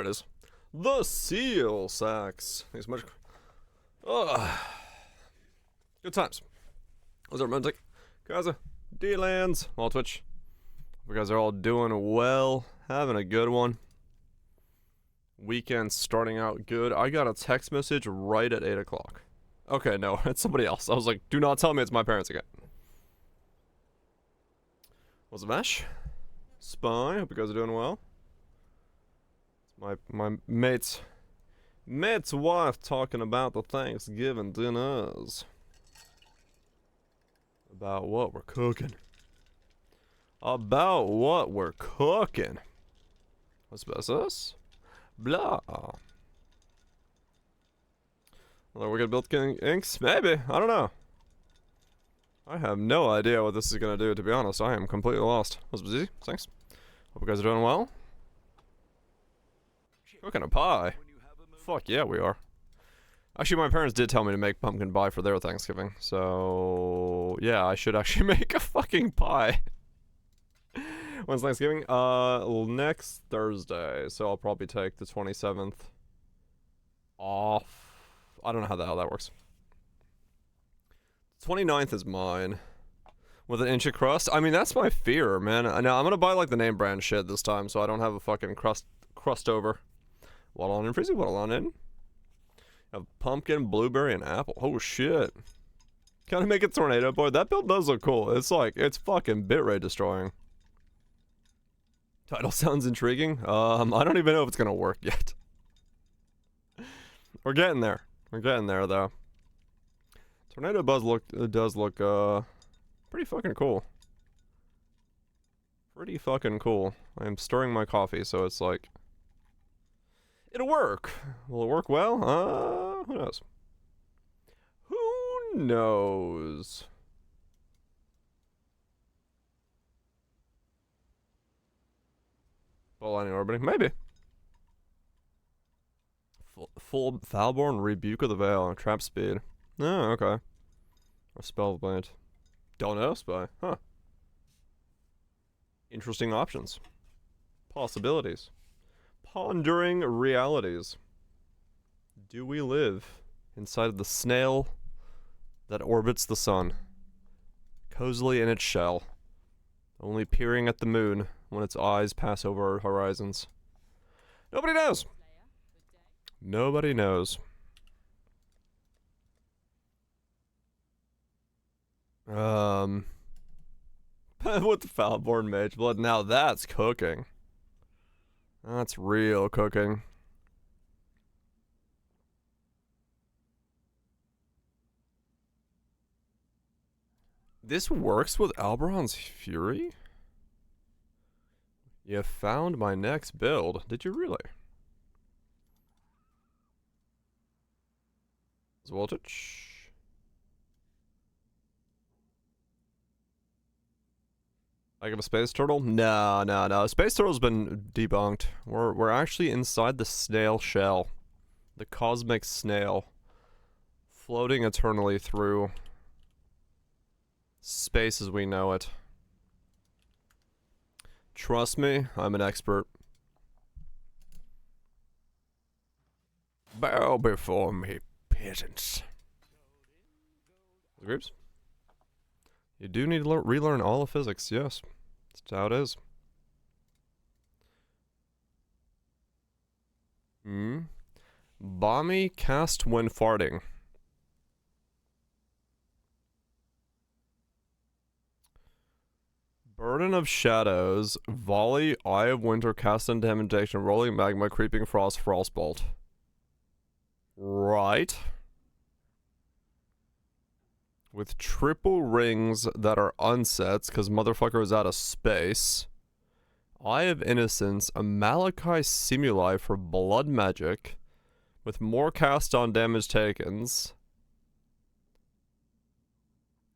There it is. The seal sacks. Thanks so much. Ugh. Good times. Was it romantic? Kaza, D-Lands, all Twitch. You guys are all doing well. Having a good one. Weekend starting out good. I got a text message right at 8 o'clock. Okay, no, it's somebody else. I was like, do not tell me it's my parents again. What's the mash? Spy, hope you guys are doing well. My mate's wife talking about the Thanksgiving dinners. About what we're cooking. About what we're cooking. What's best us? Blah. Well, we're gonna build King Inks? Maybe. I don't know. I have no idea what this is gonna do, to be honest. I am completely lost. What's easy? Thanks. Hope you guys are doing well. Cooking a pie. Fuck yeah, we are. Actually, my parents did tell me to make pumpkin pie for their Thanksgiving. So, yeah, I should actually make a fucking pie. When's Thanksgiving? Next Thursday. So I'll probably take the 27th off. I don't know how the hell that works. 29th is mine. With an inch of crust? I mean, that's my fear, man. Now, I'm gonna buy, like, the name brand shit this time, so I don't have a fucking crust over. Waddle on in, Freezy, waddle on in. Have pumpkin, blueberry, and apple. Oh, shit. Gotta make a tornado board. That build does look cool. It's like, it's fucking bitrate destroying. Title sounds intriguing. I don't even know if it's gonna work yet. We're getting there. We're getting there, though. Tornado does look pretty fucking cool. Pretty fucking cool. I am stirring my coffee, so it's like, it'll work. Will it work well? Who knows? Who knows? Ball lightning orbiting? Maybe. Full Falborn, Rebuke of the Veil, Trap Speed. Oh, okay. Or Spellblade. Don't know, Spy. Huh. Interesting options. Possibilities. Pondering realities. Do we live inside of the snail that orbits the sun, cozily in its shell, only peering at the moon when its eyes pass over our horizons? Nobody knows. Nobody knows. With the Falborn Mage Blood, now that's cooking. That's real cooking. This works with Alberon's Fury? You found my next build. Did you really? Voltage. I give a space turtle? No. Space turtle's been debunked. We're actually inside the snail shell. The cosmic snail. Floating eternally through space as we know it. Trust me, I'm an expert. Bow before me, peasants. Groups? You do need to relearn all of physics, yes. That's how it is. Bomby cast when farting. Burden of Shadows, Volley, Eye of Winter, Cast Intimidation, Rolling Magma, Creeping Frost, Frostbolt. Right. With triple rings that are unsets, because motherfucker is out of space. Eye of Innocence, a Malachi Simuli for blood magic, with more cast on damage takens.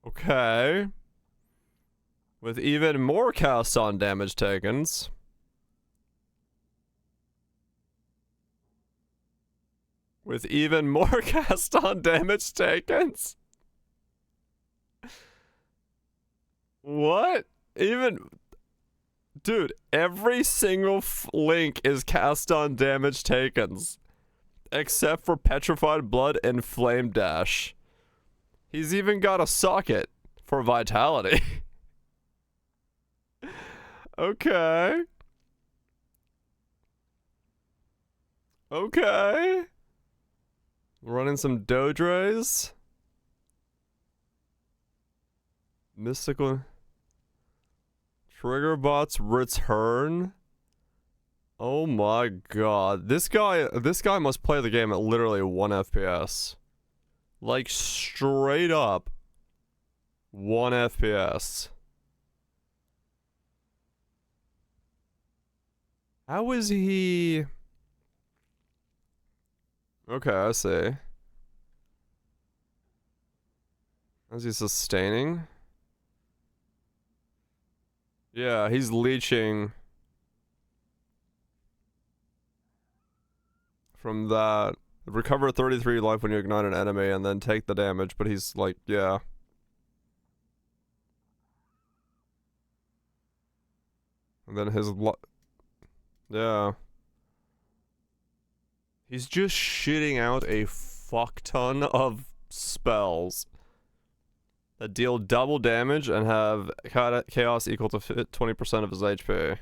Okay. With even more cast on damage takens. With even more cast on damage takens. What? Even Dude, every single link is cast on damage takens. Except for Petrified Blood and Flame Dash. He's even got a socket for Vitality. Okay. Okay. Running some Dodres. Mystical. Trigger bots return. Oh my god. This guy must play the game at literally 1 FPS. Like straight up 1 FPS. How is he? Okay, I see. Is he sustaining? Yeah, he's leeching from that. Recover 33 life when you ignite an enemy and then take the damage, but he's like, yeah. And then his yeah. He's just shitting out a fuck ton of spells that deal double damage and have chaos equal to 20% of his HP.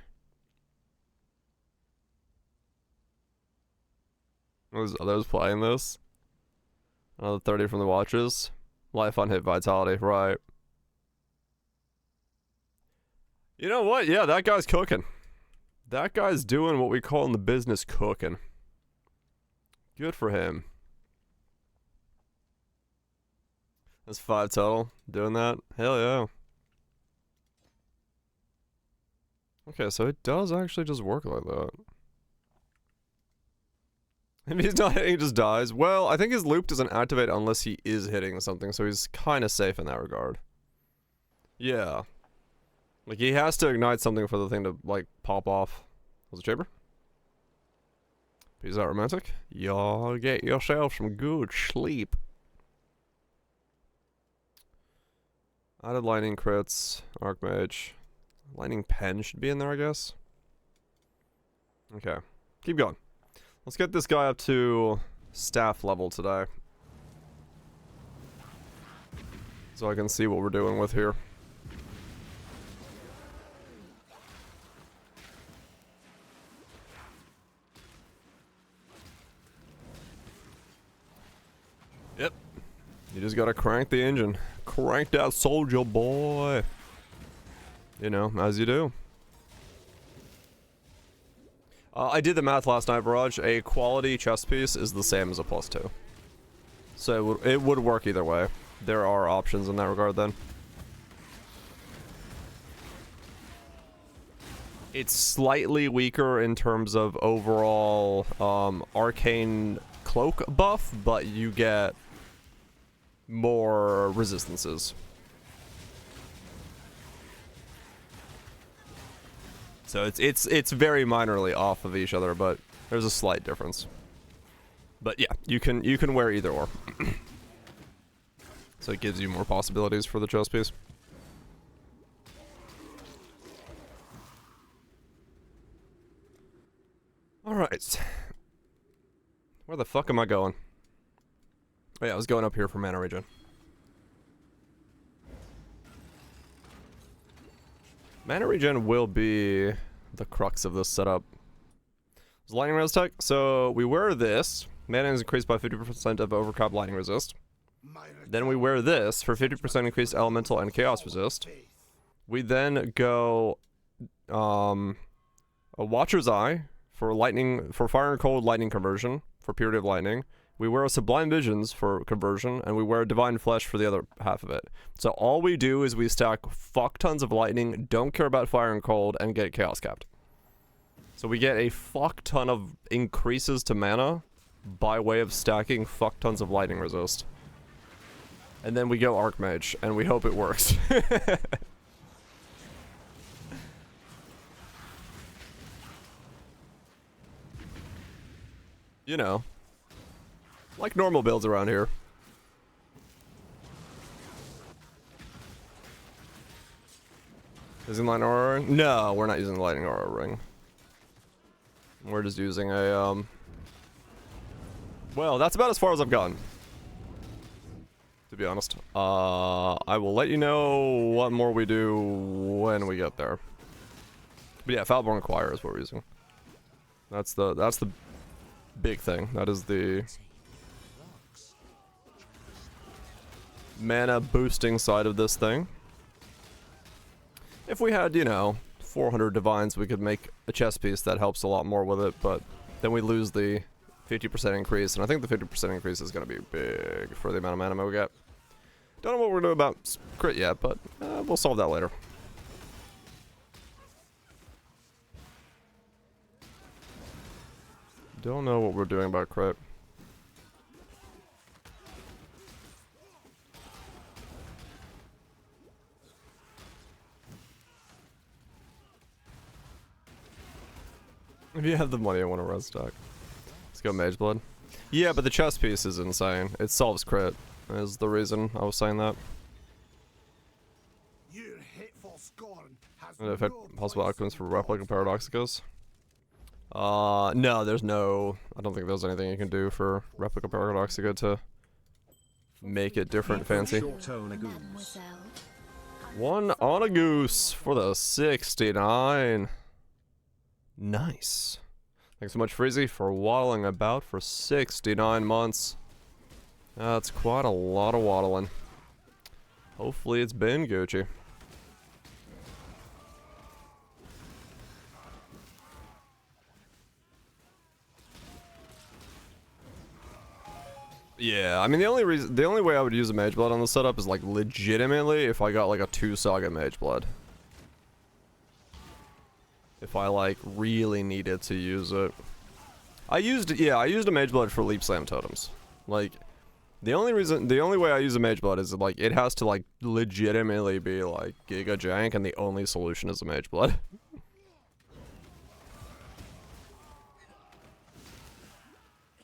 Are those playing this? Another 30 from the watches. Life on hit vitality, right. You know what? Yeah, that guy's cooking. That guy's doing what we call in the business cooking. Good for him. That's 5 total. Doing that? Hell yeah. Okay, so it does actually just work like that. If he's not hitting, he just dies. Well, I think his loop doesn't activate unless he is hitting something, so he's kind of safe in that regard. Yeah. Like, he has to ignite something for the thing to, like, pop off. Was it Chamber? Is that romantic? Y'all get yourself some good sleep. Added lightning crits, Archmage. Lightning pen should be in there, I guess. Okay. Keep going. Let's get this guy up to staff level today. So I can see what we're doing with here. Yep. You just gotta crank the engine. Crank that soldier, boy. You know, as you do. I did the math last night, Barrage. A quality chess piece is the same as a +2. So it would work either way. There are options in that regard then. It's slightly weaker in terms of overall arcane cloak buff, but you get more resistances. So it's very minorly off of each other, but there's a slight difference. But yeah, you can wear either or. So it gives you more possibilities for the chess piece. Alright. Where the fuck am I going? Oh yeah, I was going up here for mana regen. Mana regen will be the crux of this setup. It's lightning res tech. So we wear this. Mana is increased by 50% of overcrop lightning resist. Then we wear this for 50% increased elemental and chaos resist. We then go a Watcher's Eye for lightning, for fire and cold lightning conversion for purity of lightning. We wear a Sublime Visions for conversion, and we wear Divine Flesh for the other half of it. So all we do is we stack fuck tons of lightning, don't care about fire and cold, and get chaos capped. So we get a fuck ton of increases to mana by way of stacking fuck tons of lightning resist. And then we go Archmage, and we hope it works. You know. Like normal builds around here. Using lightning aura ring? No, we're not using the lightning aura ring. We're just using a, well, that's about as far as I've gotten, to be honest. I will let you know what more we do when we get there. But yeah, Foulborn Choir is what we're using. That's the big thing. That is the mana boosting side of this thing. If we had, you know, 400 divines, we could make a chess piece that helps a lot more with it, but then we lose the 50% increase, and I think the 50% increase is going to be big for the amount of mana we get. Don't know what we're doing about crit yet, but we'll solve that later. Don't know what we're doing about crit. If you have the money, I want to res stack. Let's go Mage Blood. Yeah, but the chess piece is insane. It solves crit, is the reason I was saying that. Your hateful scorn has And affect possible outcomes for Replica Paradoxicus. No, there's no... I don't think there's anything you can do for Replica Paradoxica to make it different fancy. One on a goose for the 69. Nice. Thanks so much, Freezy, for waddling about for 69 months. That's quite a lot of waddling. Hopefully it's been Gucci. Yeah, I mean the only way I would use a Mage Blood on the setup is like legitimately if I got like a 2 Saga Mage Blood. If I like really needed to use it. I used a Mage Blood for Leap Slam totems. Like the only way I use a Mage Blood is like it has to like legitimately be like Giga Jank, and the only solution is a Mage Blood.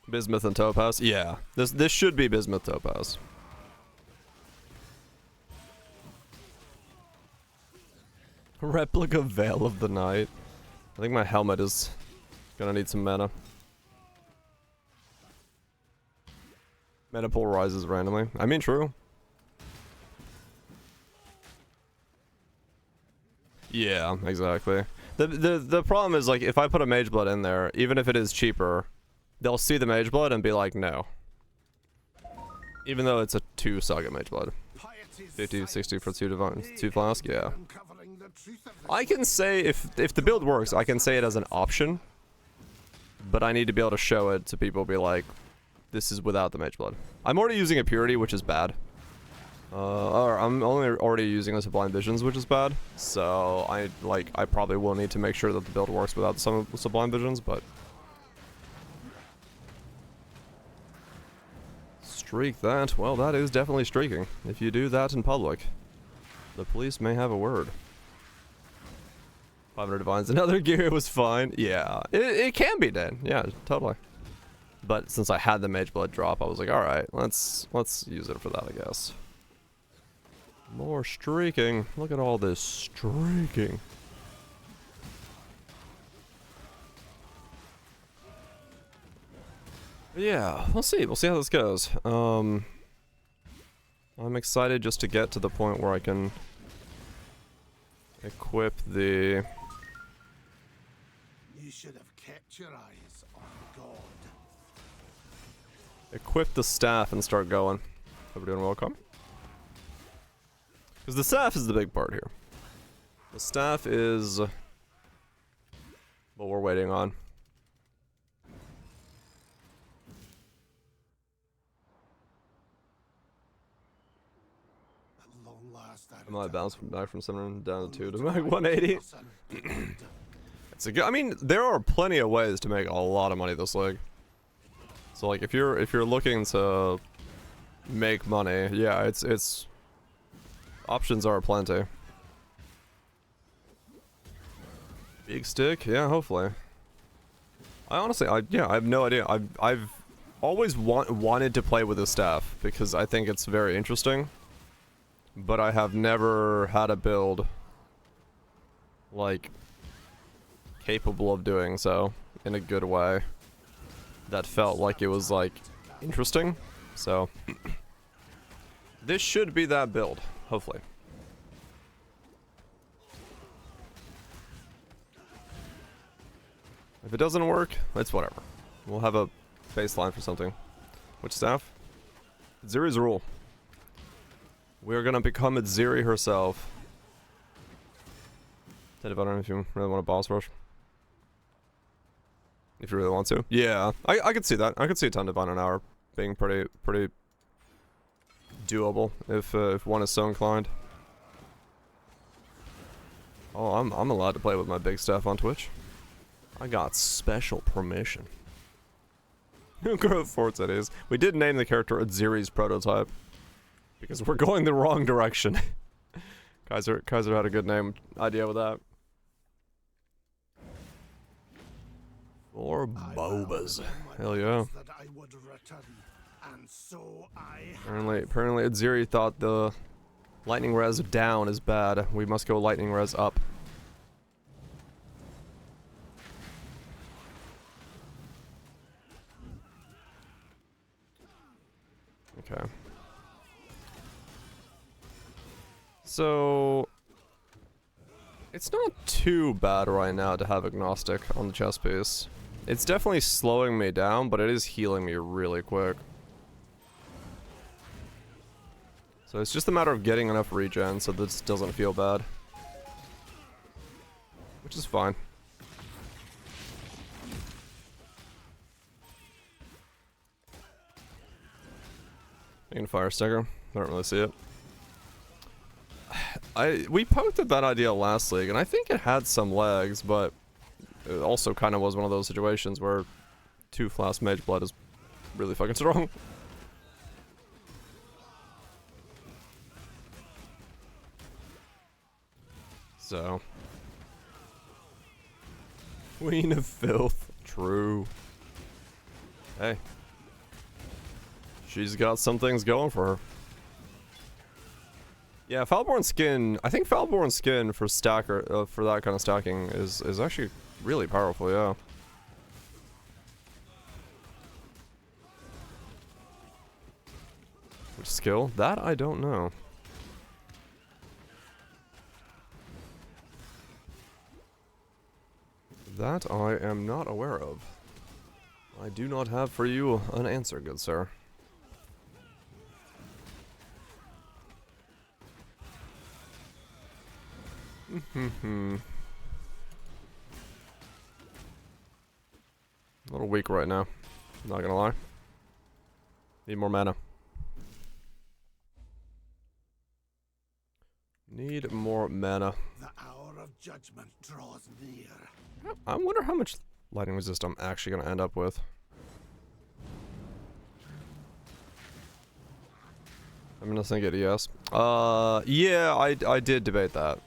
Bismuth and Topaz? Yeah. This should be Bismuth Topaz. Replica Veil of the Night. I think my helmet is gonna need some mana. Mana pool rises randomly. I mean, true. Yeah, exactly. The problem is, like, if I put a Mage Blood in there, even if it is cheaper, they'll see the Mage Blood and be like, no. Even though it's a 2 Saga Mage Blood. 50, 60 for 2 Flask, yeah. I can say, if the build works, I can say it as an option. But I need to be able to show it to people, be like, this is without the Mage Blood. I'm already using a Purity, which is bad. Or I'm already using a Sublime Visions, which is bad. So I probably will need to make sure that the build works without some Sublime Visions, but streak that? Well, that is definitely streaking. If you do that in public, the police may have a word. 500 Divines, another gear was fine. Yeah, it can be done. Yeah, totally. But since I had the Mage Blood drop, I was like, alright, let's use it for that, I guess. More streaking. Look at all this streaking. Yeah, we'll see. We'll see how this goes. I'm excited just to get to the point where I can equip the... You should have kept your eyes on God. Equip the staff and start going. Hope we're doing well, Come. Because the staff is the big part here. The staff is what we're waiting on. I might bounce back from 7 down to 2 to like 180. It's a good. I mean, there are plenty of ways to make a lot of money this league. So like, if you're looking to make money, yeah, it's options are plenty. Big stick, yeah, hopefully. I honestly, I have no idea. I've always wanted to play with this staff because I think it's very interesting. But I have never had a build like, capable of doing so in a good way. That felt like it was, like, interesting. So, this should be that build, hopefully. If it doesn't work, it's whatever. We'll have a baseline for something. Which staff? Atziris Rule. We're gonna become Atziri herself. I don't know if you really want a boss rush. If you really want to. Yeah, I could see that. I could see a 10 divine an hour being pretty doable if one is so inclined. Oh, I'm allowed to play with my big stuff on Twitch. I got special permission. Growth Forts it is. We did name the character Atziri's prototype. Because we're going the wrong direction. Kaiser had a good name idea with that. Or Bobas. Hell yeah. Apparently Atziri thought the lightning res down is bad. We must go lightning res up. Okay. So it's not too bad right now to have agnostic on the chess piece. It's definitely slowing me down, but it is healing me really quick. So it's just a matter of getting enough regen so this doesn't feel bad. Which is fine. Making fire sticker. I don't really see it. We poked at that idea last league, and I think it had some legs, but it also kind of was one of those situations where 2 Flask Mage Blood is really fucking strong. So. Queen of Filth. True. Hey. She's got some things going for her. Yeah, Foulborn Skin. I think Foulborn Skin for stacker for that kind of stacking is actually really powerful. Yeah. Which skill? That I don't know. That I am not aware of. I do not have for you an answer, good sir. A little weak right now. Not gonna lie. Need more mana. Need more mana. The hour of judgment draws near. I wonder how much lightning resist I'm actually gonna end up with. I'm gonna think it yes. Yeah, I did debate that.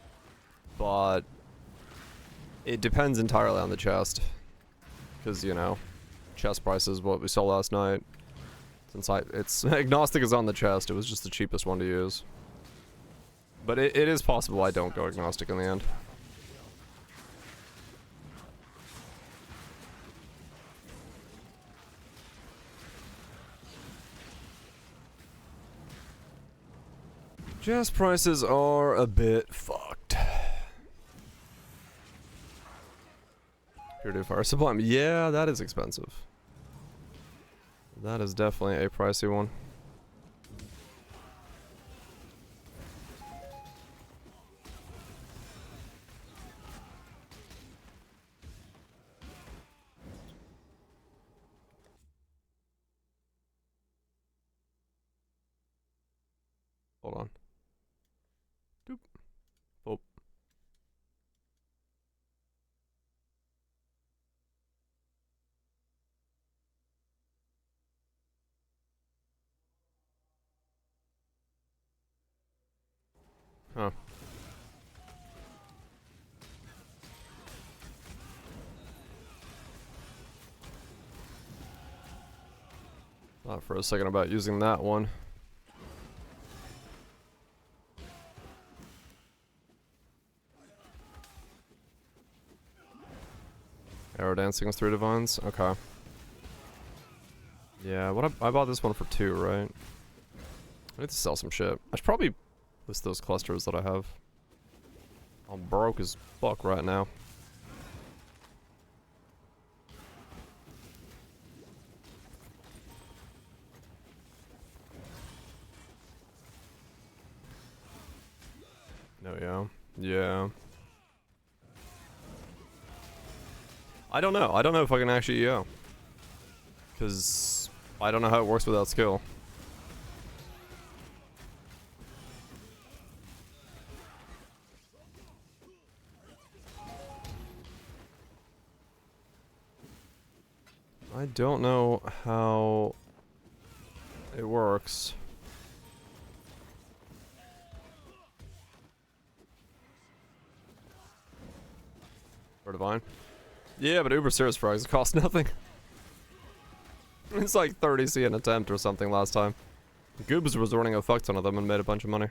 But it depends entirely on the chest. Because, you know, chest price is what we saw last night. Since it's agnostic is on the chest, it was just the cheapest one to use. But it is possible I don't go agnostic in the end. Chest prices are a bit fucked. Purity Fire Sublime. Yeah, that is expensive. That is definitely a pricey one. Hold on. Doop. Oh. Huh. Thought for a second about using that one. Arrow dancing is 3 divines? Okay. Yeah, I bought this one for 2, right? I need to sell some shit. I should probably list those clusters that I have. I'm broke as fuck right now. No, yeah. Yeah. I don't know. I don't know if I can actually EO. Because I don't know how it works without skill. I don't know how it works. For divine? Yeah, but Uber Series frags cost nothing. It's like 30C an attempt or something last time. Goobs was running a fuck ton of them and made a bunch of money.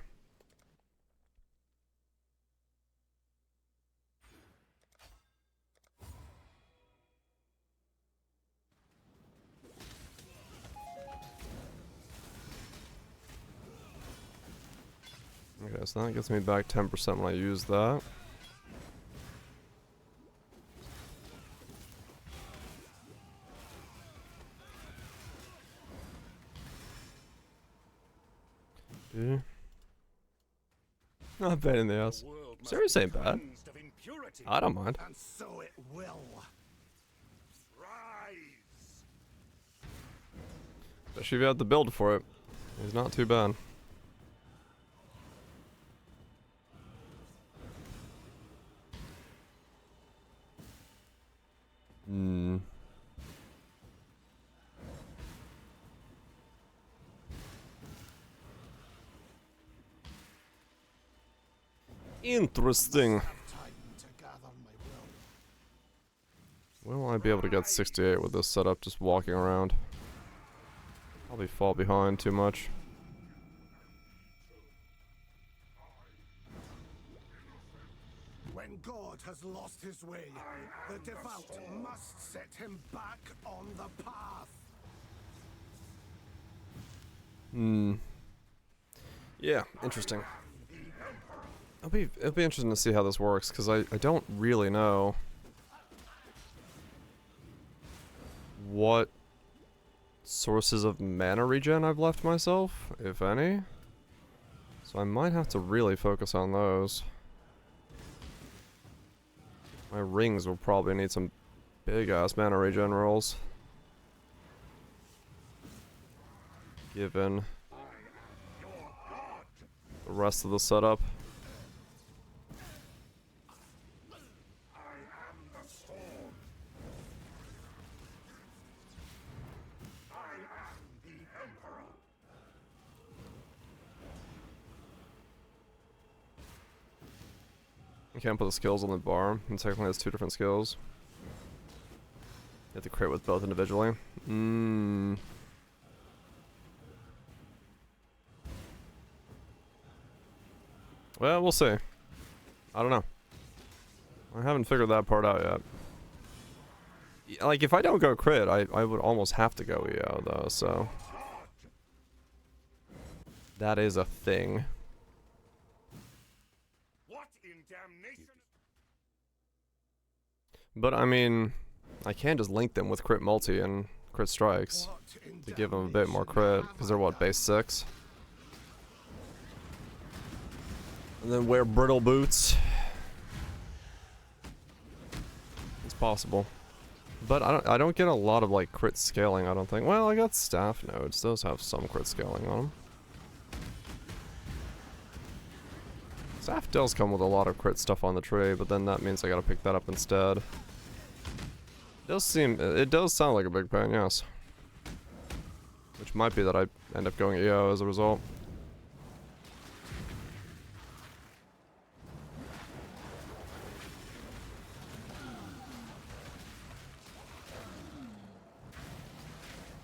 Okay, so that gets me back 10% when I use that. Not bad in the ass. Serious ain't bad. I don't mind. And so it will. Rise. Especially if you have the build for it. He's not too bad. Hmm. Interesting. Will I be able to get 68 with this setup just walking around? Probably fall behind too much. When God has lost his way, the devout must set him back on the path. Hmm. Yeah, interesting. It'll be interesting to see how this works, because I don't really know what sources of mana regen I've left myself, if any. So I might have to really focus on those. My rings will probably need some big-ass mana regen rolls. Given the rest of the setup. You can't put the skills on the bar, and technically it's 2 different skills. You have to crit with both individually. Well, we'll see. I don't know. I haven't figured that part out yet. Like, if I don't go crit, I would almost have to go EO, though, so... That is a thing. What in damnation? But, I mean, I can just link them with crit multi and crit strikes to give them a bit more crit, because they're, what, base 6? And then wear brittle boots. It's possible. But I don't get a lot of, like, crit scaling, I don't think. Well, I got staff nodes. Those have some crit scaling on them. Staff does come with a lot of crit stuff on the tree, but then that means I gotta pick that up instead. It does sound like a big pain, yes. Which might be that I end up going EO as a result.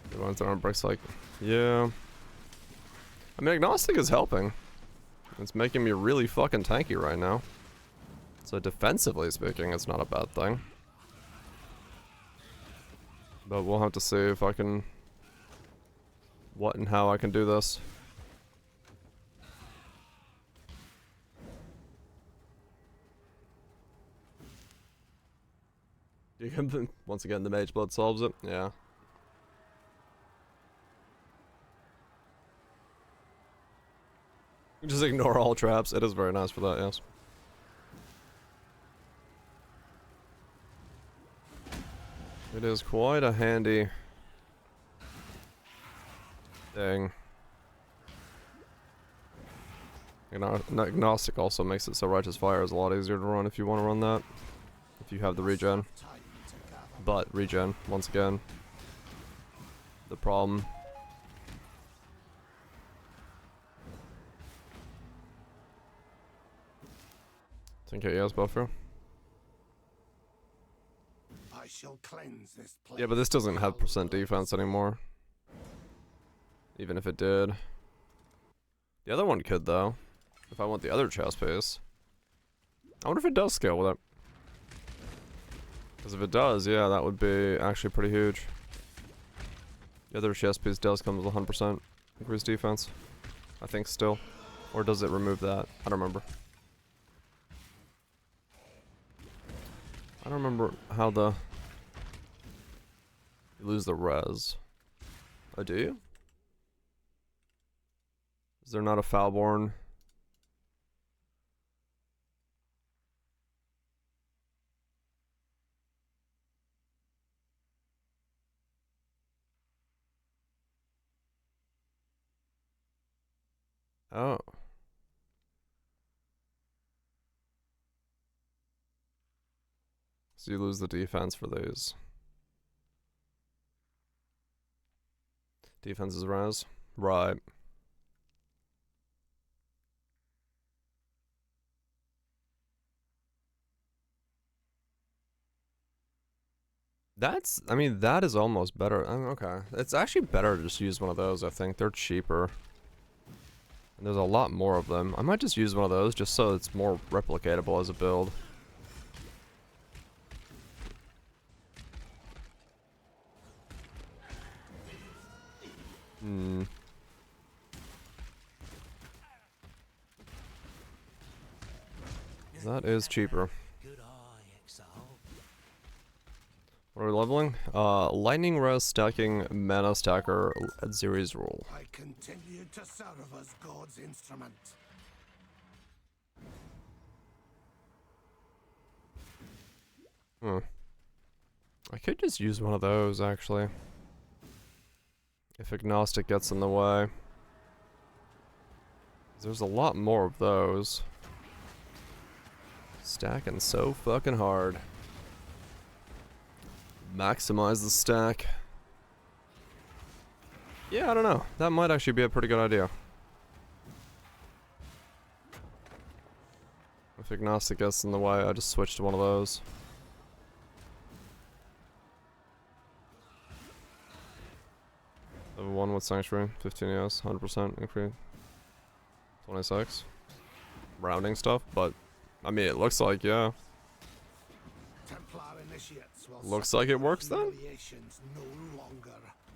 The ones that aren't bricks, like, yeah. I mean, agnostic is helping. It's making me really fucking tanky right now. So defensively speaking, it's not a bad thing. But we'll have to see if I can... what and how I can do this. You can, once again, the Mage Blood solves it. Yeah. Just ignore all traps. It is very nice for that, yes. It is quite a handy thing. You know, Agnostic also makes it so Righteous Fire is a lot easier to run if you want to run that. If you have the regen. But regen, once again, the problem. Think it yes, buffer. I shall cleanse this place. Yeah, but this doesn't have percent defense anymore. Even if it did. The other one could though. If I want the other chest piece. I wonder if it does scale with it. Because if it does, yeah, that would be actually pretty huge. The other chest piece does come with 100% increased defense. I think still. Or does it remove that? I don't remember. I don't remember how the... You lose the res. Oh, do you? Is there not a Foulborn? Oh. So you lose the defense for these. Defense is res? Right. That's, I mean, that is almost better. Okay. It's actually better to just use one of those, I think. They're cheaper. And there's a lot more of them. I might just use one of those just so it's more replicatable as a build. Hmm. That is cheaper. What are we leveling? Lightning Res stacking mana stacker Atziris Rule. I continue to serve as God's instrument. Hmm. I could just use one of those actually. If Agnostic gets in the way. There's a lot more of those. Stacking so fucking hard. Maximize the stack. Yeah, I don't know. That might actually be a pretty good idea. If Agnostic gets in the way, I just switch to one of those. Level 1 with Sanctuary, 15 yes, 100% increase. 26. Rounding stuff, but I mean, it looks like, yeah. Looks like it works then.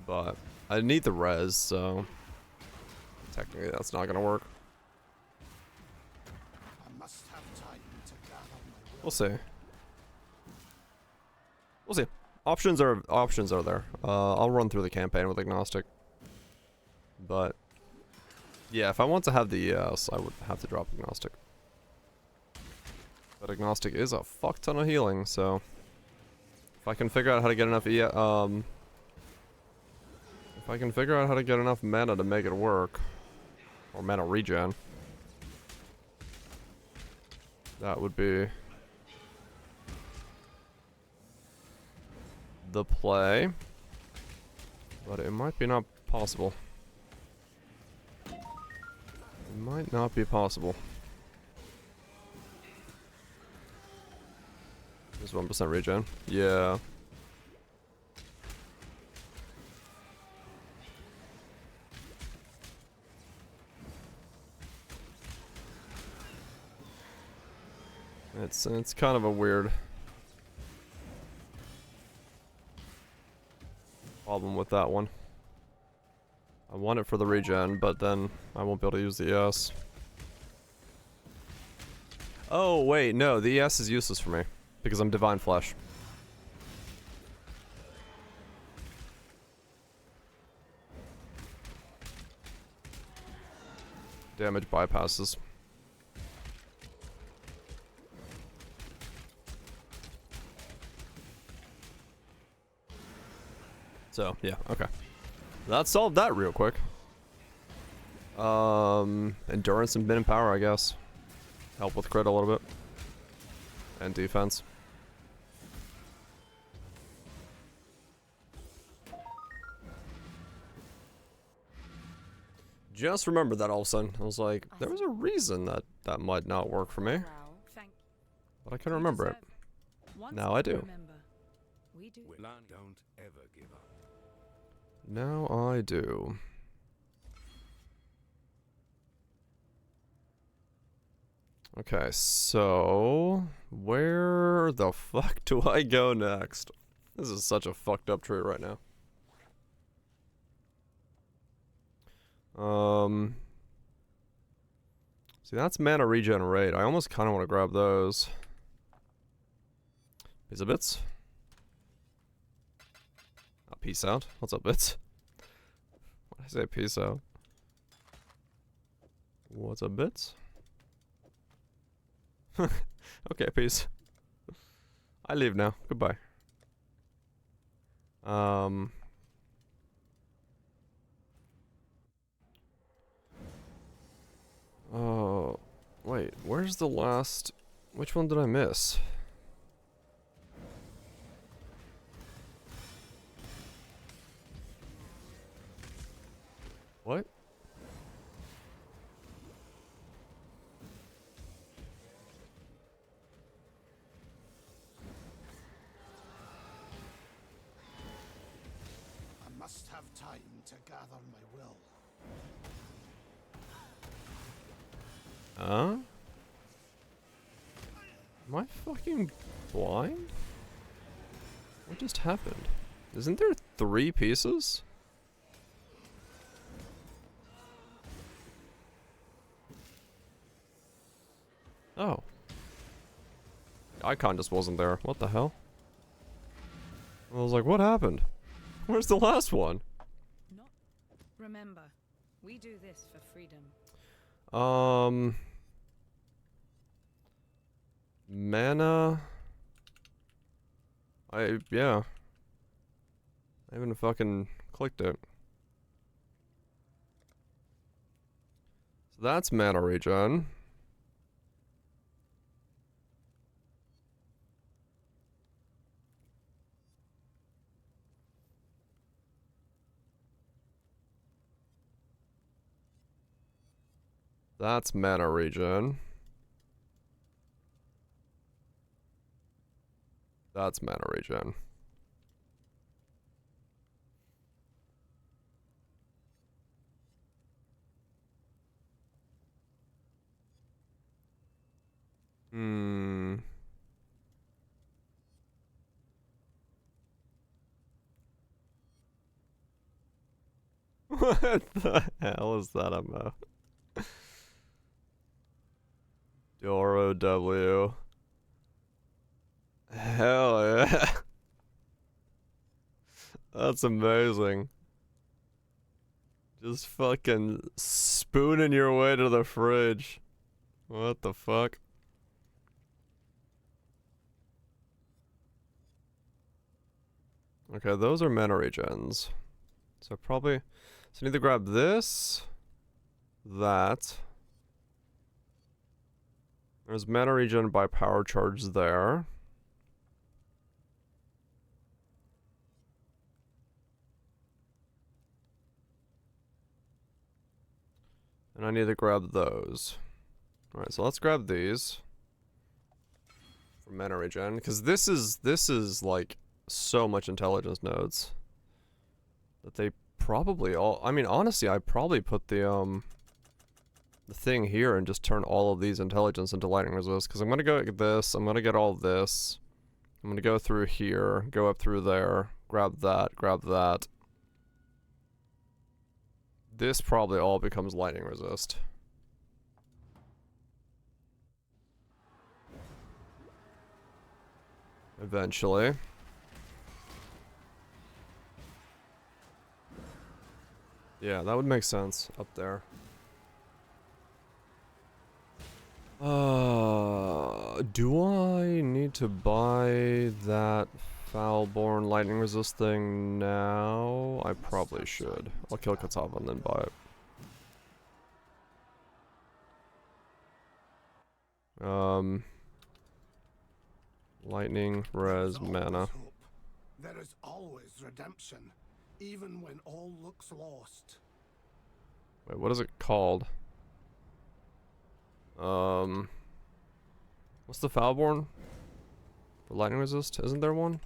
But I need the res, so technically that's not gonna work. We'll see. We'll see. Options are there. I'll run through the campaign with Agnostic. But yeah, if I want to have the ES, I would have to drop Agnostic. But Agnostic is a fuck ton of healing, so if I can figure out how to get enough if I can figure out how to get enough mana to make it work, or mana regen, that would be the play. But it might be not possible. It might not be possible. There's 1% regen. Yeah. It's kind of a weird problem with that one. I want it for the regen, but then I won't be able to use the ES. Oh, wait, no, the ES is useless for me, because I'm Divine Flesh. Damage bypasses. So, yeah, okay. That solved that real quick. Endurance and min and power, I guess. Help with crit a little bit. And defense. Just remembered that all of a sudden. I was like, there was a reason that that might not work for me. But I couldn't remember it. Now I do. Don't ever give up. Now I do. Okay, so where the fuck do I go next? This is such a fucked up tree right now. See, that's mana regenerate. I almost kind of want to grab those. Piece of bits. Oh, peace out. What's up, bits? Why did I say peace out? What's up, bits? Okay, peace. I leave now. Goodbye. Oh, wait. Where's the last? Which one did I miss? What? I must have time to gather my will. Huh? Am I fucking blind? What just happened? Isn't there 3 pieces? Oh. Icon just wasn't there. What the hell? I was like, what happened? Where's the last one? Remember, we do this for freedom. Mana. Yeah. I haven't fucking clicked it. So that's mana regen. That's mana regen. That's mana regen. What the hell is that about? Doro W. Hell yeah. That's amazing. Just fucking spooning your way to the fridge. What the fuck? Okay, those are mana regens. So probably... So I need to grab this. That. There's mana regen by power charge there. And I need to grab those. Alright, so let's grab these. For mana regen. Because this is like so much intelligence nodes. That they probably all... I mean, honestly, I probably put the thing here and just turn all of these intelligence into lightning resist, because I'm gonna go get this, I'm gonna get all this, I'm gonna go through here, go up through there, grab that, this probably all becomes lightning resist. Eventually. Yeah, that would make sense up there. Do I need to buy that Foulborn lightning resist thing now? I probably should. I'll kill Katava and then buy it. Lightning res mana. There is always redemption, even when all looks lost. Wait, what is it called? What's the Foulborn? For lightning resist? Isn't there one?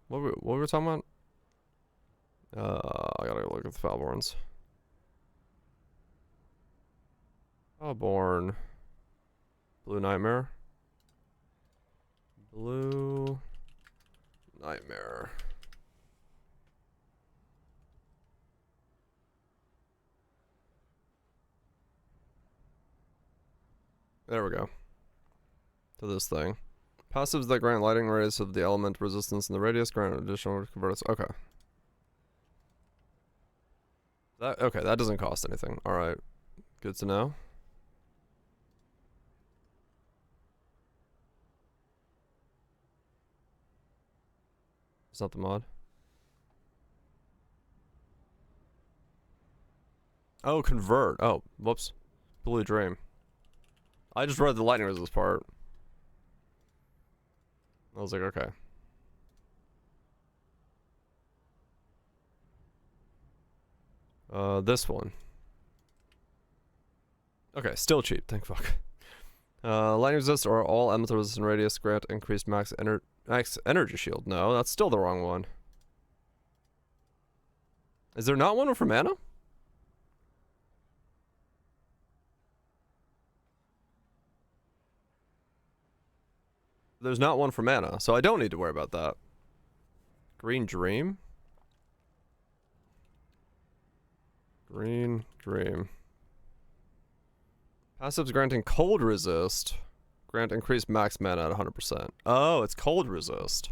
What were we talking about? I gotta look at the Foulborns. Foulborn. Blue Nightmare. Blue Nightmare. There we go. To this thing. Passives that grant lightning rays of the element resistance in the radius grant additional converters. Okay. Okay, that doesn't cost anything. Alright. Good to know. It's not the mod. Oh, convert. Oh, whoops. Blue Dream. I just read the lightning resist part. I was like, okay. This one. Okay, still cheap, thank fuck. Lightning resist or all elemental resistant radius grant increased max energy shield. No, that's still the wrong one. Is there not one for mana? There's not one for mana, so I don't need to worry about that. Green Dream? Green Dream. Passives granting cold resist. Grant increased max mana at 100%. Oh, it's cold resist.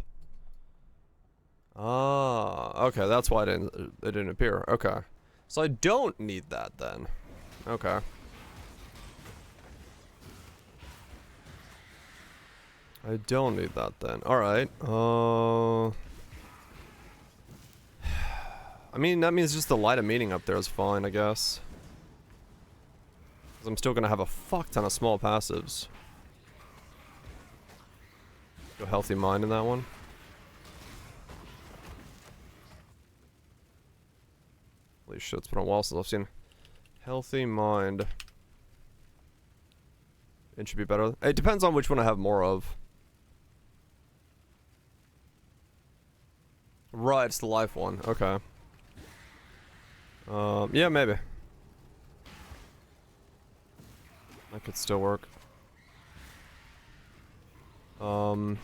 Ah, okay, that's why it didn't appear. Okay. So I don't need that then. Okay. I don't need that then. Alright. I mean, that means just the light of meaning up there is fine, I guess. Because I'm still gonna have a fuck ton of small passives. Go Healthy Mind in that one. Holy shit, it's been a while since I've seen Healthy Mind. It should be better. It depends on which one I have more of. Right, it's the life one. Okay. Yeah, maybe. That could still work. The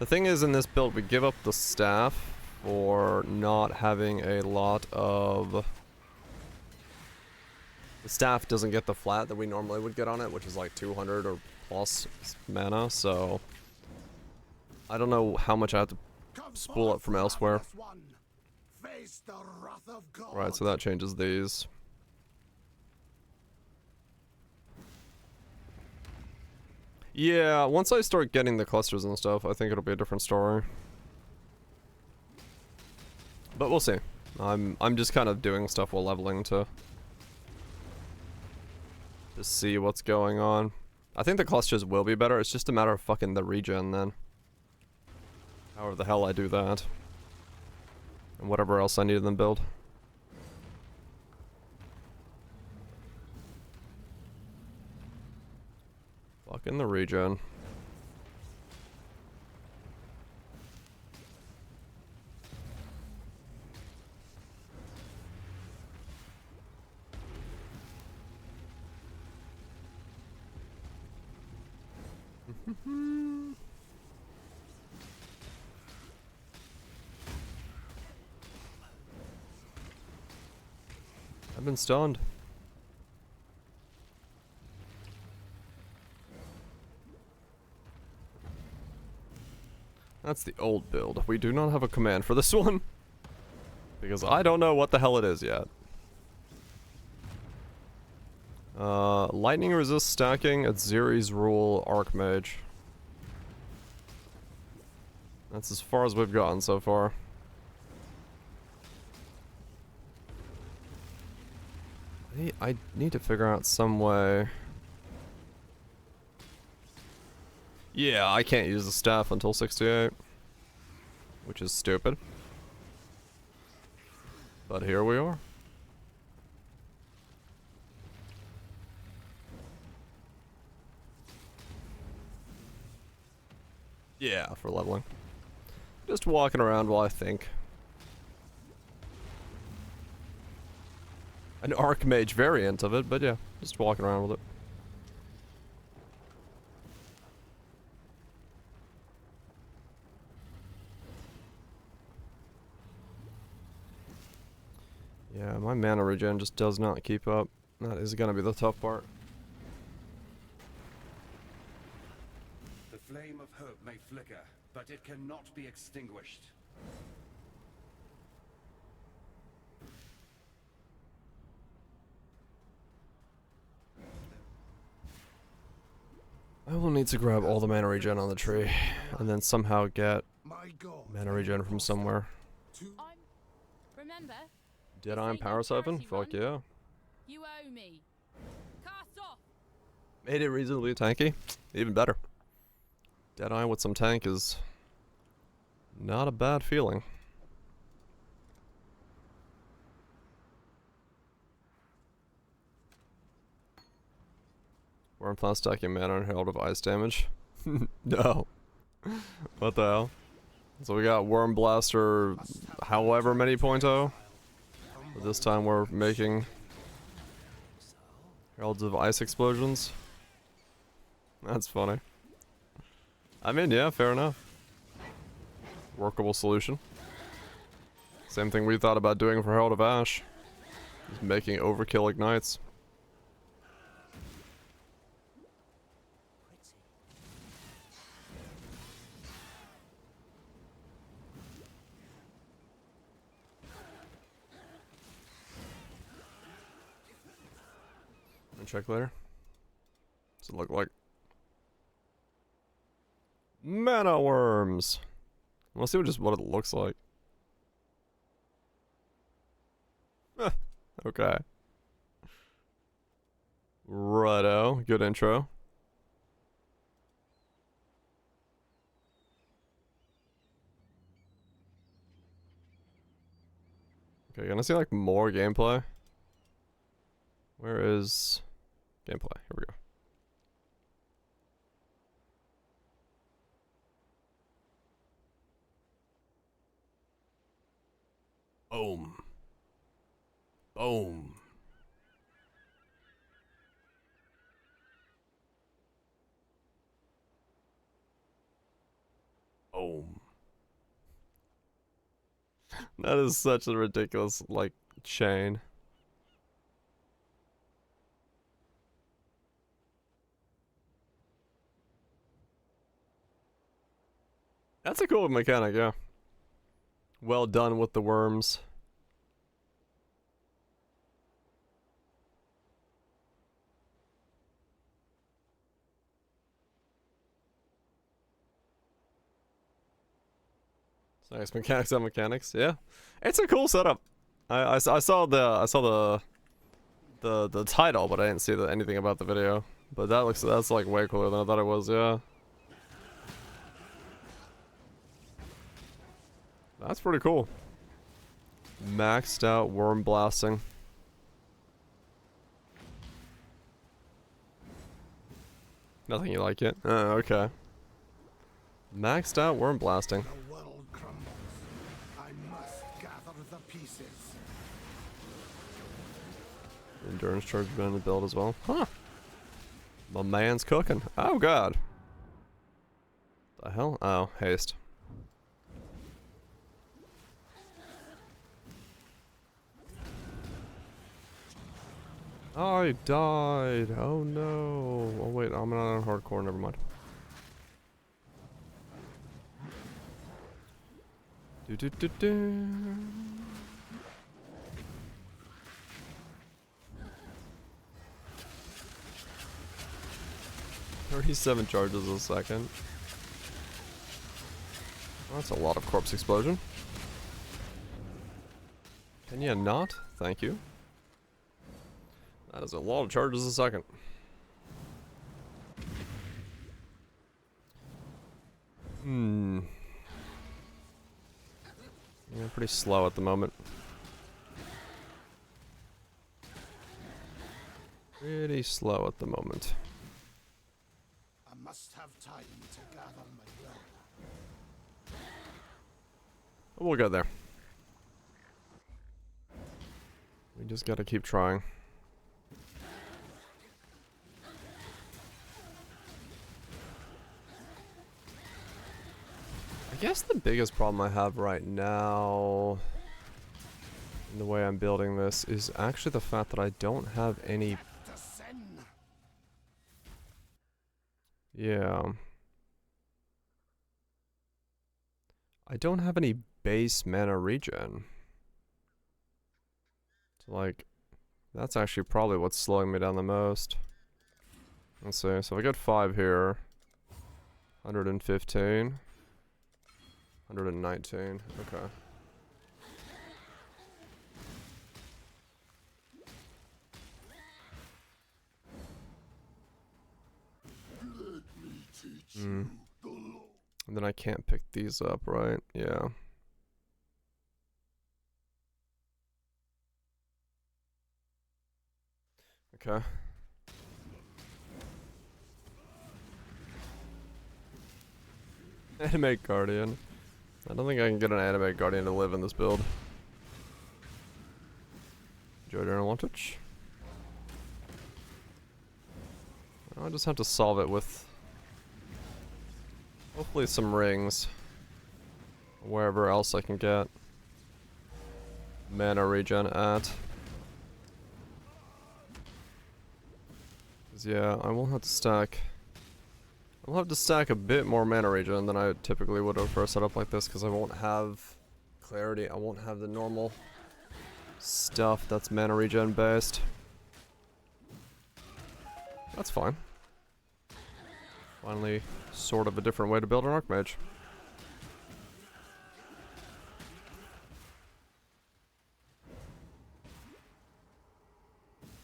thing is, in this build, we give up the staff for not having a lot of... The staff doesn't get the flat that we normally would get on it, which is like 200 or plus mana, so... I don't know how much I have to spool up from elsewhere. Right, so that changes these. Yeah, once I start getting the clusters and stuff, I think it'll be a different story. But we'll see. I'm just kind of doing stuff while leveling to see what's going on. I think the clusters will be better, it's just a matter of fucking the regen then. However the hell I do that. And whatever else I need in the build. Fucking the regen. I've been stunned. That's the old build. We do not have a command for this one. Because I don't know what the hell it is yet. Lightning resist stacking, Atziris Rule, Archmage. That's as far as we've gotten so far. I need to figure out some way. Yeah, I can't use the staff until 68. Which is stupid. But here we are. Yeah, for leveling. Just walking around while I think. An Archmage variant of it, but yeah, just walking around with it. Yeah, my mana regen just does not keep up. That is gonna be the tough part. The flame of hope may flicker, but it cannot be extinguished. I will need to grab all the mana regen on the tree, and then somehow get My God. mana regen from somewhere. Remember, Did I Power 7? Fuck yeah. you owe me. Cast off. Made it reasonably tanky. Even better. Deadeye with some tank is not a bad feeling. Worm Plant stacking mana and Herald of Ice damage. No. What the hell? So we got Worm Blaster however many .0. But this time we're making Heralds of Ice explosions. That's funny. I mean, yeah, fair enough. Workable solution. Same thing we thought about doing for Herald of Ash. Just making overkill ignites. Check later. What's it look like? Mana worms. Let's see what it looks like. Okay. Righto. Good intro. Okay, gonna see like more gameplay. Where is gameplay? Here we go. Boom. Boom. Boom. That is such a ridiculous, like, chain. That's a cool mechanic, yeah. Well done with the worms. It's nice mechanics on mechanics, yeah. It's a cool setup. I saw the title, but I didn't see anything about the video. But that's like way cooler than I thought it was, yeah. That's pretty cool. Maxed out worm blasting. Nothing you like yet? Oh, okay. Maxed out worm blasting. The world crumbles. I must gather the pieces. Endurance charge been in the build as well. Huh. My man's cooking. Oh god. The hell? Oh, haste. I died. Oh no. Oh wait, I'm not on hardcore, never mind. Do do do do. 37 charges a second. Well, that's a lot of corpse explosion. Can you not? Thank you. That is a lot of charges a second. Yeah, pretty slow at the moment. Pretty slow at the moment. I must have time to gather my will. But we'll get there. We just gotta keep trying. I guess the biggest problem I have right now in the way I'm building this is actually the fact that I don't have any... Yeah. I don't have any base mana regen. So like, that's actually probably what's slowing me down the most. Let's see, so I got 5 here. 115. 119, okay. And then I can't pick these up, right? Yeah. Okay. Animate Guardian. I don't think I can get an Animate Guardian to live in this build. Enjoy your advantage. I just have to solve it with hopefully some rings. Wherever else I can get mana regen at. 'Cause yeah, I will have to stack. I'll have to stack a bit more mana regen than I typically would for a setup like this, because I won't have clarity. I won't have the normal stuff that's mana regen based. That's fine. Finally, sort of a different way to build an Archmage.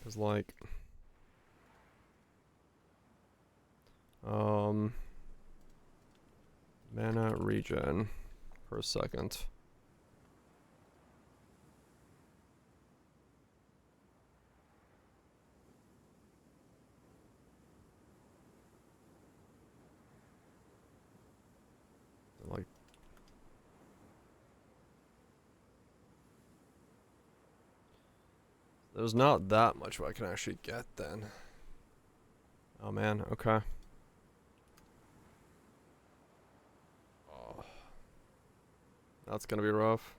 Cause like, mana regen per second. Like, there's not that much I can actually get then. Oh man, okay. Oh, that's gonna be rough.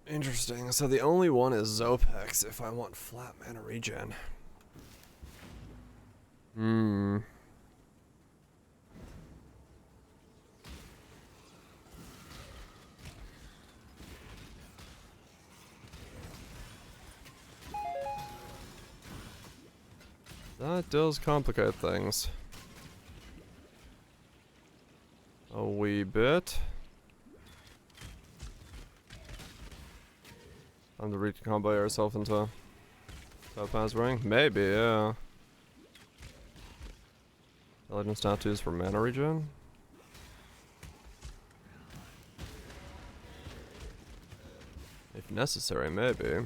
Interesting. So the only one is Zopex if I want flat mana regen. That does complicate things a wee bit. Time to recombo yourself into Topaz Ring? Maybe, yeah. Legend statues for mana regen? If necessary, maybe.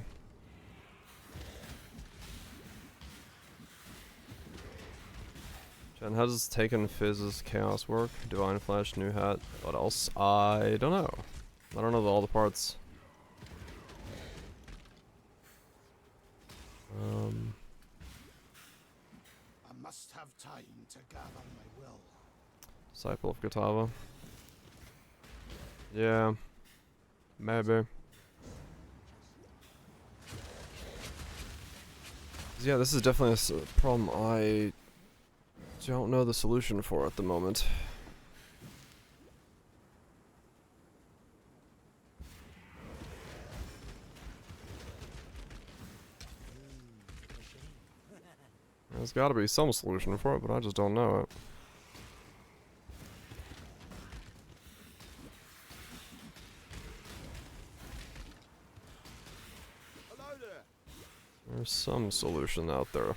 Jen, how does Taken Fizz's Chaos work? Divine Flash, New Hat, what else? I don't know. I don't know all the parts. I must have time to gather my will. Disciple of Gatava. Yeah. Maybe. Yeah, this is definitely a problem I don't know the solution for at the moment. There's gotta be some solution for it, but I just don't know it. Hello there. There's some solution out there.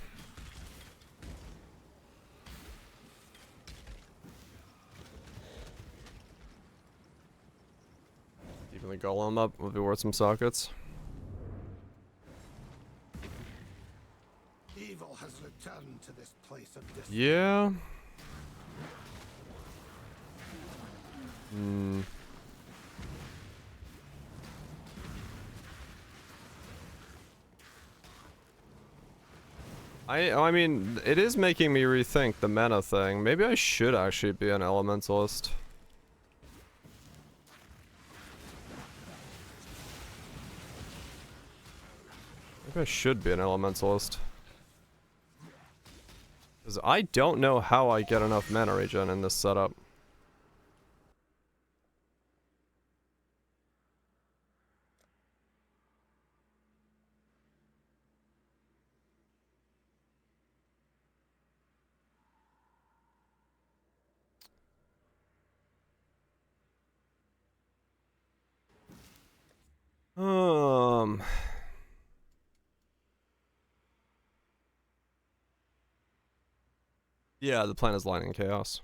Even the golem up would be worth some sockets. Evil has returned to this place of destruction. Yeah. Hmm. I mean, it is making me rethink the mana thing. Maybe I should actually be an elementalist. Maybe I should be an elementalist. Because I don't know how I get enough mana regen in this setup. Yeah, the plan is Lightning Chaos.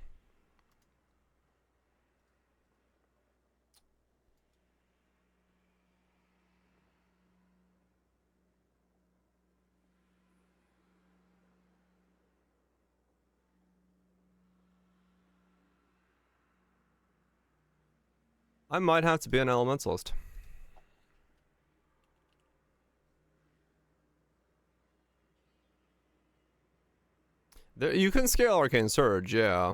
I might have to be an elementalist. There, you can scale Arcane Surge, yeah.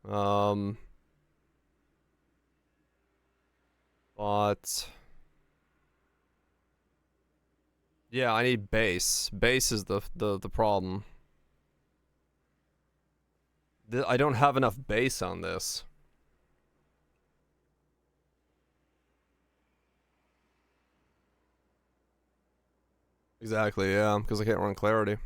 But yeah, I need base. Base is the problem. I don't have enough base on this. Exactly, yeah, because I can't run Clarity.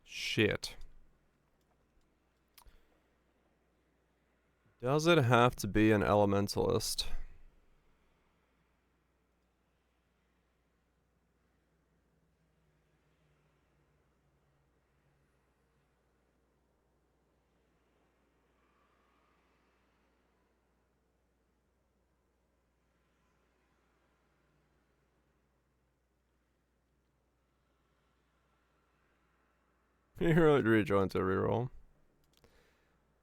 Shit. Does it have to be an elementalist? You really rejoin to reroll.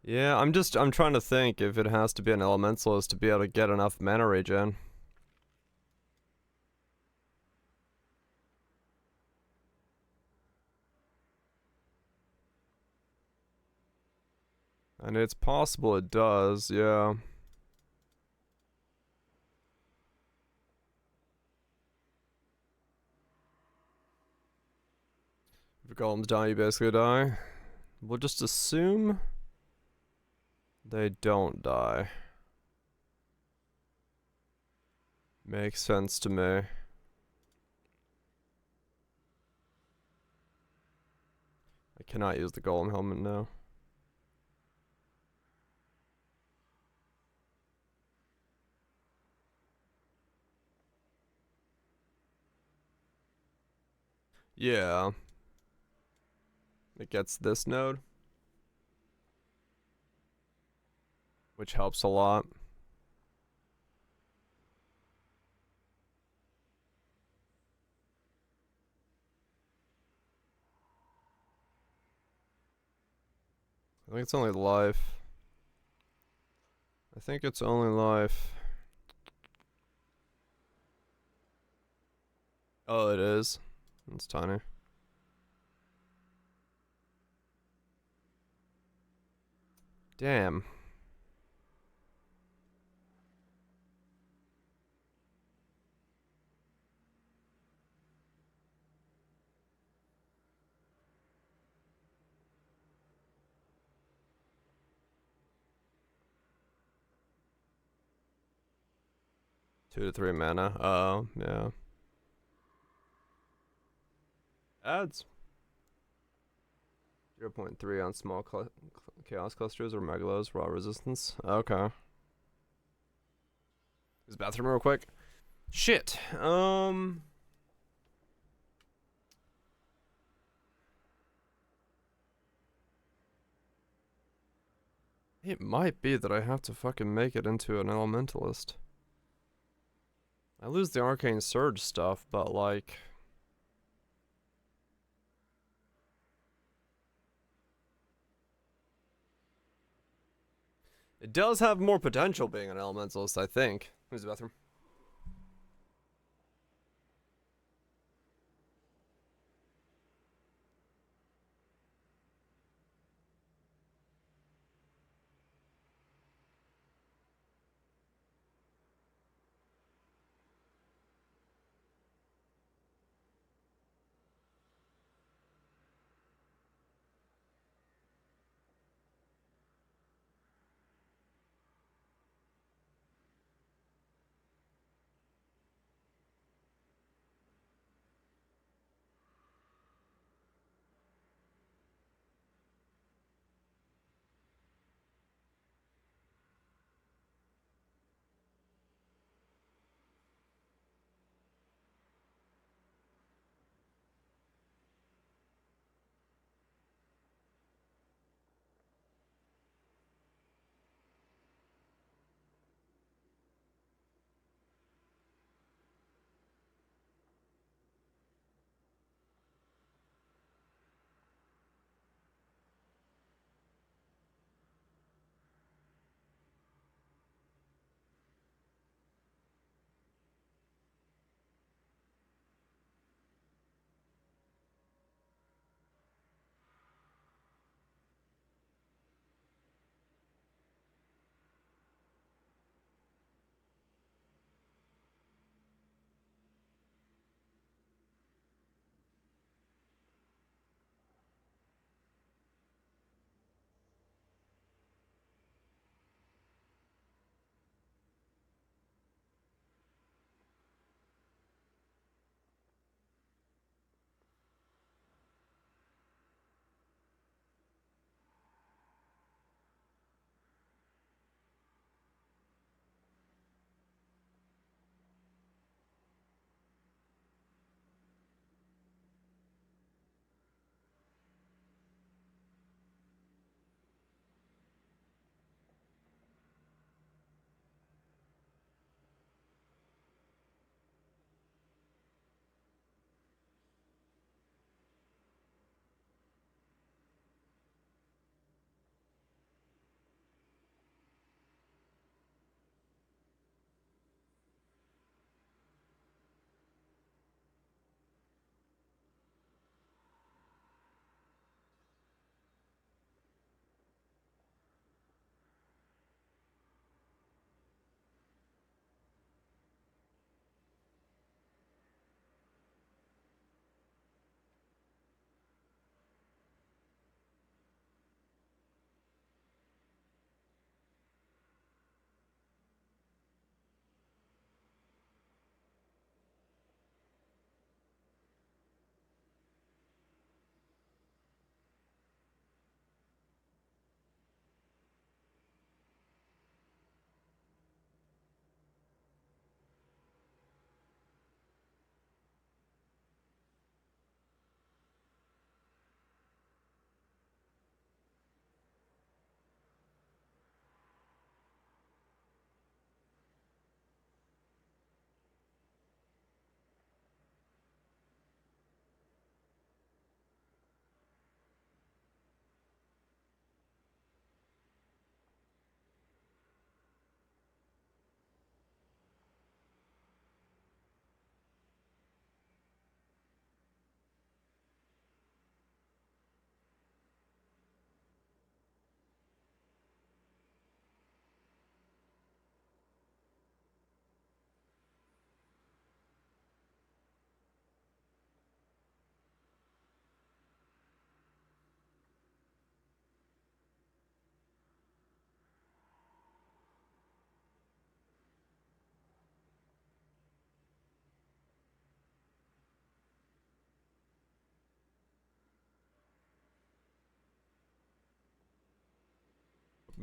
Yeah, I'm trying to think if it has to be an elementalist to be able to get enough mana regen. And it's possible it does, yeah. If golems die, you basically die. We'll just assume they don't die. Makes sense to me. I cannot use the golem helmet now. Yeah. It gets this node, which helps a lot. I think it's only life. I think it's only life. Oh, it is. It's tiny. Damn. Two to three mana. Oh, yeah. Adds. 0.3 on small chaos clusters or megalos, raw resistance. Okay. Use the bathroom real quick. Shit. It might be that I have to fucking make it into an elementalist. I lose the arcane surge stuff, but like, it does have more potential being an elementalist, I think. Who's the bathroom?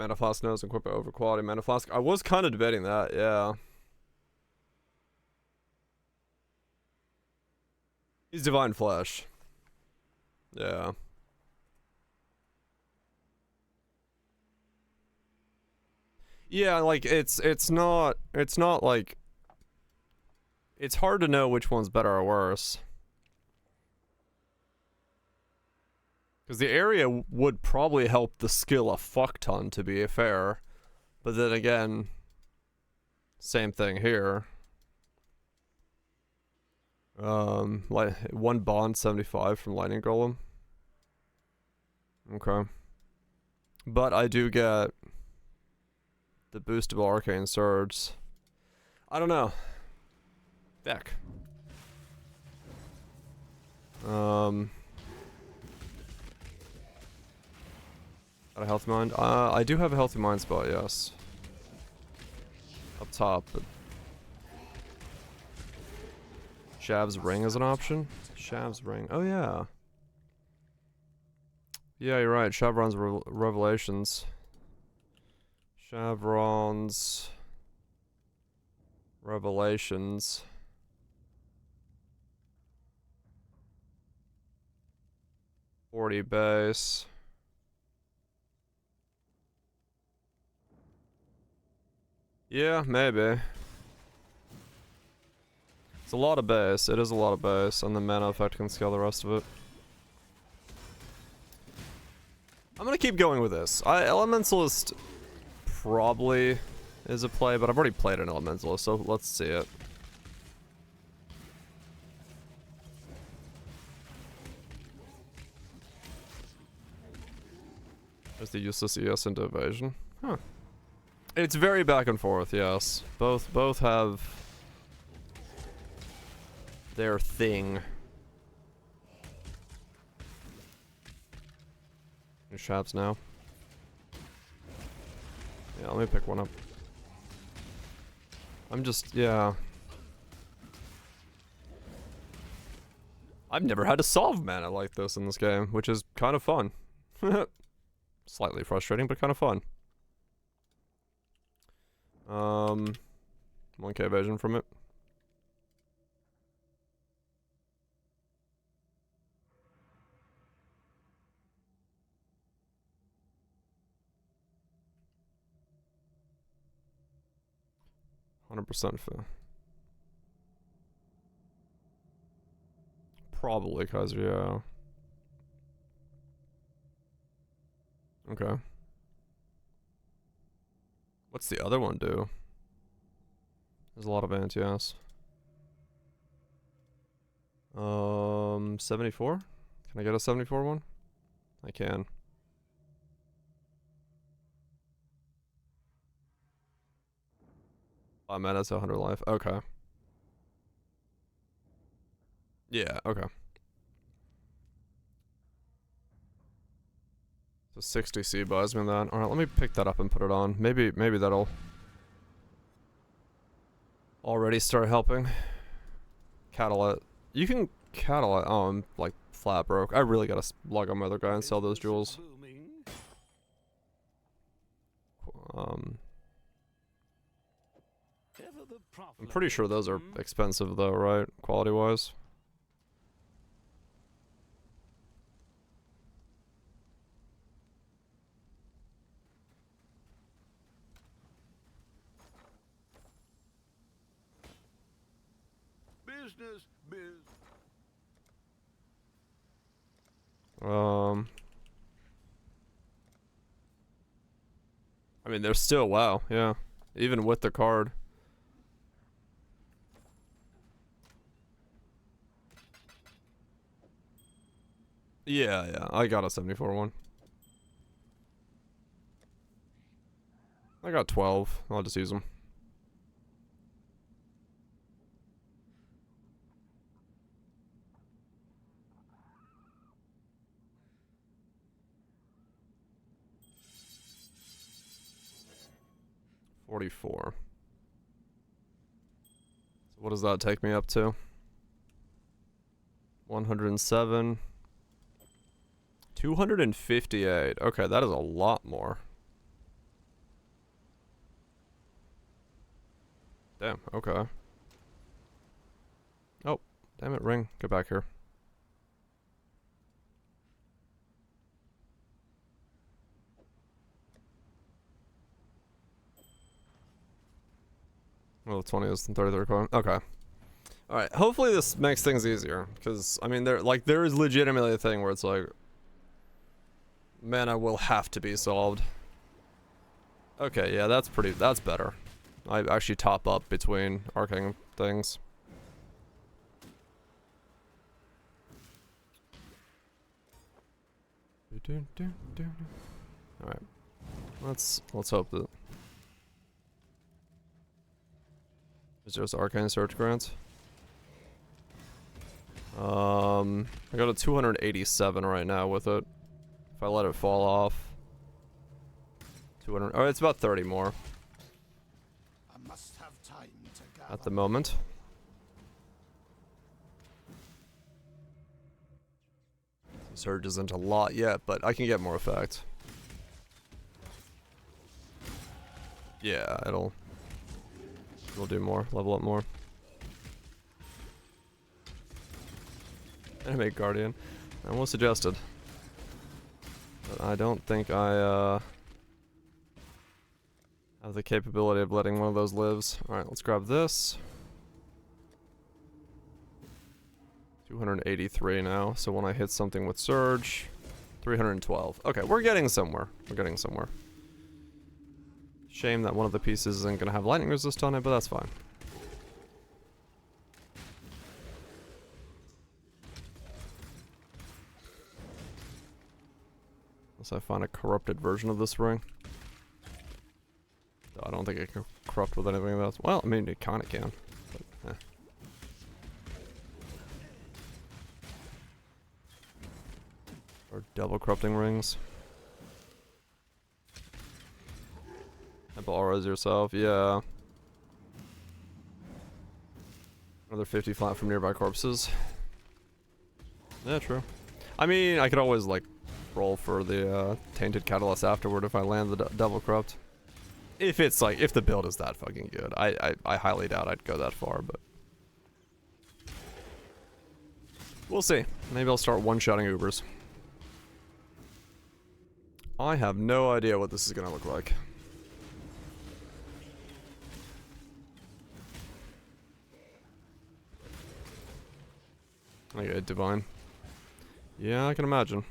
Mana Flask knows equip it over quality Mana Flask. I was kind of debating that, yeah. He's Divine Flesh. Yeah. Yeah, like it's not like it's hard to know which one's better or worse. Because the area would probably help the skill a fuck ton, to be fair. But then again, same thing here. Like 1 bond 75 from Lightning Golem. Okay. But I do get the boostable Arcane Surge. I don't know. Back. Got a healthy mind? I do have a healthy mind spot, yes. Up top, but Shav's Ring is an option? Shav's Ring. Oh, yeah. Yeah, you're right. Chevron's Revelations. Chevron's Revelations. $40 base. Yeah, maybe. It's a lot of base. It is a lot of base, and the mana effect can scale the rest of it. I'm gonna keep going with this. Elementalist probably is a play, but I've already played an Elementalist, so let's see it. There's the useless ES into evasion. Huh. It's very back and forth, yes. Both have their thing. New shops now. Yeah, let me pick one up. I'm just, yeah. I've never had to solve mana like this in this game, which is kind of fun. Slightly frustrating, but kind of fun. 1k evasion from it. %. Probably Kaiser, yeah. Okay. What's the other one do? There's a lot of anti-ass. 74? Can I get a 74 one? I can. Mana to 100 life. Okay. Yeah, okay. So 60 C buys me that. Alright, let me pick that up and put it on. Maybe that'll already start helping. Catalyst. You can catalyst. Oh, I'm like flat broke. I really gotta log on my other guy and sell those jewels. I'm pretty sure those are expensive though, right? Quality wise. Business, biz. I mean, they're still wow, yeah. Even with the card. Yeah, I got a 74 one. I got 12. I'll just use them. $44. So what does that take me up to? 107. 258. Okay, that is a lot more. Damn, okay. Oh, damn it, ring. Get back here. Well, the 20th and 33rd coin. Okay. Alright, hopefully this makes things easier. Because, I mean, there is legitimately a thing where it's like, mana will have to be solved. Okay, yeah, that's better. I actually top up between arcane things. Alright. Let's hope that is just arcane search grants. I got a 287 right now with it. If I let it fall off. 200. Oh, it's about 30 more. I must have time to gather. At the moment. Surge isn't a lot yet, but I can get more effect. Yeah, it'll do more, level up more. Animate Guardian. That was suggested. But I don't think I have the capability of letting one of those lives. Alright, let's grab this. 283 now, so when I hit something with Surge, 312. Okay, we're getting somewhere. We're getting somewhere. Shame that one of the pieces isn't gonna have lightning resist on it, but that's fine. Unless I find a corrupted version of this ring. Though I don't think it can corrupt with anything else. Well, I mean, it kinda can. But, eh. Or double corrupting rings. Temple auras yourself, yeah. Another 50 flat from nearby corpses. Yeah, true. I mean, I could always, like, roll for the Tainted Catalyst afterward if I land the double corrupt. If it's, like, if the build is that fucking good. I highly doubt I'd go that far, but... we'll see. Maybe I'll start one-shotting Ubers. I have no idea what this is gonna look like. Okay, divine. Yeah, I can imagine.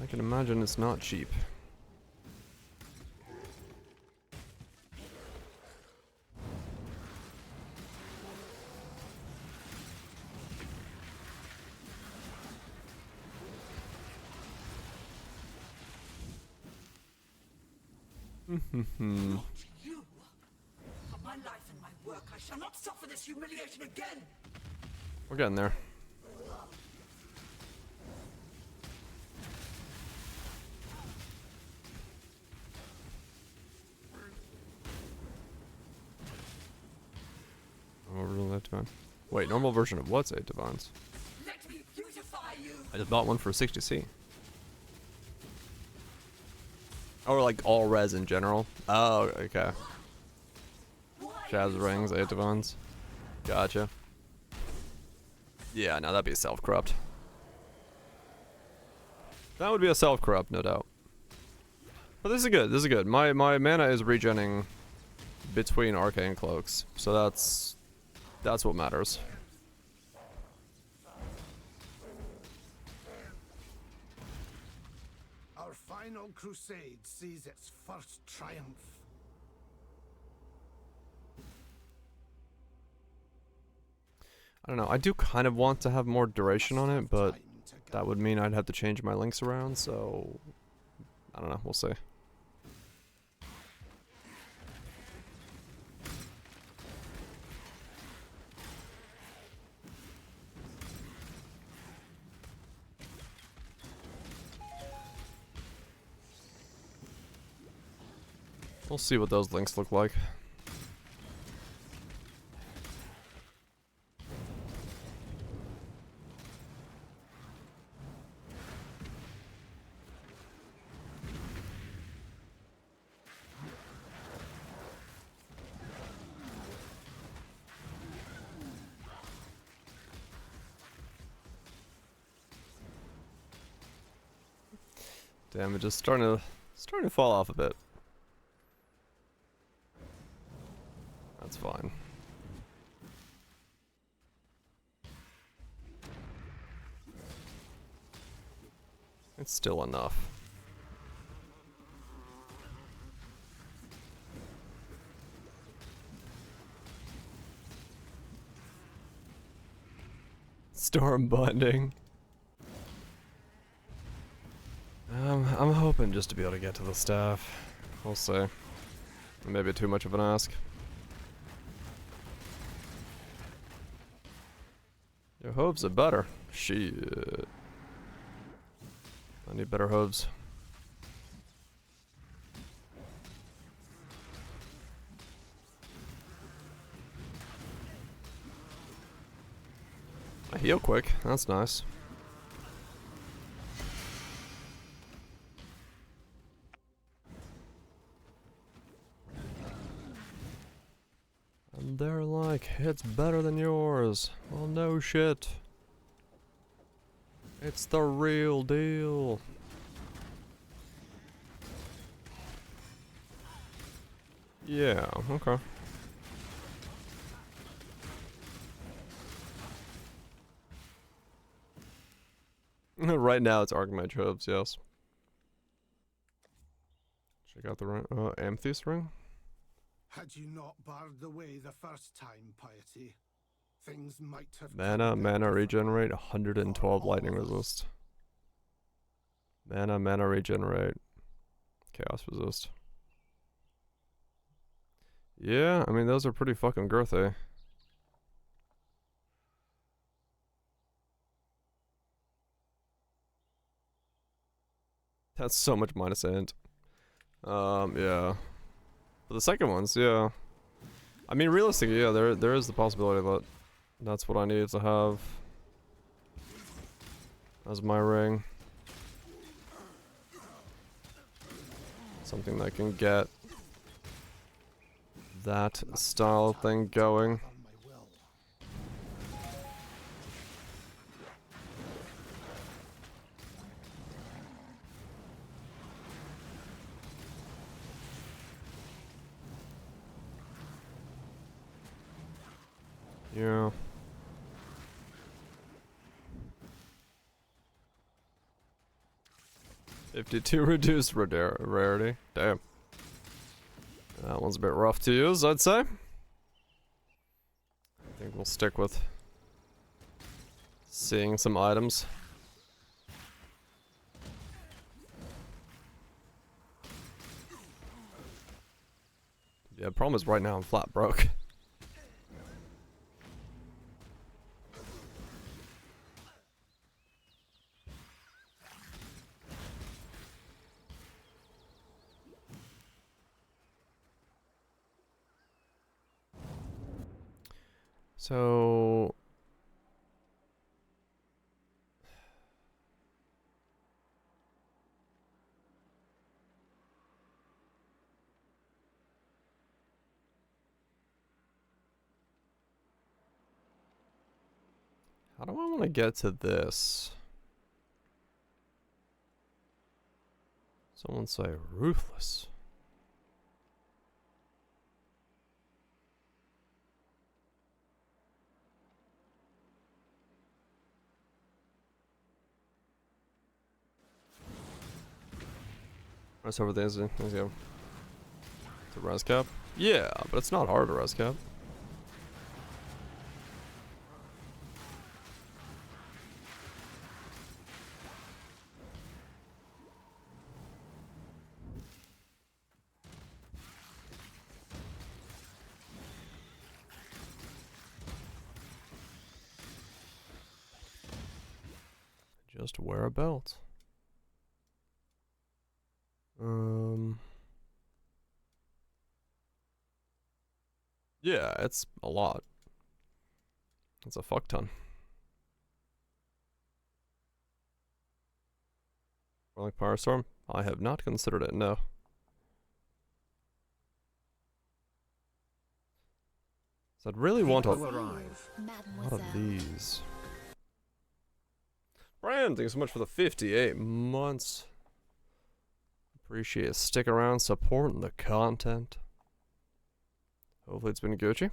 I can imagine it's not cheap. Not you. For my life and my work, I shall not suffer this humiliation again. We're getting there. Normal version of Divine. Wait, normal version of what's 8 Divines? Let me beautify you. I just bought one for 60C. Or like all res in general. Oh, okay. Jazz rings, 8 Divines. Gotcha. Yeah, no, that'd be self-corrupt. That would be a self-corrupt, no doubt. But this is good, this is good. My mana is regenning between arcane cloaks, so that's what matters. Our final crusade sees its first triumph. I don't know, I do kind of want to have more duration on it, but that would mean I'd have to change my links around, so I don't know, we'll see. We'll see what those links look like. Damage is starting to fall off a bit. That's fine. It's still enough. Storm binding. I'm hoping just to be able to get to the staff. We'll see. Maybe too much of an ask. Your hooves are better. Shit. I need better hooves. I heal quick. That's nice. And they're like, it's better than yours. Well, no shit. It's the real deal. Yeah, okay. Right now it's Archmage hooves, yes. Check out the ring. Amethyst ring? Had you not barred the way the first time, Piety, things might have... Mana regenerate, 112 lightning resist. Mana regenerate. Chaos resist. Yeah, I mean those are pretty fucking girthy. That's so much minus int. Yeah. But the second ones, yeah. I mean, realistically, yeah, there is the possibility that that's what I need to have as my ring. Something that can get that style thing going. Yeah. $52 reduced rarity. Damn. That one's a bit rough to use, I'd say. I think we'll stick with seeing some items. Yeah, the problem is right now I'm flat broke. So how do I want to get to this? Someone say ruthless. Rest over there, let's go. To res cap? Yeah, but it's not hard to res cap. Just wear a belt. Yeah, it's a lot. It's a fuck ton. Like Firestorm? I have not considered it, no. So I'd really want a lot of these. Brian, thank you so much for the 58 months. Appreciate stick around supporting the content. Hopefully it's been Gucci.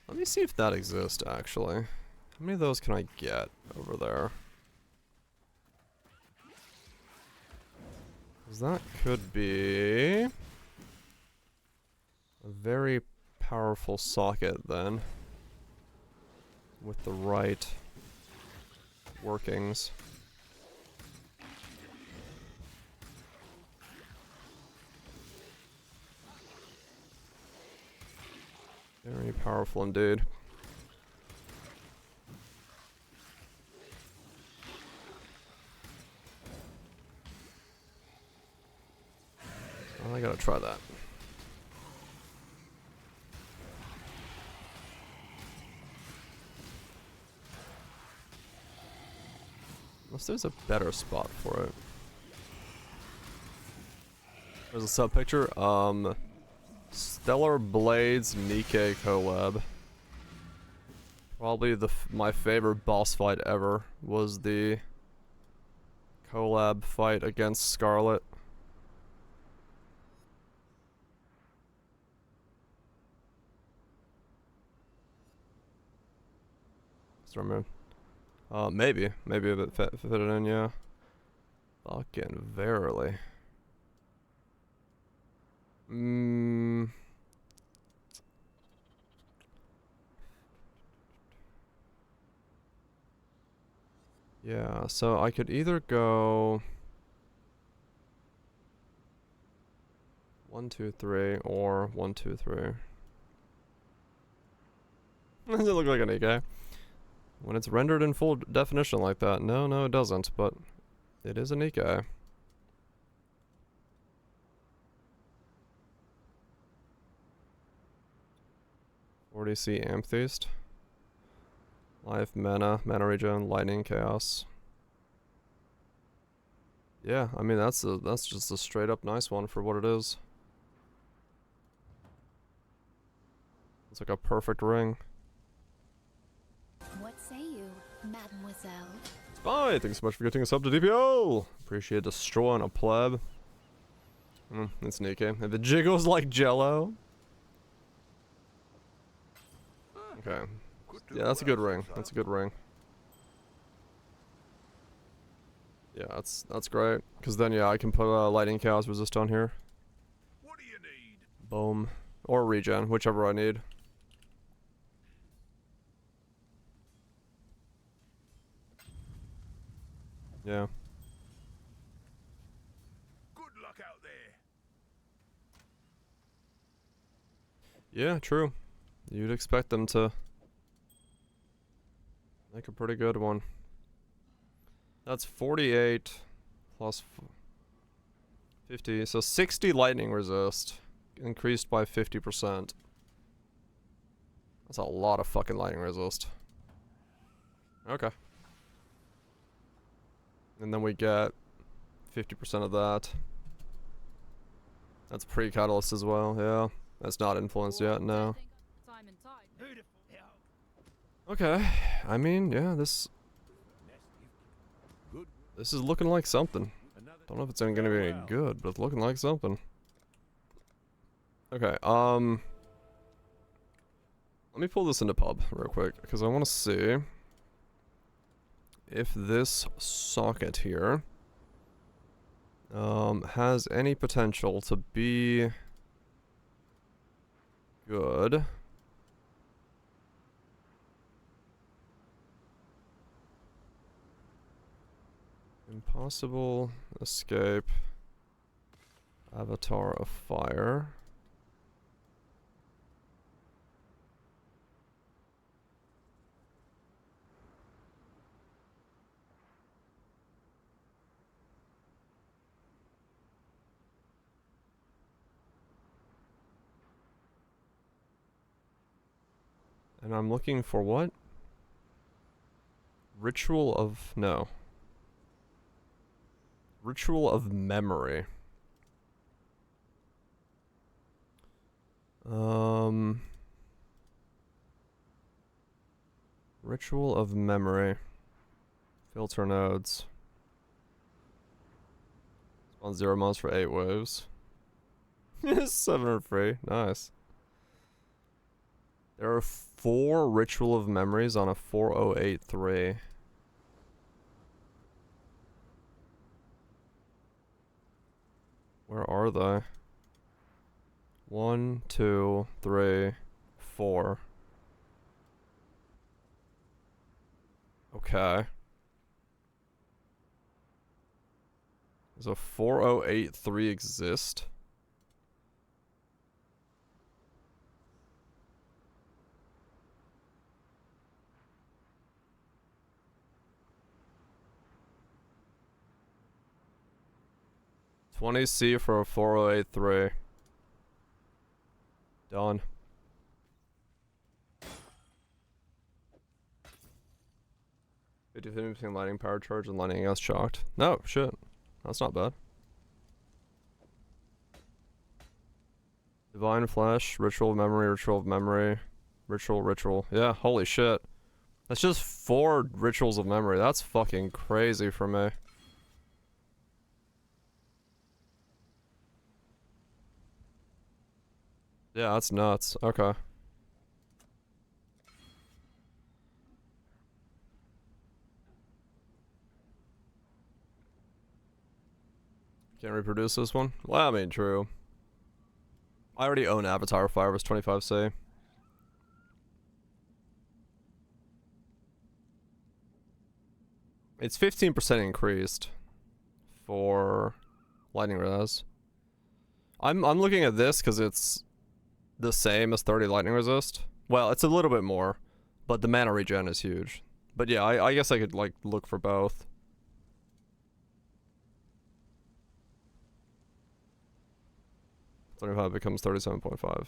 Let me see if that exists actually. How many of those can I get over there? 'Cause that could be a very powerful socket then. With the right workings. Very powerful indeed. I gotta try that. Unless there's a better spot for it. There's a sub picture. Stellar Blades Nikke collab. Probably my favorite boss fight ever was the collab fight against Scarlet. Stormmoon. Maybe if it fit it in, yeah. Fucking verily. Yeah, so I could either go 1, 2, 3 or 1, 2, 3. Does it look like an AK? When it's rendered in full definition like that, no, it doesn't, but it is an AK. C Amethyst. Life, mana regen, lightning, chaos. Yeah, I mean that's just a straight up nice one for what it is. It's like a perfect ring. What say you, mademoiselle? Spy, thanks so much for getting us up to DPO. Appreciate destroying a pleb. It's Nikke. If it jiggles like Jello. Okay. Yeah, that's a good ring. That's a good ring. Yeah, that's great. Cause then yeah, I can put a lightning chaos resist on here. What do you need? Boom. Or regen, whichever I need. Yeah. Good luck out there. Yeah, true. You'd expect them to make a pretty good one. That's 48 plus 50, so 60 lightning resist, increased by 50%. That's a lot of fucking lightning resist. Okay. And then we get 50% of that. That's pre-catalyst as well, yeah. That's not influenced yet, no. Time and tide. Okay, I mean, yeah, this is looking like something. Don't know if it's gonna be any good, but it's looking like something. Okay, let me pull this into pub real quick, because I want to see if this socket here has any potential to be good. Impossible escape. Avatar of fire. And I'm looking for what? Ritual of... no. Ritual of memory. Ritual of memory. Filter nodes. On 0 months for 8 waves. 700 free. Nice. There are 4 Ritual of Memories on a 4083. Where are they? 1, 2, 3, 4. Okay. Does a 4083 exist? $20C for a 4083. Done. Between lightning power charge and lightning gas shocked. No, shit. That's not bad. Divine Flesh, Ritual of Memory, Ritual of Memory, Ritual. Yeah, holy shit. That's just 4 Rituals of Memory. That's fucking crazy for me. Yeah, that's nuts. Okay. Can't reproduce this one? Well, I mean, true. I already own Avatar Fire, was 25C. It's 15% increased for lightning res. I'm looking at this because it's the same as 30 lightning resist. Well, it's a little bit more, but the mana regen is huge. But yeah, I guess I could like look for both. $25 becomes 37.5.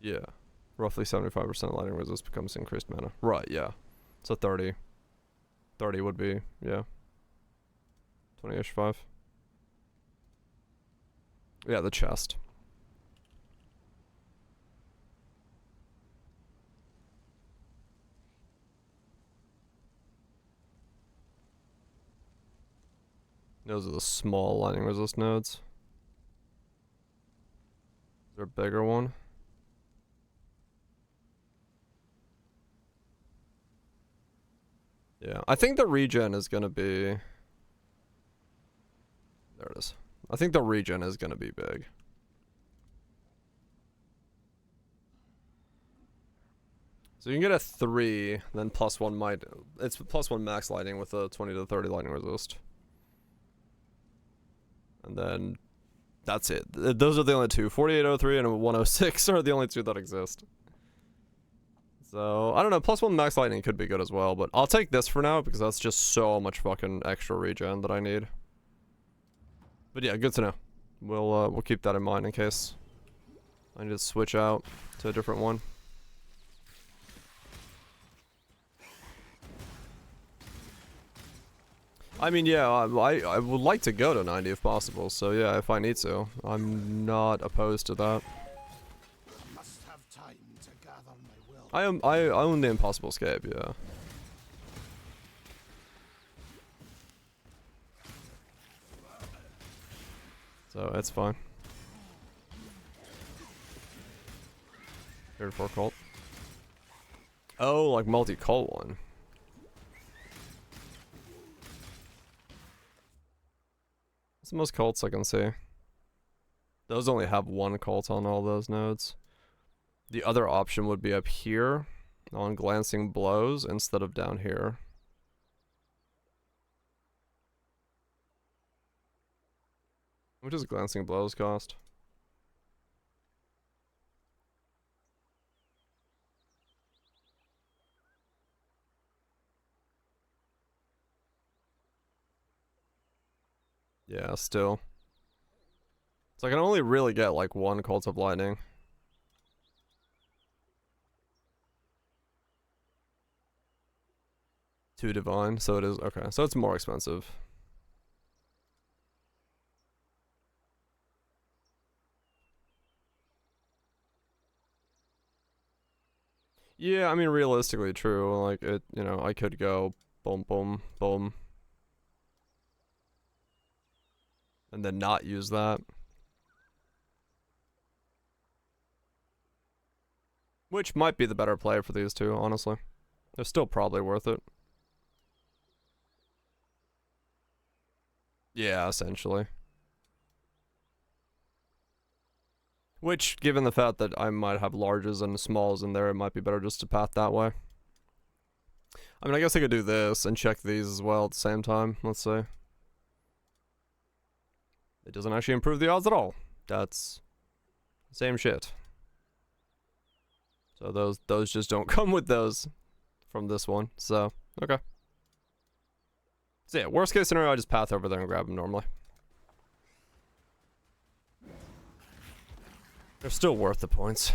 Yeah. Roughly 75% lightning resist becomes increased mana. Right, yeah. So 30. 30 would be, yeah. 20-ish 5. Yeah, the chest. Those are the small lightning resist nodes. Is there a bigger one? Yeah, I think the regen is gonna be... There it is. I think the regen is gonna be big. So you can get a 3, then +1 might... It's +1 max lightning with a 20 to 30 lightning resist. And then... That's it. Those are the only 2. 4803 and a 106 are the only 2 that exist. So, I don't know. +1 max lightning could be good as well, but I'll take this for now because that's just so much fucking extra regen that I need. But yeah, good to know. We'll keep that in mind in case I need to switch out to a different one. I mean, yeah, I would like to go to 90 if possible, so yeah, if I need to. I'm not opposed to that. Must have time to gather my will. I own the Impossible Escape, yeah. So, it's fine. Here for cult. Oh, like multi-cult one. What's the most cults I can see? Those only have 1 cult on all those nodes. The other option would be up here on Glancing Blows instead of down here. What does Glancing Blows cost? Yeah, still. So I can only really get like 1 Cult of Lightning. Two Divine, so it is, okay, so it's more expensive. Yeah, I mean, realistically true, like, it, you know, I could go boom, boom, boom. and then not use that. Which might be the better play for these two, honestly. They're still probably worth it. Yeah, essentially. Which, given the fact that I might have larges and smalls in there, it might be better just to path that way. I mean, I guess I could do this and check these as well at the same time. Let's see. It doesn't actually improve the odds at all. That's the same shit. So those just don't come with those from this one. So, okay. So yeah, worst case scenario, I just path over there and grab them normally. They're still worth the points.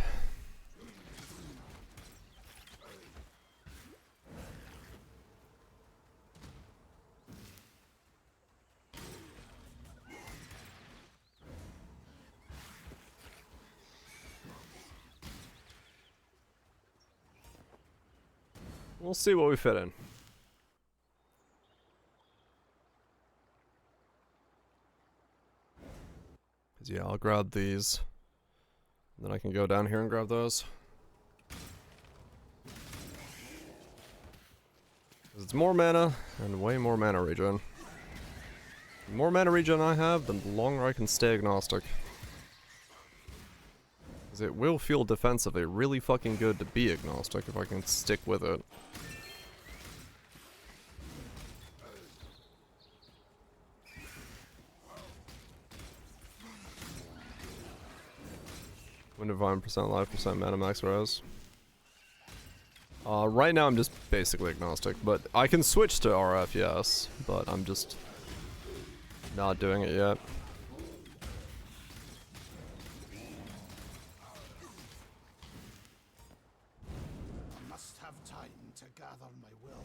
We'll see what we fit in. 'Cause yeah, I'll grab these. Then I can go down here and grab those. 'Cause it's more mana and way more mana regen. The more mana regen I have, the longer I can stay agnostic. 'Cause it will feel defensively really fucking good to be agnostic if I can stick with it. Wind Divine, percent life, percent mana, max res. Right now I'm just basically agnostic, but I can switch to RF, yes, but I'm just not doing it yet. I must have time to gather my will.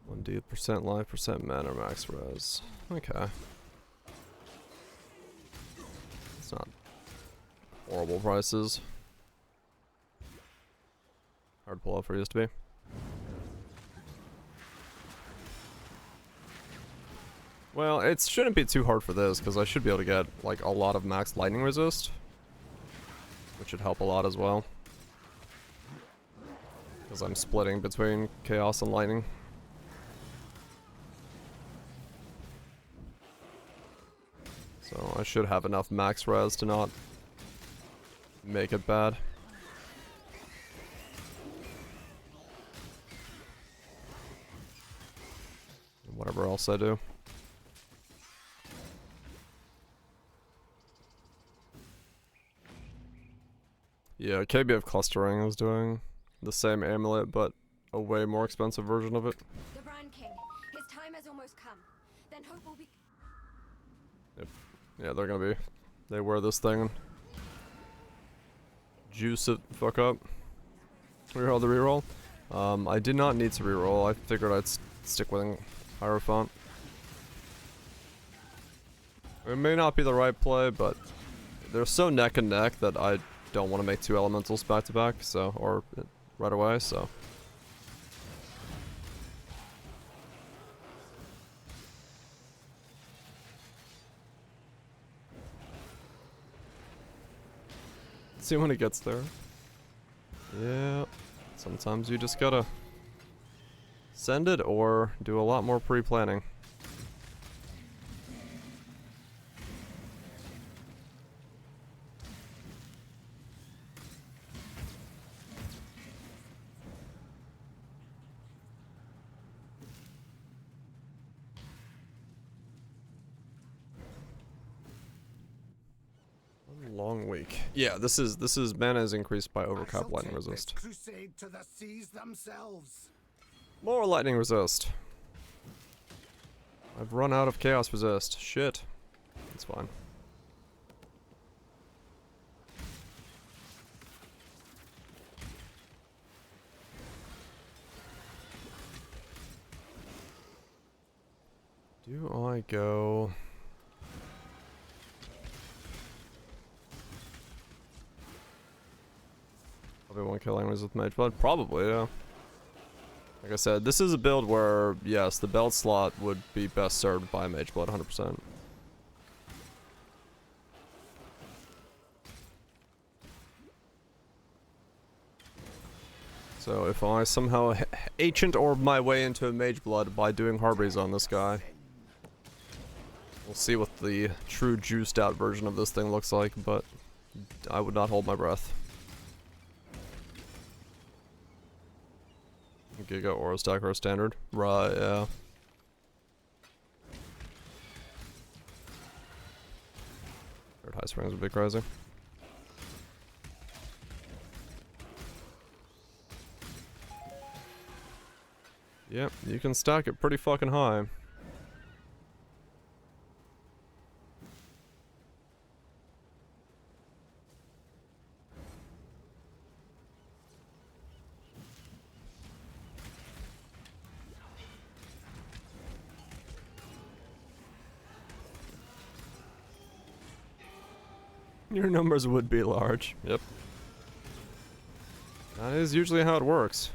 1d percent life, percent mana, max res. Okay. It's not horrible prices. Hard pull off where it used to be. Well, it shouldn't be too hard for this, because I should be able to get, like, a lot of max lightning resist. Which should help a lot as well. Because I'm splitting between chaos and lightning. So I should have enough max res to not make it bad. Whatever else I do. Yeah, KBF clustering is doing the same amulet, but a way more expensive version of it. The Brand King. His time has almost come. Then hope will be. Yep. Yeah, they're gonna be. They wear this thing and juice it fuck up. Reroll the reroll. I did not need to reroll. I figured I'd stick with Hierophant. It may not be the right play, but they're so neck and neck that I don't want to make two elementals back to back, so, or right away, so. See when it gets there. Yeah, sometimes you just gotta send it or do a lot more pre-planning. Long week. Yeah, this is mana is increased by overcap lightning resist. Crusade to the seas themselves. More lightning resist. I've run out of chaos resist. Shit. It's fine. Do I go? Probably won't kill language with Mage Blood. Probably, yeah. Like I said, this is a build where, yes, the belt slot would be best served by Mage Blood, 100%. So if I somehow ancient orb my way into a mage blood by doing Harbies on this guy, we'll see what the true juiced out version of this thing looks like, but I would not hold my breath. Giga Aura Stacker standard. Right, yeah. Third high springs would be crazy. Yep, you can stack it pretty fucking high. Your numbers would be large. Yep. That is usually how it works.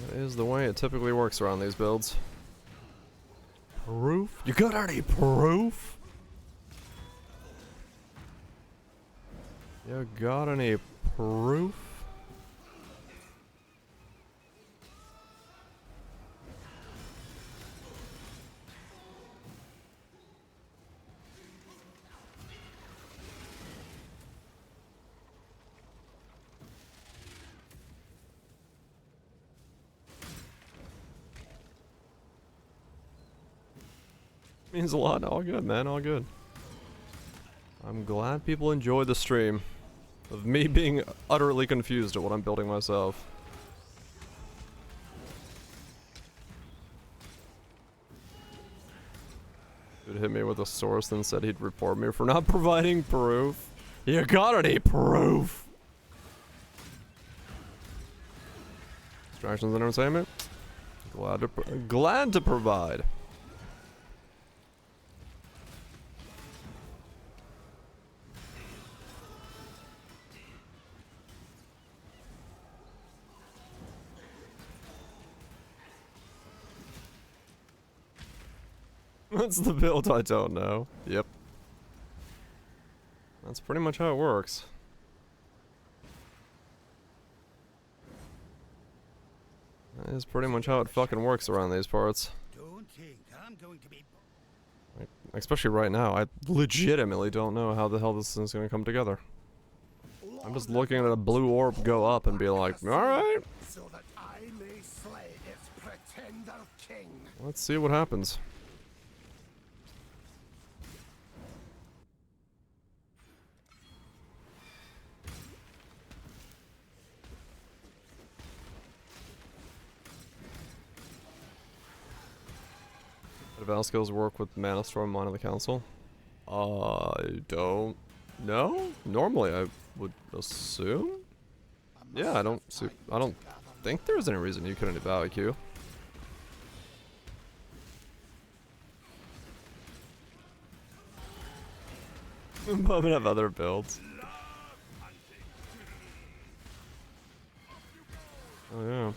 That is the way it typically works around these builds. Proof? You got any proof? You got any proof? Means a lot. All good, man. All good. I'm glad people enjoy the stream of me being utterly confused at what I'm building myself. Dude hit me with a source and said he'd report me for not providing proof. You got any proof? Distractions and entertainment. Glad to provide. What's the build? I don't know. Yep. That's pretty much how it works. That is pretty much how it fucking works around these parts. Don't think I'm going to be. Like, especially right now, I legitimately don't know how the hell this is gonna come together. I'm just looking at a blue orb go up and be like, alright. So that I may slay its pretender king. Let's see what happens. Val skills work with Mana Storm Mind of the Council? I don't know. Normally I would assume. Yeah, I don't think there's any reason you couldn't evaluate Q. But we have other builds. Oh yeah.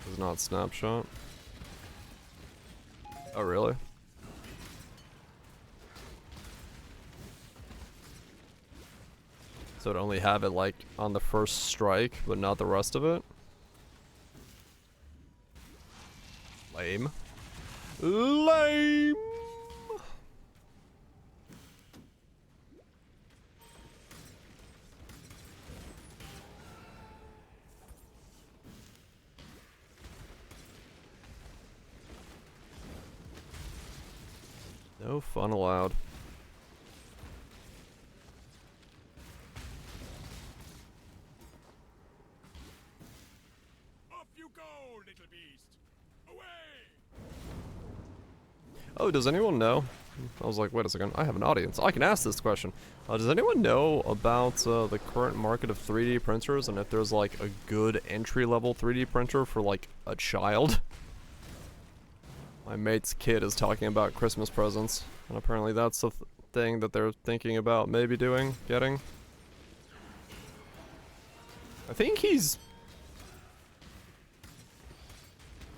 It's not snapshot. Oh really? So it'd only have it like on the first strike, but not the rest of it? Lame. Lame! No fun allowed. Off you go, little beast. Away! Oh, does anyone know? I was like, wait a second, I have an audience. I can ask this question. Does anyone know about the current market of 3D printers and if there's like a good entry-level 3D printer for like a child? My mate's kid is talking about Christmas presents, and apparently that's the thing that they're thinking about maybe getting. I think he's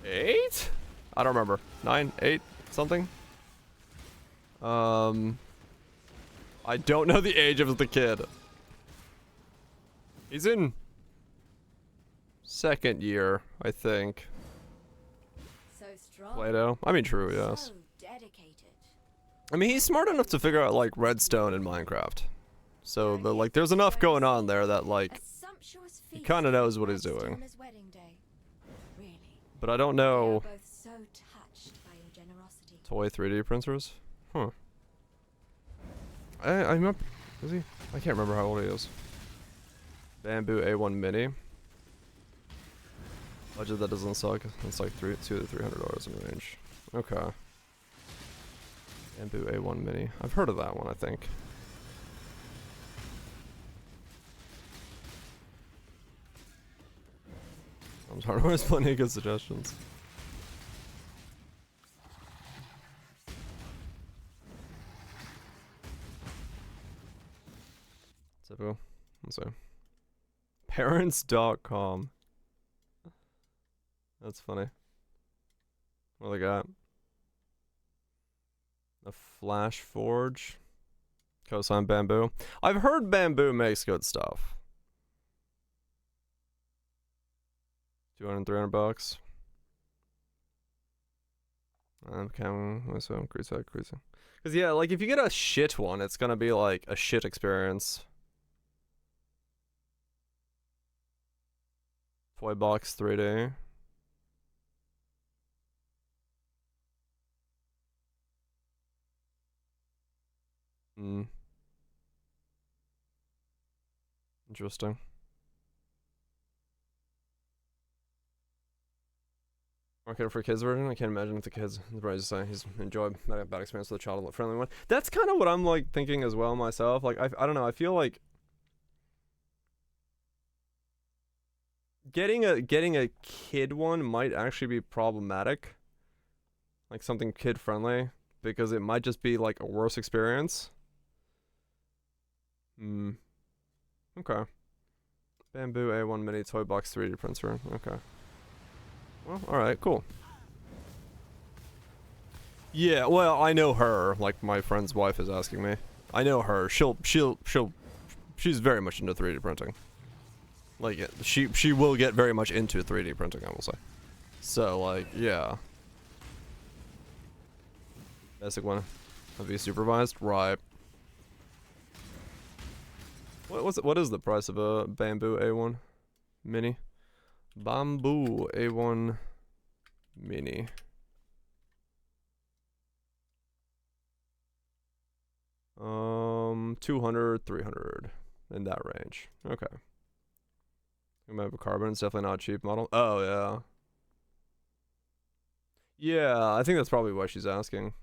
8? I don't remember. 9, 8, something? I don't know the age of the kid. He's in second year, I think. So strong. Plato. I mean, true, yes. So dedicated. I mean, he's smart enough to figure out, like, redstone in Minecraft. So, there's enough going on there that, like, A sumptuous he feast kind of knows on what he's Redstone doing. as wedding day. Really. But I don't They are know. both so touched by your generosity. Toy 3D printers? Huh. I remember. Is he? I can't remember how old he is. Bamboo A1 Mini. Budget that doesn't suck. It's like $200 to $300 in range. Okay. Bamboo A1 Mini. I've heard of that one, I think. I'm sorry, there's plenty of good suggestions. Zippo. Let's see. Parents.com. That's funny. What do they got? A Flash Forge. Cosign Bamboo. I've heard Bamboo makes good stuff. 200, $300. Because yeah, like if you get a shit one, it's gonna be like a shit experience. Toy Box 3D. Interesting. Market for kids version. I can't imagine if the kids. Probably just saying he's enjoyed bad experience with a child friendly one. That's kind of what I'm like thinking as well myself. Like I don't know. I feel like getting a kid one might actually be problematic. Like something kid friendly, because it might just be like a worse experience. Okay. Bamboo A1 Mini Toy Box 3D printer. Okay. Well, alright, cool. Yeah, well, I know her. Like, my friend's wife is asking me. I know her. She's very much into 3D printing. Like, she will get very much into 3D printing, I will say. So, like, yeah. Basic one. Have you supervised? Right. What is the price of a Bamboo A1 Mini? Bamboo A1 Mini. $200, $300 in that range. Okay. We might have a carbon. It's definitely not a cheap model. Oh yeah. Yeah, I think that's probably why she's asking.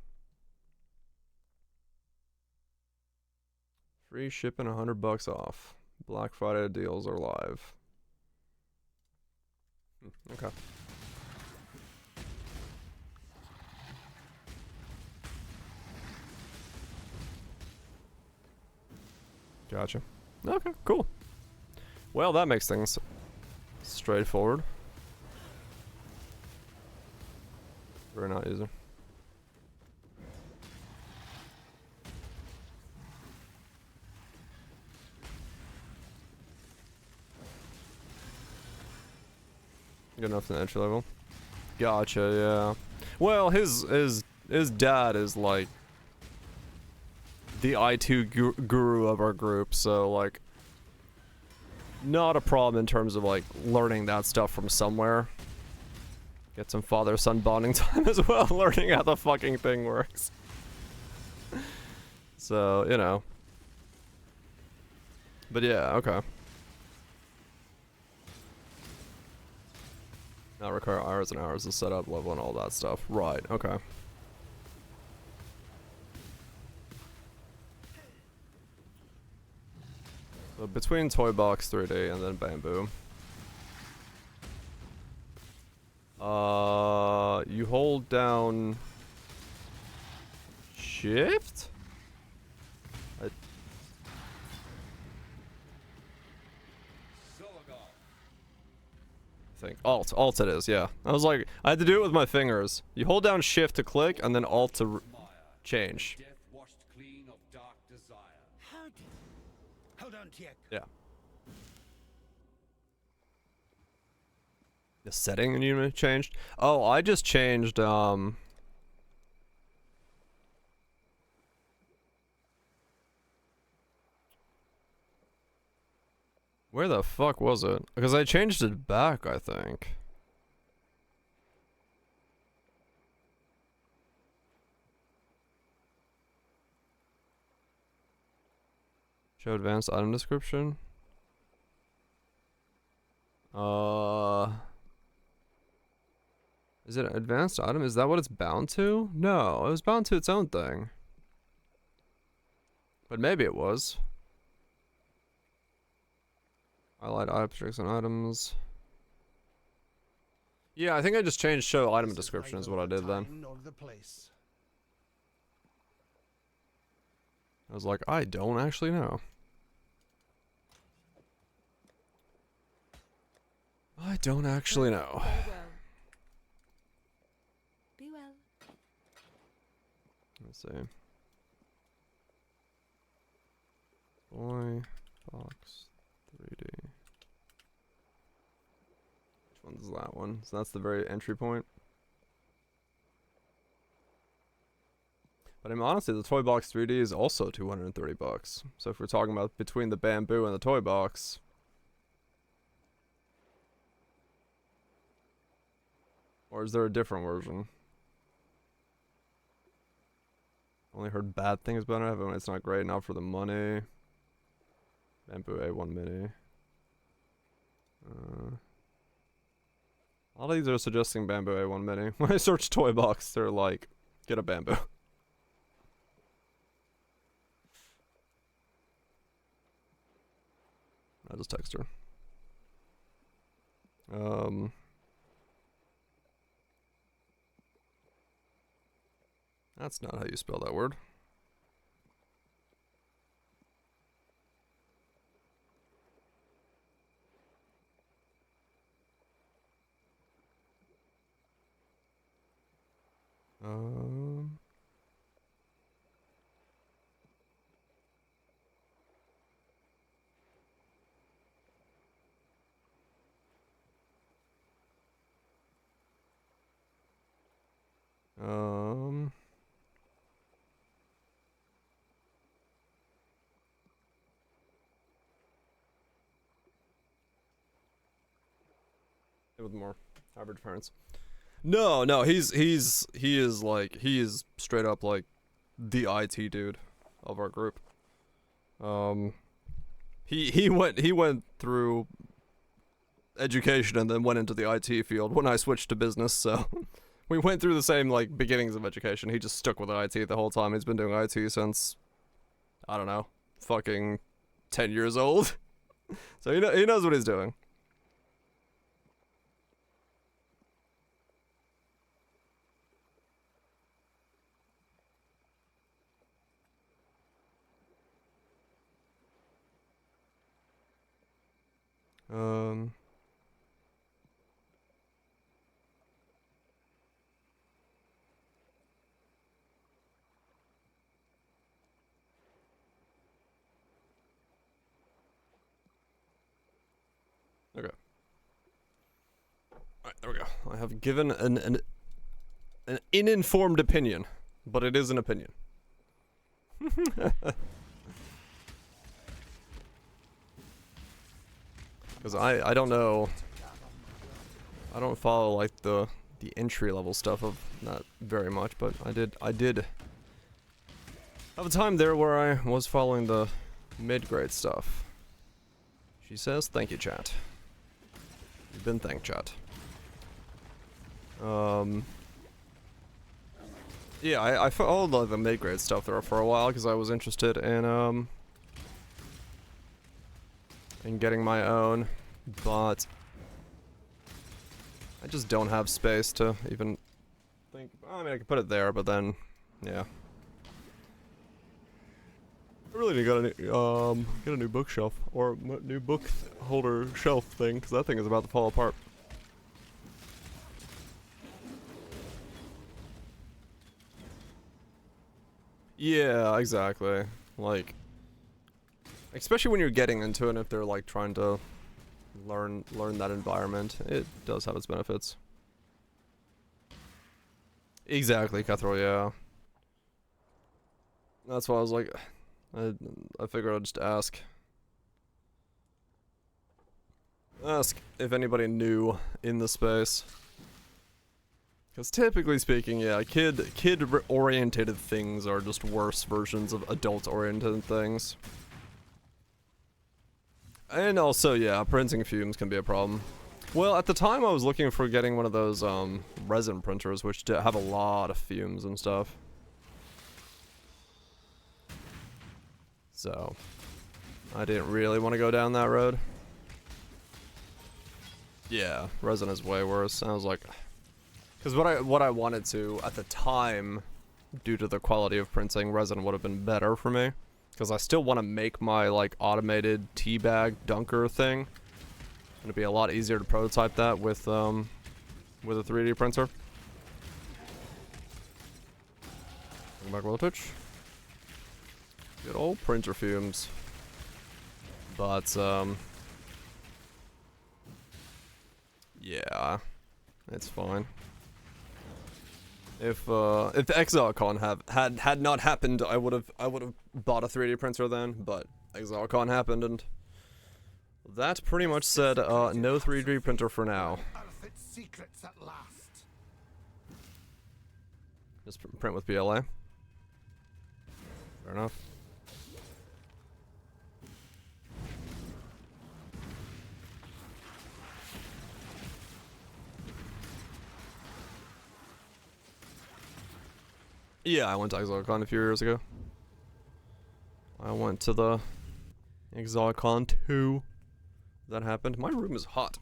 Free shipping, $100 off. Black Friday deals are live. Okay. Gotcha. Okay, cool. Well, that makes things straightforward. Very not easy. Good enough to the entry level. Gotcha, yeah. Well, his dad is like the I2 guru of our group, so like not a problem in terms of like learning that stuff from somewhere. Get some father-son bonding time as well, learning how the fucking thing works. So, you know. But yeah, okay. Not require hours and hours of setup, level, and all that stuff. Right, okay. So between Toy Box 3D and then Bamboo. You hold down Shift? I think Alt it is, yeah. I was like, I had to do it with my fingers. You hold down Shift to click and then Alt to change. yet. Yeah. The setting you changed? Oh, I just changed, where the fuck was it? Because I changed it back, I think. Show advanced item description. Is it an advanced item? Is that what it's bound to? No, it was bound to its own thing. But maybe it was. Highlight objects and items. Yeah, I think I just changed show item description is what I did then. I was like, I don't actually know. I don't actually know. Be well. Let's see. Boy, box, 3D. Which one's that one? So that's the very entry point. But I mean, honestly, the toy box 3D is also 230 bucks. So if we're talking about between the bamboo and the toy box, or is there a different version? Only heard bad things about it. It's not great, not for the money. Bamboo A1 Mini. A lot of these are suggesting Bamboo A1 Mini. When I search toy box, they're like, get a bamboo. I just text her. That's not how you spell that word. With more average parents. No, he is straight up like the IT dude of our group. He went through education and then went into the IT field when I switched to business, so we went through the same like beginnings of education. He just stuck with IT the whole time. He's been doing IT since, I don't know, fucking 10 years old. So he knows what he's doing. Okay. Alright, there we go. I have given an uninformed opinion, but it is an opinion. Because I don't know. I don't follow like the entry level stuff of not very much, but I did have a time there where I was following the mid-grade stuff. She says, "Thank you, chat. You've been thanked, chat." Yeah, I followed like the mid-grade stuff there for a while because I was interested in getting my own, but I just don't have space to even think. I mean, I could put it there, but then, yeah. I really need to get a new bookshelf or new book holder shelf thing because that thing is about to fall apart. Yeah, exactly. Like, Especially when you're getting into it, if they're like trying to learn that environment, it does have its benefits. Exactly, Cutthroat, yeah. That's why I was like, I figured I'd just ask. Ask if anybody new in the space. Because typically speaking, yeah, kid-oriented things are just worse versions of adult-oriented things. And also, yeah, printing fumes can be a problem. Well, at the time I was looking for getting one of those resin printers, which have a lot of fumes and stuff. So, I didn't really want to go down that road. Yeah, resin is way worse. I was like, because what I wanted to at the time, due to the quality of printing, resin would have been better for me. Because I still want to make my like automated teabag dunker thing. It'd be a lot easier to prototype that with a 3D printer. Bring back voltage. Good old printer fumes. But yeah, it's fine. If ExileCon had not happened, I would have bought a 3D printer then, but ExileCon happened and that pretty much said no 3D printer for now. Unearthed secrets at last. Just print with PLA. Fair enough. Yeah, I went to ExileCon a few years ago. I went to the ExileCon 2. That happened. My room is hot.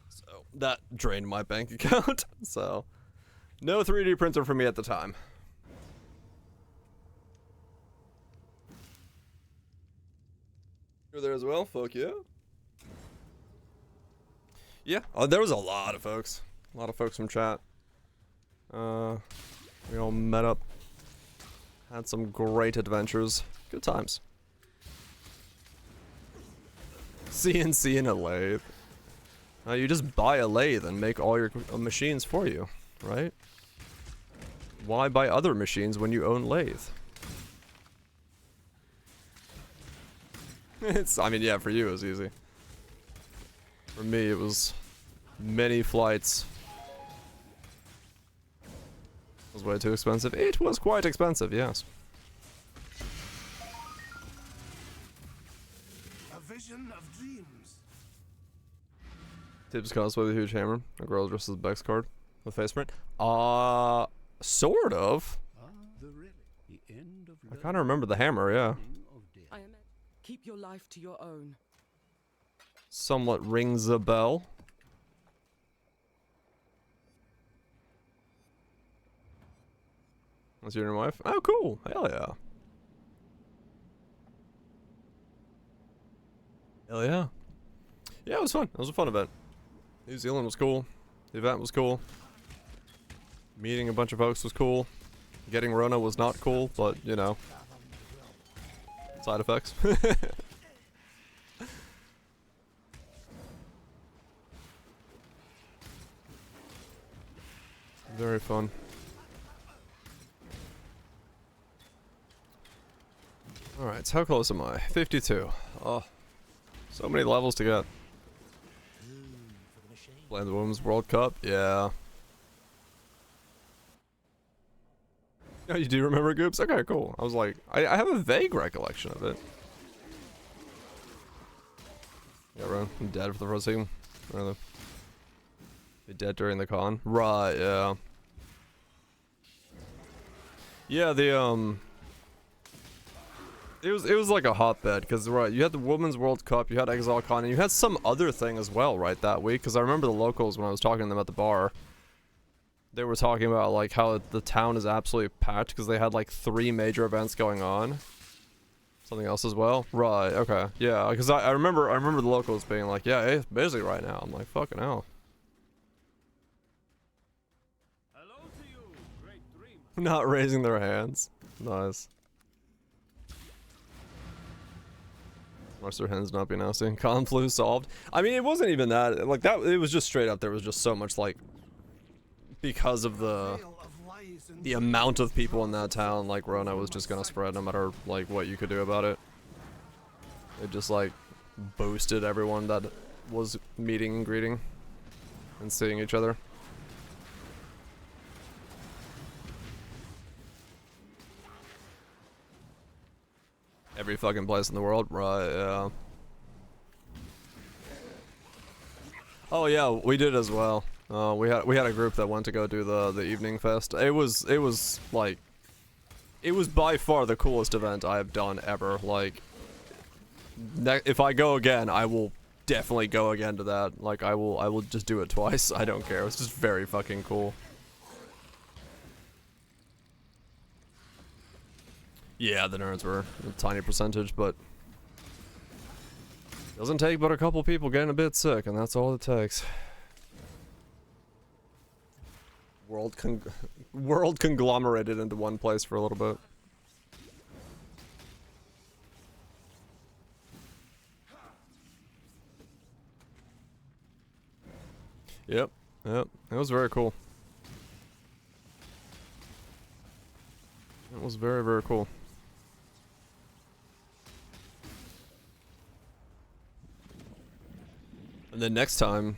So, that drained my bank account. So, no 3D printer for me at the time. You're there as well? Fuck yeah. Yeah, there was a lot of folks. A lot of folks from chat. We all met up. Had some great adventures. Good times. CNC in a lathe. You just buy a lathe and make all your machines for you, right? Why buy other machines when you own lathe? I mean, yeah, for you it was easy. For me, it was many flights. It was way too expensive. It was quite expensive, yes. A vision of dreams. Tips cosplay with a huge hammer. A girl dresses as Bex card with face print. Sort of. I kind of remember the hammer, yeah. Keep your life to your own. Somewhat rings a bell. That's you and your wife? Oh, cool. Hell yeah. Hell yeah. Yeah, it was fun. It was a fun event. New Zealand was cool. The event was cool. Meeting a bunch of folks was cool. Getting Rona was not cool, but, you know. Side effects. Very fun. Alright, so how close am I? 52. Oh. So many levels to get. Playing the Women's World Cup? Yeah. Oh, you do remember Goops? Okay, cool. I was like, I have a vague recollection of it. Yeah, bro. I'm dead for the first season. Or the dead during the con. Right, yeah. Yeah, the it was like a hotbed, because right, you had the Women's World Cup, you had ExileCon, and you had some other thing as well, right, that week, because I remember the locals when I was talking to them at the bar. They were talking about like how the town is absolutely packed because they had like 3 major events going on. Something else as well? Right, okay. Yeah, because I remember the locals being like, yeah, it's busy right now. I'm like, fucking hell. Hello to you, great dream. Not raising their hands. Nice. Monster hens not be nasty. Conflu solved. I mean, it wasn't even that. Like, that, it was just straight up. There was just so much, like, because of the amount of people in that town, like, Rona was just gonna spread no matter, like, what you could do about it. It just, like, boosted everyone that was meeting and greeting and seeing each other. Every fucking place in the world, right? Yeah. Oh yeah, we did as well. We had a group that went to go do the evening fest. It was like, it was by far the coolest event I have done ever. Like, if I go again, I will definitely go again to that. Like, I will just do it twice. I don't care. It's just very fucking cool. Yeah, the nerds were a tiny percentage, but doesn't take but a couple people getting a bit sick, and that's all it takes. World conglomerated into one place for a little bit. Yep, it was very cool. It was very, very cool. And then next time,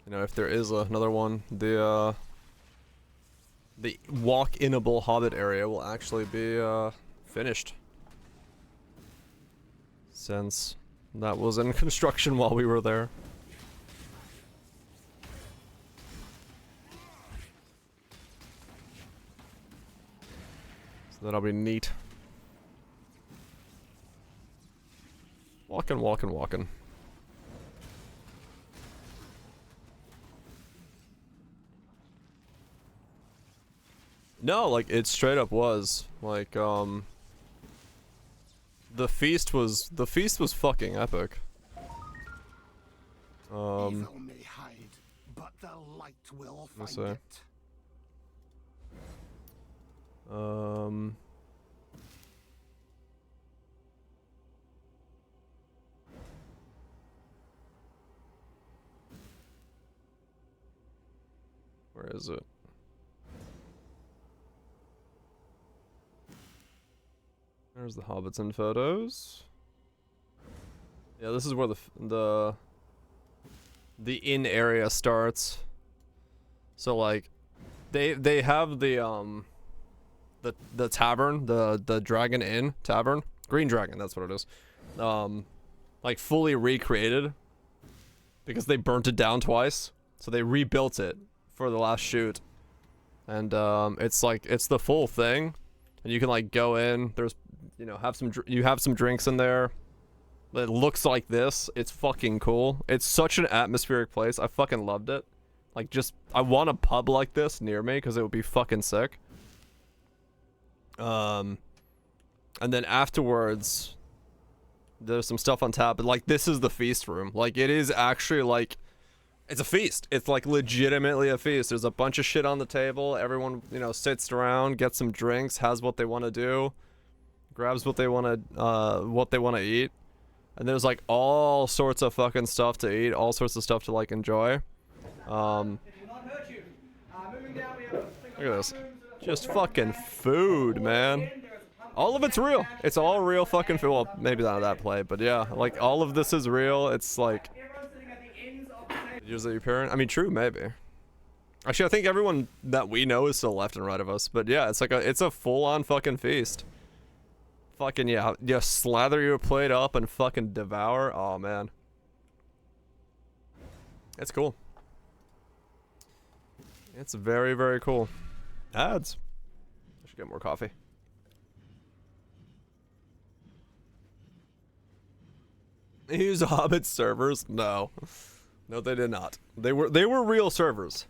you know, if there is another one, the walk-inable Hobbit area will actually be finished, since that was in construction while we were there. So that'll be neat. Walking, walking, walking. No, like, it straight up was. Like, the feast was fucking epic. Evil may hide, but the light will find it. Where is it? There's the hobbits and photos. Yeah, this is where the inn area starts. So like, they have the tavern, the Dragon Inn tavern, Green Dragon, that's what it is. Like fully recreated because they burnt it down twice, so they rebuilt it for the last shoot, and it's like, it's the full thing, and you can like go in. There's, you know, you have some drinks in there. It looks like this. It's fucking cool. It's such an atmospheric place. I fucking loved it. Like, just, I want a pub like this near me because it would be fucking sick. And then afterwards, there's some stuff on tap. But like, this is the feast room. Like, it is actually like, it's a feast. It's like legitimately a feast. There's a bunch of shit on the table. Everyone, you know, sits around, gets some drinks, has what they want to do, grabs what they want to eat, and there's like all sorts of fucking stuff to eat, all sorts of stuff to like enjoy. Look at this, just fucking food, man. All of it's real. It's all real fucking food. Well, maybe not that play, but yeah, like all of this is real. It's like, use your parent. I mean, true, maybe. Actually, I think everyone that we know is still left and right of us. But yeah, it's like it's a full-on fucking feast. Fucking yeah, just slather your plate up and fucking devour. Oh man, it's cool. It's very, very cool. Ads. I should get more coffee. Use Hobbit servers? No, no, they did not. They were real servers.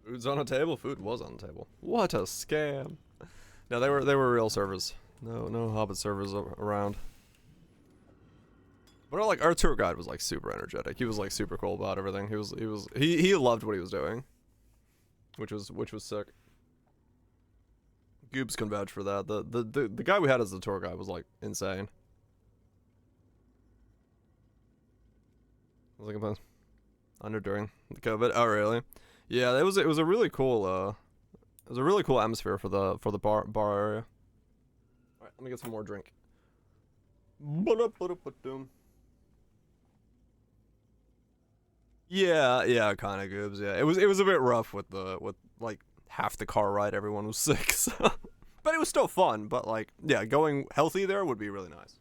Food's on a table. Food was on the table. What a scam. No, they were real servers. No Hobbit servers around. But like, our tour guide was like super energetic. He was like super cool about everything. He loved what he was doing, which was sick. Goobs can vouch for that. The guy we had as the tour guide was like insane. I was like under during the COVID. Oh really? Yeah, it was a really cool it was a really cool atmosphere for the bar area. All right, let me get some more drink. Yeah, kind of Goobs. Yeah, it was a bit rough with like half the car ride. Everyone was sick, so. But it was still fun. But like, yeah, going healthy there would be really nice.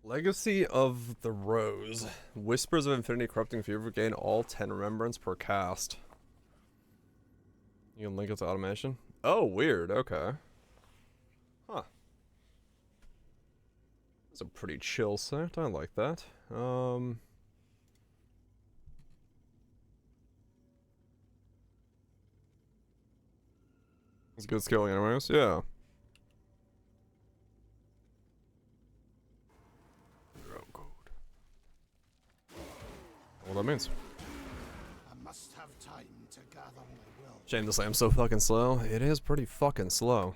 Legacy of the Rose. Whispers of Infinity Corrupting Fever gain all 10 remembrance per cast. You can link it to automation? Oh, weird. Okay. Huh. That's a pretty chill set. I like that. It's good scaling anyways. Yeah. What that means. I must have time to gather my will. Shame to say I'm so fucking slow. It is pretty fucking slow.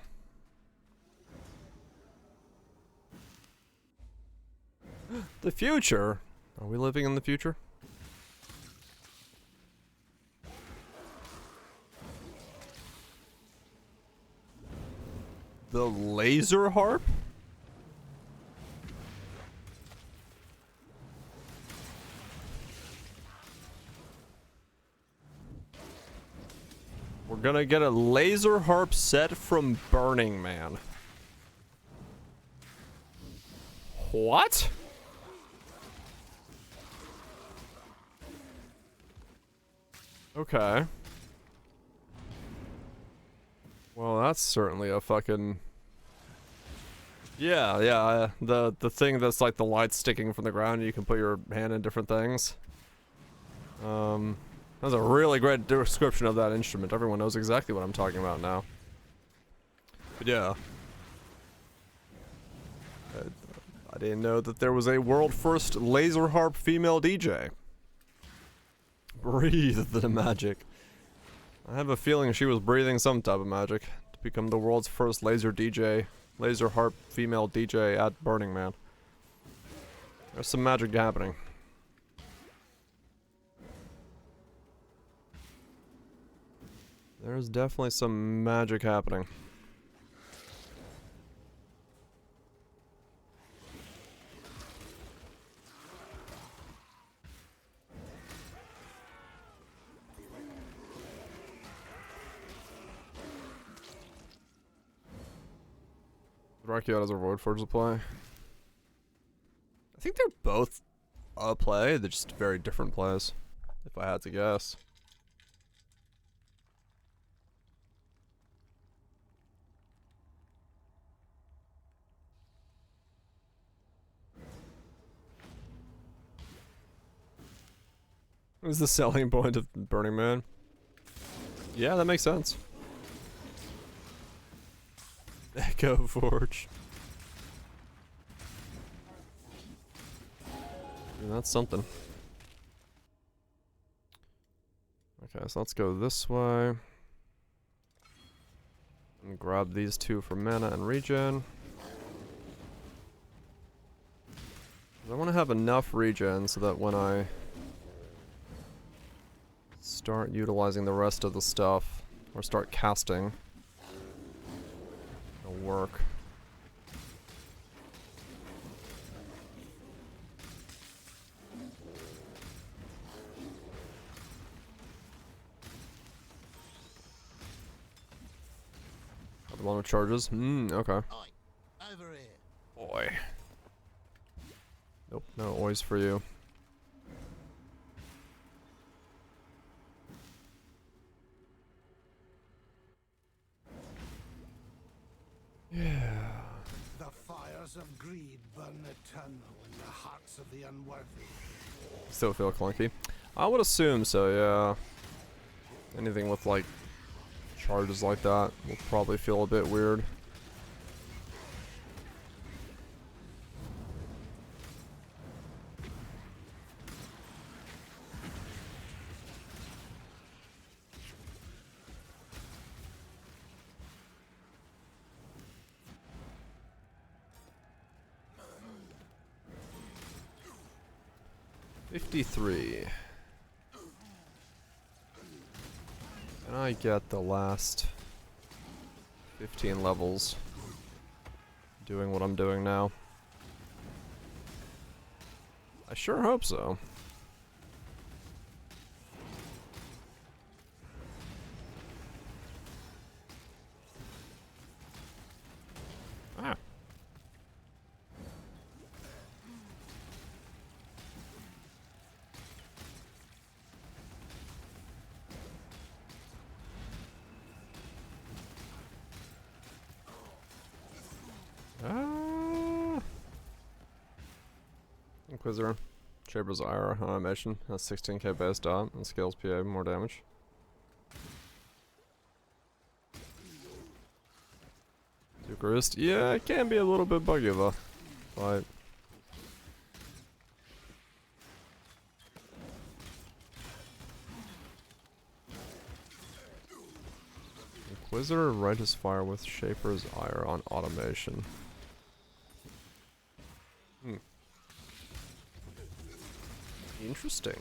The future? Are we living in the future? The laser harp? We're gonna get a laser harp set from Burning Man. What? Okay. Well, that's certainly a fucking... Yeah, the thing that's like the light sticking from the ground, you can put your hand in different things. That's a really great description of that instrument. Everyone knows exactly what I'm talking about now. But yeah. I didn't know that there was a world first laser harp female DJ. Breathe the magic. I have a feeling she was breathing some type of magic to become the world's first laser harp female DJ at Burning Man. There's some magic happening. There's definitely some magic happening. Rakiot has a Void Forge to play. I think they're both a play, they're just very different plays, if I had to guess. was the selling point of Burning Man. Yeah, that makes sense. Echo Forge. That's something. Okay, so let's go this way. And grab these two for mana and regen. I want to have enough regen so that when I start utilizing the rest of the stuff, or start casting, it'll work. A lot of charges. Okay. Over here. Boy. Nope, no oys for you. Yeah. The fires of greed burn eternal in the hearts of the unworthy. Still feel clunky. I would assume so, yeah. Anything with like charges like that will probably feel a bit weird. $53. Can I get the last 15 levels doing what I'm doing now? I sure hope so. Ah. Inquisitor. Shaper's Ira, animation. Has 16k base dot and scales PA, more damage. Eucharist. Yeah, it can be a little bit buggy though. But Inquisitor Righteous Fire with Shaper's Ire on automation. Interesting.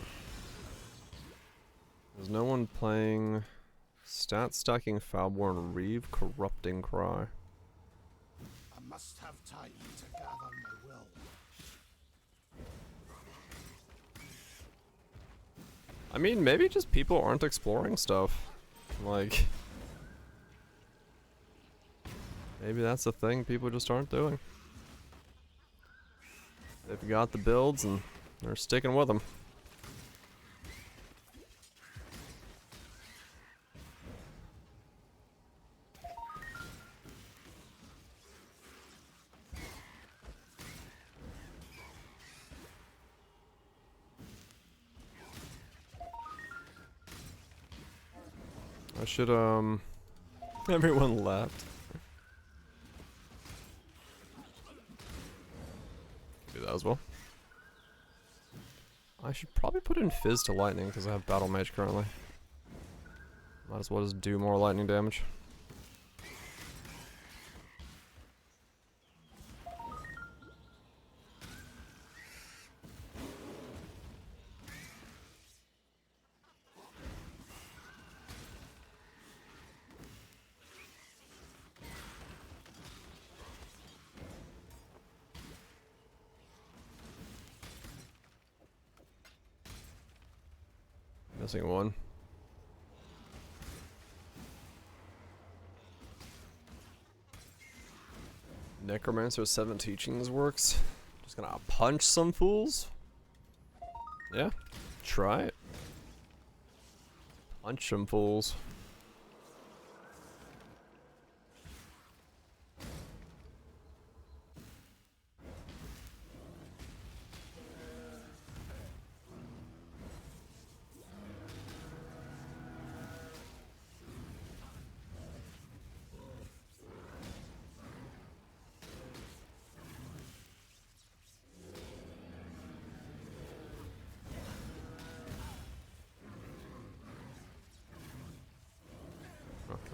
There's no one playing Stat Stacking Foulborn Reeve Corrupting Cry. I must have time to gather my will. I mean, maybe just people aren't exploring stuff. Like, maybe that's the thing people just aren't doing. They've got the builds and they're sticking with them. I should, everyone left. Do that as well. I should probably put in Fizz to Lightning because I have Battle Mage currently. Might as well just do more lightning damage. Missing one. Necromancer 7 Teachings works. Just gonna punch some fools. Yeah, try it. Punch some fools.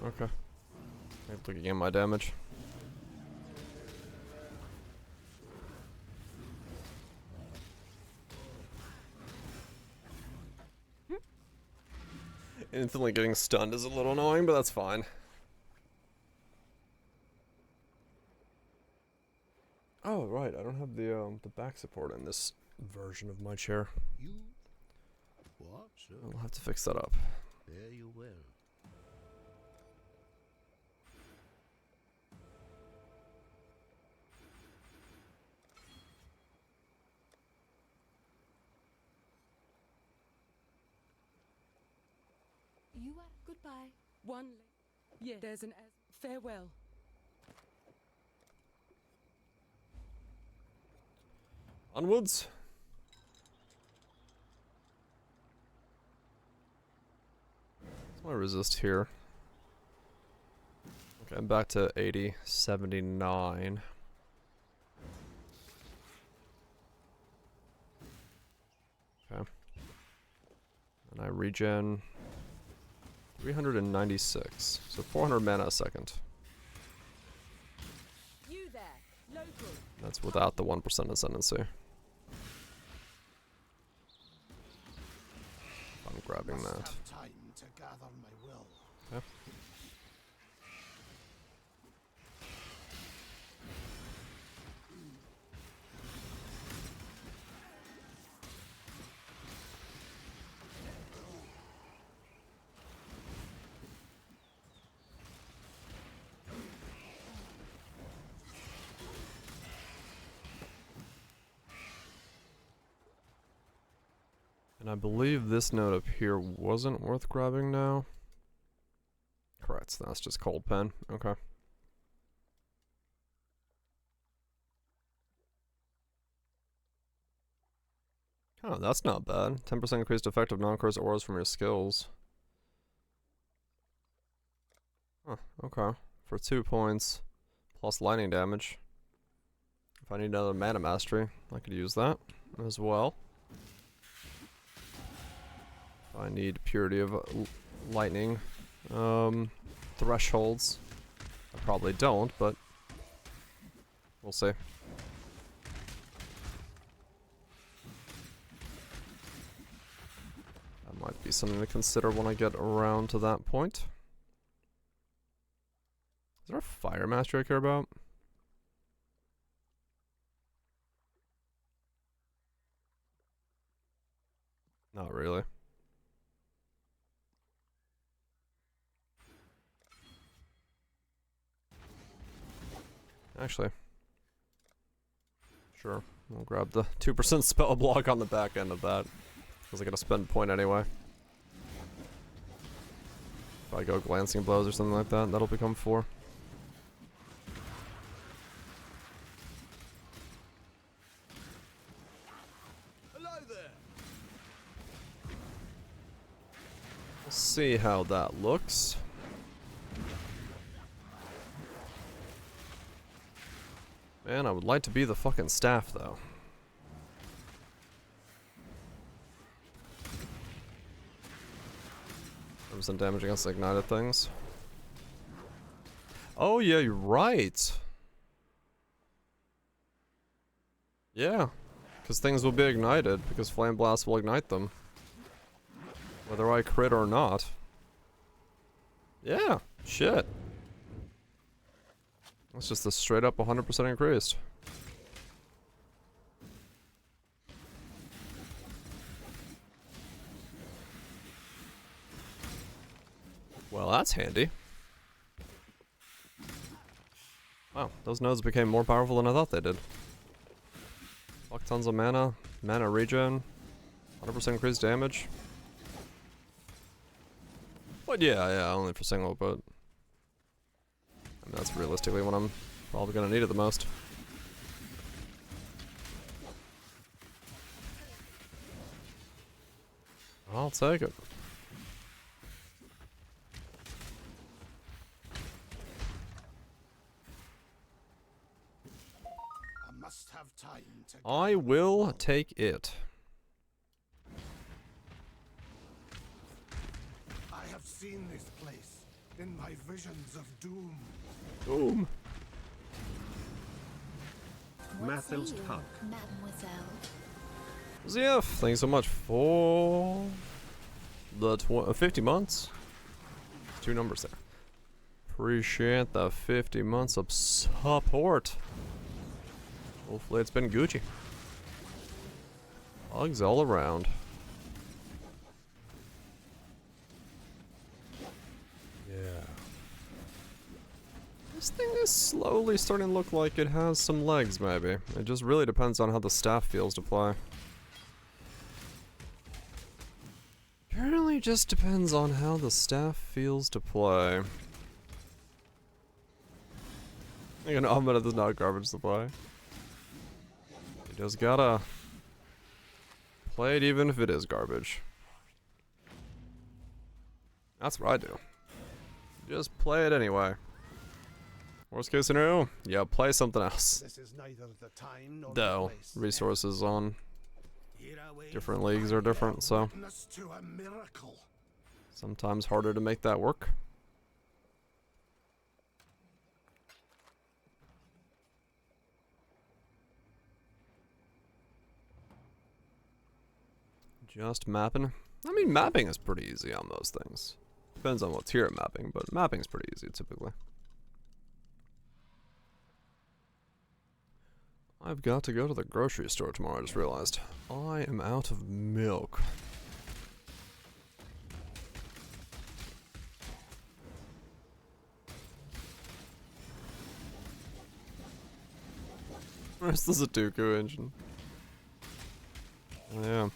Okay. I'm looking at my damage. Instantly getting stunned is a little annoying, but that's fine. Oh, right, I don't have the back support in this version of my chair. You? What, sir? I'll have to fix that up. Fare you well. You are goodbye. One. Yes. There's an farewell. Onwards. What's my resist here? Okay, I'm back to 80, 79. Okay. And I regen 396. So 400 mana a second. You there, local. That's without the 1% ascendancy. I'm grabbing Must that. have time to gather my will. Okay. And I believe this note up here wasn't worth grabbing now. Correct, so that's just cold pen. Okay. Oh, that's not bad. 10% increased effective non-curse auras from your skills. Huh, okay. For 2 points, plus lightning damage. If I need another mana mastery, I could use that as well. I need purity of lightning thresholds. I probably don't, but we'll see. That might be something to consider when I get around to that point. Is there a fire mastery I care about? Not really. Actually, sure. We'll grab the 2% spell block on the back end of that. Because I gotta spend a point anyway. If I go glancing blows or something like that, that'll become 4. Hello there. We'll see how that looks. Man, I would like to be the fucking staff, though. Some damage against ignited things. Oh, yeah, you're right. Yeah, because things will be ignited, because Flame Blast will ignite them. Whether I crit or not. Yeah, shit. That's just a straight up 100% increased. Well, that's handy. Wow, those nodes became more powerful than I thought they did. Fuck tons of mana, mana regen, 100% increased damage. But yeah, only for single, but I mean, that's realistically what I'm probably gonna need it the most. I'll take it. I must have time to I will take it. I have seen this place. in my visions of doom. Boom. What say you, Mademoiselle? ZF, thanks so much for the 50 months. 2 numbers there. Appreciate the 50 months of support. Hopefully it's been Gucci. Hugs all around. Yeah. This thing is slowly starting to look like it has some legs, maybe. It just really depends on how the staff feels to play. Apparently just depends on how the staff feels to play. You know, I'm gonna not garbage to play. You just gotta play it even if it is garbage. That's what I do. Just play it anyway. Worst case scenario, yeah, play something else. This is neither the time nor Though, the place. resources on Here away different from leagues my are different, so witness to a miracle. sometimes harder to make that work. Just mapping. I mean, mapping is pretty easy on most things. Depends on what's here at mapping, but mapping's pretty easy typically. I've got to go to the grocery store tomorrow, I just realized. I am out of milk. Where's the Zatuku engine? Oh, yeah.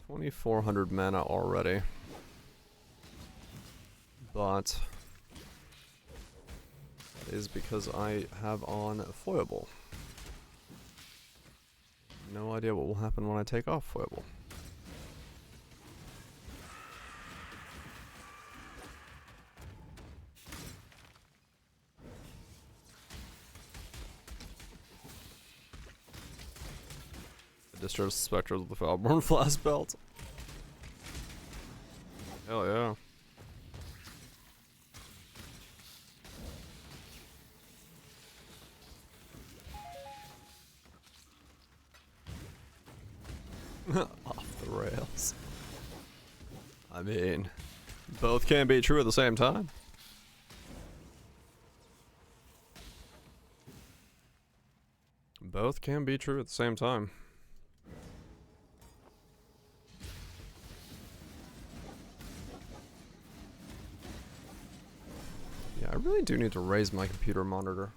2,400 mana already. But it is because I have on Foible. No idea what will happen when I take off Foible. Discharge Spectres with the Foulborn Flask Belt. Hell yeah. Off the rails. I mean, both can be true at the same time. Both can be true at the same time. Yeah, I really do need to raise my computer monitor.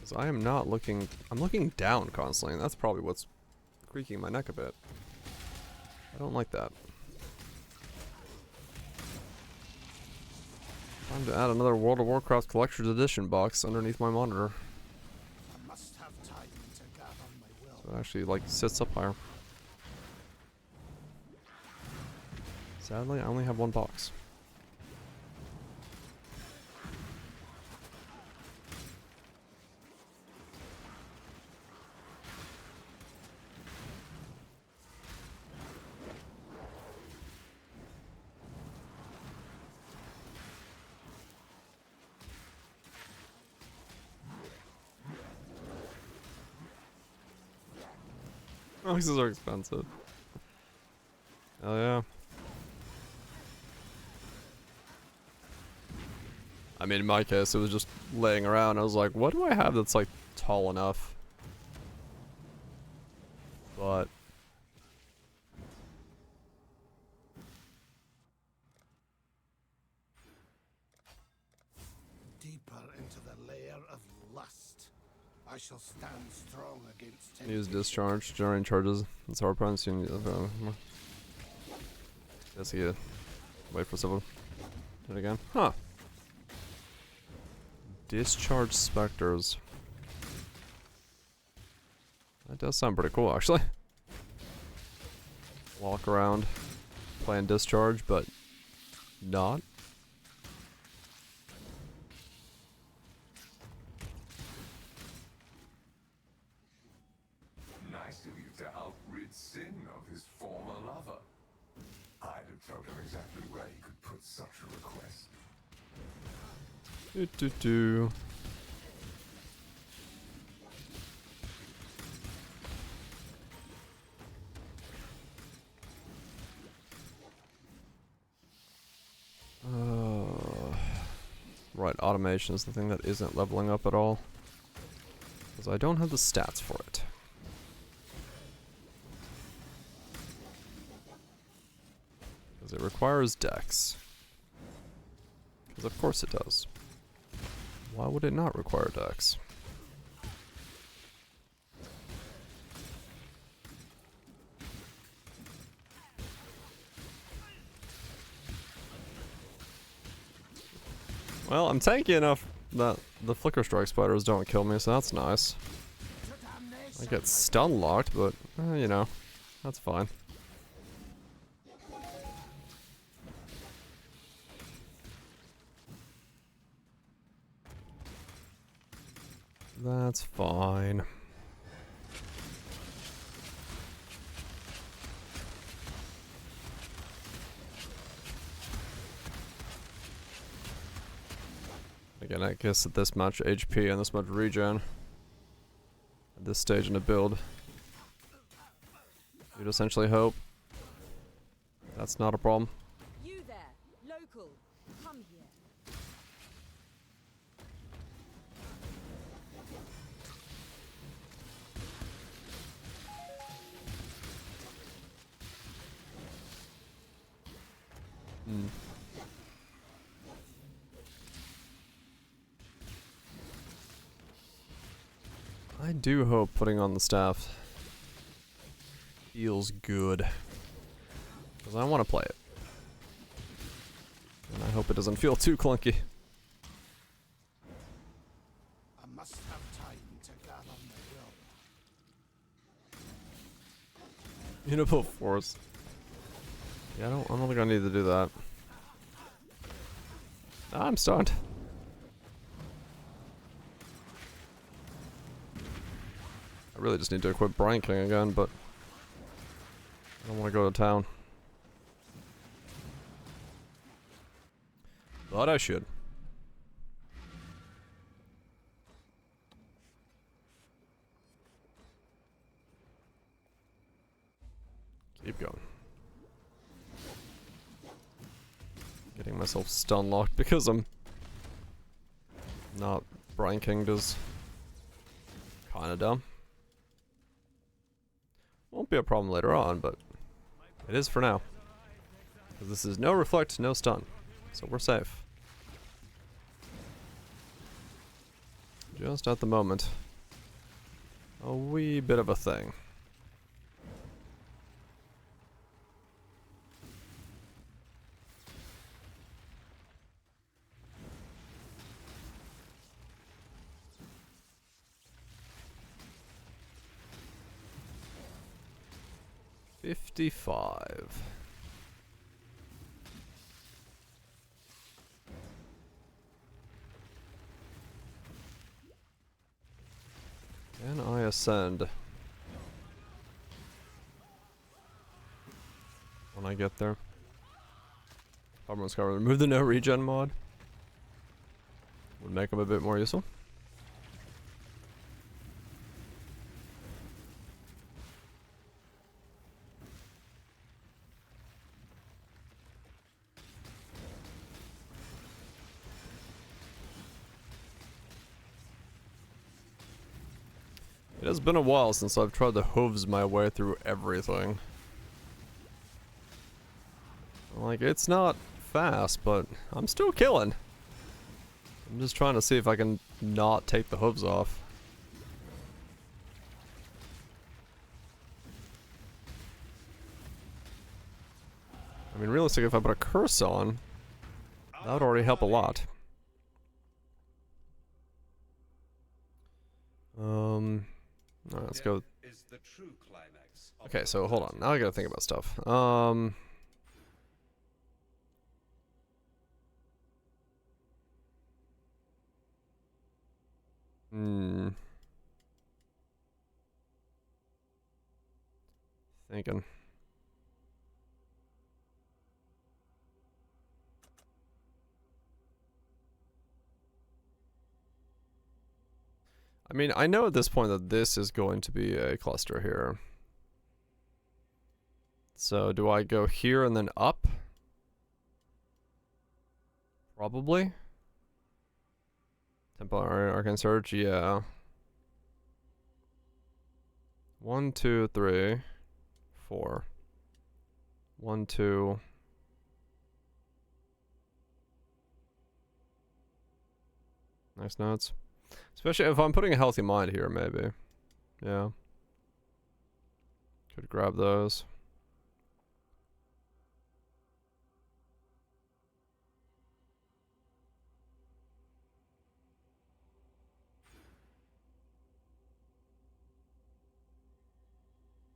Because I am not looking... I'm looking down constantly, and that's probably what's creaking my neck a bit. I don't like that. Time to add another World of Warcraft Collector's Edition box underneath my monitor. I must have time to gather my will. So it actually, like, sits up higher. Sadly, I only have one box. Boxes are expensive. Hell yeah. I mean, in my case, it was just laying around. I was like, what do I have that's, like, tall enough? But... Deeper into the lair of lust. I shall stand strong against use temptation. discharge, generating charges. It's hard opponents. Guess he wait for someone. Do it again. Huh. Discharge specters. That does sound pretty cool, actually. Walk around playing discharge, but not. Nice of you to outrid sin of his former lover. such a request. Do do do. Right, automation is the thing that isn't leveling up at all. Because I don't have the stats for it. Because it requires dex. Because of course it does. Why would it not require dex? Well, I'm tanky enough that the flicker strike spiders don't kill me, so that's nice. I get stun locked, but you know, that's fine. That's fine. Again, I guess at this much HP and this much regen, at this stage in the build, you'd essentially hope that's not a problem. You there, local, come here. Hmm. I do hope putting on the staff feels good. Because I want to play it. And I hope it doesn't feel too clunky. I must have time to gather my will. Unable force. Yeah, I don't think I need to do that. Ah, I'm stunned. I really just need to equip Brian King again, but I don't want to go to town. But I should. Keep going. Getting myself stun locked because I'm not Brian King does. Kinda dumb. Won't be a problem later on, but it is for now. Because this is no reflect, no stun. So we're safe. Just at the moment. A wee bit of a thing. $55. Can I ascend when I get there? Everyone's got to remove the no regen mod. Would make them a bit more useful. It has been a while since I've tried to hooves my way through everything. Like, it's not fast, but I'm still killing. I'm just trying to see if I can not take the hooves off. I mean, realistically, if I put a curse on, that would already help a lot. Alright, let's go. Okay, so hold on. Now I gotta think about stuff. Thinking. I mean, I know at this point that this is going to be a cluster here. So do I go here and then up? Probably. Temporary Arcane Surge, yeah. 1, 2, 3, 4. 1, 2. Nice notes. Especially if I'm putting a healthy mind here, maybe. Yeah. Could grab those.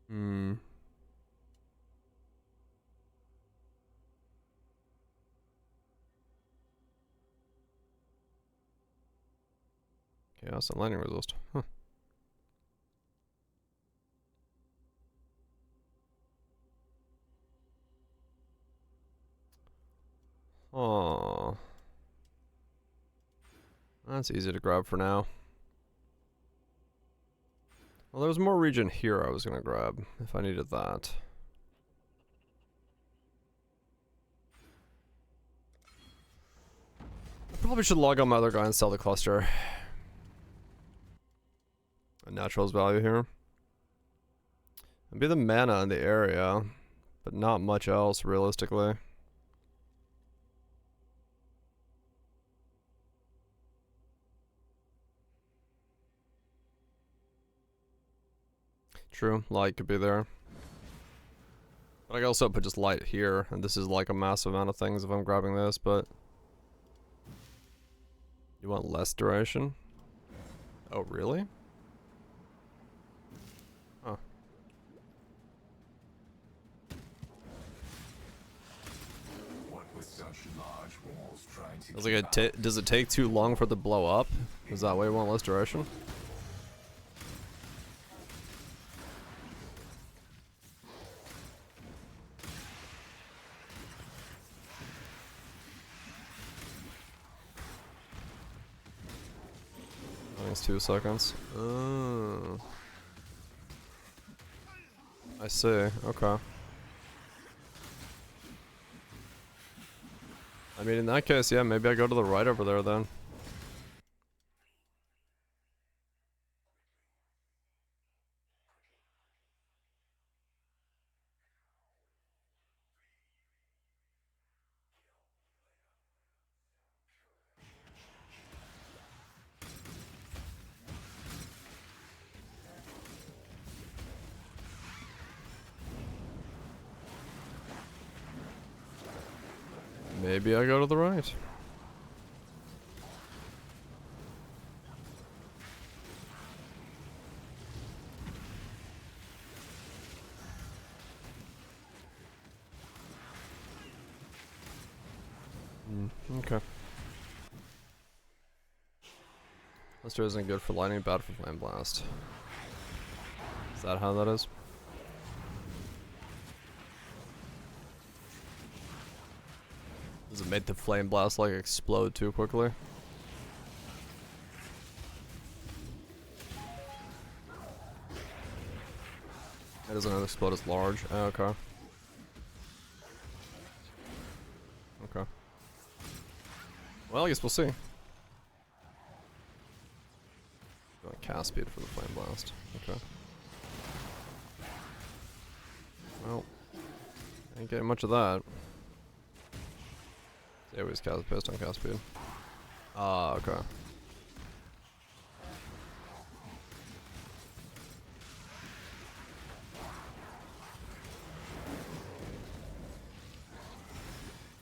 Hmm. Chaos and lightning resist. Huh. Oh. That's easy to grab for now. Well, there's more region here I was gonna grab if I needed that. I probably should log on my other guy and sell the cluster. A naturals value here. It'd be the mana in the area, but not much else realistically. True, light could be there. But I could also put just light here, and this is like a massive amount of things if I'm grabbing this, but... You want less duration? Oh, really? Huh. What with such large walls trying to I was like, does it take too long for it to blow up? Is that why you want less duration? I think it's 2 seconds. Oh. I see, okay. I mean, in that case, yeah, maybe I go to the right over there then. Maybe I go to the right. Okay. Luster isn't good for lightning, bad for flame blast. Is that how that is? Does it make the flame blast like explode too quickly? It doesn't explode as large. Oh, okay. Okay. Well, I guess we'll see. Going cast speed for the flame blast. Okay. Well, ain't getting much of that. They always cast based on cast speed. Ah, okay.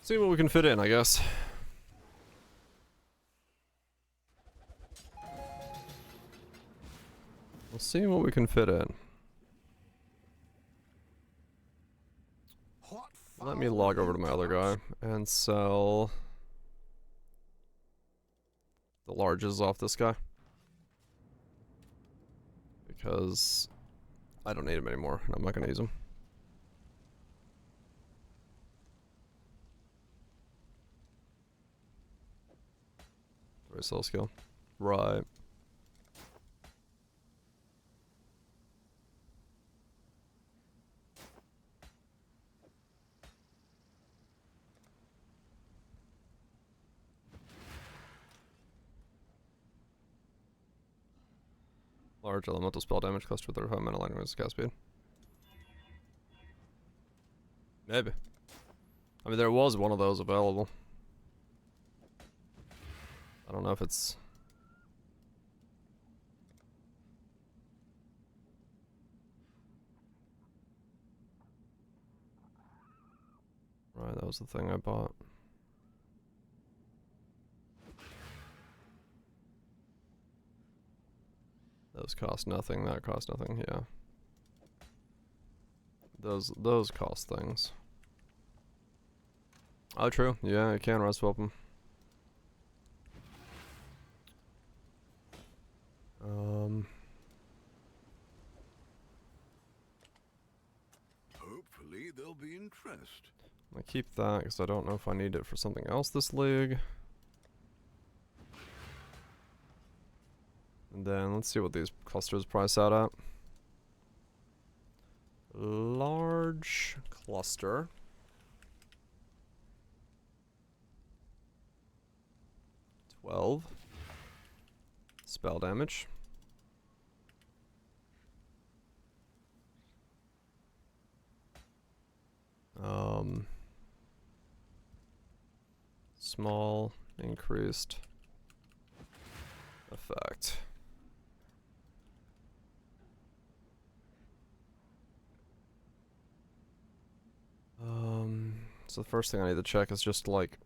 See what we can fit in, I guess. We'll see what we can fit in. Let me log over to my other guy and sell the larges off this guy. Because I don't need him anymore, and I'm not gonna use him. Do I sell skill? Right. Large elemental spell damage cluster with their high mana lightning cast speed. Maybe. I mean, there was one of those available. I don't know if it's... Right, that was the thing I bought. Those cost nothing, that cost nothing, yeah. Those cost things. Oh, true. Yeah, you can rest swap them. Hopefully there'll be interest. I keep that because I don't know if I need it for something else this league. And then let's see what these clusters price out at. Large cluster. 12 spell damage. Small increased effect. So the first thing I need to check is just like,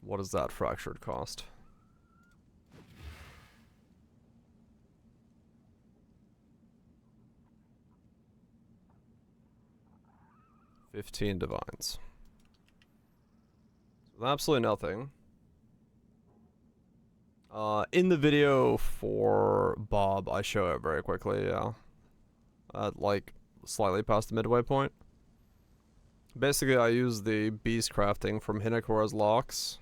what does that fractured cost? $15 divines. So absolutely nothing. In the video for Bob, I show it very quickly, yeah. At like slightly past the midway point. Basically, I use the beast crafting from Hinakora's locks.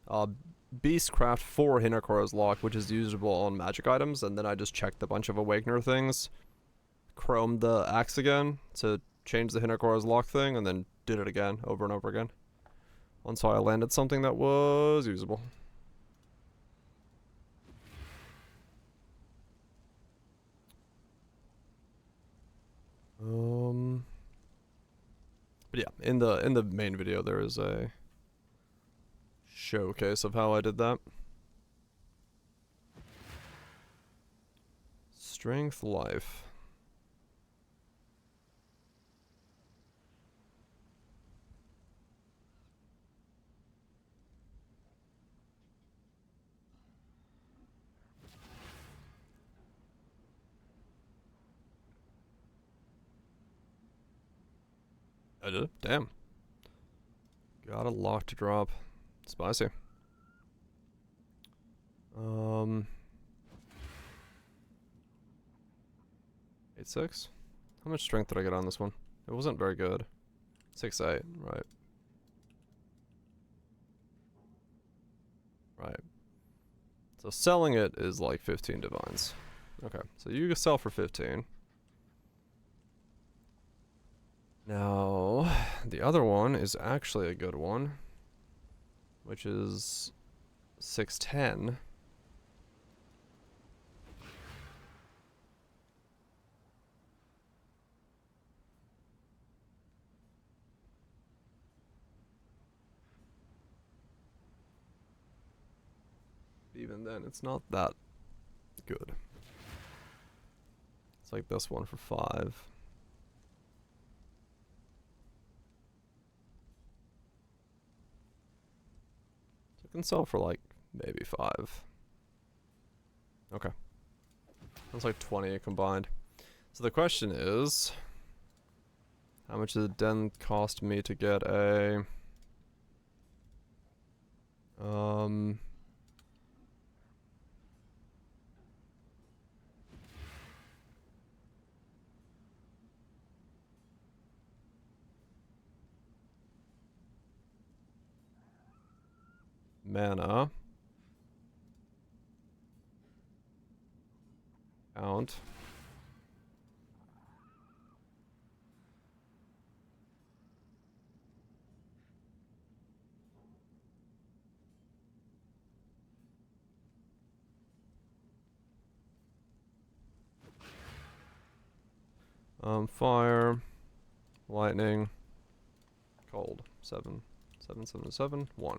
Beastcraft for Hinakora's lock, which is usable on magic items, and then I just checked a bunch of Awakener things, chromed the axe again to change the Hinakora's lock thing, and then did it again, over and over again. Until I landed something that was usable. But yeah, in the main video there is a showcase of how I did that. Strength life. I did? Damn. Got a lock to drop. Spicy. 8-6? How much strength did I get on this one? It wasn't very good. 6-8, right. Right. So selling it is like 15 divines. Okay, so you can sell for 15. Now, the other one is actually a good one, which is 610. Even then, it's not that good. It's like this one for 5. Can sell for like maybe 5. Okay. That's like 20 combined. So the question is, how much did it then cost me to get a mana count. Fire, lightning, cold. 7, 7, 7, 7, 1.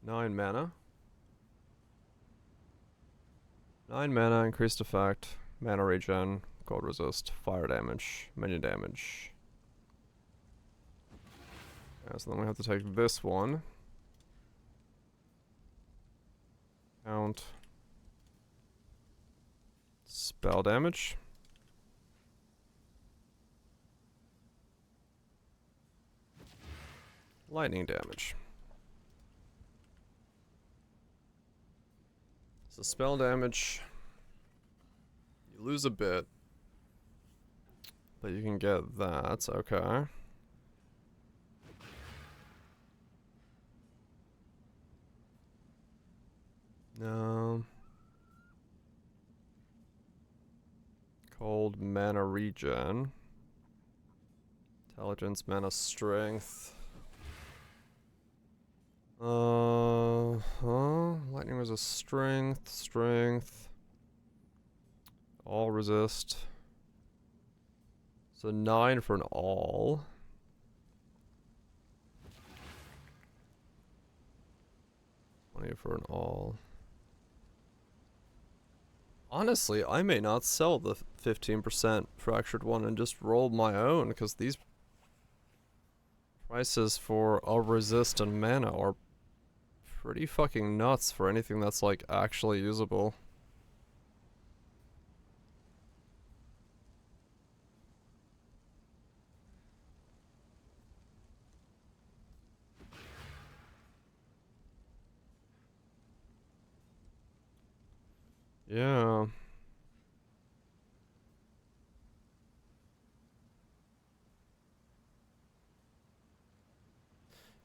Nine mana. 9 mana, increased effect, mana regen, cold resist, fire damage, minion damage. Yeah, so then we have to take this one. Count. Spell damage. Lightning damage. So spell damage, you lose a bit, but you can get that, okay. No. Cold mana regen. Intelligence, mana strength. Lightning was a strength. All resist. So 9 for an all. For an all. Honestly, I may not sell the 15% fractured one and just roll my own, because these prices for a resist and mana are pretty fucking nuts for anything that's like actually usable. Yeah.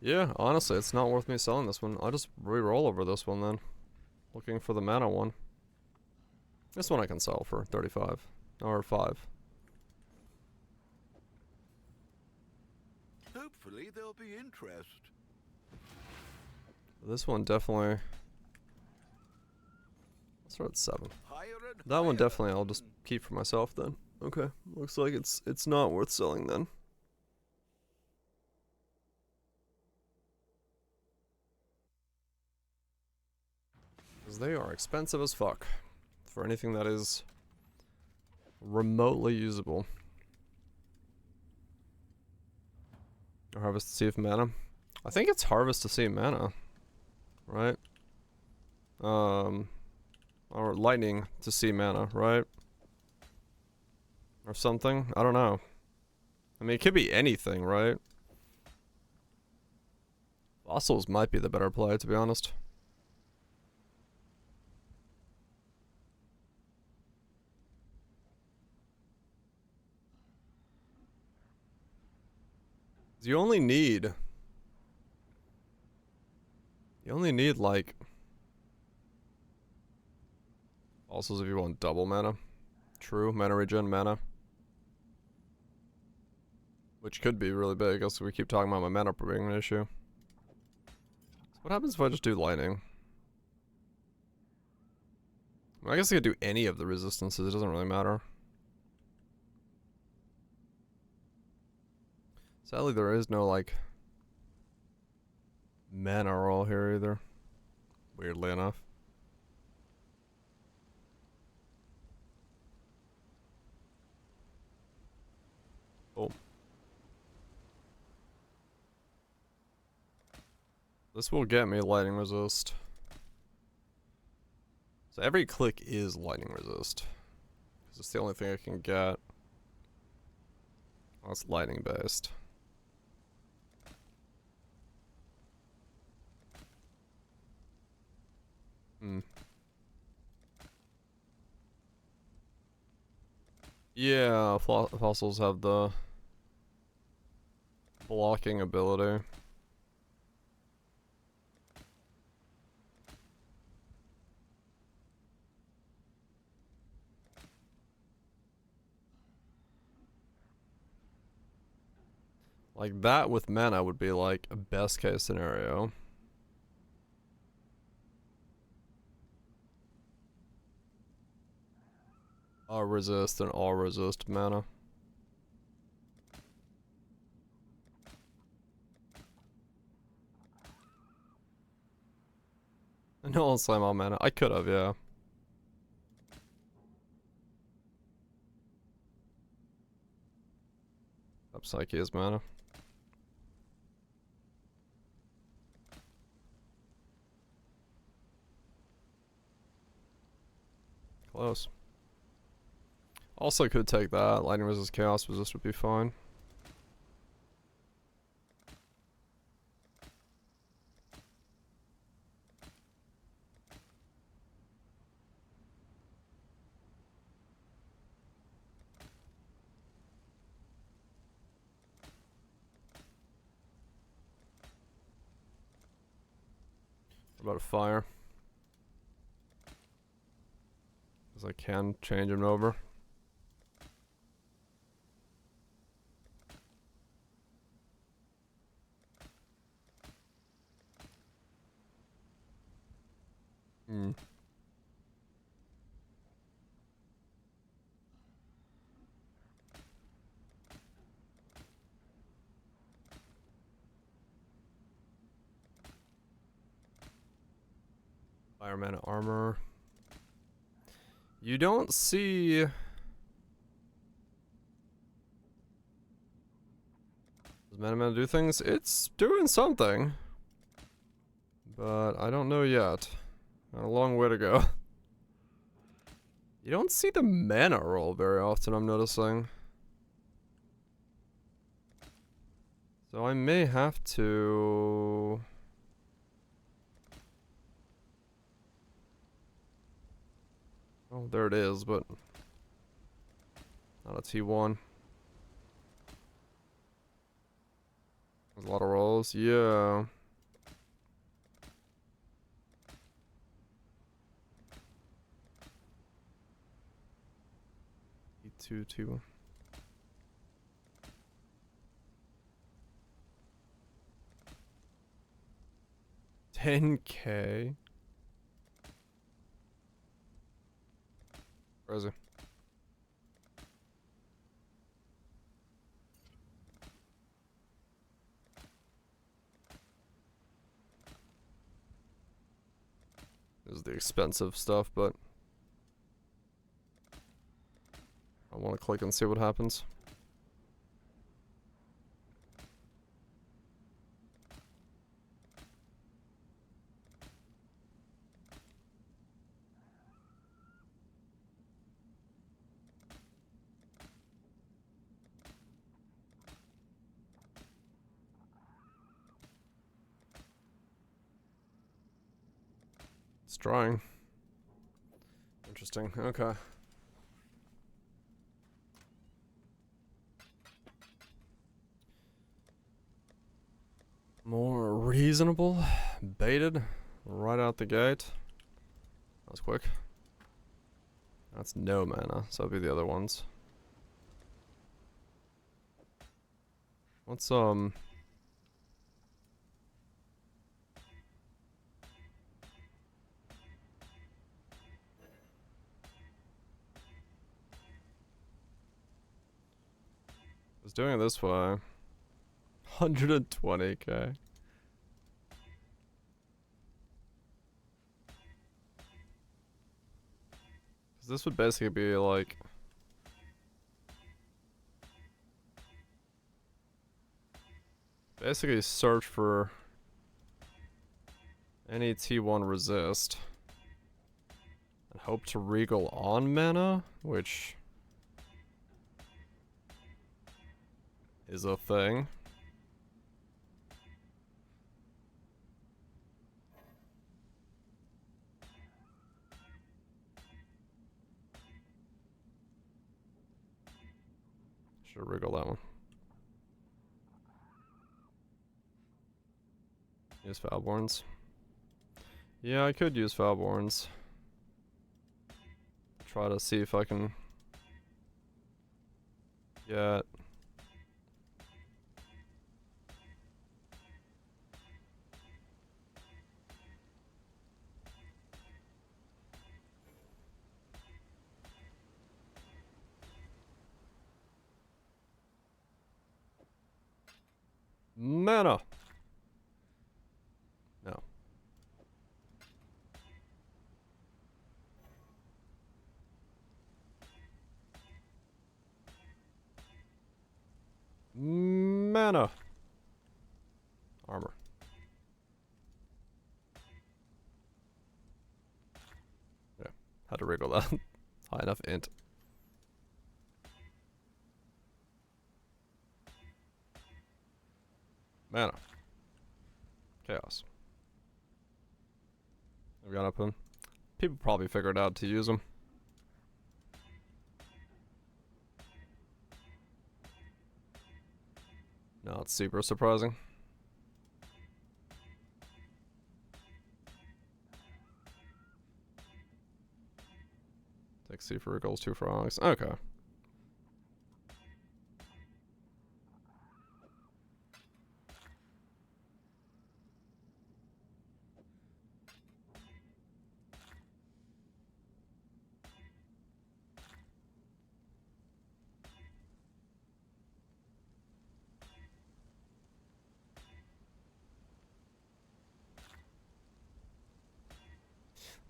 Yeah, honestly, it's not worth me selling this one. I'll just re-roll over this one then. Looking for the mana one. This one I can sell for 35. Or 5. Hopefully there'll be interest. This one definitely... Let's start at 7. Higher and That one higher. definitely I'll just keep for myself then. Okay, looks like it's not worth selling then. Because they are expensive as fuck for anything that is remotely usable. Or Harvest to see if mana. I think it's Harvest to see mana, right? Or Lightning to see mana, right? Or something? I don't know. I mean, it could be anything, right? Fossils might be the better play, to be honest. You only need like fossils if you want double mana. True, mana regen, mana. Which could be really big, also we keep talking about my mana being an issue. So what happens if I just do lightning? I guess I could do any of the resistances, it doesn't really matter. Sadly, there is no, like, mana roll here either. Weirdly enough. Oh. This will get me lightning resist. So every click is lightning resist. Because it's the only thing I can get. Oh, it's lightning based. Yeah, fossils have the blocking ability. Like that with mana would be like a best case scenario. All resist and all resist mana. No, I'll slam all mana. I could have, yeah. Up Psyche is mana. Close. Also could take that. Lightning resist, chaos resist would be fine. What about a fire? Because I can change him over. Hmm. Fire mana armor. You don't see... Does mana do things? It's doing something. But I don't know yet. Got a long way to go. You don't see the mana roll very often, I'm noticing. So I may have to... Oh, there it is, but... Not a T1. There's a lot of rolls, yeah. T2, T1. 10K. Where is he? This is the expensive stuff, but I want to click and see what happens. It's drawing. Interesting. Okay. More reasonable. Baited. Right out the gate. That was quick. That's no mana, so that'll be the other ones. What's was doing it this way. 120k. This would basically be like basically search for any T1 resist and hope to regal on mana, which is a thing. Should wriggle that one. Use Foulborns. Yeah, I could use Foulborns. Try to see if I can get Mana. No. Mana. Armor. Yeah, had to wriggle that. High enough int. Mana. Chaos. I've got up him. People probably figured out to use them. Not super surprising. Take C for wriggles, 2 frogs. Okay.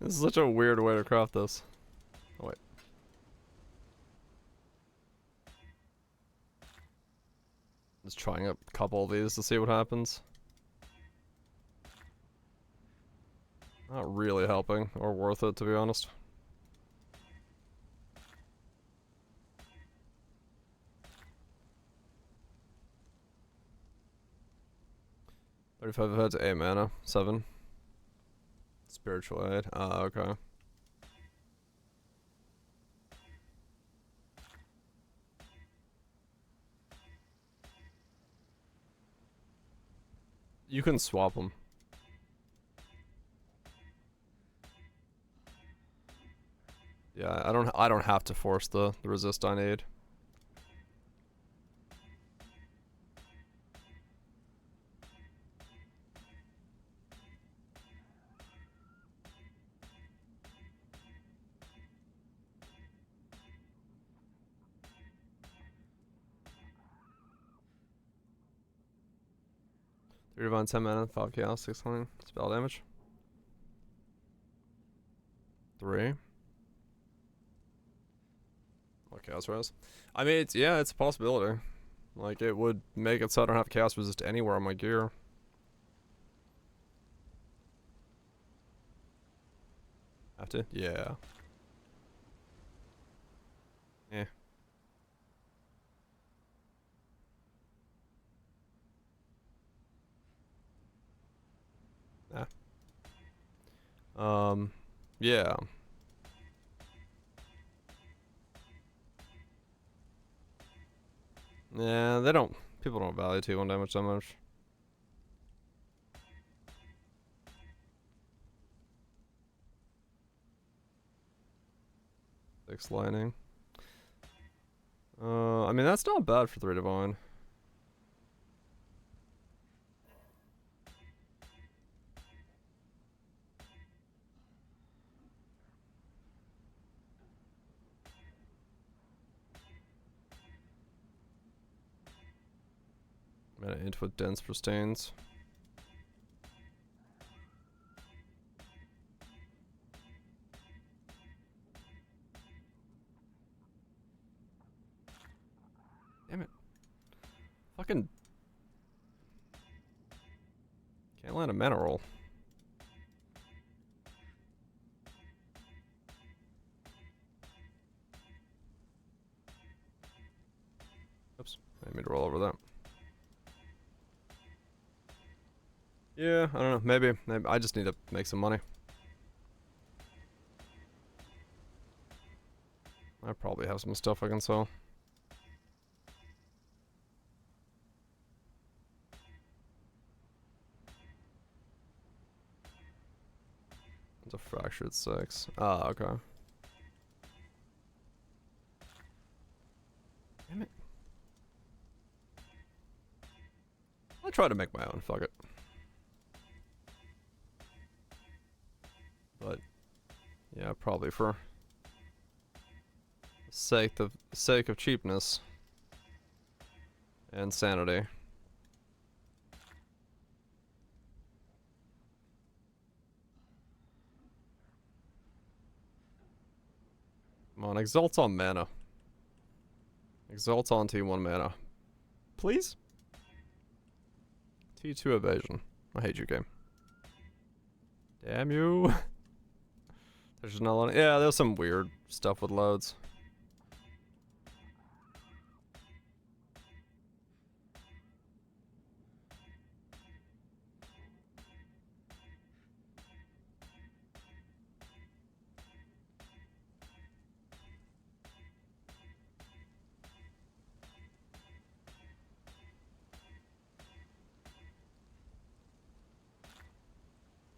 This is such a weird way to craft this. Oh, wait. Just trying a couple of these to see what happens. Not really helping or worth it, to be honest. $35 heads, 8 mana, 7. Spiritual aid. Ah, okay. You can swap them. Yeah, I don't have to force the resist I need. Divine 10 mana, 5 chaos, 6 healing, spell damage. 3. What chaos res? I mean, it's a possibility. Like, it would make it so I don't have chaos resist anywhere on my gear. Have to? Yeah. Eh. Yeah. Yeah, people don't value T1 damage that much. Six lightning. I mean, that's not bad for 3 divine. Mana int with dense for stains. Damn it. Fucking can't land a mana roll. Oops, I made to roll over that. Yeah, I don't know. Maybe I just need to make some money. I probably have some stuff I can sell. It's a fractured 6. Ah, okay. Damn it. I'll try to make my own. Fuck it. But yeah, probably for the sake of cheapness and sanity, Come on, Exalt on mana. Exalt on T1 mana. Please? T2 evasion. I hate you, game. Damn you. There's not a lot. Yeah, there's some weird stuff with loads.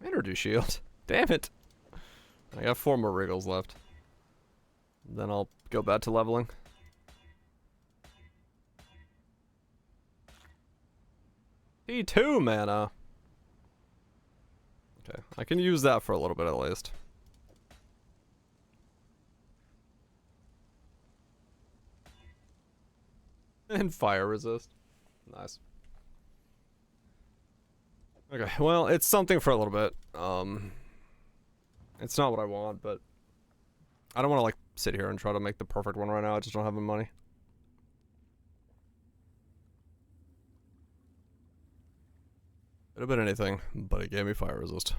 Energy shield. Damn it. I got 4 more wriggles left. Then I'll go back to leveling. T2 mana. Okay, I can use that for a little bit at least. And fire resist. Nice. Okay, well, it's something for a little bit. It's not what I want, but I don't want to like sit here and try to make the perfect one right now. I just don't have the money. Could have been anything, but it gave me fire resist.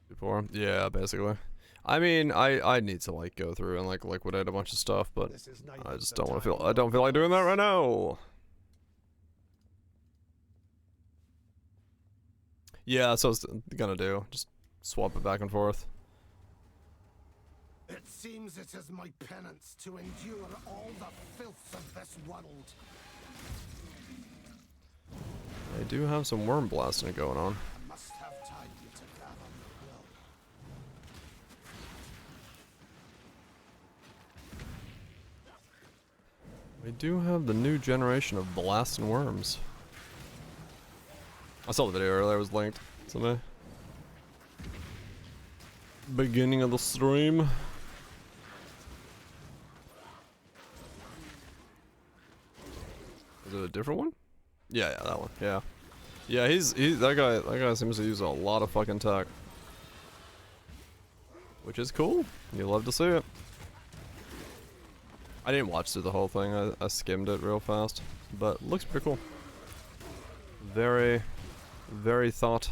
Before, yeah, basically. I mean, I need to like go through and like liquidate a bunch of stuff, but I just don't want to feel. I don't feel like doing that right now. Yeah, that's what I was gonna do. Just swap it back and forth. It seems it is my penance to endure all the filth of this world. I do have some worm blasting going on. I must have time to gather my will. We do have the new generation of blasting worms. I saw the video earlier, it was linked to me. Beginning of the stream. Is it a different one? Yeah, that one. Yeah. Yeah, that guy seems to use a lot of fucking tech. Which is cool. You love to see it. I didn't watch through the whole thing. I skimmed it real fast, but looks pretty cool. Very, very thought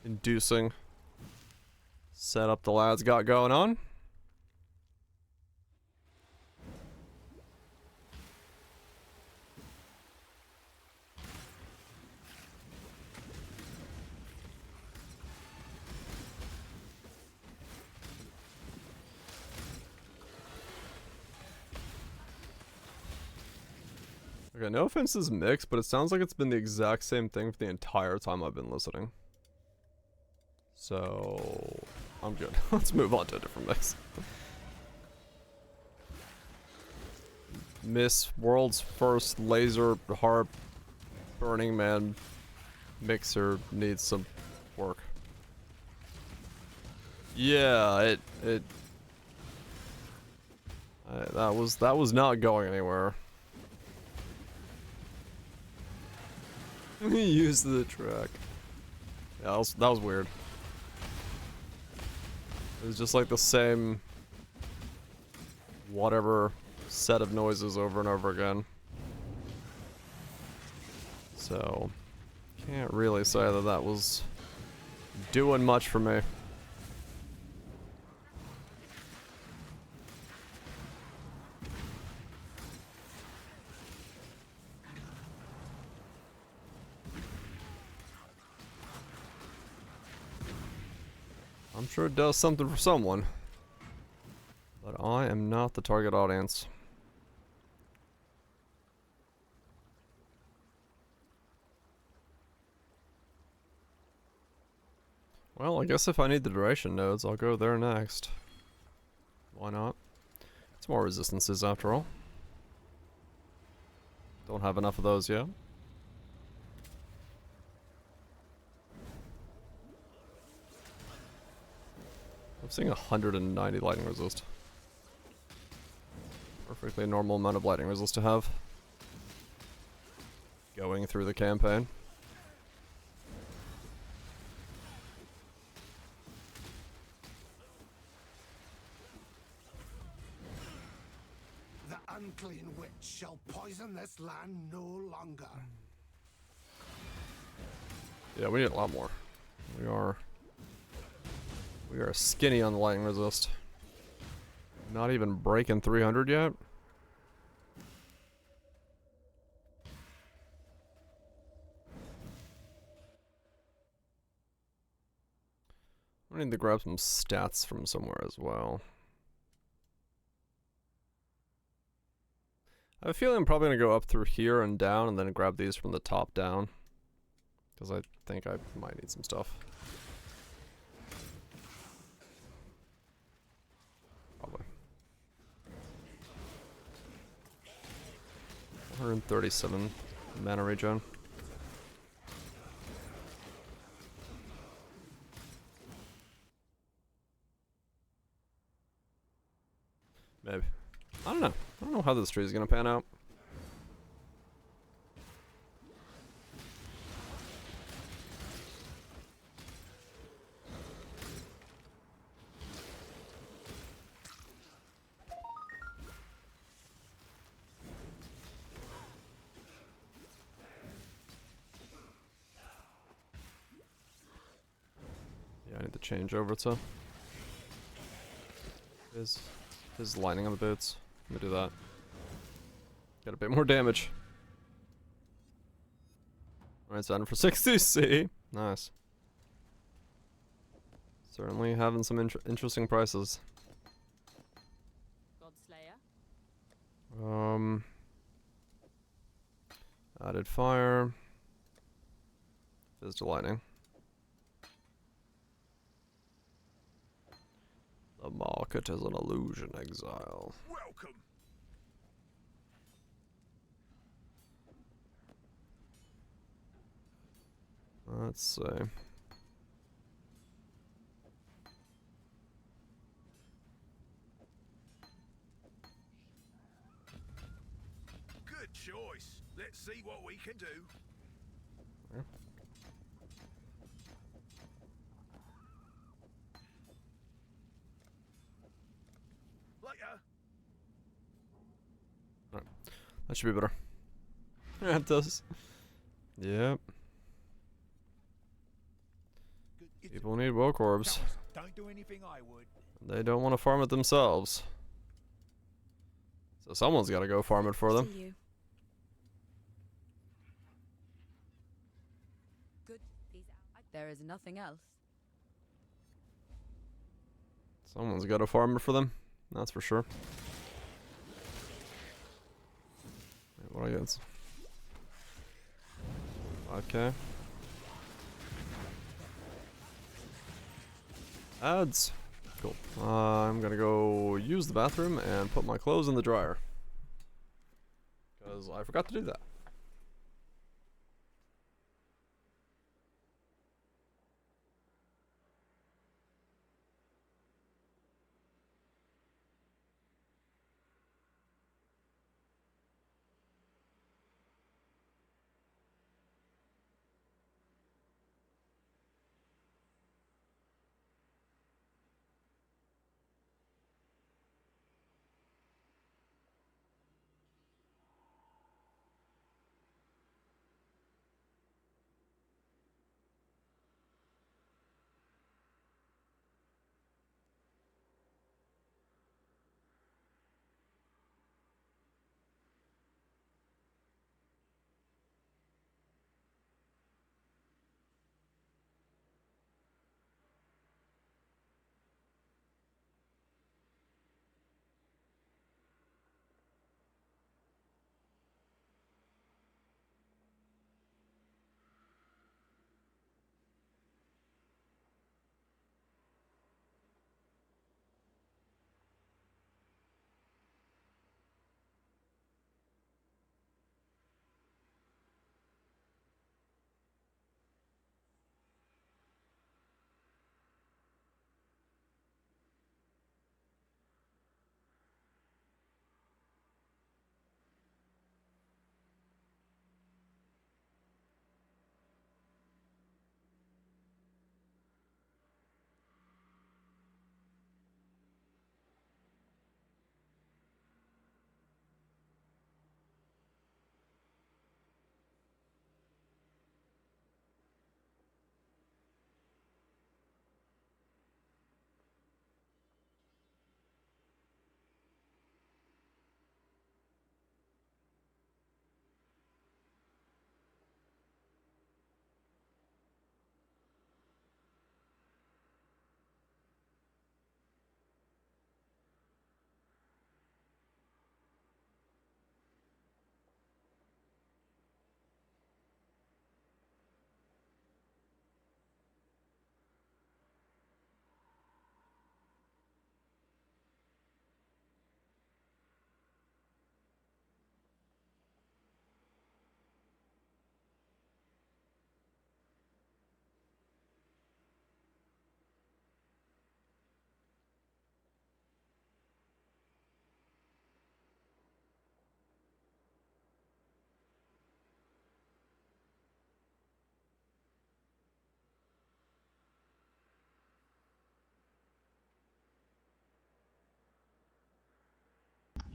inducing setup the lads got going on. Okay, no offense is mixed, but it sounds like it's been the exact same thing for the entire time I've been listening. So, I'm good. Let's move on to a different mix. Miss World's first laser harp Burning Man mixer needs some work. Yeah, that was not going anywhere. Use the track. Yeah, that was weird. It was just like the same whatever set of noises over and over again. So, can't really say that that was doing much for me. I'm sure it does something for someone, but I am not the target audience. Well, I guess if I need the duration nodes, I'll go there next. Why not? It's more resistances after all. Don't have enough of those yet. I'm seeing 190 lightning resist. Perfectly normal amount of lightning resist to have. Going through the campaign. unclean witch shall poison this land no longer. Yeah, we need a lot more. We are skinny on the lightning resist. Not even breaking 300 yet. I need to grab some stats from somewhere as well. I have a feeling I'm probably going to go up through here and down and then grab these from the top down. Because I think I might need some stuff. Probably. 137 mana regen. Maybe. I don't know. I don't know how this tree is gonna pan out. Yeah, I need to change over to his lining on the boots. Let me do that. Get a bit more damage. Alright, it's down for 60. See? Nice. Certainly having some interesting prices. Godslayer. Added fire. Fizz to lightning. The market is an illusion, exile. Welcome. Let's see. Good choice. Let's see what we can do. Yeah. Later. Alright. That should be better. Yeah, it does. Yep. People need woke orbs. Don't do anything I would. They don't want to farm it themselves. So someone's got to go farm it for them. See you. Good. There is nothing else. Someone's got to farm it for them. That's for sure. Wait, what I get? 5k. Ads. Cool. I'm gonna go use the bathroom and put my clothes in the dryer. Because I forgot to do that.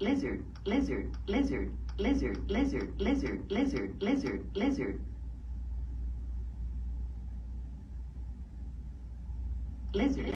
lizard, lizard, lizard, lizard, lizard, lizard, lizard, lizard, lizard. Lizard.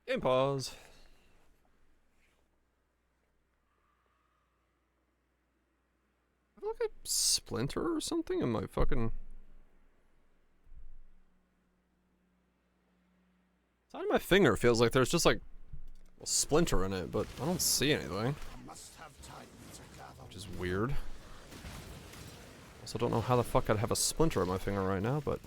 Game pause. I have like a splinter or something in my fucking side of my finger. Feels like there's just like a splinter in it, but I don't see anything, Must have time to gather. which is weird. Also don't know how the fuck I'd have a splinter in my finger right now, but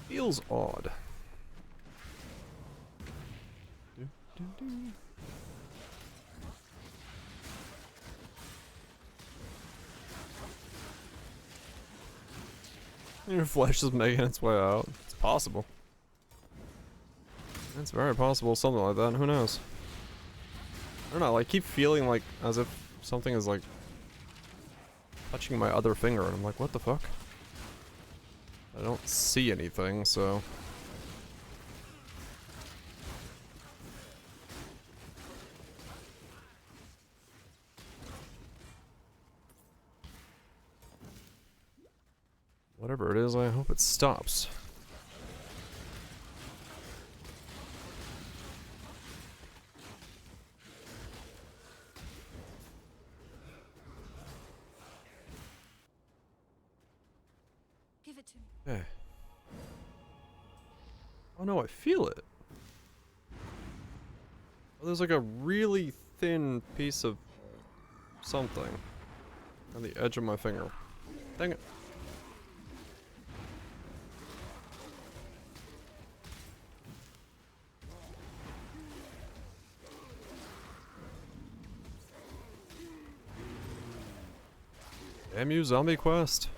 feels odd. Your flesh is making its way out. It's possible. It's very possible, something like that. Who knows? I don't know, I keep feeling like as if something is like touching my other finger, and I'm like, what the fuck? I don't see anything, so. Whatever it is, I hope it stops. Give it to me. Okay. Oh no, I feel it. Oh, there's like a really thin piece of something on the edge of my finger. Dang it. Damn you, zombie quest.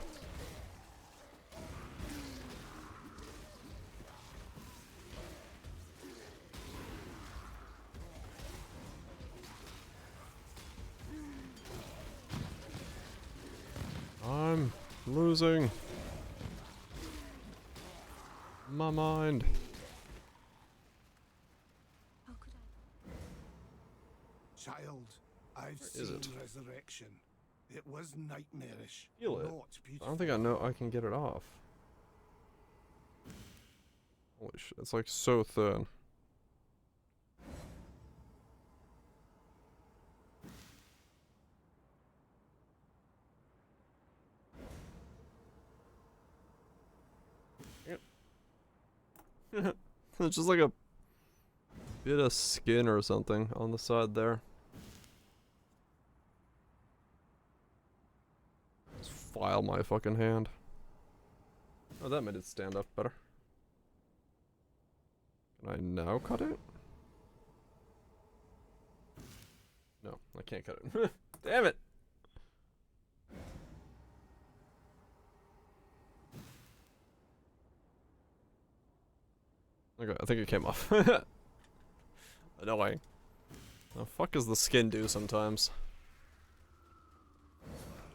I'm losing my mind. How could I? Child, I've Where is seen it? resurrection. It was nightmarish. Feel it. Not I beautiful. don't think I know I can get it off. Holy shit, it's like so thin. It's just like a bit of skin or something on the side there. Just file my fucking hand. Oh, that made it stand up better. Can I now cut it? No, I can't cut it. Damn it! Okay, I think it came off. Annoying. The fuck does the skin do sometimes?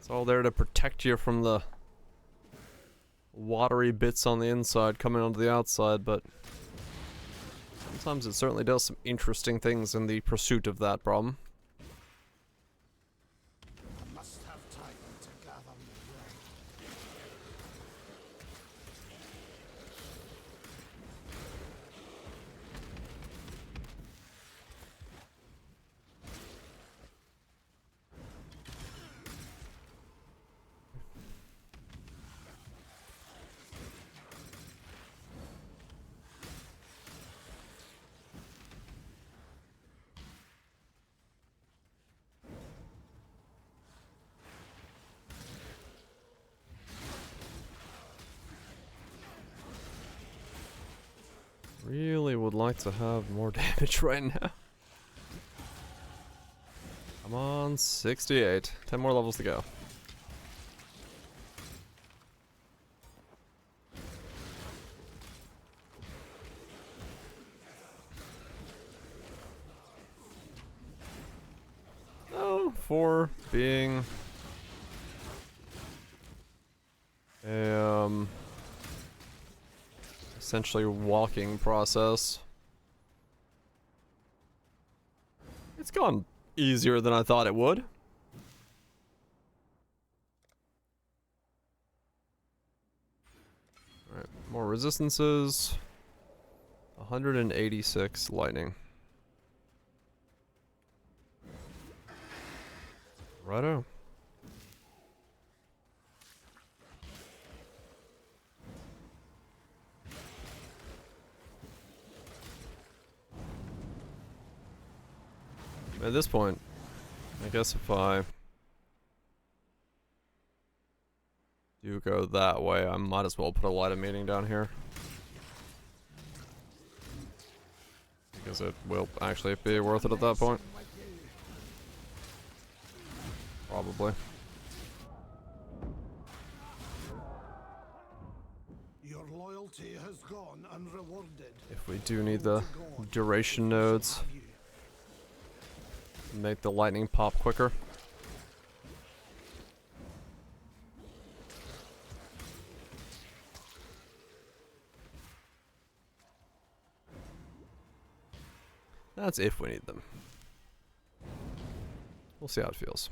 It's all there to protect you from the watery bits on the inside coming onto the outside, but sometimes it certainly does some interesting things in the pursuit of that problem. I must have time to gather my breath. Really would like to have more damage right now. Come on, 68. 10 more levels to go. Oh, for being a, essentially walking process. It's gone easier than I thought it would. Alright, more resistances. 186 lightning. Righto. At this point, I guess if I do go that way, I might as well put a light of meeting down here. Because it will actually be worth it at that point. Probably. Your loyalty has gone unrewarded. If we do need the duration nodes, make the lightning pop quicker. That's if we need them. We'll see how it feels.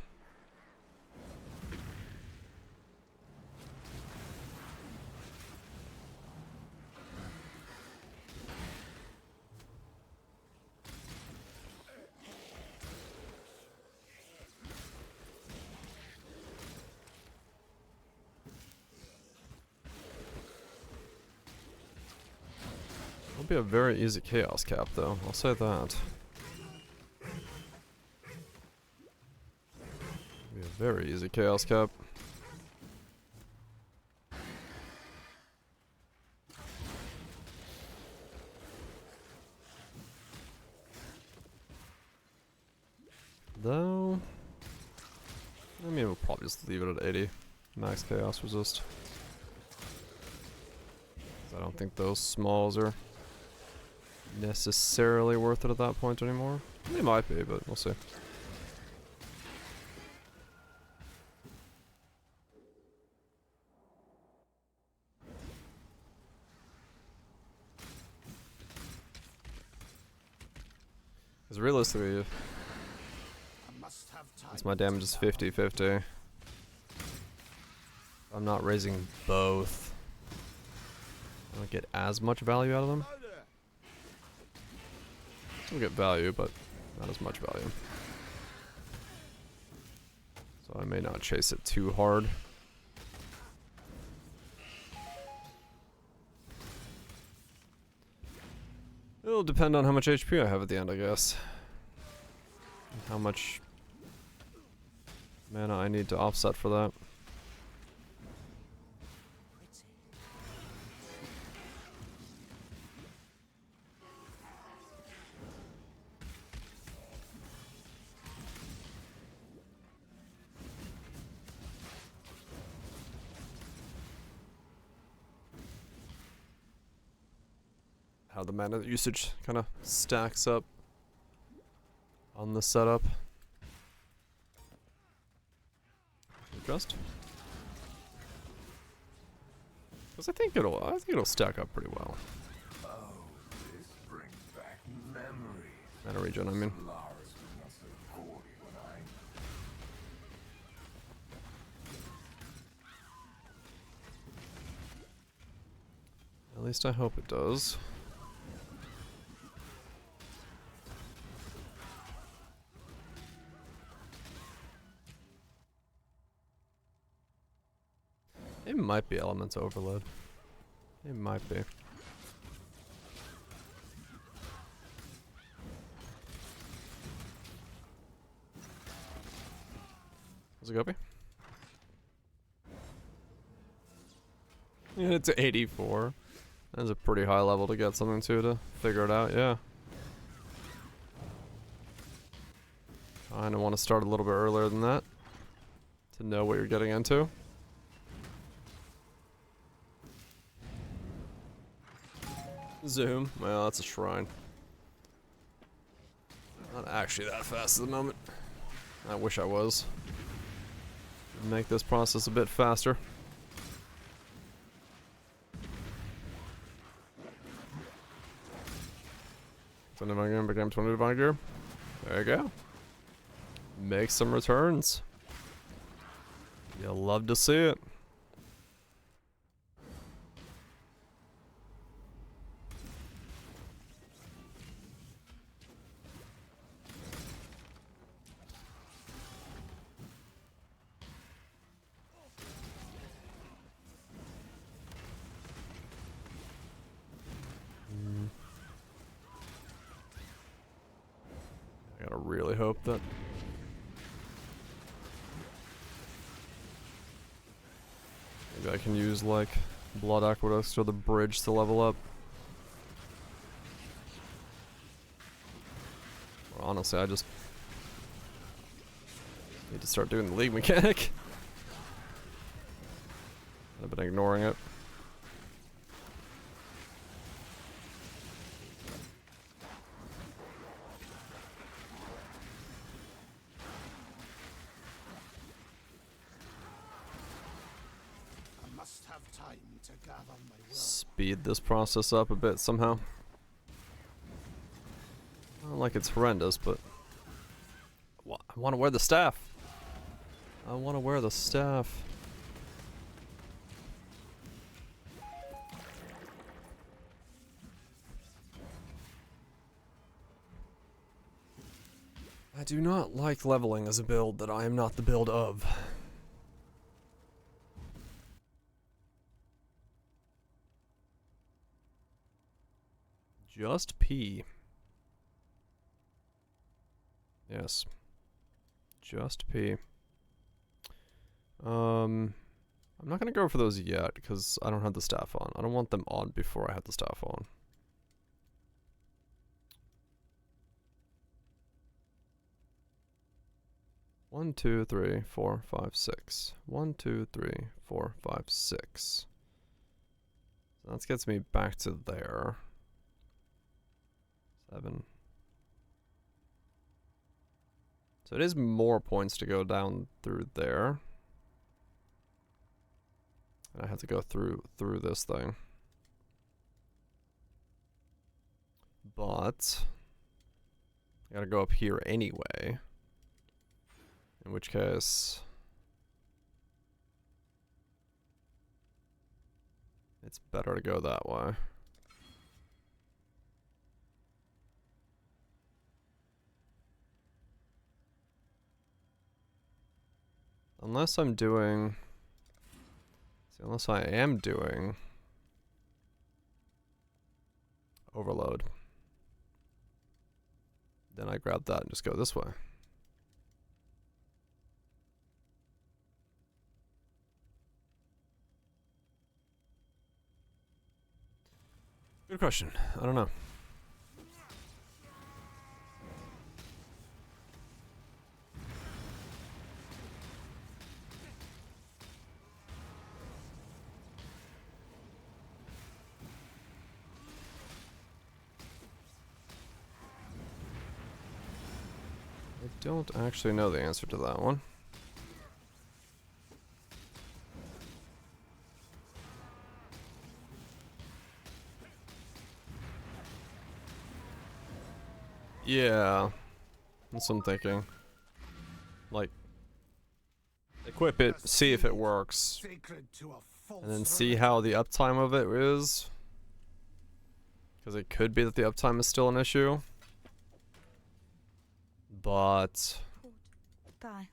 It'll be a very easy chaos cap, though. I'll say that. Be a very easy chaos cap. Though, I mean, we'll probably just leave it at 80. Max chaos resist. I don't think those smalls are necessarily worth it at that point anymore. They might be, but we'll see. Because realistically, since my damage is 50-50, I'm not raising both. I don't get as much value out of them. Still get value, but not as much value. So I may not chase it too hard. It'll depend on how much HP I have at the end, I guess. And how much mana I need to offset for that. How the mana usage kind of stacks up on the setup. Just. Because I think it'll stack up pretty well. Oh, this brings back memories. Mana regen, I mean. Lars was not so gaudy when At least I hope it does. It might be elements overload. It might be. How's it go, Yeah, it's 84. That's a pretty high level to get something to figure it out, yeah. Kinda want to start a little bit earlier than that. To know what you're getting into. Zoom. Well, that's a shrine. Not actually that fast at the moment. I wish I was. Make this process a bit faster. 20 divine gear became 20 divine gear. There you go. Make some returns. You'll love to see it. I gotta really hope that maybe I can use like Blood Aqueducts or the bridge to level up. Or honestly, I just need to start doing the league mechanic. I've been ignoring it. Speed this process up a bit somehow. Not like it's horrendous, but I want to wear the staff. I want to wear the staff. I do not like leveling as a build that I am not the build of. Just P. Yes. Just P. I'm not gonna go for those yet because I don't have the staff on. I don't want them on before I have the staff on. One, two, three, four, five, six. 1, 2, 3, 4, 5, 6. So that gets me back to there. 7. So it is more points to go down through there. And I have to go through this thing. But I gotta go up here anyway. In which case it's better to go that way. Unless I'm doing... See, unless I am doing... Overload. Then I grab that and just go this way. Good question. I don't know. I don't actually know the answer to that one. Yeah, that's what I'm thinking. Like, equip it, see if it works, Sacred to a false and then see religion. how the uptime of it is. Because it could be that the uptime is still an issue. But Bye.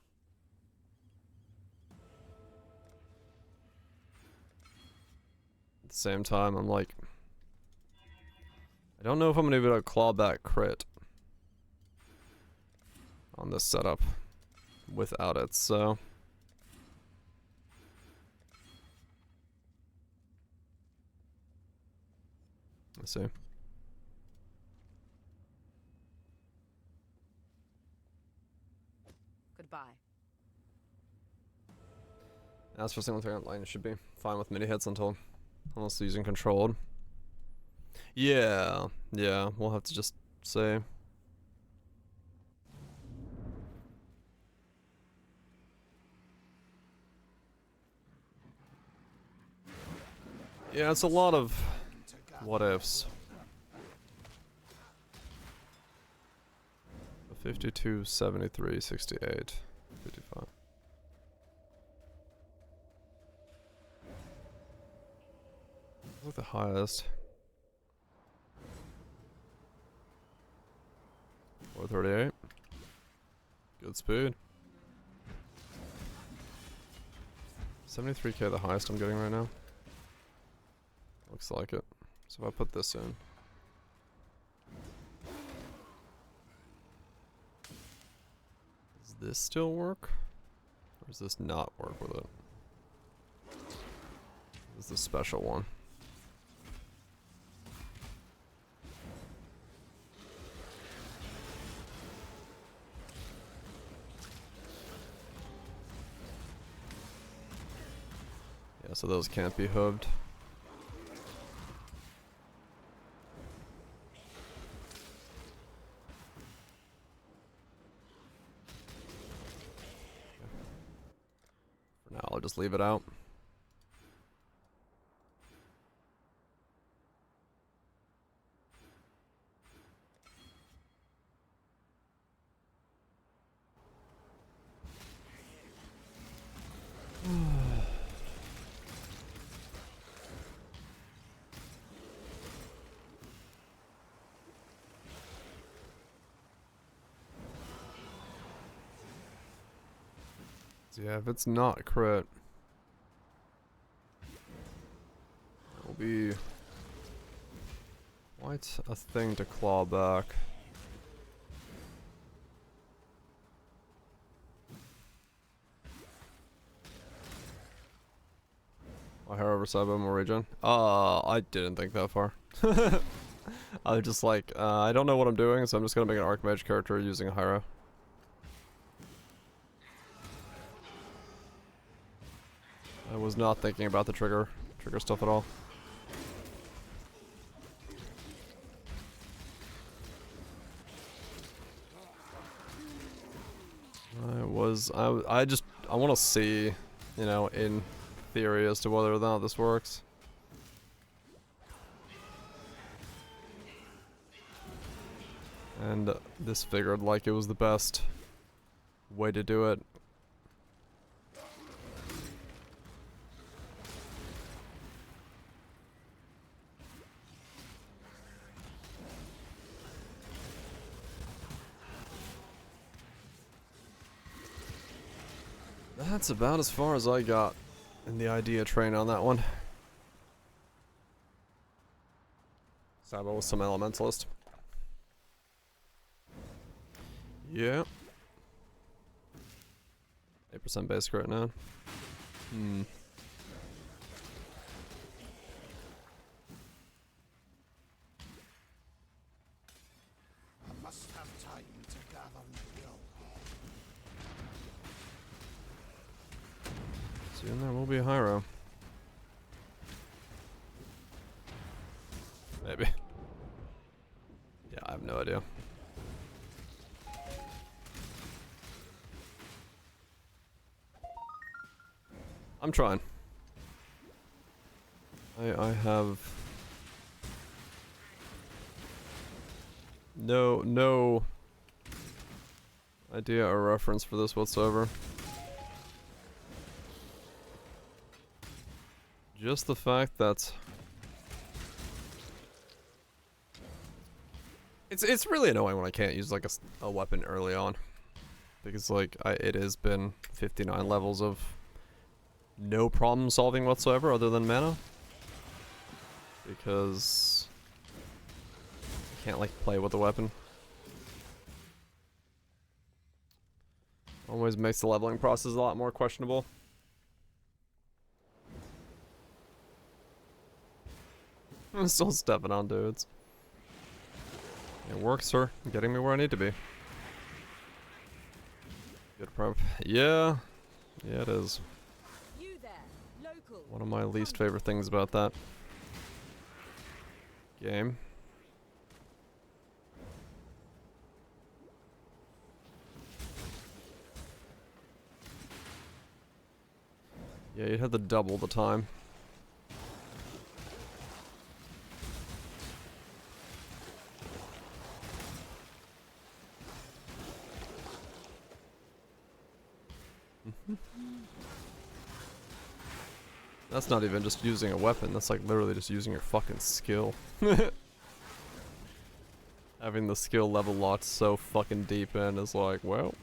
at the same time, I'm like, I don't know if I'm gonna be able to claw back crit on this setup without it, so. Let's see. Goodbye. That's for single target line, it should be fine with mini hits unless using controlled. Yeah, we'll have to just say. Yeah, it's a lot of what ifs. 52, 73, 68, 55. Look the highest. 438. Good speed. 73k the highest I'm getting right now. Looks like it. So if I put this in. Does this still work? Or does this not work with it? This is the special one. Yeah, so those can't be hooved. For now, I'll just leave it out. Yeah, if it's not crit, it will be quite a thing to claw back. My hair over side by more regen. I didn't think that far. I was just like, I don't know what I'm doing, so I'm just gonna make an Archmage character using a Hyro. I was not thinking about the trigger stuff at all. I want to see, you know, in theory as to whether or not this works. And this figured like it was the best way to do it. That's about as far as I got in the idea train on that one. Sabo was some elementalist. Yeah. 8% basic right now. I must have time to gather my will. Soon there will be a Hyro. Maybe. Yeah, I have no idea. I'm trying. I have no idea or reference for this whatsoever. Just the fact that it's really annoying when I can't use like a weapon early on, because like it has been 59 levels of no problem solving whatsoever other than mana, because I can't like play with a weapon. Always makes the leveling process a lot more questionable. I'm still stepping on dudes. It works, sir. Getting me where I need to be. Good prep. Yeah. Yeah, it is. You there, local. One of my least favorite things about that game. Yeah, you'd have to double the time. That's not even just using a weapon, that's like literally just using your fucking skill. Having the skill level locked so fucking deep in is like, well,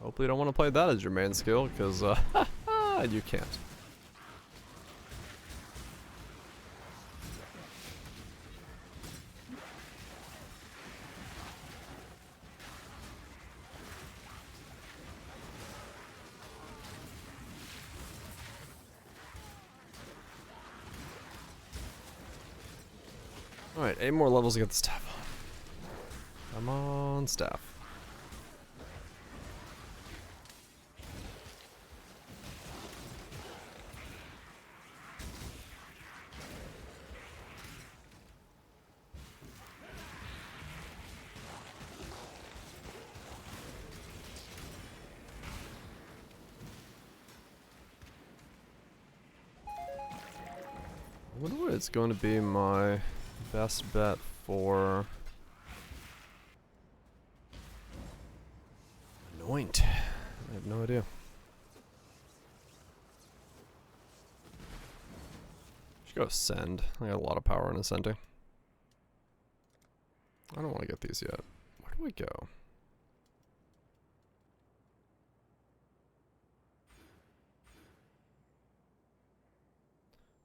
hopefully you don't want to play that as your main skill, because you can't. Alright, 8 more levels to get the staff on. Come on, staff. I wonder what it's going to be my best bet for Anoint. I have no idea. Should go Ascend. I got a lot of power in Ascending. I don't want to get these yet. Where do I go?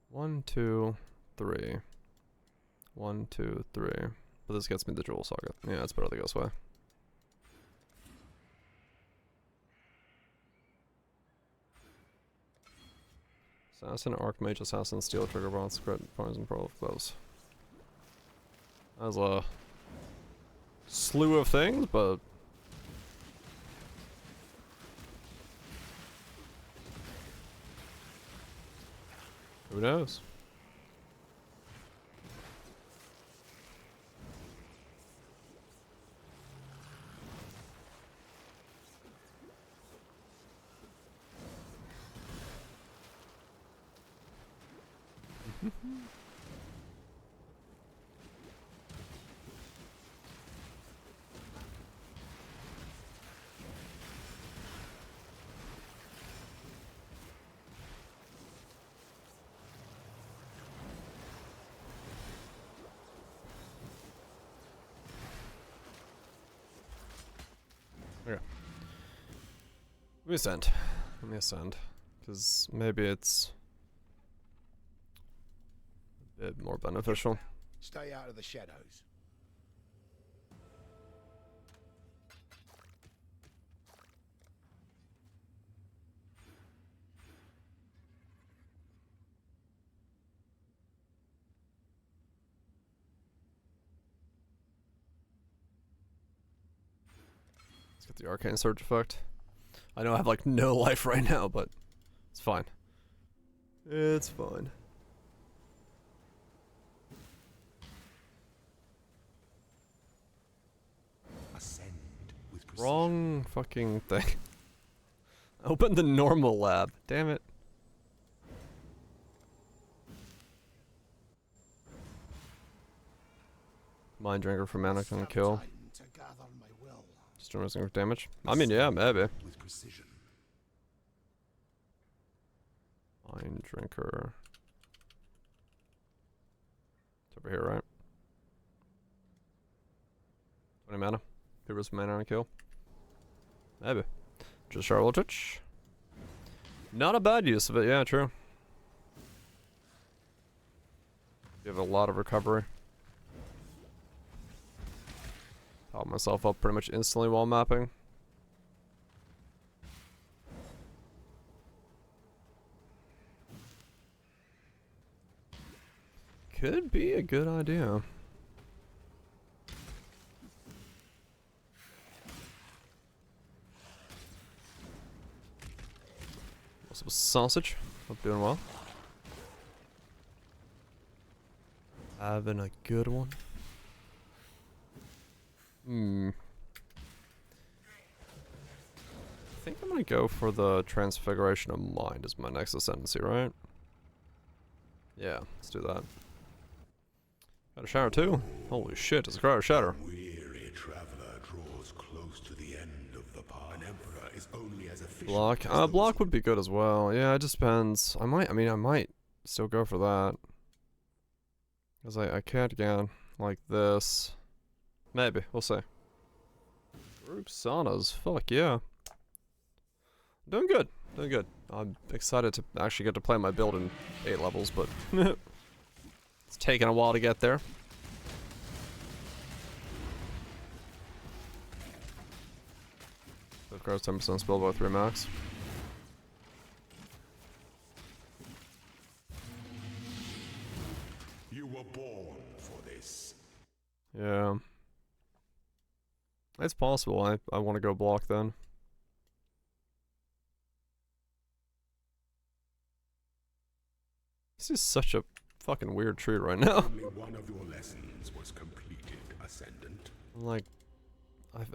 One, two, three. 1, 2, 3. But this gets me the Jewel Saga. Yeah, it's better to go this way. Assassin, Archmage, Assassin, Steel Trigger, Bronze, Crit, Poison, Pearl of Gloves. That's a slew of things, but who knows? Okay. Let me ascend. Let me ascend. Because maybe it's a bit more beneficial. Stay out of the shadows. Let's get the Arcane Surge effect. I know I have like no life right now, but it's fine. It's fine. Ascend with precision. Wrong fucking thing. Open the normal lab. Damn it. Mind Drinker for mana can kill. Time to gather my will. Just doing damage. I mean, yeah, maybe. With precision. Mind Drinker. It's over here, right? 20 mana. Give us mana and kill. Maybe. Just sharp touch. Not a bad use of it, yeah, true. You have a lot of recovery. Power myself up pretty much instantly while mapping. Could be a good idea. What's up, sausage? Hope doing well. Having a good one. I think I'm gonna go for the Transfiguration of Mind as my next ascendancy, right? Yeah, let's do that. Got a shatter too? Holy shit, it's a crowd shatter. Weary traveler draws close to the end of the path. An emperor is only as efficient. Block. Block would be good as well. Yeah, it just depends. I might still go for that. Because I can't again like this. Maybe, we'll see. Group saunas, fuck yeah. Doing good, doing good. I'm excited to actually get to play my build in 8 levels, but it's taken a while to get there. Of course, 10% spell by 3 max. You were born for this. Yeah. It's possible. I want to go block then. This is such a fucking weird tree right now. Only one of your lessons was completed, Ascendant. I'm like,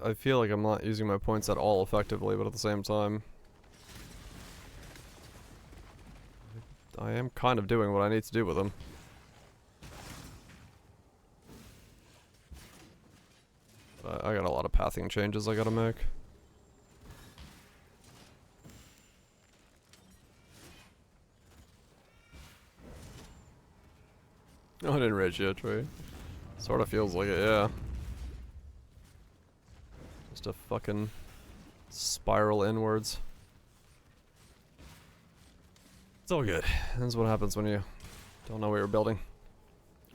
I feel like I'm not using my points at all effectively, but at the same time, I am kind of doing what I need to do with them. I got a lot of pathing changes I gotta make. No, I didn't rage yet, right? Sorta feels like it, yeah. Just a fucking spiral inwards. It's all good. This is what happens when you don't know what you're building.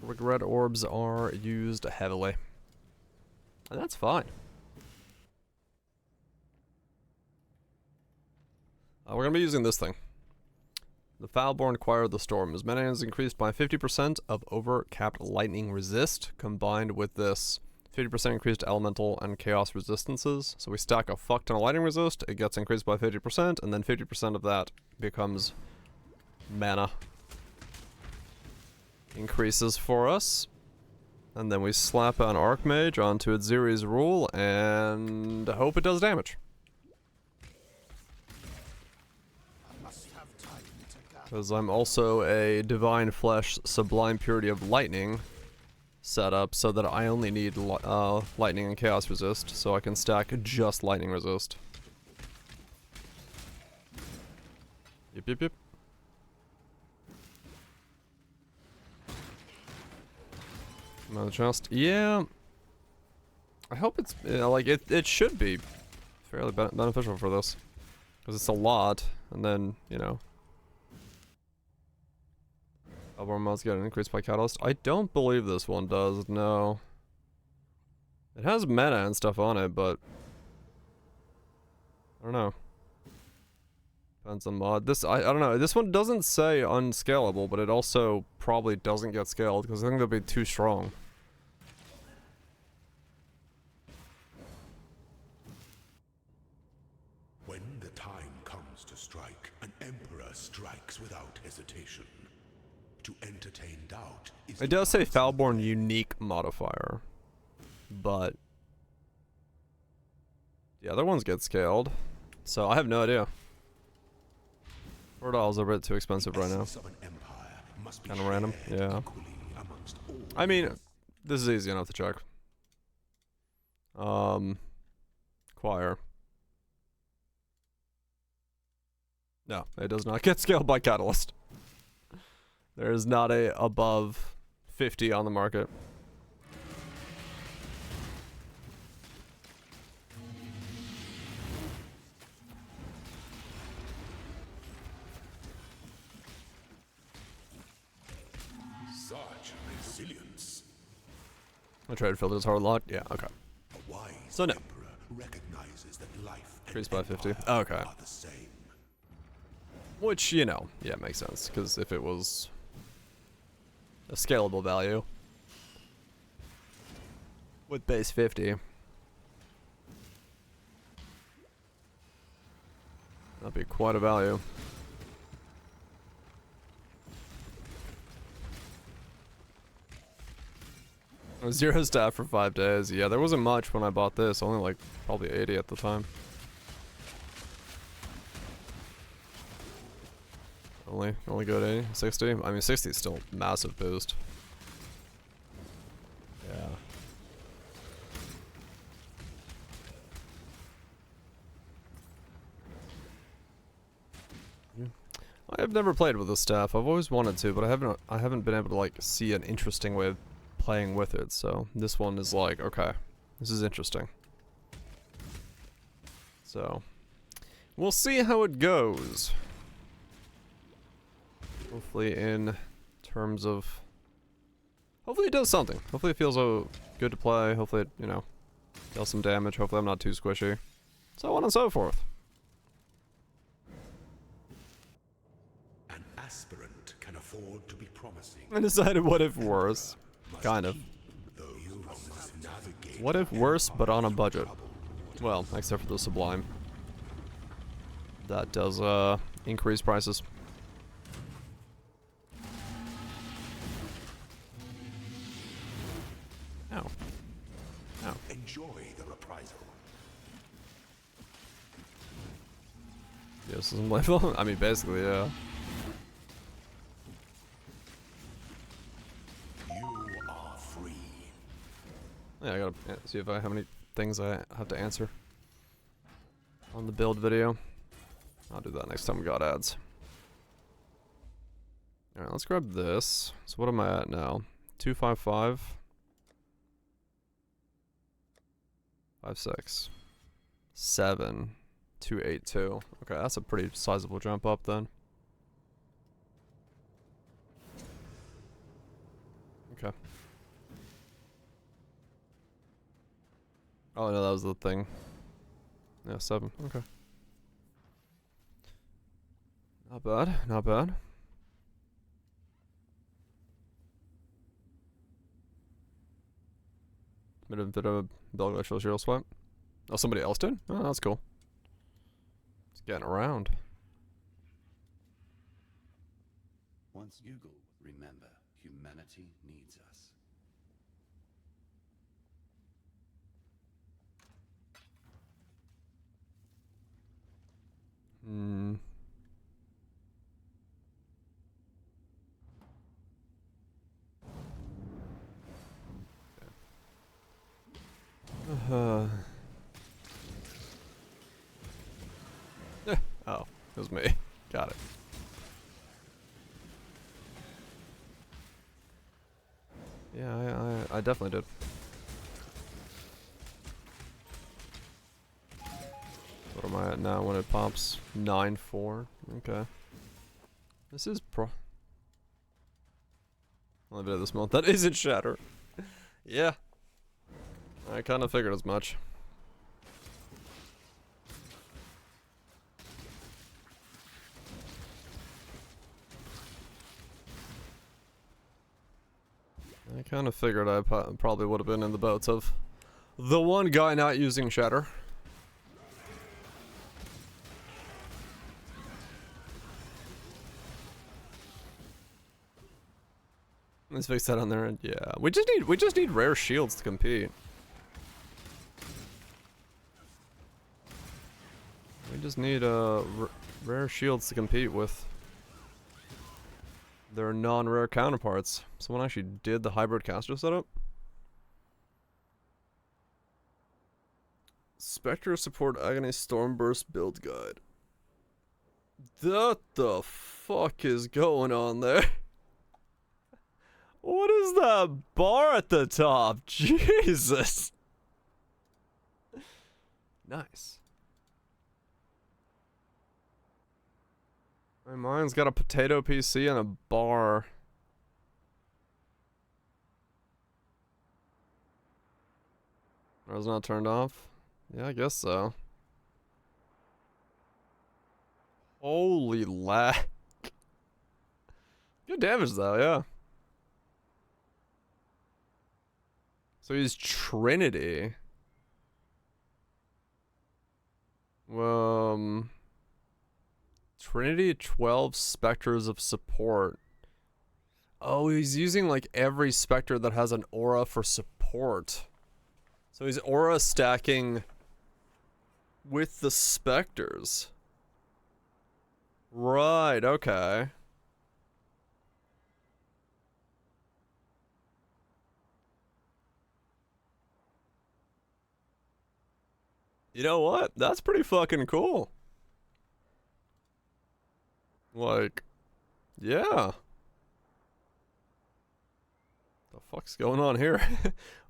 Red orbs are used heavily. And that's fine. We're gonna be using this thing. The Foulborn Choir of the Storm. His mana is increased by 50% of over-capped lightning resist, combined with this 50% increased elemental and chaos resistances. So we stack a fuck ton of lightning resist, it gets increased by 50%, and then 50% of that becomes mana increases for us. And then we slap an Archmage onto Atziris Rule and hope it does damage. Because I'm also a Divine Flesh Sublime Purity of Lightning setup, so that I only need Lightning and Chaos Resist, so I can stack just Lightning Resist. Yep. Another chest. Yeah. I hope it's, like, it should be fairly beneficial for this. Because it's a lot, and then, you know. Foulborn mods get an increase by Catalyst. I don't believe this one does, no. It has mana and stuff on it, but I don't know. Depends on mod. I don't know. This one doesn't say unscalable, but it also probably doesn't get scaled because I think they'll be too strong. When the time comes to strike, an emperor strikes without hesitation. To entertain doubt is It does say Foulborn unique modifier, but the other ones get scaled, so I have no idea. $4 are a bit too expensive right now. Kind of random, yeah. I mean, This is easy enough to check. Choir. No, it does not get scaled by Catalyst. There is not a above 50 on the market. Such resilience. I tried to filter this hard lot. Yeah, okay. A wise So no. emperor recognizes that life and Increased by 50. empire Okay. are the same. Which, you know, yeah, makes sense. Because if it was a scalable value with base 50, that'd be quite a value. Zero staff for 5 days. Yeah, there wasn't much when I bought this. Only like probably 80 at the time. Only go to 80, 60. I mean, 60 is still a massive boost. Yeah. I have never played with this staff. I've always wanted to, but I haven't been able to like see an interesting way of playing with it. So this one is like, okay, this is interesting. So we'll see how it goes. Hopefully in terms of, hopefully it does something. Hopefully it feels good to play. Hopefully it, you know, deals some damage. Hopefully I'm not too squishy. So on and so forth. An aspirant can afford to be promising. I decided what if worse. Kind of. What if worse, but on a budget? Well, except for the Sublime. That does, increase prices. Ow. Ow. Enjoy the reprisal. Yes, isn't playable? I mean, basically, yeah. You are free. Yeah, I gotta see if how many things I have to answer on the build video. I'll do that next time we got ads. Alright, let's grab this. So what am I at now? 255. 56. 7. 282. Okay, that's a pretty sizable jump up then. Okay. Oh no, that was the thing. Yeah, 7. Okay. Not bad, not bad. Bit of a Belglacial Shield Swipe. Oh, somebody else did? Oh, that's cool. It's getting around. Once Google, remember, humanity needs us. Hmm. Oh, it was me. Got it. Yeah, I definitely did. What am I at now when it pops? 9-4. Okay. This is only bit of this month. That isn't Shatter. Yeah. I kind of figured as much. I kind of figured I probably would have been in the boats of the one guy not using Shatter. Let's fix that on there. And yeah, we just need rare shields to compete. We just need rare shields to compete with their non-rare counterparts. Someone actually did the hybrid caster setup. Spectre support Agony Stormburst build guide. What the fuck is going on there? What is that bar at the top? Jesus. Nice. My mind's got a potato PC and a bar. Or is not turned off? Yeah, I guess so. Holy lag. Good damage though, yeah. So he's Trinity. Trinity 12 Spectres of Support. Oh, he's using like every Spectre that has an aura for support. So he's aura stacking with the Spectres. Right, okay. You know what? That's pretty fucking cool. Like, yeah. The fuck's going on here?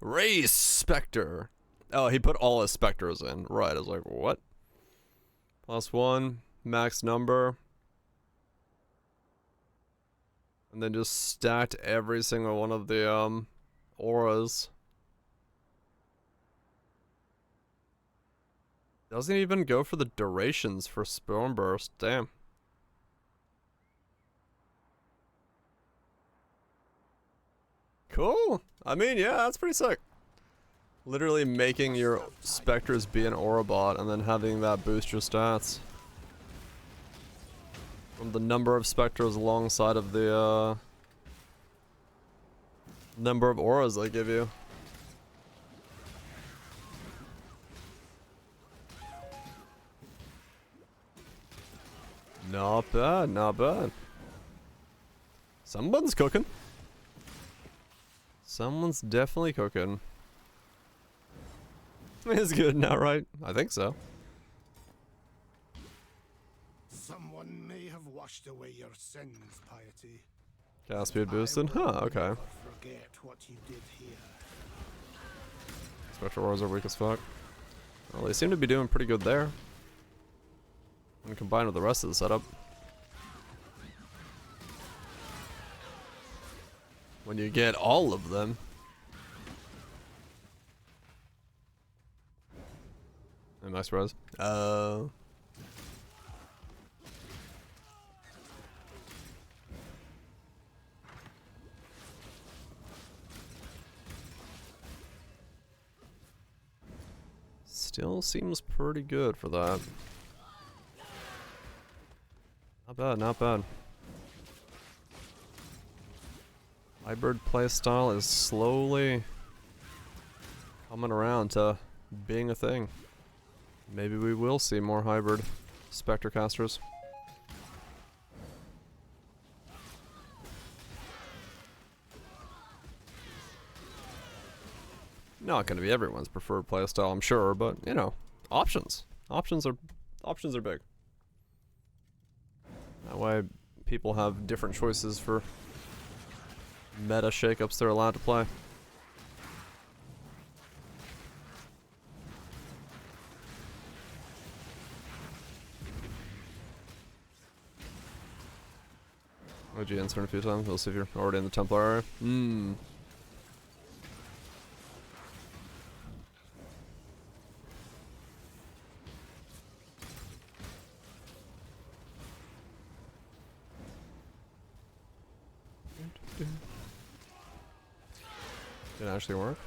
Raise Spectre. Oh, he put all his Spectres in. Right, I was like, what? +1, max number. And then just stacked every single one of the, auras. Doesn't even go for the durations for Stormburst. Damn. Cool. I mean, yeah, that's pretty sick. Literally making your Spectres be an aura bot and then having that boost your stats. From the number of Spectres alongside of the, number of auras they give you. Not bad, not bad. Someone's cooking. Someone's definitely cooking. It's good now, right? I think so. Someone may have washed away your sins, piety. Cast speed boosted? Huh, okay. Forget what you did here. Spectral auras are weak as fuck. Well, they seem to be doing pretty good there. When combined with the rest of the setup. When you get all of them. And max res. Still seems pretty good for that. Not bad, not bad. Hybrid playstyle is slowly coming around to being a thing. Maybe we will see more hybrid Spectre casters. Not going to be everyone's preferred playstyle, I'm sure, but you know, options. Options are big. That way, people have different choices for meta shakeups they're allowed to play. OG insert a few times. We'll see if you're already in the Templar area. Did it actually work?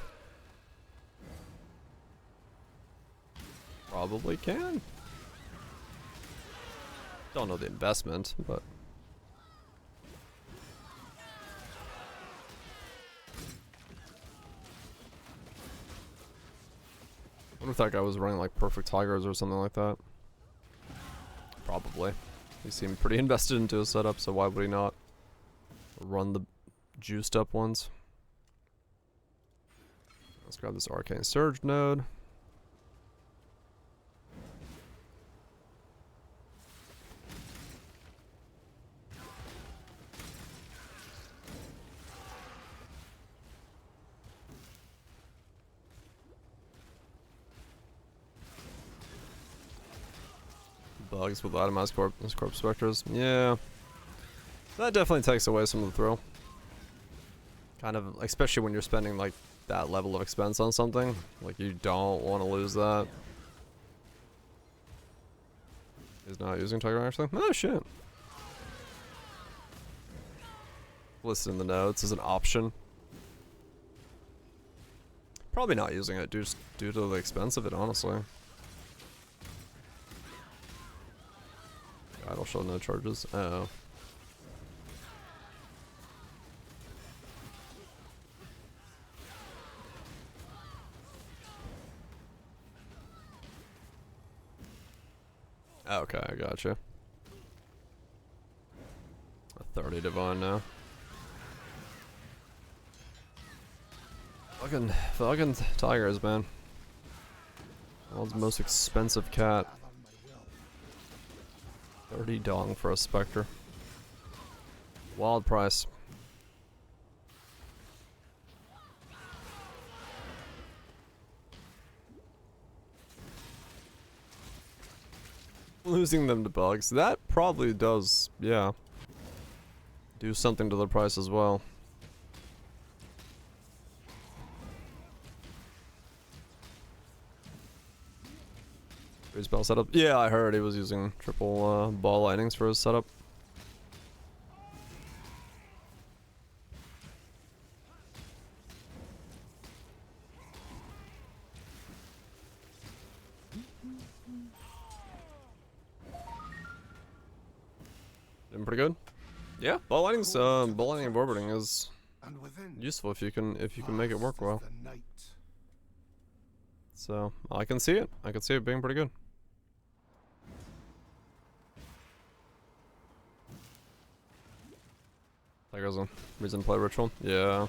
Probably can. Don't know the investment, but I wonder if that guy was running like perfect tigers or something like that. Probably. He seemed pretty invested into his setup, so why would he not run the juiced up ones? Let's grab this Arcane Surge node. Bugs with itemized corpse specters. Yeah. That definitely takes away some of the thrill. Kind of, especially when you're spending like that level of expense on something. Like you don't want to lose that. He's not using Tiger actually? Oh shit. Listed in the notes as an option. Probably not using it just due to the expense of it, honestly. Idle show no charges. Oh. Okay, I gotcha. A 30 divine now. Fucking tigers, man. World's most expensive cat. 30 dong for a specter. Wild price. Losing them to bugs. That probably does, yeah, do something to the price as well. His spell setup. Yeah, I heard he was using triple ball lightnings for his setup. Doing pretty good. Yeah, ball lightning's ball lightning and orbiting is useful if you can make it work well. So I can see it. I can see it being pretty good. There goes a reason to play ritual. Yeah.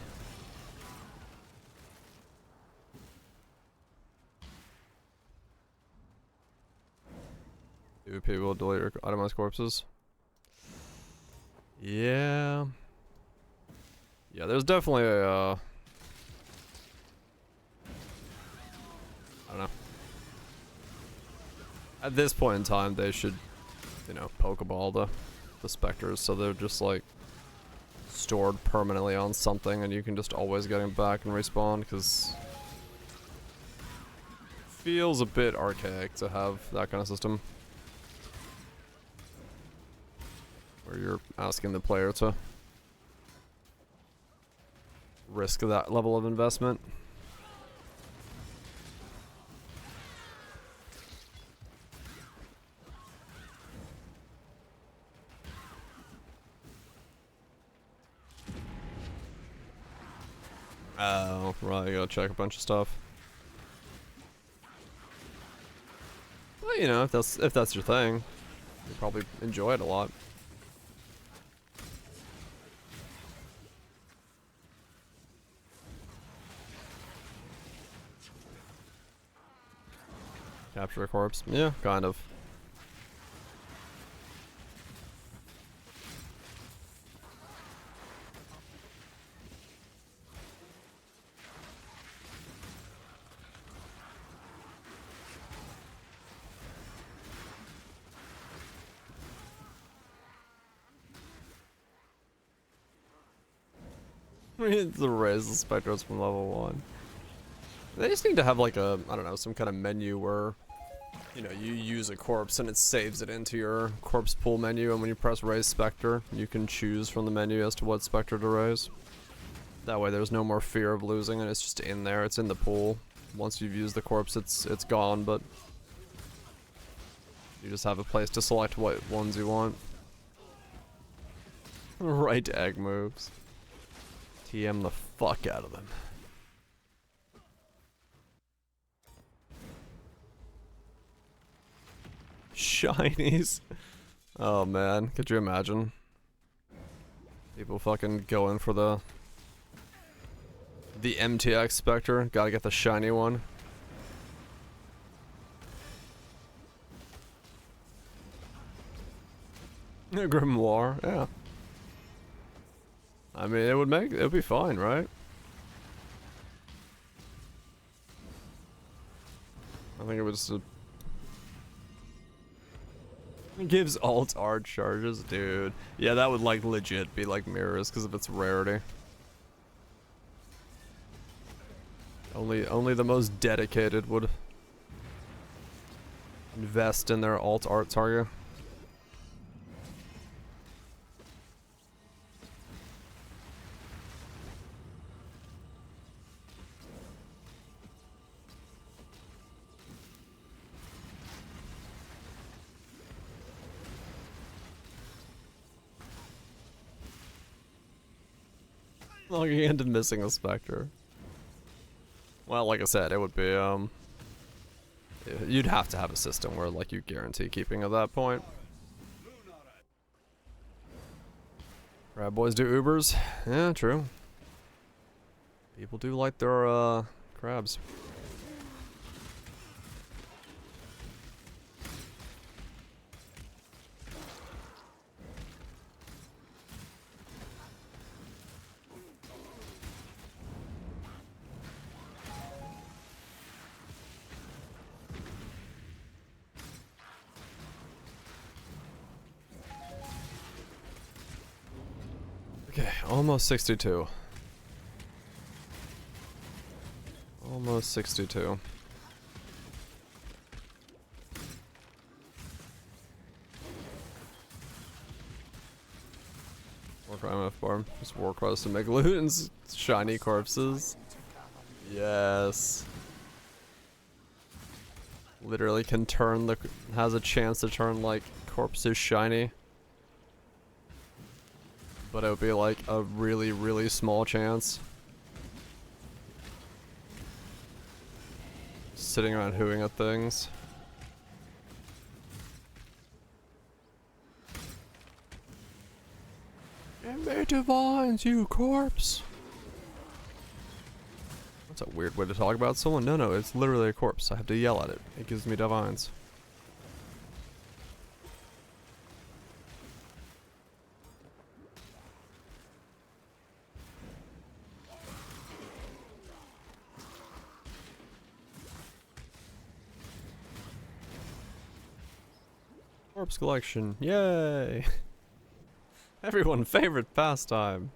PvP will delete your itemized corpses. Yeah. Yeah, there's definitely a I don't know. At this point in time, they should, you know, Pokeball the specters so they're just like stored permanently on something and you can just always get them back and respawn, because feels a bit archaic to have that kind of system where you're asking the player to risk that level of investment. Oh, right, you gotta check a bunch of stuff. Well, you know, if that's your thing, you probably enjoy it a lot. Capture a corpse. Yeah, kind of. To raise the specters from level 1. They just need to have like a, I don't know, some kind of menu where, you know, you use a corpse and it saves it into your corpse pool menu, and when you press raise specter, you can choose from the menu as to what specter to raise. That way there's no more fear of losing, and it's just in there, it's in the pool. Once you've used the corpse, it's gone, but you just have a place to select what ones you want. Right egg moves. TM the fuck out of them. Shinies. Oh man, could you imagine? People fucking going for the MTX Spectre. Gotta get the shiny one. Grimoire, yeah. I mean, it would be fine, right? I think it was It gives alt art charges, dude. Yeah, that would like legit be like mirrors because of its rarity. Only the most dedicated would invest in their alt art target. Logging into missing a Spectre. Well, like I said, it would be, you'd have to have a system where, like, you guarantee keeping at that point. Crab boys do Ubers? Yeah, true. People do like their, crabs. Okay, almost 62. Almost 62. Work on MF bar. Just war quest to make loot and shiny corpses. Yes. Literally can turn the, has a chance to turn like corpses shiny. But it would be like a really, really small chance. Sitting around hooing at things. And they divines, you corpse! That's a weird way to talk about someone. No, it's literally a corpse. I have to yell at it. It gives me divines. Corpse collection, yay! Everyone favorite pastime.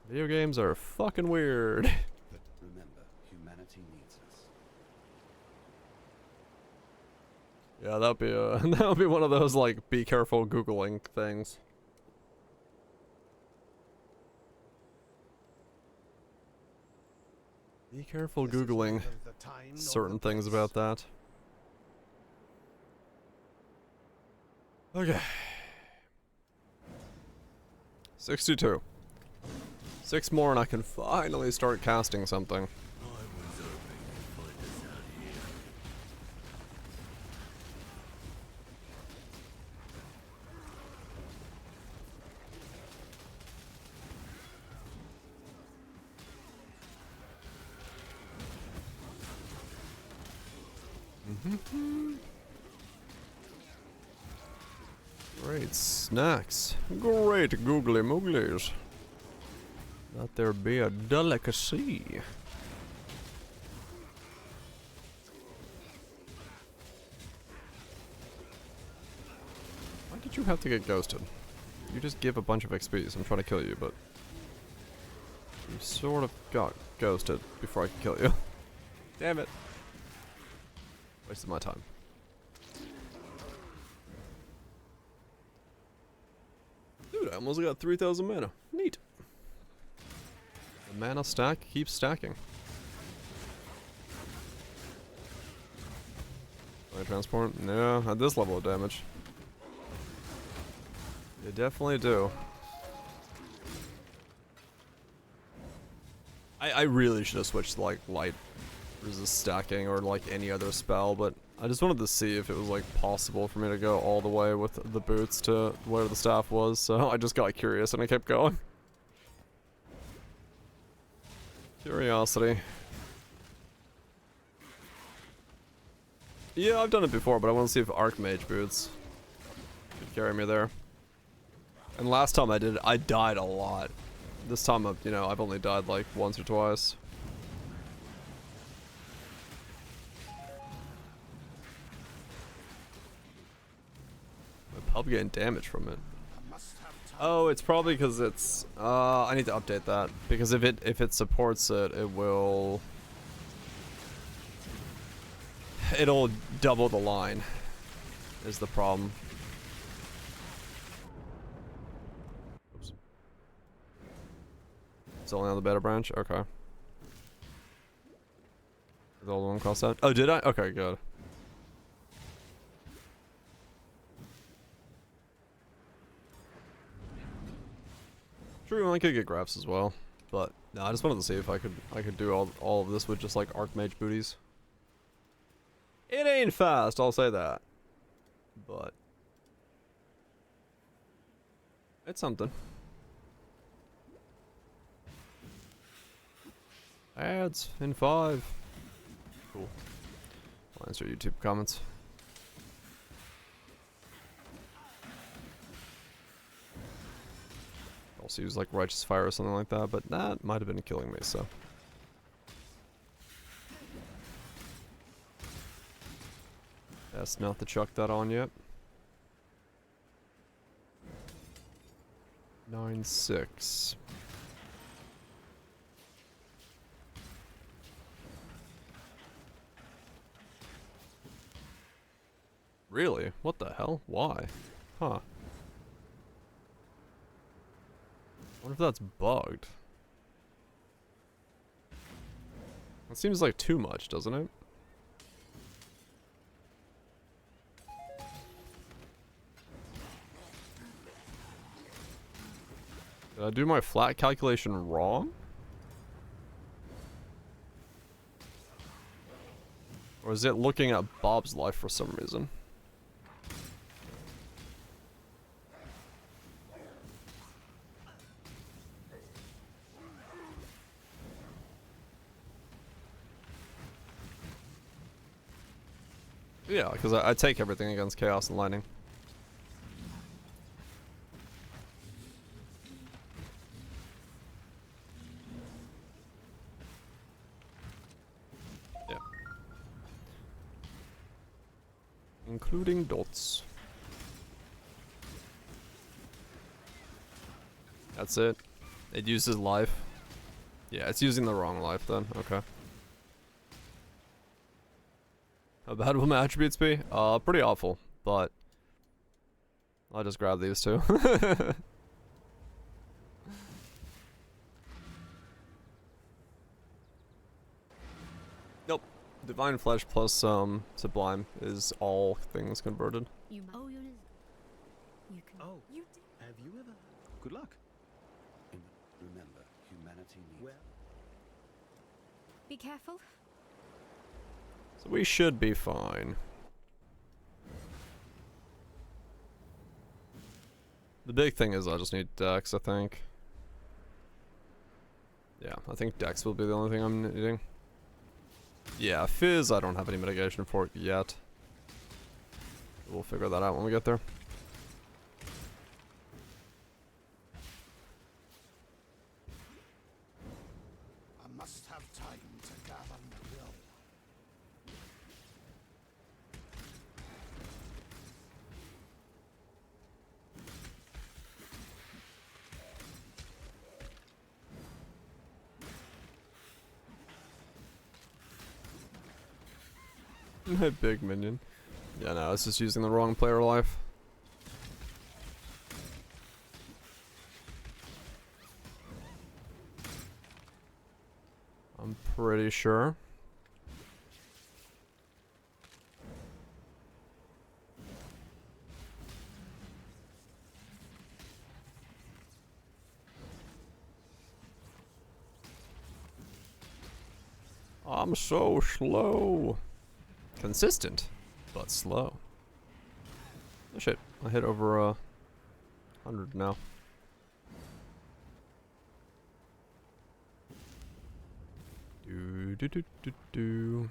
Video games are fucking weird. But remember, humanity needs us. Yeah, that'd be that would be one of those like be careful googling things. Be careful googling certain things about that. Okay. 62. 6 more and I can finally start casting something. Great snacks. Great googly mooglies. Let there be a delicacy. Why did you have to get ghosted? You just give a bunch of XPs. I'm trying to kill you, but you sort of got ghosted before I could kill you. Damn it. Wasted my time. Dude, I almost got 3,000 mana. Neat. The mana stack keeps stacking. Can I transport? No, at this level of damage. You definitely do. I really should have switched to like light resist stacking or like any other spell, but I just wanted to see if it was like possible for me to go all the way with the boots to where the staff was, so I just got curious and I kept going. Curiosity. Yeah, I've done it before, but I want to see if Archmage boots could carry me there. And last time I did it, I died a lot. This time, you know, I've only died like once or twice. I'll be getting damage from it. Oh, it's probably because it's I need to update that because if it supports it, it'll double the line is the problem. Oops. It's only on the beta branch? Okay. The old one crossed out? Oh, did I? Okay, good. True, I could get grabs as well, but no, I just wanted to see if I could do all of this with just like Archmage booties. It ain't fast, I'll say that, but it's something. Ads in 5. Cool. I'll answer YouTube comments. Also use like Righteous Fire or something like that, but that might have been killing me, so. Best not to chuck that on yet. 9-6. Really? What the hell? Why? Huh. I wonder if that's bugged. That seems like too much, doesn't it? Did I do my flat calculation wrong? Or is it looking at Bob's life for some reason? Yeah, because I take everything against Chaos and Lightning. Yeah. Including dots. That's it. It uses life. Yeah, it's using the wrong life then. Okay. How bad will my attributes be? Pretty awful, but I'll just grab these two. Nope. Divine Flesh plus Sublime is all things converted. You can. Oh, have you ever? Good luck. Remember, humanity needs... Well, Be careful. So we should be fine. The big thing is I just need Dex, I think. Yeah, I think Dex will be the only thing I'm needing. Yeah, Fizz I don't have any mitigation for it yet. We'll figure that out when we get there. I must have time to gather my will. My big minion. Yeah, no, it's just using the wrong player life. I'm pretty sure. I'm so slow. Consistent, but slow. Oh shit, I hit over 100 now. Do.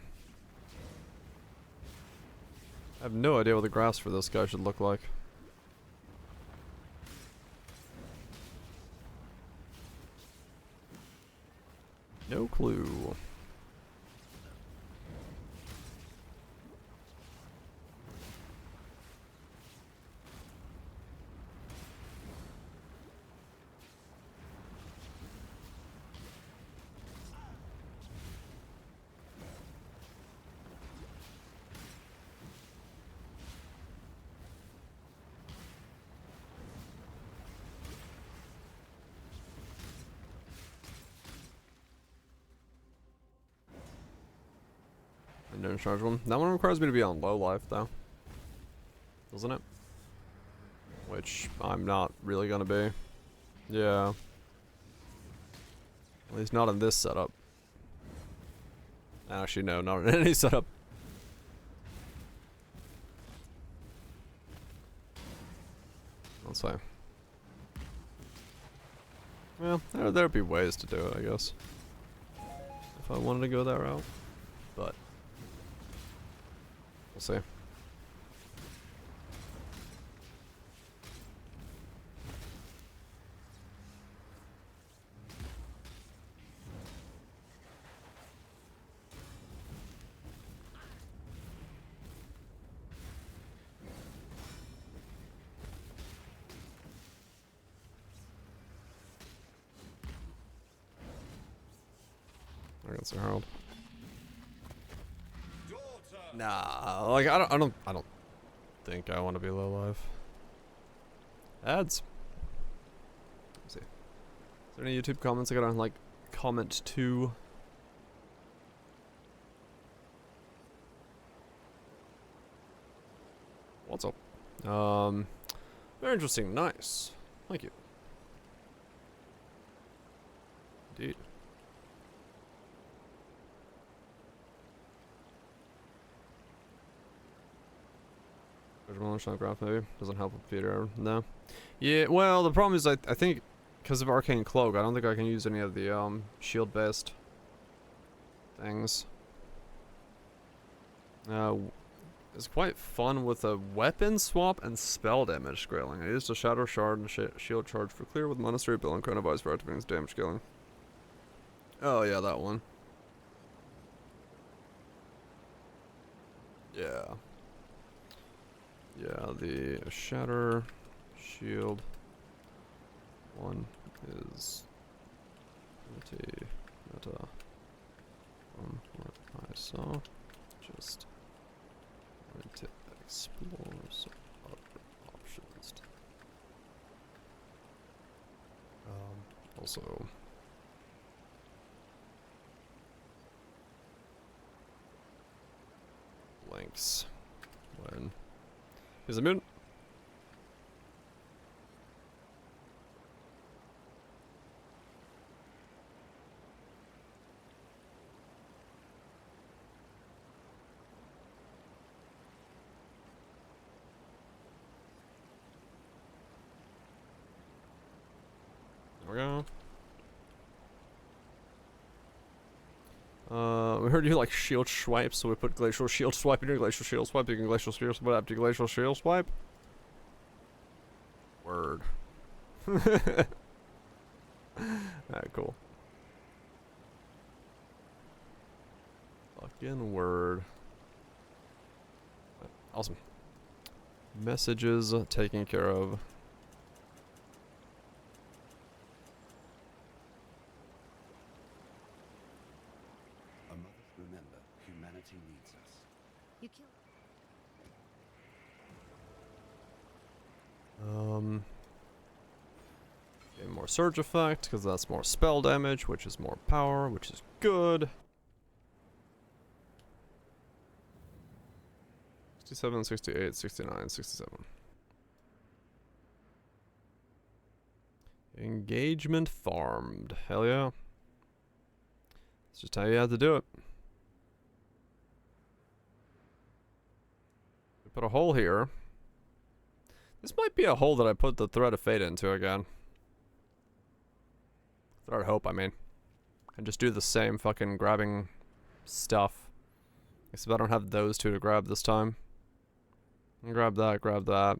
I have no idea what the graphs for this guy should look like. No clue. No charge one. That one requires me to be on low life though. Doesn't it? Which I'm not really gonna be. Yeah. At least not in this setup. Actually, no, not in any setup. Let's say. Well, there'd be ways to do it, I guess. If I wanted to go that route. But we'll see. Against Harold. Nah, like I don't think I want to be low life. Ads. Let's see. Is there any YouTube comments I gotta like comment to? What's up? Very interesting. Nice. Thank you. Indeed. Graph maybe doesn't help with Peter. No. Yeah. Well, the problem is I think because of Arcane Cloak, I don't think I can use any of the shield based things. It's quite fun with a weapon swap and spell damage scaling. I used a Shadow Shard and shield charge for clear with Monastery Bill and Chronovice for activating damage scaling. Oh yeah, that one. Yeah. Yeah, the Shatter Shield one is meta from what I saw. Just wanted to explore some other options. Also links when is a moon. There we go. We heard you like shield swipe, so we put glacial shield swipe in your glacial shield swipe. You can glacial shield swipe after glacial shield swipe. Word. Alright, cool. Fucking word. Awesome. Messages taken care of. Remember, humanity needs us. You killed. Get more surge effect because that's more spell damage, which is more power, which is good. 67, 68, 69, 67. Engagement farmed. Hell yeah. That's just how you have to do it. We put a hole here. This might be a hole that I put the Thread of Fate into again. Thread of Hope, I mean. And just do the same fucking grabbing stuff. Except I don't have those two to grab this time. And grab that, grab that.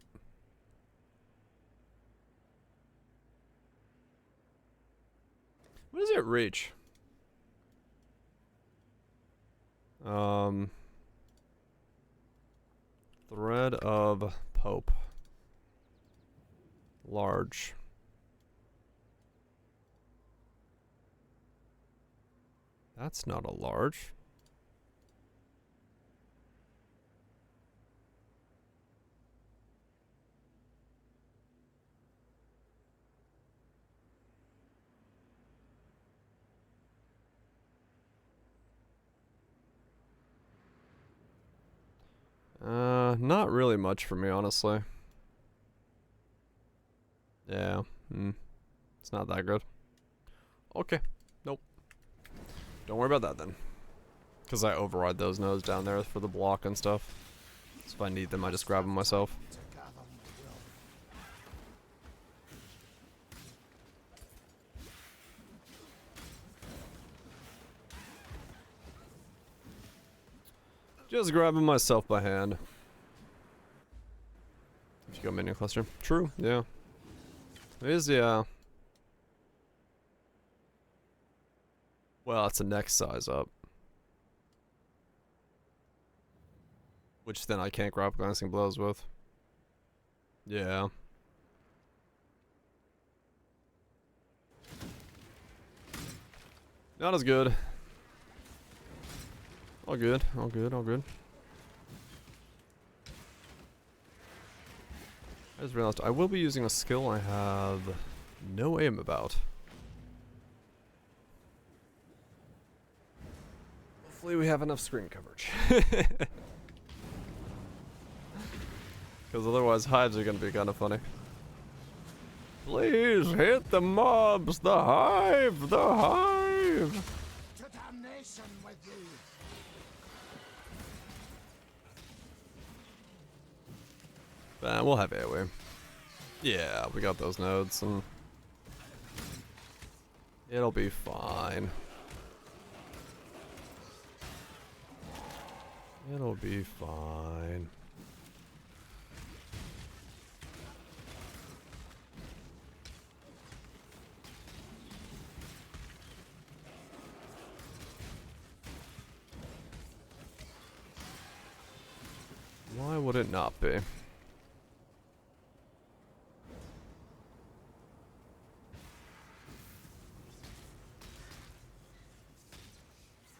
What does it reach? Thread of Pope. Large. That's not a large. not really much for me, honestly. Yeah, it's not that good. Okay, nope. Don't worry about that then. Because I override those nodes down there for the block and stuff. So if I need them, I just grab them myself. Just grab them myself by hand. If you go minion cluster. True, yeah. It is, yeah. Well, it's a next size up. Which then I can't grab glancing blows with. Yeah. Not as good. All good, all good, all good. I just realized I will be using a skill I have no aim about. Hopefully we have enough screen coverage. Because otherwise hives are going to be kind of funny. Please hit the mobs, the hive, the hive! To damnation with you! We'll have AoE. Yeah, we got those nodes and it'll be fine. It'll be fine. Why would it not be?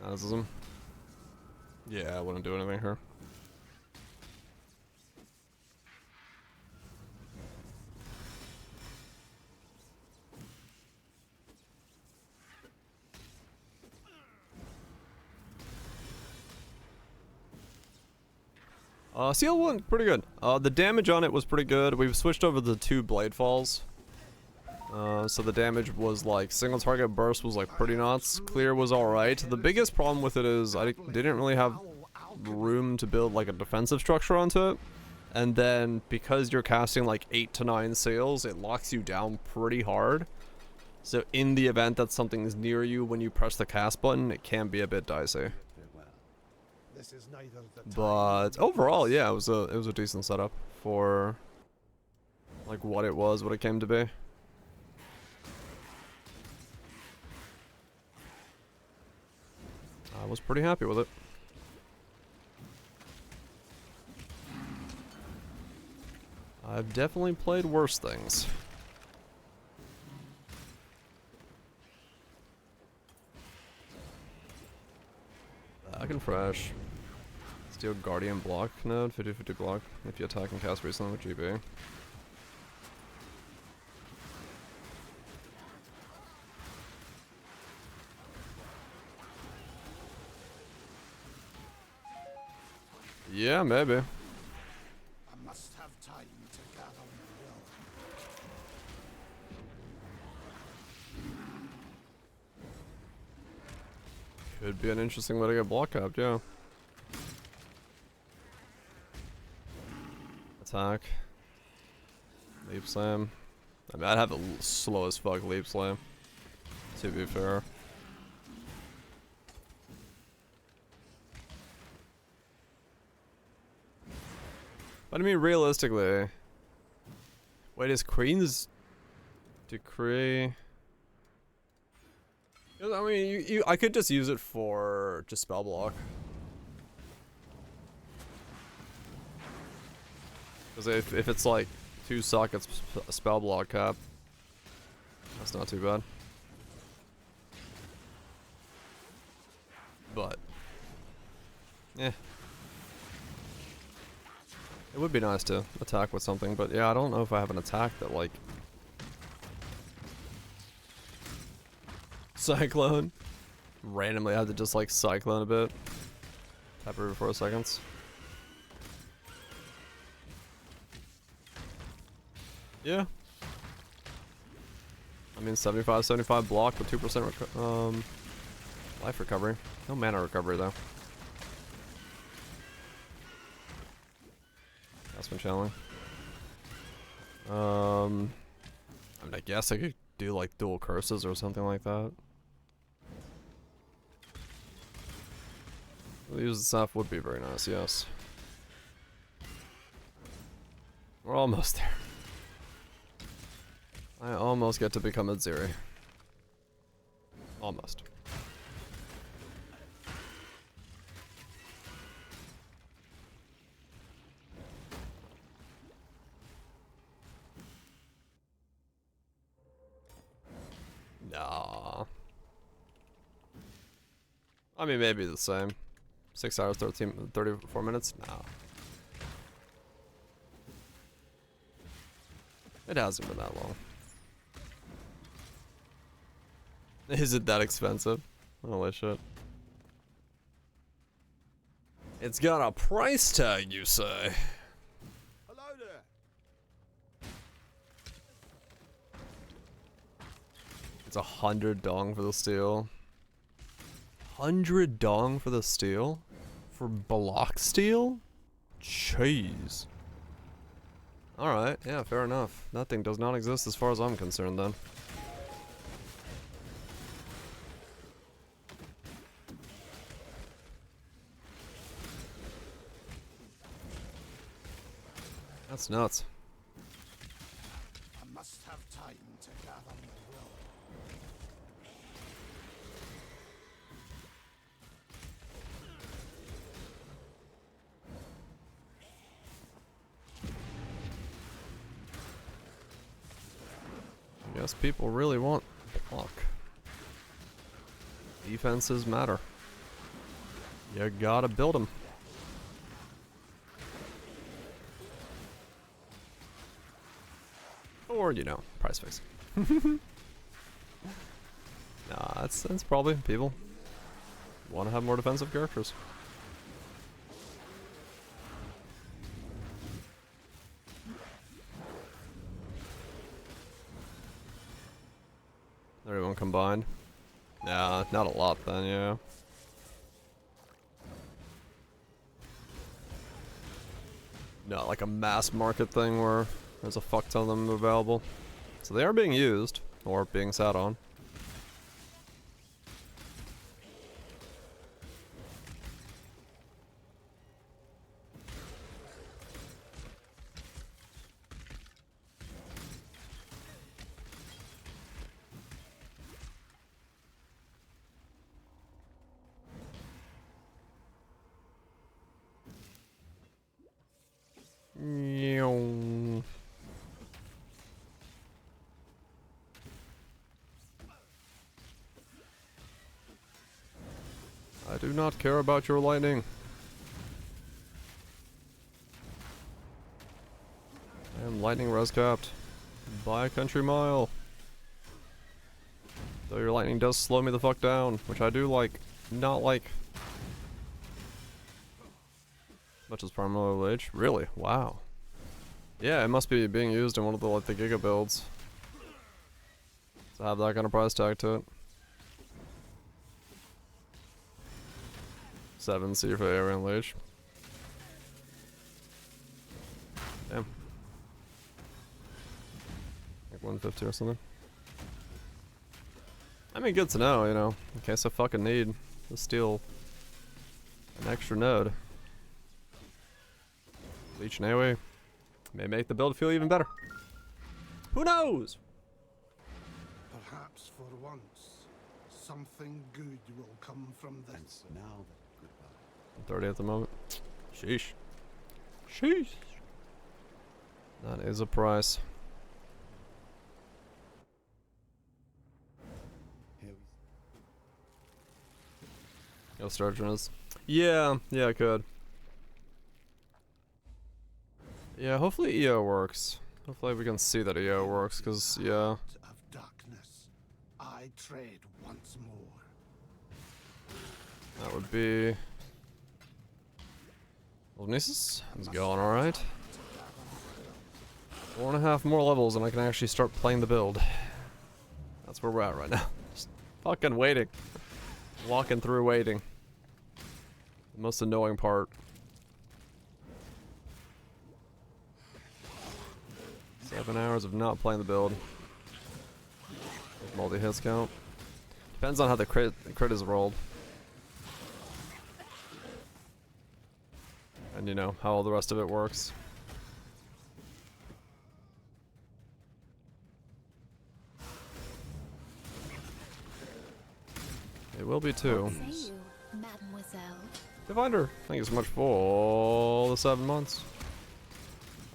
Asm. Yeah, I wouldn't do anything here. Seal went pretty good. The damage on it was pretty good. We've switched over the 2 blade falls. So the damage was like single target burst was like pretty nuts. Clear was alright. The biggest problem with it is I didn't really have room to build like a defensive structure onto it. And then because you're casting like 8 to 9 seals, it locks you down pretty hard. So in the event that something's near you when you press the cast button, it can be a bit dicey. But overall, yeah, it was a decent setup for like what it came to be. I was pretty happy with it. I've definitely played worse things. Back and fresh. Steal Guardian block node, 50-50 block if you attack and cast recently with GB. Yeah, maybe. I must have time to gather my will. Could be an interesting way to get block capped, yeah. Attack. Leap slam. I mean, I'd have a slow as fuck leap slam, to be fair. But I mean, realistically, wait, is Queen's Decree? I mean, I could just use it for just spell block. Because if it's like 2 sockets spell block cap, that's not too bad. But, yeah. It would be nice to attack with something, but yeah, I don't know if I have an attack that like Cyclone. Randomly I have to just like Cyclone a bit. Tap every 4 seconds. Yeah. I mean, 75 block with 2% life recovery. No mana recovery though. That's been channeling. I mean, I guess I could do like dual curses or something like that. Use the staff would be very nice, yes. We're almost there. I almost get to become a Ziri. Almost. Nah. I mean, maybe the same. 6 hours, 34 minutes? Nah. It hasn't been that long. Is it that expensive? Holy shit. It's got a price tag, you say? Hello there. It's 100 dong for the steel. 100 dong for the steel? For block steel? Jeez. Alright, yeah, fair enough. That thing does not exist as far as I'm concerned then. That's nuts. I must have time to gather my will. I guess people really want block. Defenses matter. You gotta build them. Or, you know, price fix. Nah, that's probably people want to have more defensive characters. Everyone combined. Nah, not a lot then, yeah. Not like a mass market thing where there's a fuck ton of them available. So they are being used, or being sat on. Meow. I do not care about your lightning. I am lightning res capped by a country mile. Though your lightning does slow me the fuck down, which I do like, not like. Much as Primal Age? Really? Wow. Yeah, it must be being used in one of the like the Giga builds. To have that kind of price tag to it. 7C for Arian Leech. Damn. Like 150 or something. I mean, good to know, you know, in case I fucking need to steal an extra node. Leech and AoE may make the build feel even better. Who knows? Perhaps for once, something good will come from this. And now, goodbye. 30 at the moment. Sheesh. Sheesh. That is a price. Here we Yo, Sturgeon. Yeah, I could. Yeah, hopefully EO works. Hopefully we can see that EO works, because, yeah. Of darkness, I tread once more. That would be... Nisus? It's going alright. 4.5 more levels and I can actually start playing the build. That's where we're at right now. Just fucking waiting. Walking through waiting. The most annoying part. 7 hours of not playing the build. Multi-hits count. Depends on how the crit is rolled. And you know, how all the rest of it works. It will be too. What say you, mademoiselle? Divinder, thank you so much for all the 7 months.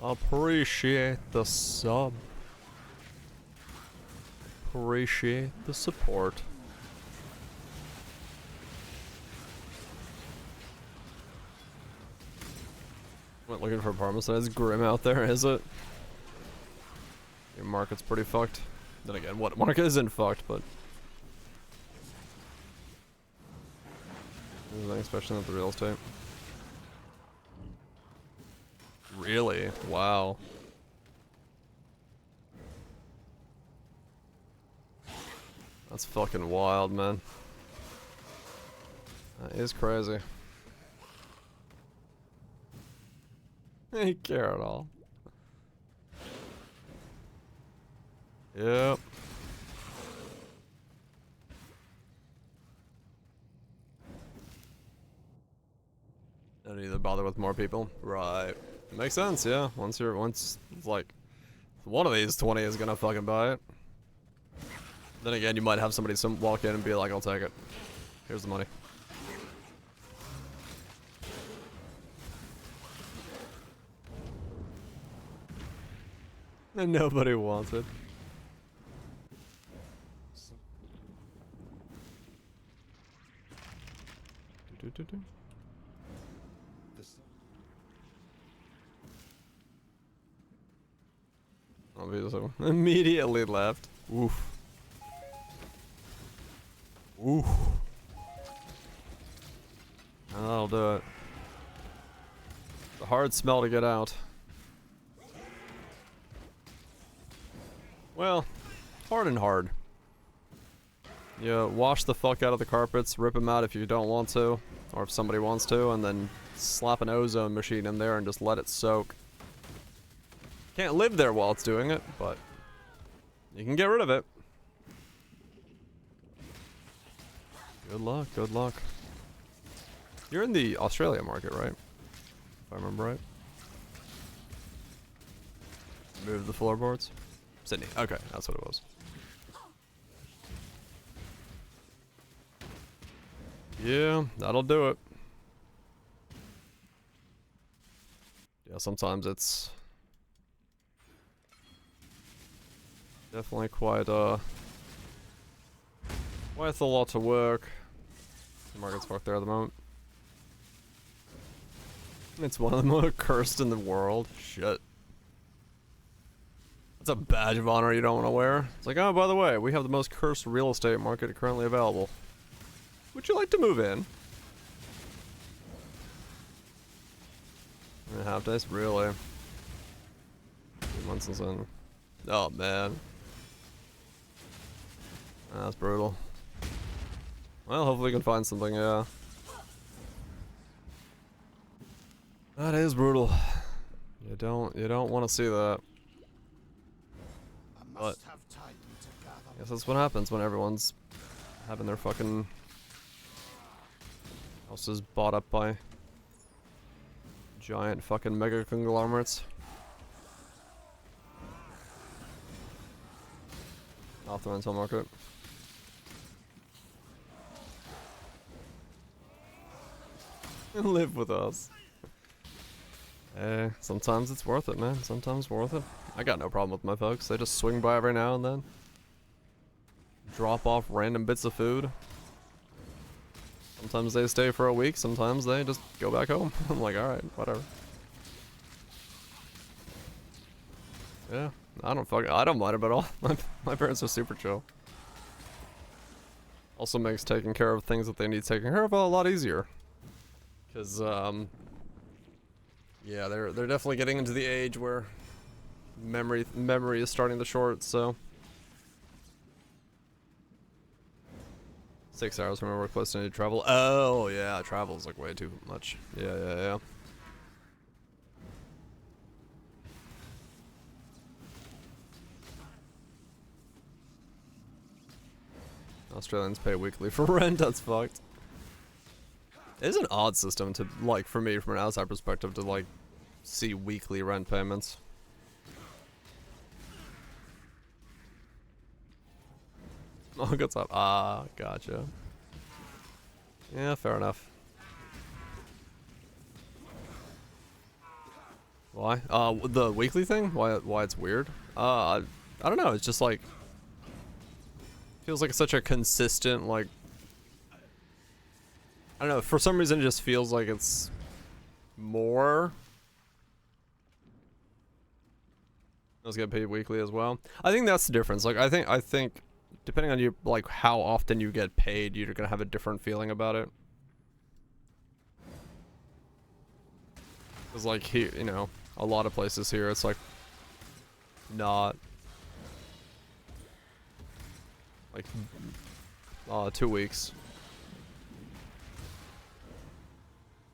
Appreciate the sub. Appreciate the support. Went looking for apartments. It's grim out there, is it? Your market's pretty fucked. Then again, what market isn't fucked, but especially with the real estate. Really? Wow. That's fucking wild, man. That is crazy. They care at all. Yep. Don't either bother with more people. Right. Makes sense, yeah. Once it's like one of these 20 is gonna fucking buy it. Then again, you might have somebody walk in and be like, I'll take it. Here's the money. And nobody wants it. I'll be so immediately left. Oof. Oof. That'll do it. The hard smell to get out. Well, hard and hard. You wash the fuck out of the carpets, rip them out if you don't want to, or if somebody wants to, and then slap an ozone machine in there and just let it soak. Can't live there while it's doing it, but you can get rid of it. Good luck, good luck. You're in the Australia market, right? If I remember right. Move the floorboards. Sydney. Okay, that's what it was. Yeah, that'll do it. Yeah, sometimes it's definitely quite a lot to work. The market's fucked there at the moment. It's one of the more cursed in the world. Shit. That's a badge of honor you don't want to wear. It's like, oh, by the way, we have the most cursed real estate market currently available. Would you like to move in? Half days? Really? 2 months is in. Oh, man. That's brutal. Well, hopefully we can find something, yeah. That is brutal. You don't want to see that. But I guess that's what happens when everyone's having their fucking houses bought up by giant fucking mega conglomerates. Off the rental market. And live with us. Sometimes it's worth it, man. Sometimes worth it. I got no problem with my folks. They just swing by every now and then. Drop off random bits of food. Sometimes they stay for a week. Sometimes they just go back home. I'm like, alright, whatever. Yeah, I don't mind it at all. My parents are super chill. Also makes taking care of things that they need taken care of a lot easier. Cause yeah, they're definitely getting into the age where Memory is starting to short, so 6 hours from my workplace to travel. Oh yeah, travel's like way too much. Yeah. Australians pay weekly for rent. That's fucked. It's an odd system to, like, for me, from an outside perspective, to, like, see weekly rent payments. Oh, good stuff. Ah, gotcha. Yeah, fair enough. Why? The weekly thing? Why it's weird? I don't know. It's just like feels like such a consistent, like, I don't know. For some reason, it just feels like it's more. Let's get paid weekly as well. I think that's the difference. Like, I think. Depending on you, like, how often you get paid, you're gonna have a different feeling about it. Cause like here, you know, a lot of places here, it's like not like 2 weeks.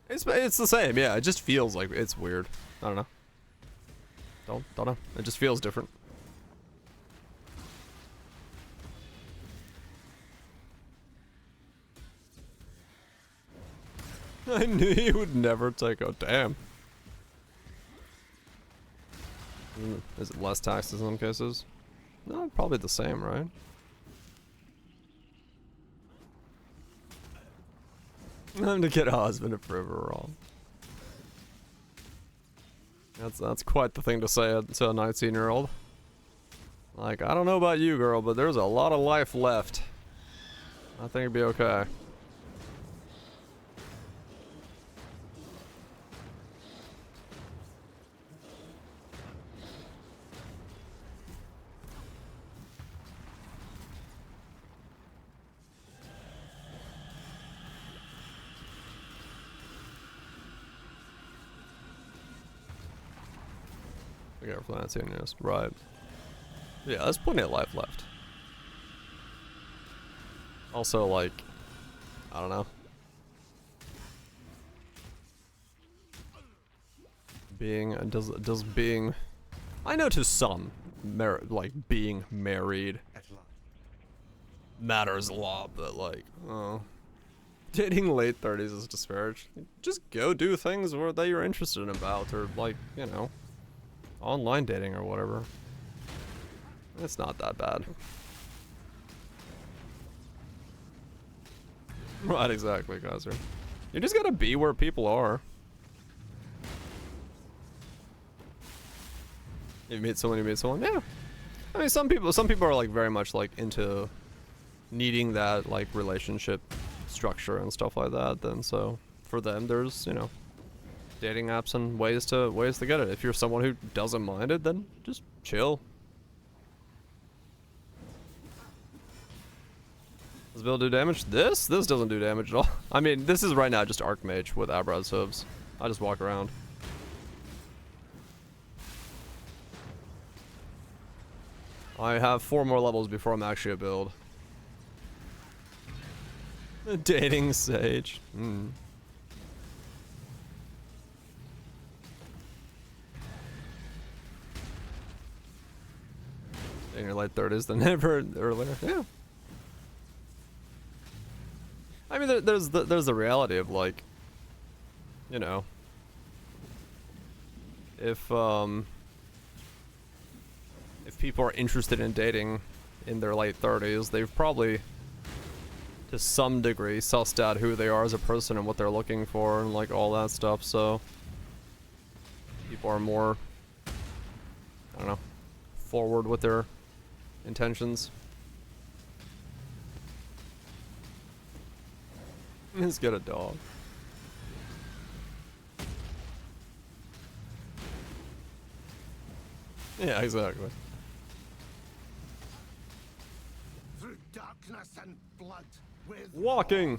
It's the same, yeah. It just feels like it's weird. I don't know. Don't know. It just feels different. I knew you would never take a damn. Is it less taxes in some cases? No, probably the same, right? Time to get a husband if forever wrong. That's quite the thing to say to a 19-year-old. Like, I don't know about you, girl, but there's a lot of life left. I think it'd be okay. I got financing, yes. Right. Yeah, there's plenty of life left. Also, like, I don't know. Does being, I know to some, like, being married matters a lot, but like, dating late 30s is disparaged. Just go do things that you're interested in about, or like, you know, online dating or whatever. It's not that bad. Right, exactly, Kaiser. You just gotta be where people are. You meet someone, yeah. I mean, some people are like very much like into needing that like relationship structure and stuff like that. Then so for them, there's, you know, dating apps and ways to get it. If you're someone who doesn't mind it, then just chill. Does build do damage? This doesn't do damage at all. I mean, this is right now just Archmage with Abraz hooves. I just walk around. I have 4 more levels before I'm actually a build. Dating Sage. In your late 30s than ever earlier. Yeah. I mean, there's the reality of, like, you know, if people are interested in dating in their late 30s, they've probably, to some degree, sussed out who they are as a person and what they're looking for and, like, all that stuff, so people are more, I don't know, forward with their intentions. Let's get a dog. Yeah, exactly. Through darkness and blood, with Walking,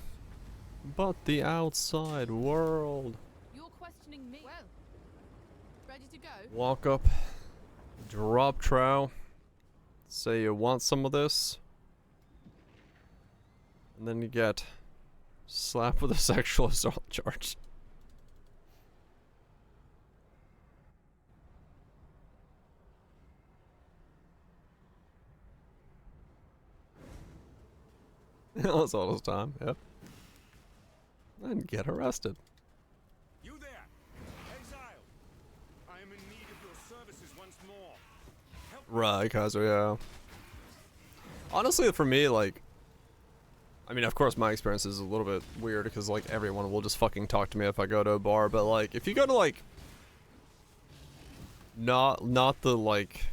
but the outside world. You're questioning me. Well, ready to go? Walk up Drop trow. Say you want some of this. And then you get slapped with a sexual assault charge. That's all this time, yep. And get arrested. You there, exile. I am in need of your services once more. Right, Kaiser, yeah. Honestly, for me, like, I mean, of course, my experience is a little bit weird because, like, everyone will just fucking talk to me if I go to a bar. But, like, if you go to, like, not the, like,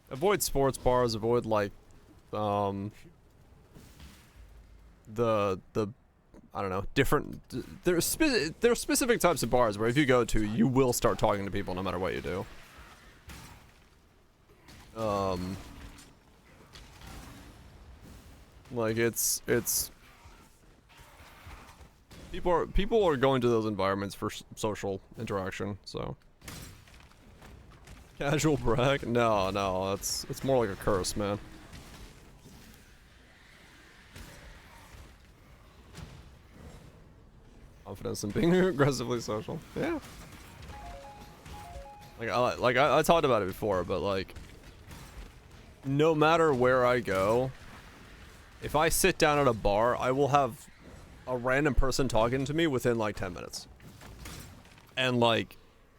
avoid sports bars, avoid, like, the I don't know, different. There's specific types of bars where if you go to, you will start talking to people no matter what you do. Like it's people are going to those environments for social interaction. So casual brag? No, it's more like a curse, man. Confidence in being aggressively social. Yeah. Like I talked about it before, but like no matter where I go, if I sit down at a bar, I will have a random person talking to me within like 10 minutes. And like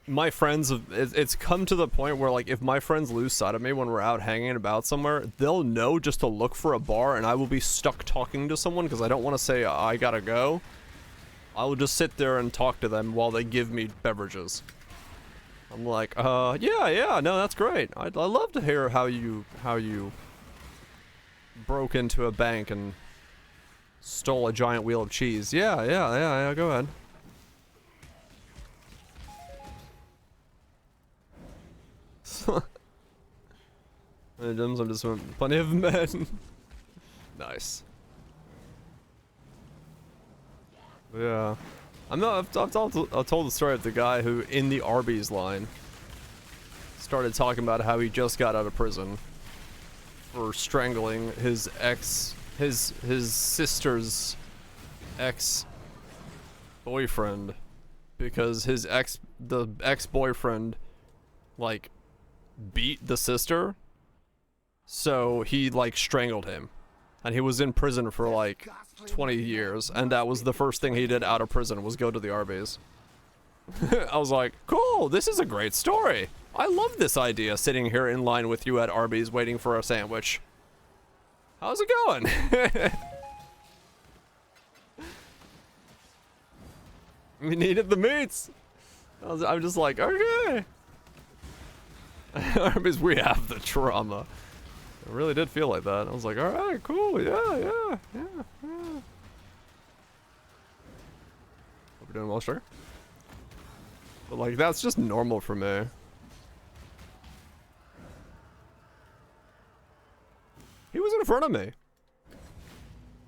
my friends, it's come to the point where like if my friends lose sight of me when we're out hanging about somewhere, they'll know just to look for a bar and I will be stuck talking to someone because I don't want to say I gotta go. I will just sit there and talk to them while they give me beverages. I'm like, yeah, no, that's great. I'd love to hear how you broke into a bank and stole a giant wheel of cheese. Yeah, go ahead. I'm just plenty of men. Nice. Yeah. I've told the story of the guy who, in the Arby's line, started talking about how he just got out of prison for strangling his sister's ex-boyfriend because the ex-boyfriend, like, beat the sister, so he, like, strangled him. And he was in prison for like 20 years, and that was the first thing he did out of prison was go to the Arby's. I was like, cool, this is a great story. I love this idea, sitting here in line with you at Arby's waiting for a sandwich. How's it going? We needed the meats. I'm just like, okay. Arby's, we have the trauma. It really did feel like that. I was like, alright, cool, yeah. Hope you're doing well, sure. But like, that's just normal for me. He was in front of me.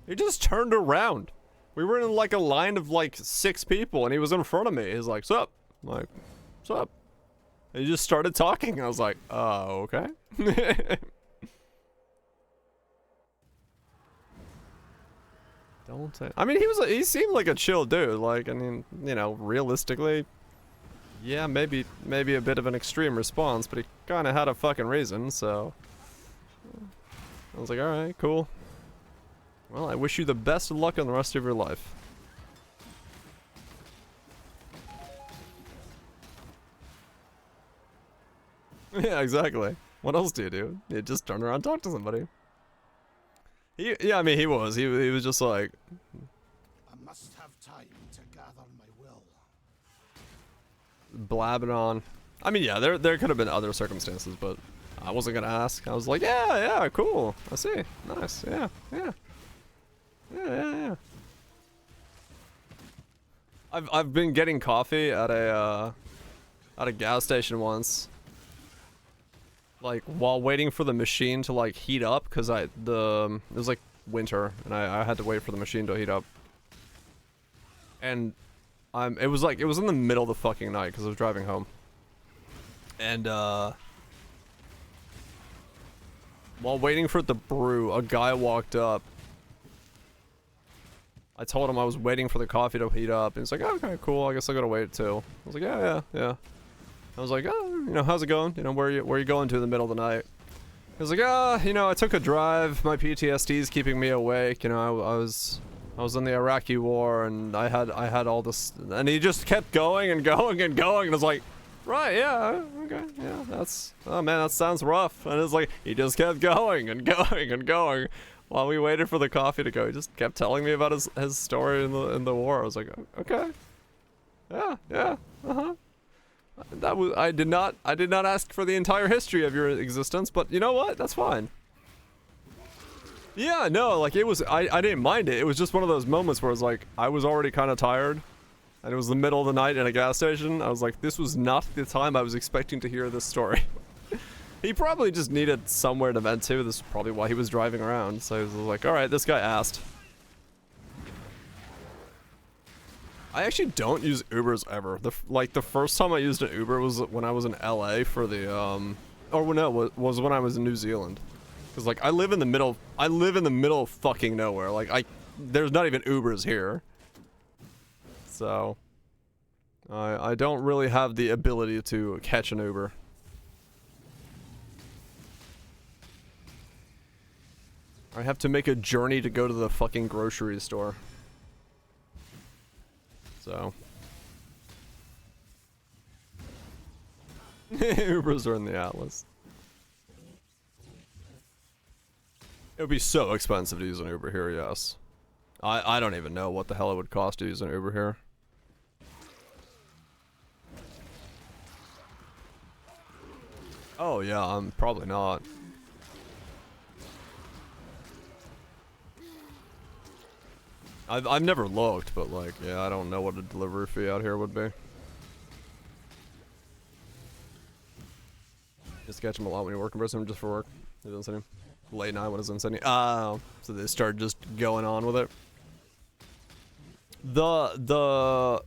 He just turned around. We were in like a line of like 6 people and he was in front of me. He's like, sup? I'm like, sup? And he just started talking. I was like, okay. Don't say. I mean, he seemed like a chill dude. Like, I mean, you know, realistically, yeah, maybe a bit of an extreme response, but he kind of had a fucking reason. So I was like, all right, cool. Well, I wish you the best of luck on the rest of your life. Yeah, exactly. What else do? You just turn around and talk to somebody. Yeah, I mean, he was just like... I must have time to gather my will. Blabbing on. I mean, yeah, there could have been other circumstances, but I wasn't gonna ask. I was like, yeah, cool. I see. Nice. Yeah. I've been getting coffee at a gas station once. Like, while waiting for the machine to, like, heat up, because it was, like, winter, and I had to wait for the machine to heat up. And, it was in the middle of the fucking night, because I was driving home. And while waiting for it to brew, a guy walked up. I told him I was waiting for the coffee to heat up, and he's like, oh, okay, cool, I guess I gotta wait too. I was like, yeah. I was like, oh, you know, how's it going? You know, where you going to in the middle of the night? He was like, you know, I took a drive, my PTSD is keeping me awake, you know, I was in the Iraqi war, and I had all this, and he just kept going and going and going, and I was like, right, yeah, okay, yeah, oh man, that sounds rough. And it's like, he just kept going and going and going while we waited for the coffee to go. He just kept telling me about his story in the war. I was like, okay, yeah, I did not ask for the entire history of your existence, but you know what? That's fine. Yeah, no, like it was, I didn't mind it. It was just one of those moments where it was like, I was already kind of tired. And it was the middle of the night in a gas station. I was like, this was not the time I was expecting to hear this story. He probably just needed somewhere to vent to. This is probably why he was driving around. So he was like, alright, this guy asked. I actually don't use Ubers ever. The first time I used an Uber was when I was in LA for the, or no, was when I was in New Zealand. Cause like, I live in the middle of fucking nowhere. Like, there's not even Ubers here. So, I don't really have the ability to catch an Uber. I have to make a journey to go to the fucking grocery store. So. Ubers are in the Atlas. It would be so expensive to use an Uber here, yes. I don't even know what the hell it would cost to use an Uber here. Oh yeah, I'm probably not. I've never looked, but like, yeah, I don't know what a delivery fee out here would be. Just catch them a lot when you work in person, just for work. It doesn't say anything. Late night when it's in Sydney. Oh, so they start just going on with it. The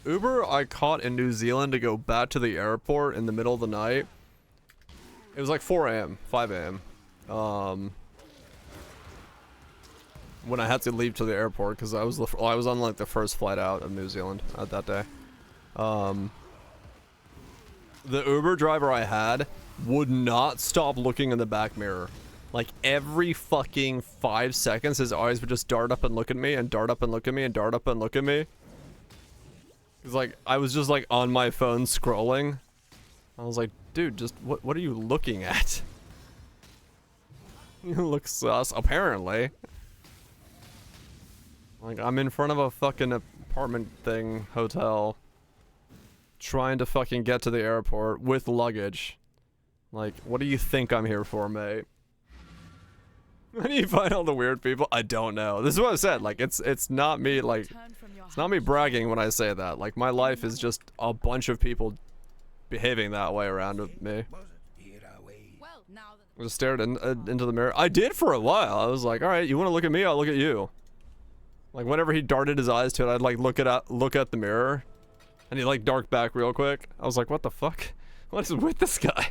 Uber I caught in New Zealand to go back to the airport in the middle of the night. It was like 4 a.m., 5 a.m. When I had to leave to the airport because I was on like the first flight out of New Zealand at that day. The Uber driver I had would not stop looking in the back mirror. Like every fucking 5 seconds, his eyes would just dart up and look at me, and dart up and look at me, and dart up and look at me. Cause like I was just like on my phone scrolling. I was like, dude, just what are you looking at? You look sus, apparently. Like I'm in front of a fucking apartment thing, hotel, trying to fucking get to the airport with luggage. Like, what do you think I'm here for, mate? How do you find all the weird people? I don't know. This is what I said. Like, it's not me, like, it's not me bragging when I say that. Like, my life is just a bunch of people behaving that way around me. I just stared into the mirror. I did for a while. I was like, all right, you want to look at me? I'll look at you. Like, whenever he darted his eyes to it, I'd like look at the mirror, and he like darted back real quick. I was like, what the fuck? What is with this guy?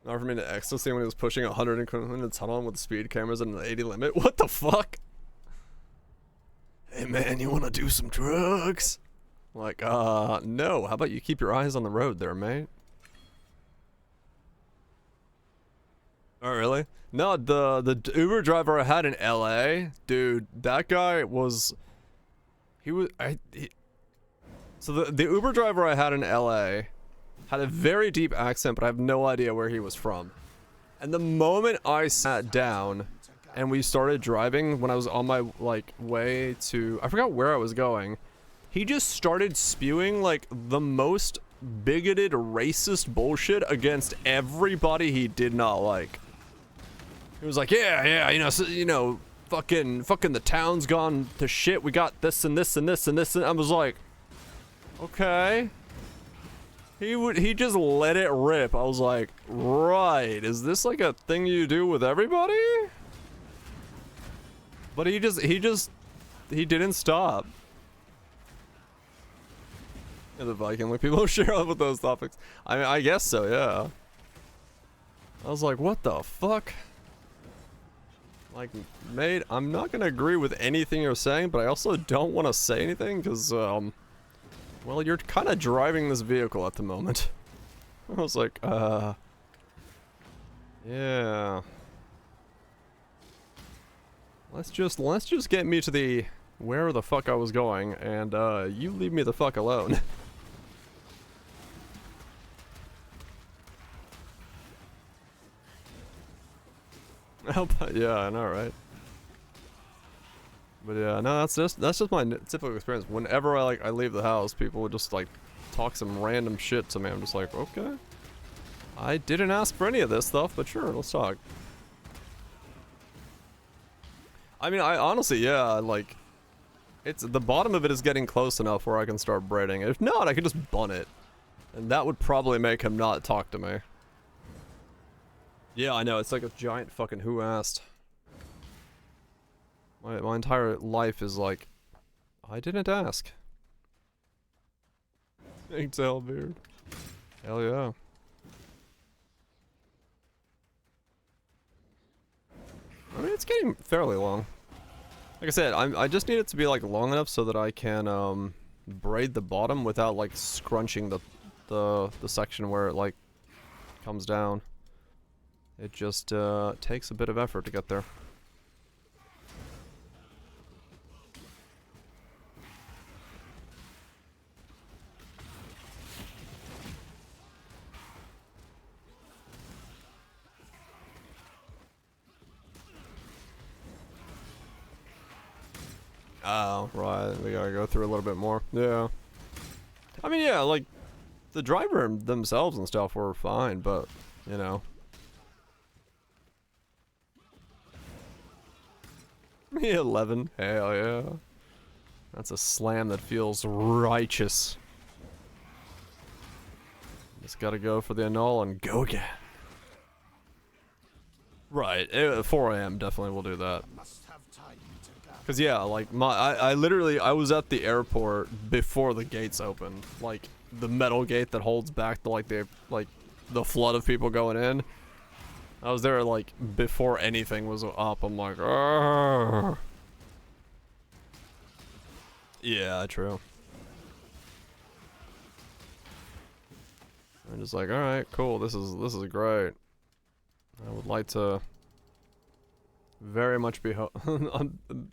Offered me to ecstasy when he was pushing 100 in the tunnel with speed cameras and an 80 limit. What the fuck? Hey man, you wanna do some drugs? Like, no. How about you keep your eyes on the road there, mate? Oh, really? No, the Uber driver I had in LA, dude, that guy was... So the Uber driver I had in LA... had a very deep accent, but I have no idea where he was from. And the moment I sat down and we started driving, when I was on my like way to, I forgot where I was going, he just started spewing like the most bigoted, racist bullshit against everybody he did not like. He was like, yeah, you know, fucking the town's gone to shit. We got this and this and this and this, and I was like, okay. He just let it rip. I was like, right, is this like a thing you do with everybody? But he didn't stop. The Viking, like people share up with those topics. I mean, I guess so, yeah. I was like, what the fuck? Like, mate, I'm not gonna agree with anything you're saying, but I also don't want to say anything, because, well, you're kind of driving this vehicle at the moment. I was like, yeah. Let's just get me to the where the fuck I was going, and you leave me the fuck alone. Yeah, I know, right? But yeah, no, that's just my typical experience. Whenever I leave the house, people would just like talk some random shit to me. I'm just like, okay, I didn't ask for any of this stuff, but sure, let's talk. I mean, I honestly, yeah, like, it's the bottom of it is getting close enough where I can start braiding. If not, I could just bun it, and that would probably make him not talk to me. Yeah, I know, it's like a giant fucking who asked. My entire life is like, I didn't ask. Pigtail beard. Hell yeah. I mean, it's getting fairly long. Like I said, I just need it to be like long enough so that I can braid the bottom without like scrunching the section where it like comes down. It just takes a bit of effort to get there. Oh, right. We gotta go through a little bit more. Yeah. I mean, yeah, like, the driver themselves and stuff were fine, but, you know. 11. Hell yeah. That's a slam that feels righteous. Just gotta go for the annul and go again. Right. 4 AM definitely will do that. Cause yeah, like I literally was at the airport before the gates opened, like the metal gate that holds back the flood of people going in. I was there like before anything was up. I'm like, argh. Yeah, true. I'm just like, all right, cool. This is great. I would like to very much be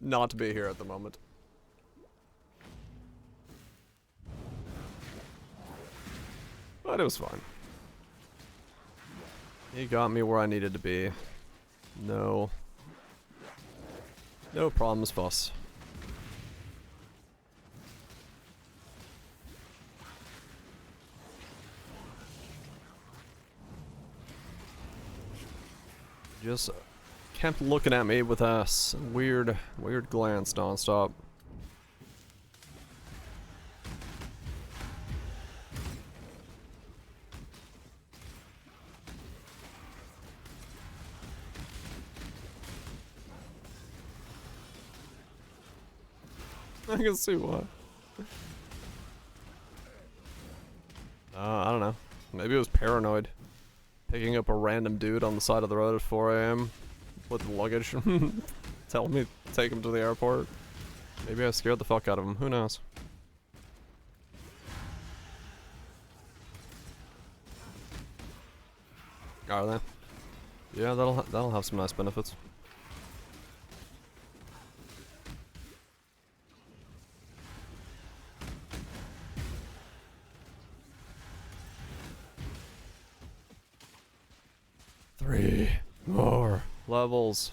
not to be here at the moment. But it was fine. He got me where I needed to be. No problems, boss. Just kept looking at me with a weird glance nonstop. I can see why. I don't know. Maybe it was paranoid. Picking up a random dude on the side of the road at 4 AM with luggage. Telling me to take him to the airport. Maybe I scared the fuck out of him. Who knows? Are they? Yeah, that'll have some nice benefits. Three more levels.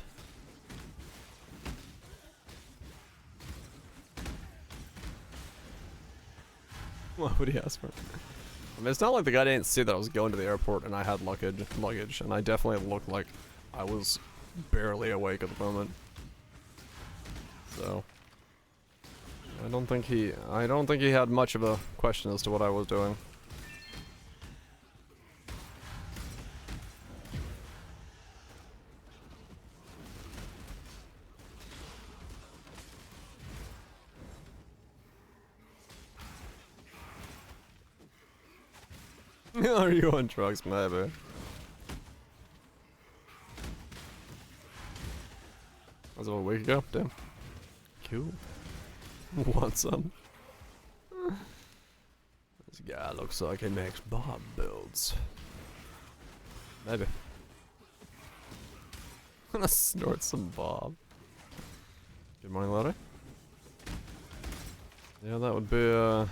What would he ask for? I mean, it's not like the guy didn't see that I was going to the airport and I had luggage, and I definitely looked like I was barely awake at the moment. So I don't think he had much of a question as to what I was doing. Are you on drugs, maybe? That was a week ago. Damn. Cool. Want some? This guy looks like he makes Bob builds. Maybe. I'm gonna snort some Bob. Good morning, Lottie. Yeah, that would be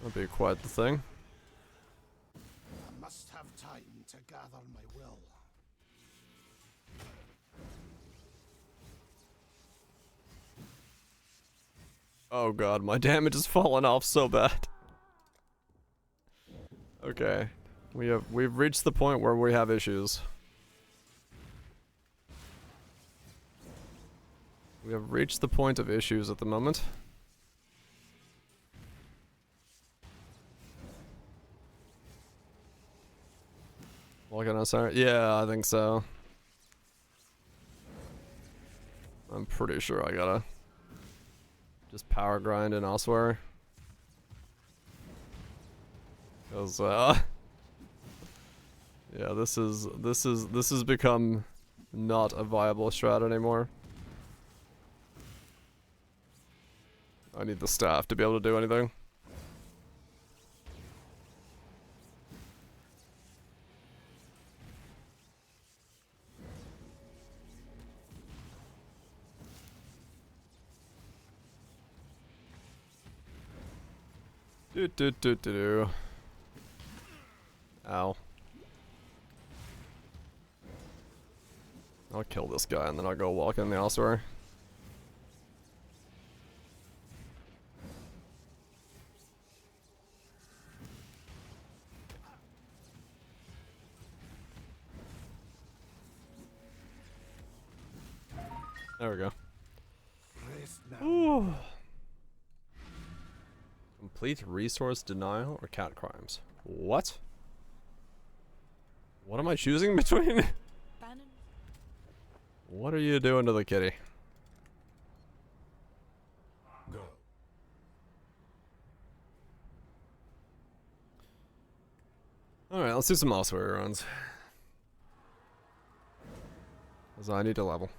that'd be quite the thing. I must have time to gather my will. Oh god, my damage has fallen off so bad. Okay. We've reached the point where we have issues. We have reached the point of issues at the moment. What can I say? Yeah, I think so. I'm pretty sure I gotta just power grind in elsewhere. Cause yeah, this has become not a viable strat anymore. I need the staff to be able to do anything. Do. Ow. I'll kill this guy and then I'll go walk in the ossuary. There we go. Ooh. Complete resource denial or cat crimes. What? What am I choosing between? What are you doing to the kitty? Go. Alright, let's do some ossuary runs. Because I need to level.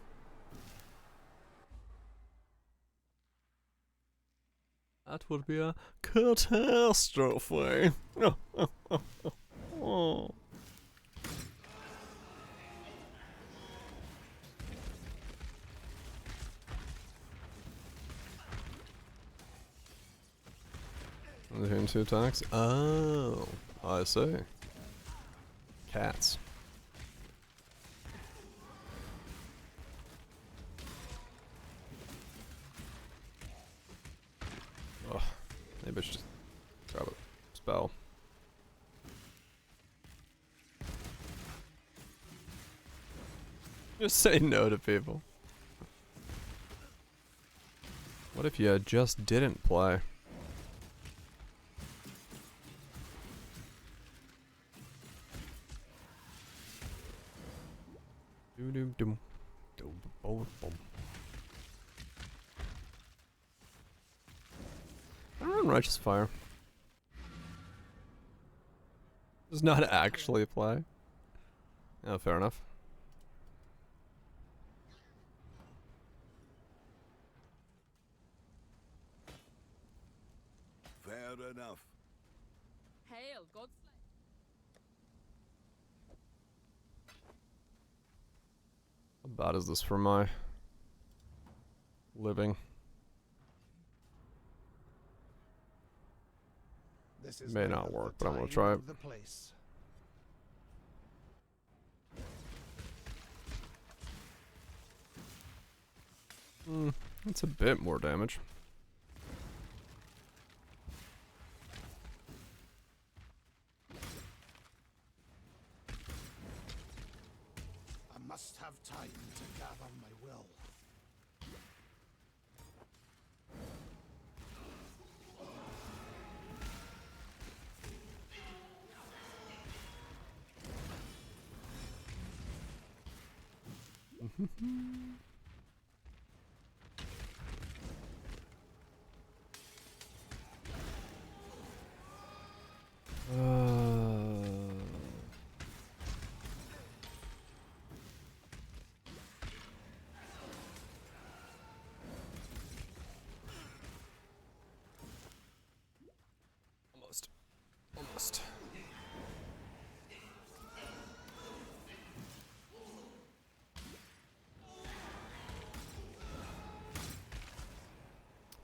That would be a catastrophe. Oh. Him 2 attacks. Oh, I see. Cats. Oh, maybe I should just grab a spell. Just say no to people. What if you just didn't play? I run Righteous Fire. Does not actually play. Oh, fair enough. Fair enough. Hail, Godslayer. How bad is this for my living? This is May not work, but I'm gonna try it. the place. That's a bit more damage. I must have time to gather my will. lost.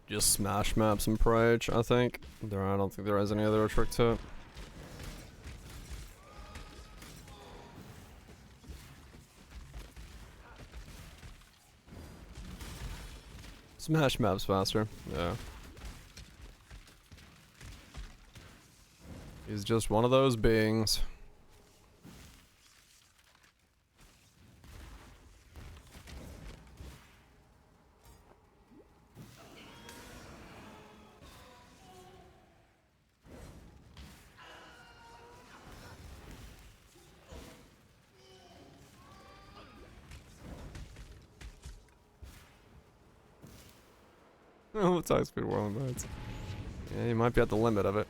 Just smash maps and Prage, I think. I don't think there is any other trick to it. Smash maps faster, yeah. He's just one of those beings. Oh, attack speed whirling bites. Yeah, you might be at the limit of it.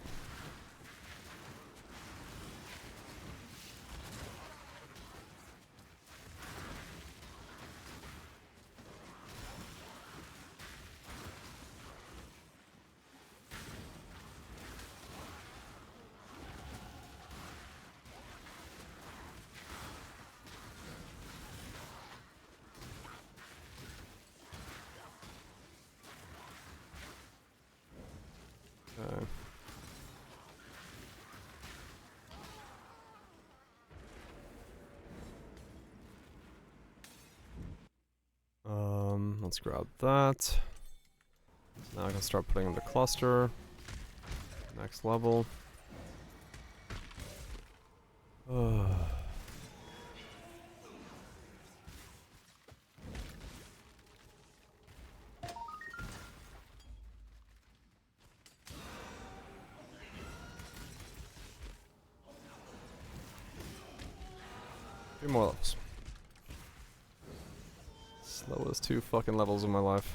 Okay. Let's grab that. Now I can start putting them to cluster. Next level. Two more levels. Slowest 2 fucking levels of my life.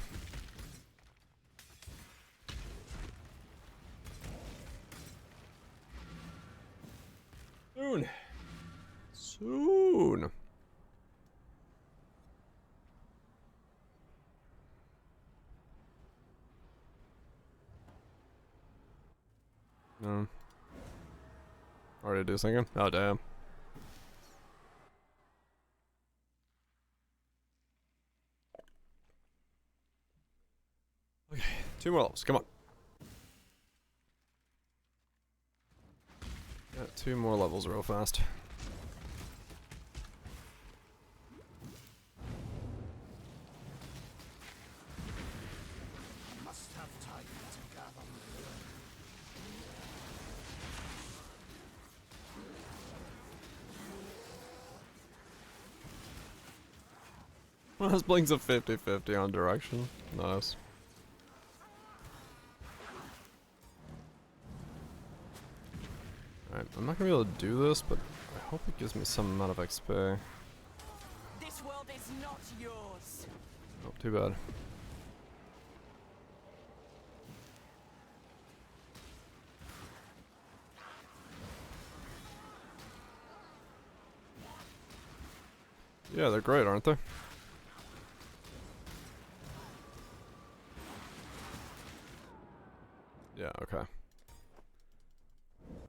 Soon. Soon. No. Already do singing? Oh damn. Okay, 2 more levels, come on. Yeah, 2 more levels real fast. I must have time to gather my Well, this Blink's a 50-50 on direction. Nice. Alright, I'm not gonna be able to do this, but I hope it gives me some amount of XP. This world is not yours. Oh, too bad. Yeah, they're great, aren't they? Yeah, okay.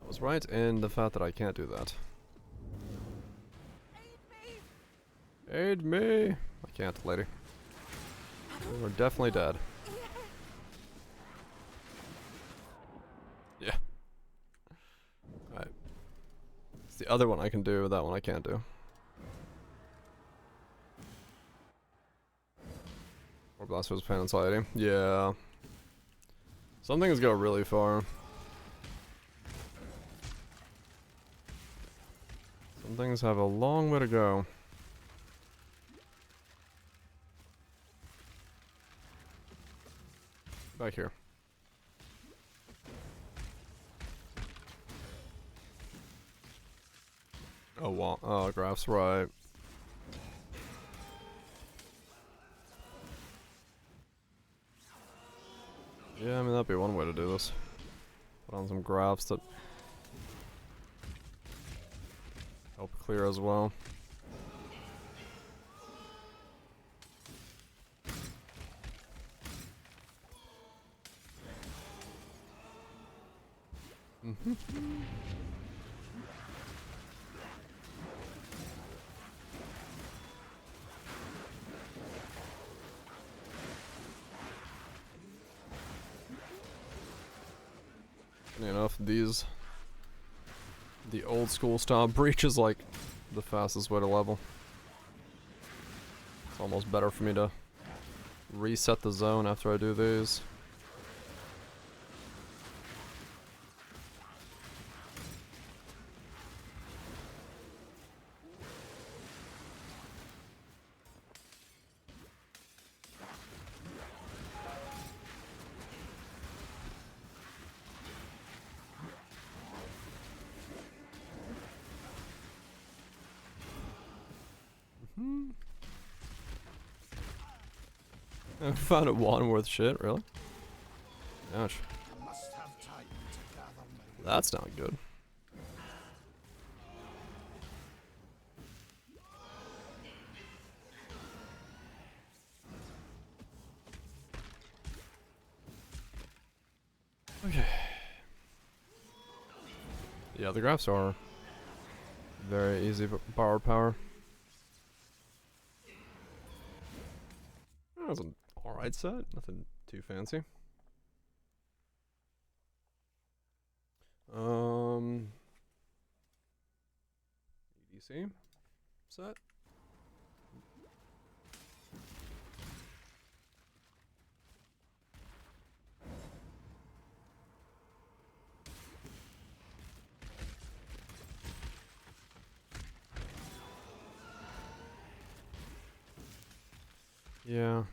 I was right in the fact that I can't do that. Aid me! I can't, lady. We're definitely dead. Yeah. Alright. It's the other one I can do, that one I can't do. Or Blaster's Pain Anxiety. Yeah. Some things go really far. Some things have a long way to go. Back here. Oh, wow. Oh, Graph's right. Yeah, I mean, that'd be one way to do this. Put on some graphs that help clear as well. Funny enough, the old school style breach is like the fastest way to level. It's almost better for me to reset the zone after I do these. I found it one worth shit, really? Ouch. That's not good. Okay. Yeah, the graphs are very easy borrowed power. That was an alright set, nothing too fancy. EDC set. Yeah.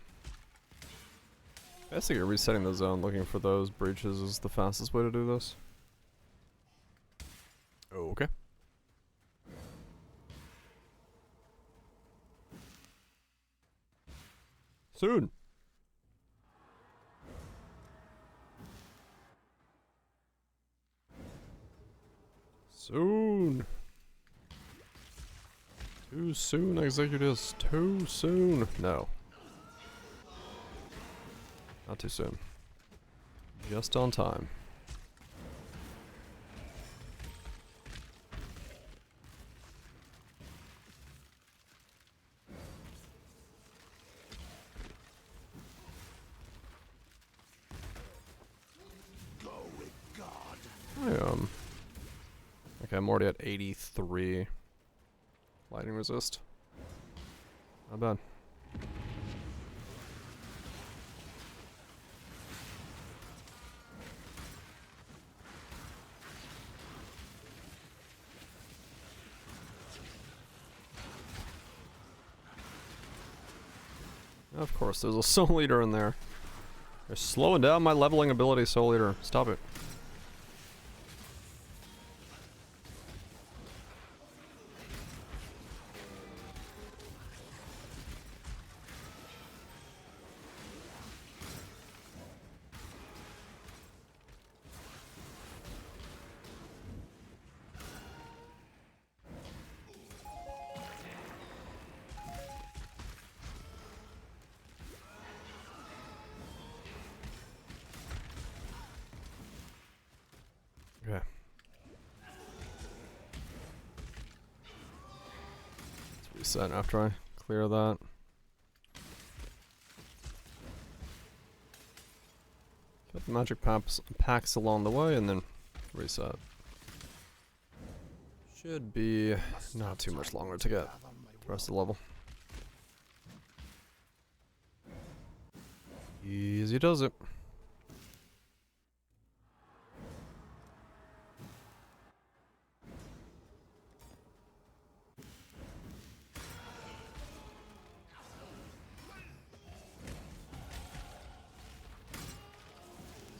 Basically, resetting the zone, looking for those breaches is the fastest way to do this. Oh, okay. Soon. Soon. Too soon, executives. Too soon. No. Not too soon. Just on time. Go with God. Okay, I'm already at 83 lightning resist. Not bad. Of course, there's a soul eater in there. They're slowing down my leveling ability, soul eater. Stop it. Okay. Let's reset after I clear that. Get the magic packs along the way and then reset. Should be not too much longer to get the rest of the level. Easy does it.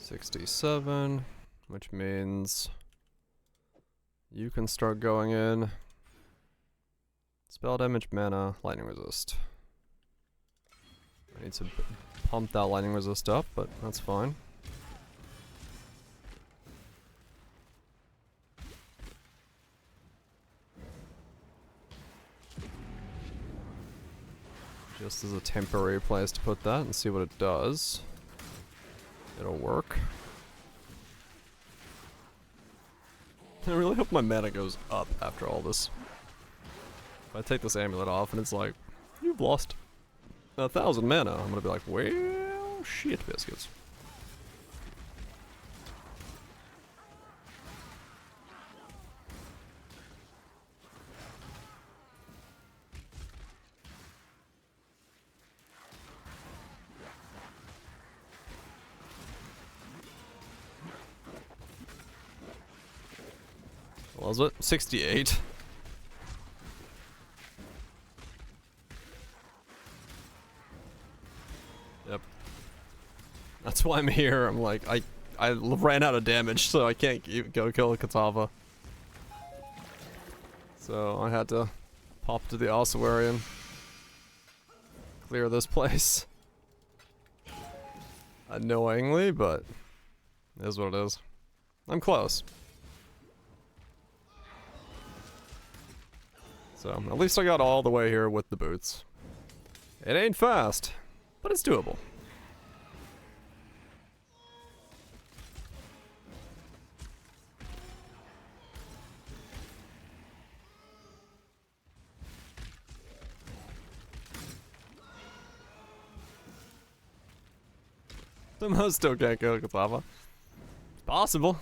$67, which means you can start going in. Spell damage, mana, lightning resist. I need to pump that lightning resist up, but that's fine. Just as a temporary place to put that and see what it does. It'll work. I really hope my mana goes up after all this. If I take this amulet off and it's like, you've lost 1,000 mana, I'm gonna be like, well, shit biscuits. What was it? 68? Yep. That's why I'm here. I'm like, I ran out of damage, so I can't go kill a Katava. So I had to pop to the ossuary, clear this place. Annoyingly, but it is what it is. I'm close. So, at least I got all the way here with the boots. It ain't fast, but it's doable. Somehow still can't kill Katava. It's possible.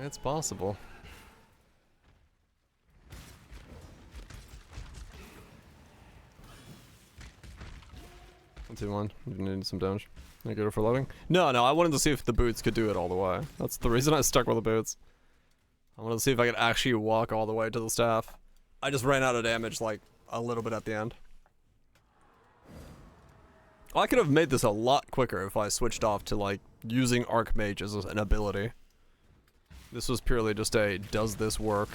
It's possible. 1-2-1. You need some damage. I get it for loading. No, I wanted to see if the boots could do it all the way. That's the reason I stuck with the boots. I wanted to see if I could actually walk all the way to the staff. I just ran out of damage, like, a little bit at the end. I could have made this a lot quicker if I switched off to, like, using Archmage as an ability. This was purely just a, does this work?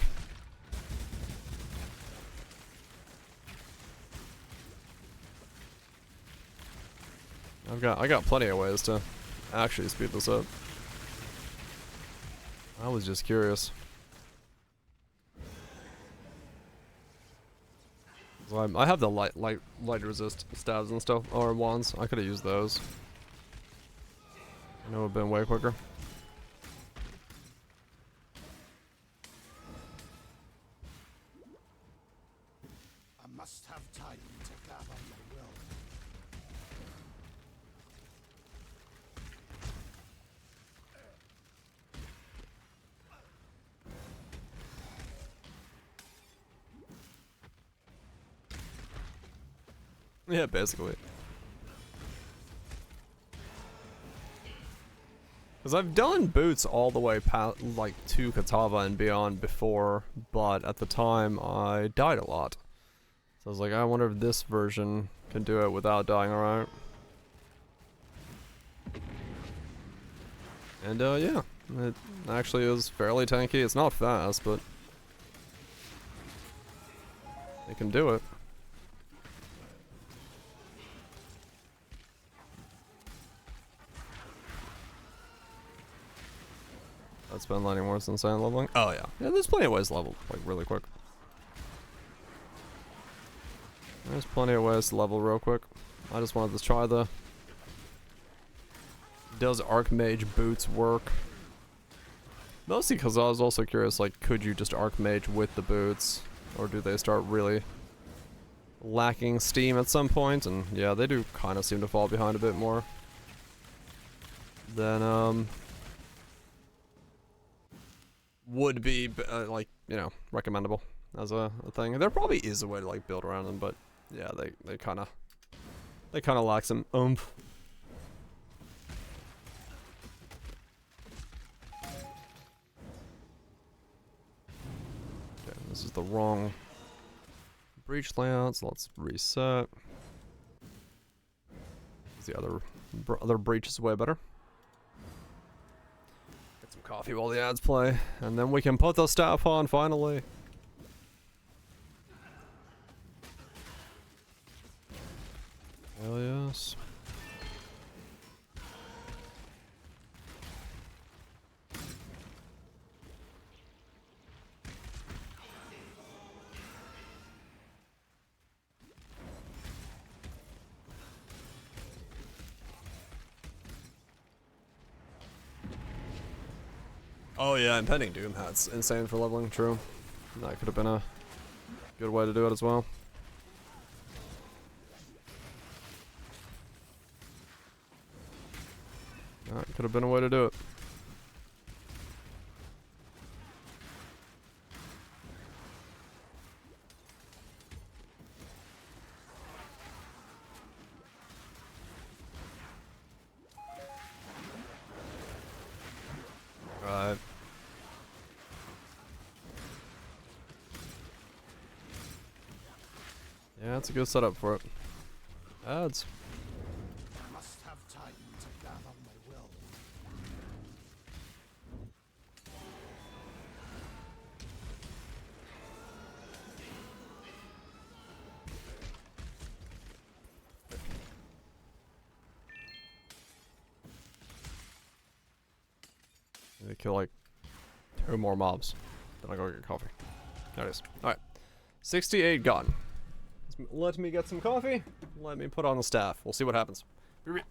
I got plenty of ways to actually speed this up. I was just curious. So I have the light resist stabs and stuff, or wands. I could have used those. I know it would have been way quicker. I must have time to gather my will. Yeah, basically. Because I've done boots all the way like to Katava and beyond before, but at the time I died a lot. So I was like, I wonder if this version can do it without dying, alright? And yeah, it actually is fairly tanky. It's not fast, but it can do it. That's been landing worse than sand leveling. Oh yeah. Yeah, there's plenty of ways to level, like, really quick. There's plenty of ways to level real quick. I just wanted to try the... Does Archmage boots work? Mostly because I was also curious, like, could you just Archmage with the boots? Or do they start really lacking steam at some point? And yeah, they do kind of seem to fall behind a bit more than, would be, like, you know, recommendable as a thing. There probably is a way to, like, build around them, but yeah, they kind of lack some oomph. Okay, this is the wrong breach layout, so let's reset. The other breach is way better. Get some coffee while the ads play, and then we can put the staff on finally. Hell yes. Oh yeah, Impending Doom. That's insane for leveling. True. That could have been a good way to do it as well. That could have been a way to do it. Right. Yeah, that's a good setup for it. Ads. I must have time to gather my will. They kill like 2 more mobs. Then I go get coffee. There it is. Alright. 68 gone. Let me get some coffee. Let me put on the staff. We'll see what happens. Be right-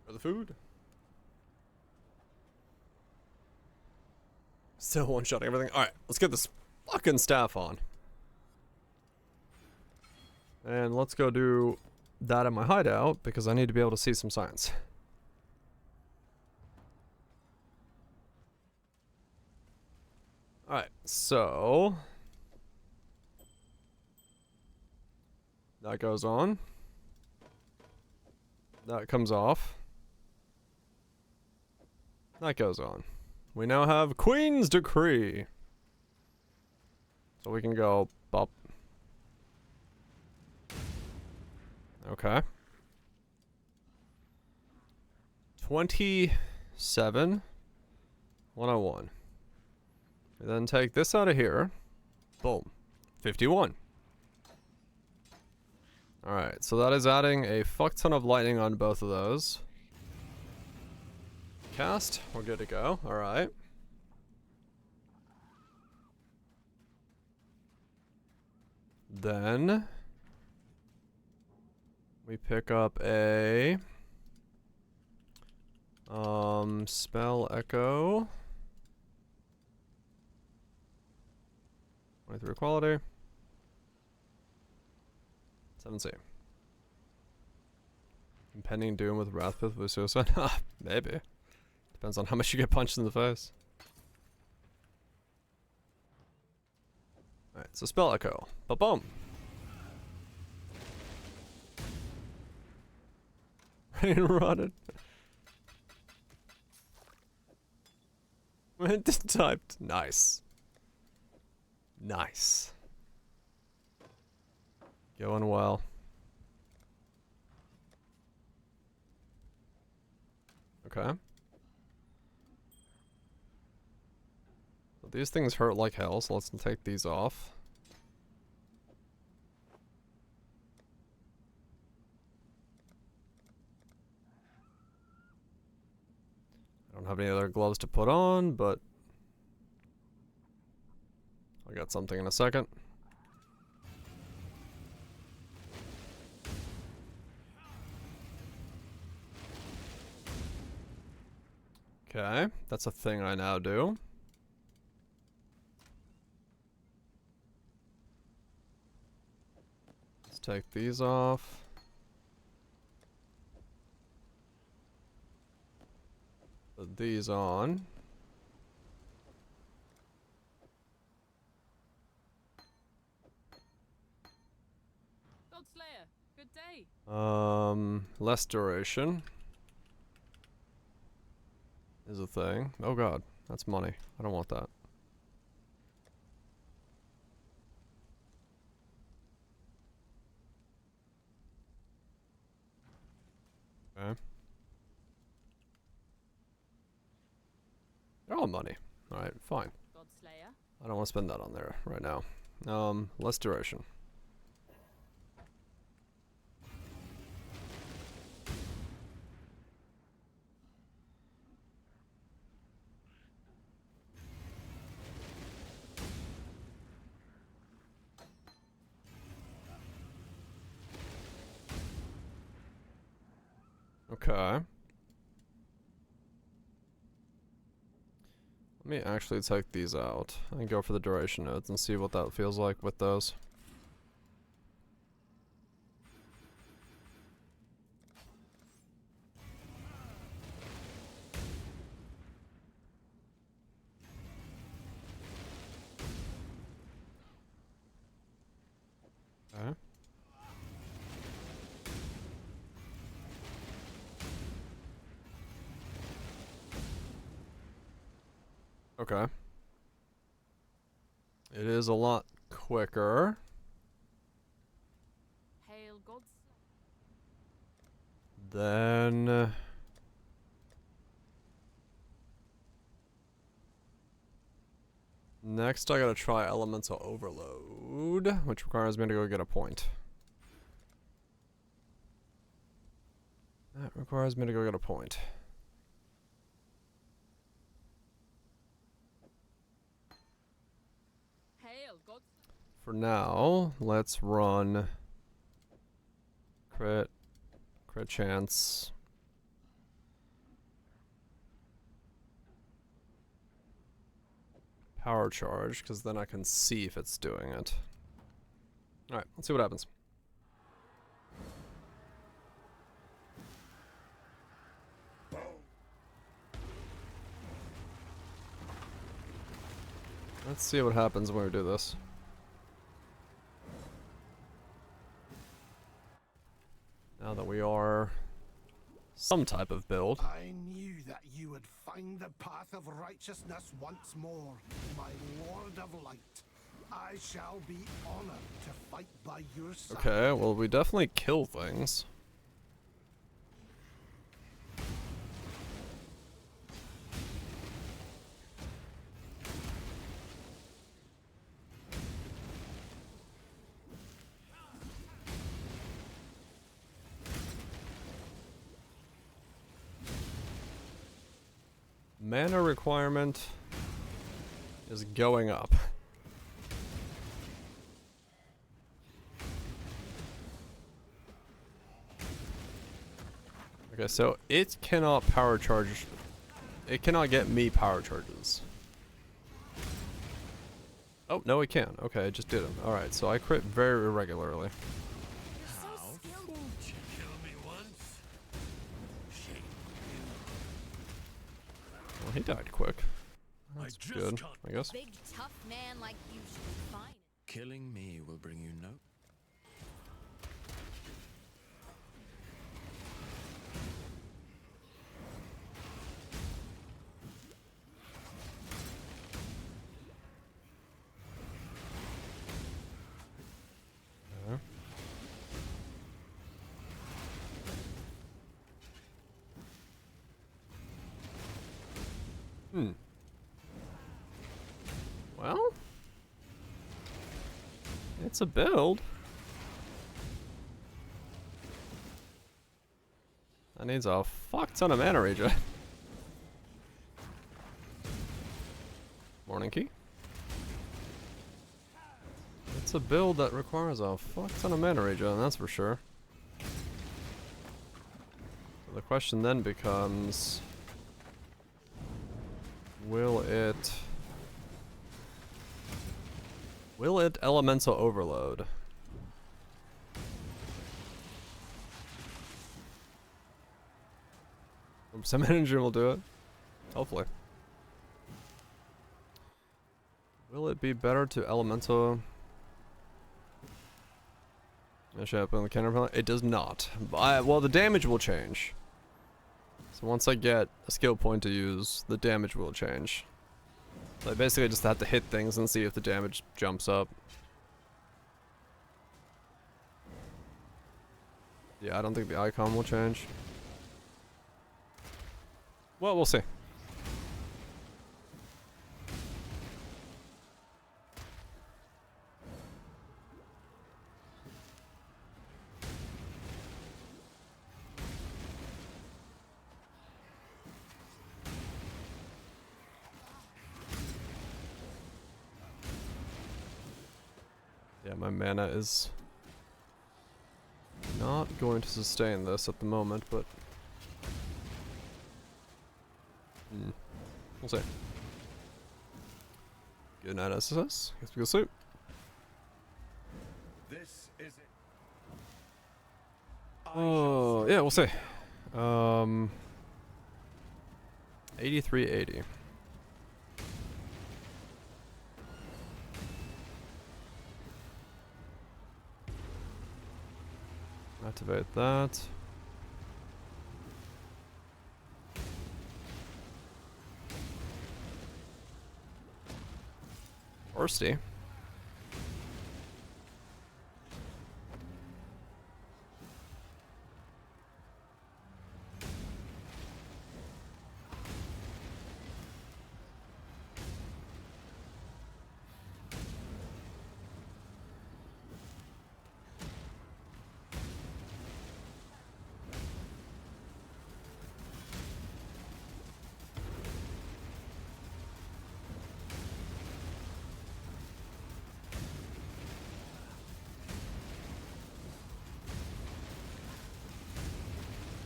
For the food. Still one-shotting everything. Alright, let's get this fucking staff on. And let's go do that in my hideout because I need to be able to see some science. Alright, so that goes on. That comes off. That goes on. We now have Queen's Decree. So we can go bop. Okay. 27. 101. We then take this out of here. Boom. 51. Alright, so that is adding a fuck ton of lightning on both of those. Cast. We're good to go. Alright. Then we pick up a spell echo. 23 quality. 7C. Impending doom with Wrathpith with suicide? Maybe. Depends on how much you get punched in the face. Alright, so spell echo. Ba-boom! Rain rotted. Went typed. Nice. Nice. Going well. Okay. So these things hurt like hell, so let's take these off. I don't have any other gloves to put on, but I got something in a second. Okay, that's a thing I now do. Let's take these off. Put these on. Godslayer, good day. Less duration is a thing. Oh god, that's money. I don't want that. Okay. They're all money. Alright, fine. Godslayer. I don't want to spend that on there right now. Less duration. Okay. Let me actually take these out and go for the duration nodes and see what that feels like with those. Okay. Okay. It is a lot quicker. Hail gods. Then next I gotta try Elemental Overload, which requires me to go get a point. That requires me to go get a point. For now, let's run crit chance. Power charge, because then I can see if it's doing it. Alright, let's see what happens. Let's see what happens when we do this. Now that we are some type of build. I knew that you would find the path of righteousness once more, my Lord of Light. I shall be honored to fight by your side. Okay, well, we definitely kill things. Mana requirement is going up. Okay, so it cannot power charge. It cannot get me power charges. Oh, no, it can. Okay, I just did them. Alright, so I crit very irregularly. Well, he died quick. That's good, I guess. Big tough man like you should be fine. Killing me will bring you no. Well, it's a build. That needs a fuck ton of mana regen. Morning key. It's a build that requires a fuck ton of mana regen, that's for sure. So the question then becomes, will it elemental overload? Some energy will do it. Hopefully. Will it be better to elemental? Show up on the counter penalty? It does not. Well, the damage will change. So once I get a skill point to use, the damage will change. So I basically just have to hit things and see if the damage jumps up. Yeah, I don't think the icon will change. Well, we'll see. Yeah, my mana is not going to sustain this at the moment, but we'll see. Good night, SSS. Guess we go sleep. This is it. Oh, yeah, we'll see. 8380. Activate that. Thirsty.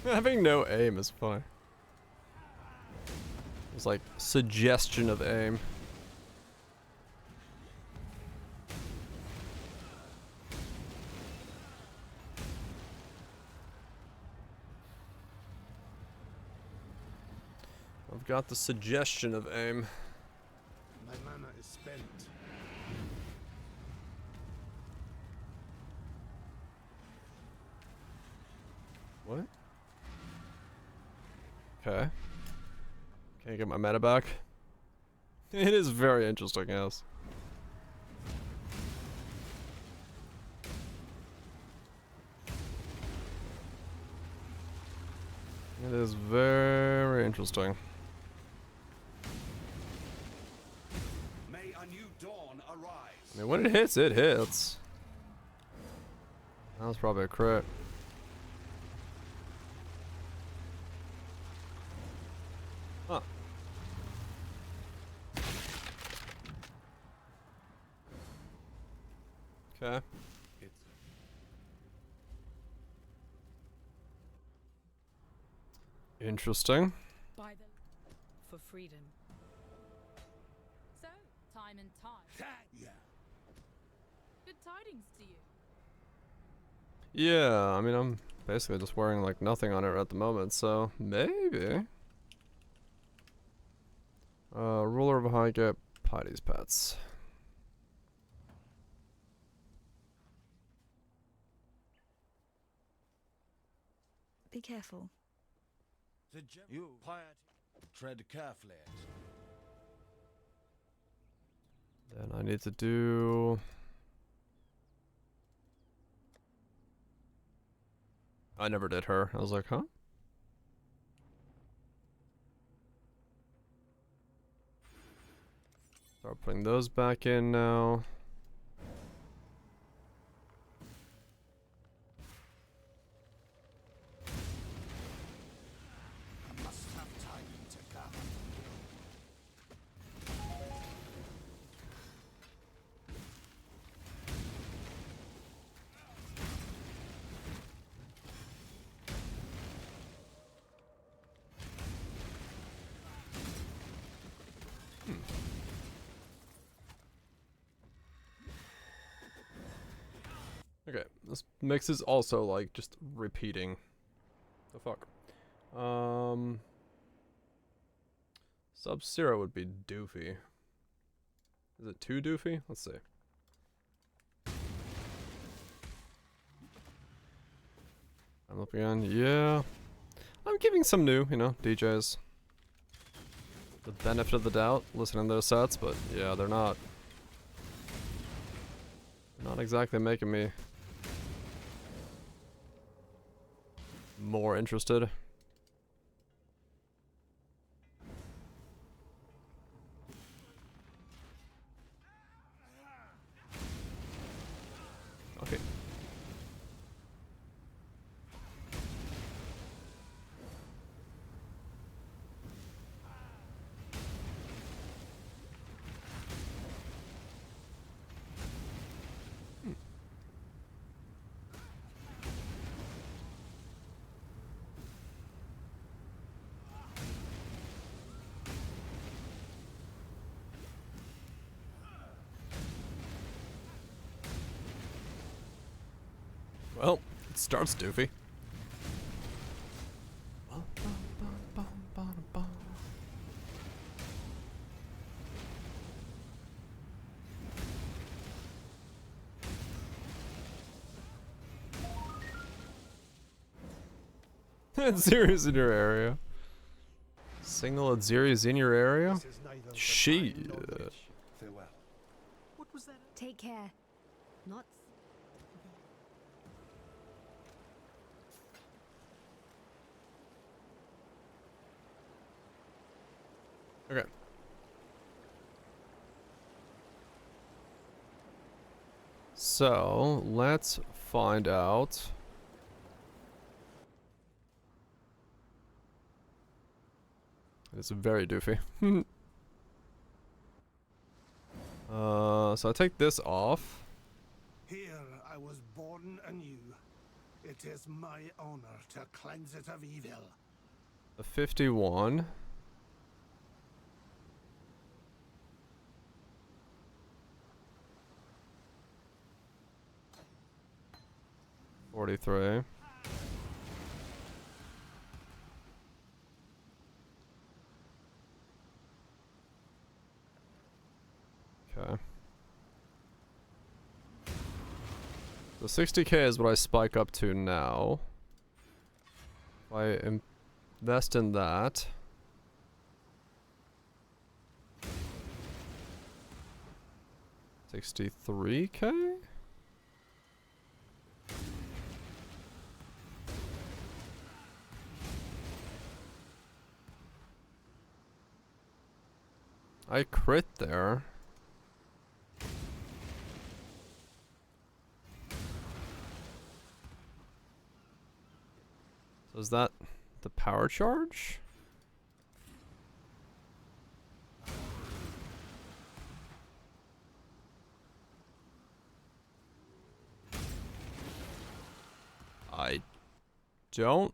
Having no aim is funny. It's like suggestion of aim. I've got the suggestion of aim. My mana is spent. What? Okay. Can I get my meta back? It is very interesting, yes. It is very interesting. May a new dawn arise. I mean, when it hits, it hits. That was probably a crit. Huh. Okay. Interesting. By the for freedom. So, time and tide. Yeah. Good tidings to you. Yeah, I mean, I'm basically just wearing like nothing on it at the moment, so maybe. Ruler of Highgate, Pity's Pets. Be careful. You tread carefully. Then I need to do. I never did her. I was like, huh? Start putting those back in now. I must have time to gather. Okay, this mix is also like just repeating. The fuck? Sub-Zero would be doofy. Is it too doofy? Let's see. I'm up again. Yeah. I'm giving some new, DJs the benefit of the doubt, listening to their sets, but yeah, they're not exactly making me more interested. Okay. Well, it starts doofy. Atziris in your area. Single Atziris in your area? Shit. Farewell. What was that? Take care. Not. Okay. So, let's find out. It's very doofy. So I take this off. Here I was born anew. It is my honor to cleanse it of evil. A 51. $43. Okay. So 60k is what I spike up to now. If I invest in that. $63k? I crit there. So is that the power charge? I don't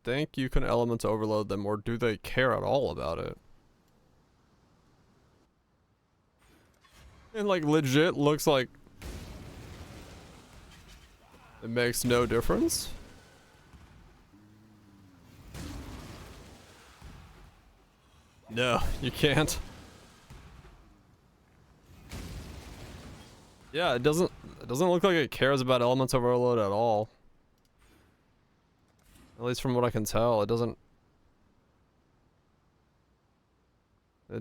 think you can element overload them, or do they care at all about it? And like legit looks like it makes no difference. No, you can't. Yeah, it doesn't look like it cares about elements overload at all. At least from what I can tell, it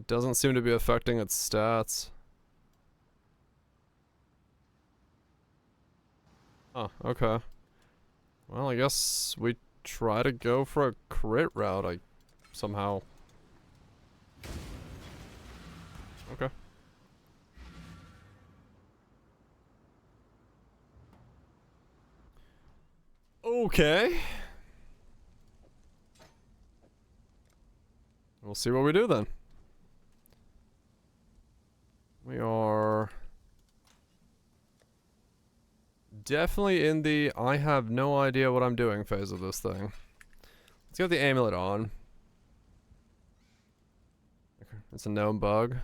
doesn't seem to be affecting its stats. Oh, okay. Well, I guess we try to go for a crit route, somehow. Okay. Okay. We'll see what we do then. We are definitely in the I have no idea what I'm doing phase of this thing. Let's get the amulet on. Okay, it's a known bug.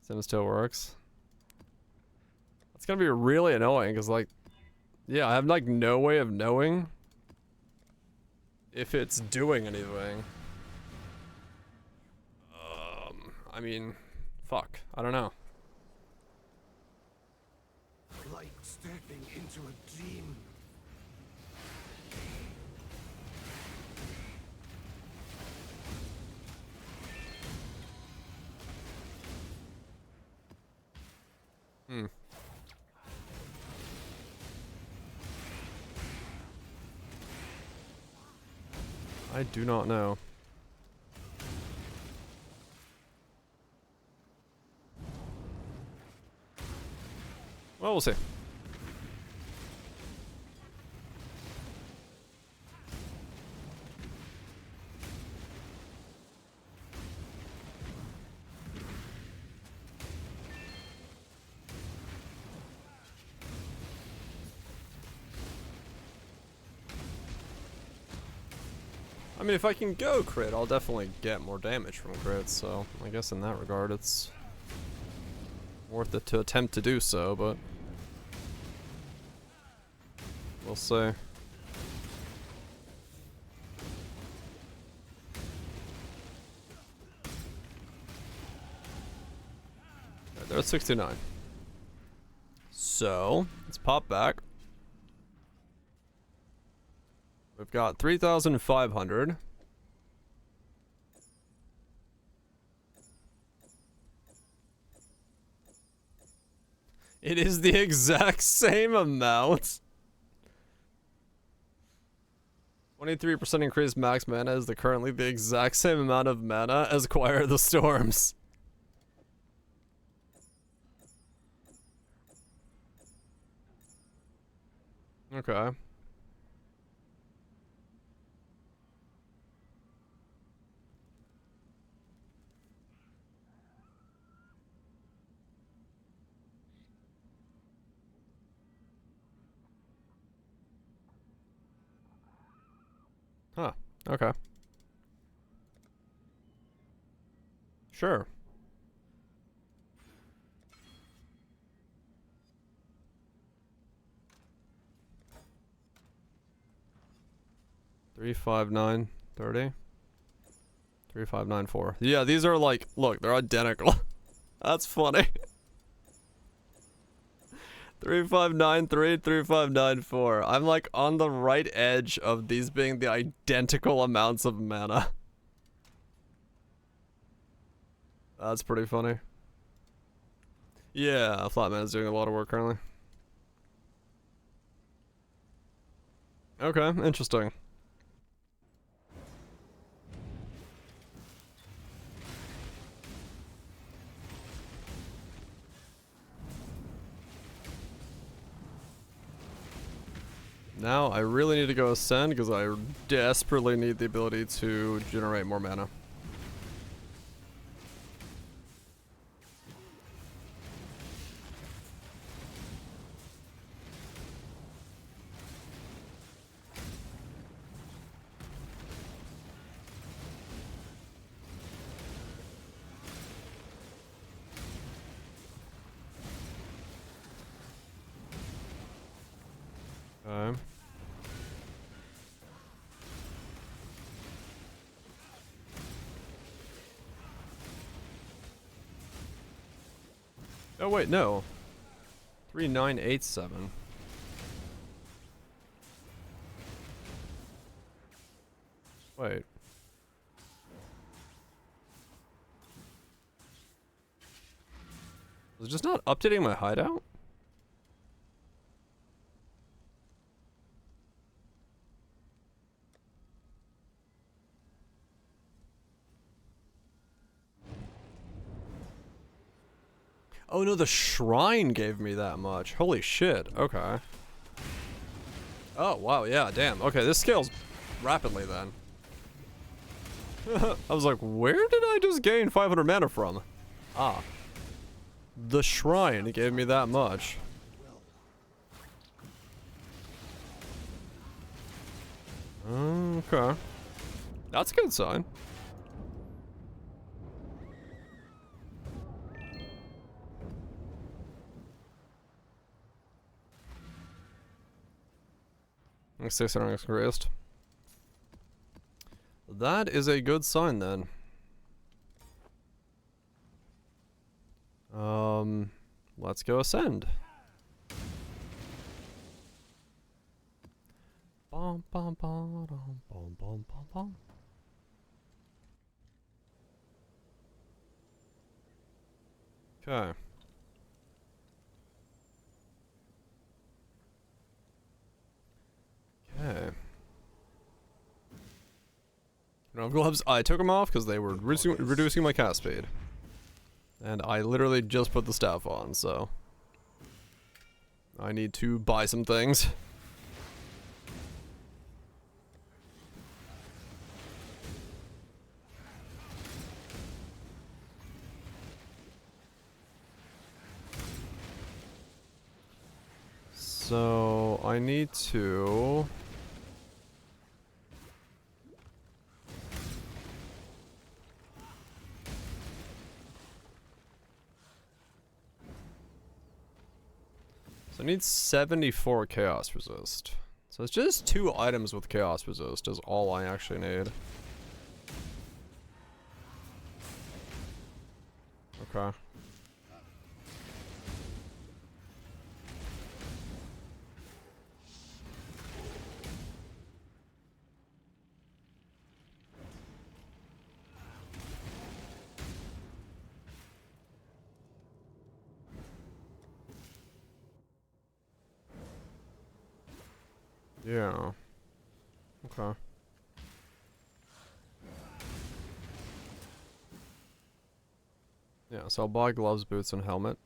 Sim still works. It's gonna be really annoying because, like, yeah, I have like no way of knowing if it's doing anything. I mean, fuck, I don't know. Like stepping into a dream. I do not know. Well, we'll see. I mean, if I can go crit, I'll definitely get more damage from crits, so I guess in that regard it's worth it to attempt to do so, but we'll see. Yeah, they're at 69. So, let's pop back. We've got 3,500. It is the exact same amount. 23% increased max mana is currently the exact same amount of mana as Choir of the Storms. Okay. Huh. Okay. Sure. $359.30. 3594. Yeah, these are like, look, they're identical. That's funny. 3593, 3594. I'm like on the right edge of these being the identical amounts of mana. That's pretty funny. Yeah, Flatman's doing a lot of work currently. Okay, interesting. Now I really need to go ascend because I desperately need the ability to generate more mana. Okay. Oh wait, no. 3987. Wait. Was it just not updating my hideout? Oh no, the shrine gave me that much. Holy shit. Okay. Oh wow, yeah, damn. Okay, this scales rapidly then. I was like, where did I just gain 500 mana from? Ah. The shrine gave me that much. Okay. That's a good sign. Six increased. That is a good sign then. Let's go ascend. Bum, bum, bum, bum, bum, bum, bum, bum. Okay. Okay. Nov gloves, I took them off because they were reducing my cast speed. And I literally just put the staff on, so I need to buy some things. So I need to I need 74 chaos resist. So it's just 2 items with chaos resist is all I actually need. Okay. Yeah. Okay. Yeah, so I'll buy gloves, boots, and helmet.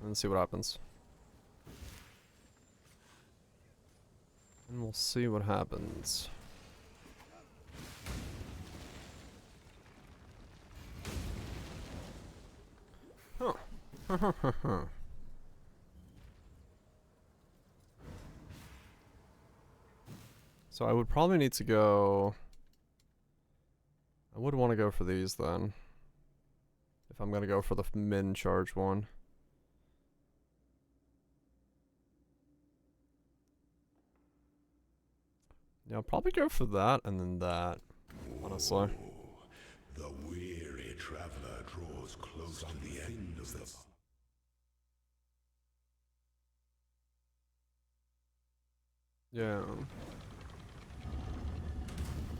And see what happens. And we'll see what happens. Huh. So I would probably need to go... I would want to go for these then. If I'm going to go for the min charge one. Yeah, I'll probably go for that and then that, honestly. comes to the end of the... Yeah.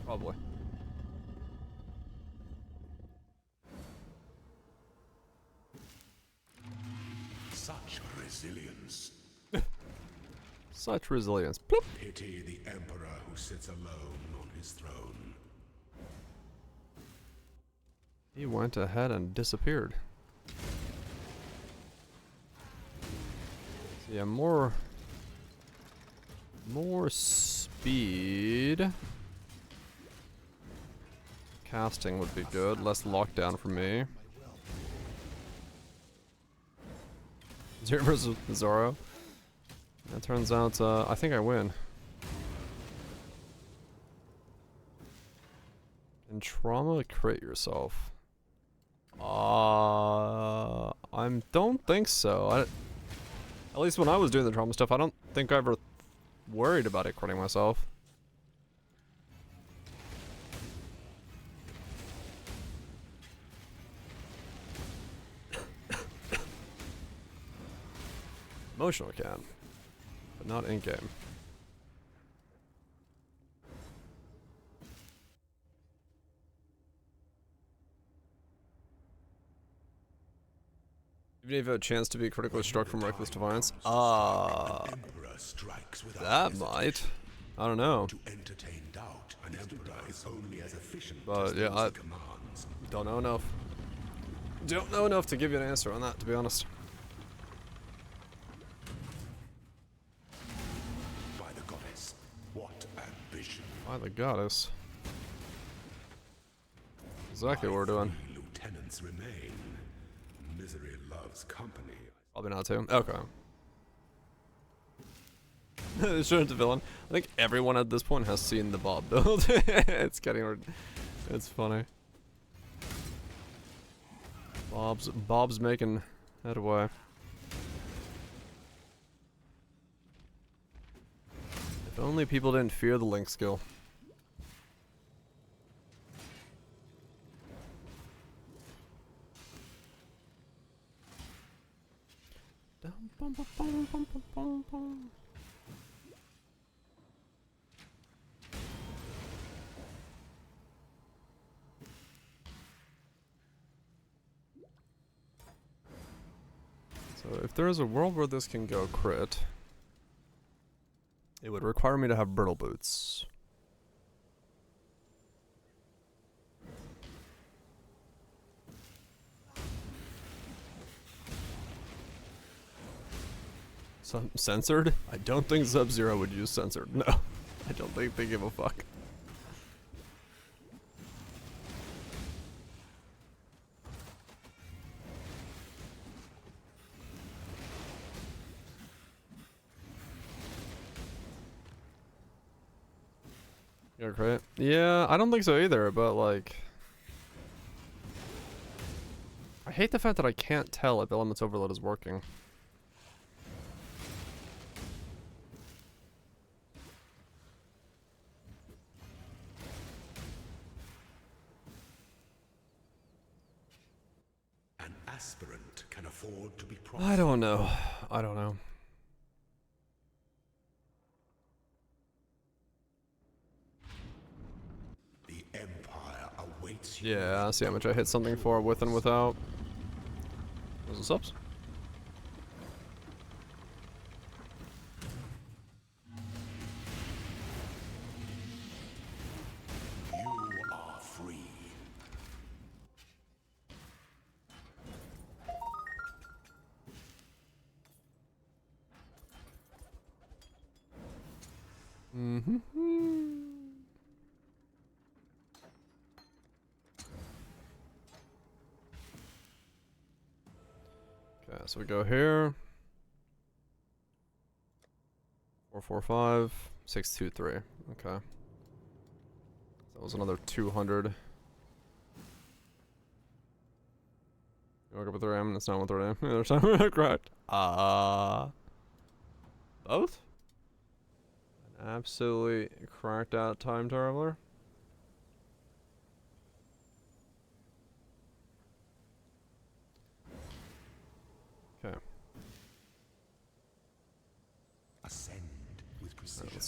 Probably. Such resilience. Such resilience. Bloop. Pity the emperor who sits alone on his throne. He went ahead and disappeared. So yeah, more speed. Casting would be good. Less lockdown for me. Zero versus Zoro. It turns out, I think I win. And trauma, crit yourself. I don't think so. At least when I was doing the trauma stuff, I don't think I ever worried about it critting myself. Emotional can, but not in game. Even if you have a chance to be critically struck from Reckless Defiance? That might. I don't know. But yeah, I don't know enough. Don't know enough to give you an answer on that, to be honest. By the goddess, what ambition. By the goddess. Exactly what we're doing. Lieutenants remain. Misery loves company. Probably not too. Okay. Shouldn't the villain. I think everyone at this point has seen the Bob build. It's getting. It's funny. Bob's making headway. If only people didn't fear the Link skill. So if there is a world where this can go crit, it would require me to have brittle boots. Censored? I don't think Sub-Zero would use censored. No. I don't think they give a fuck. You're great. Yeah, I don't think so either, but like... I hate the fact that I can't tell if Element's Overload is working. Aspirant can afford to be I don't know. I don't know. The Empire awaits you. Yeah, see how much I hit something for with and without. Those are subs. You are free. Mm-hmm. Okay, so we go here. 445, 623. Okay. That was another 200. You woke up with 3 AM, that's not what 3 AM. There's time correct. Both? An absolutely cracked out time traveler.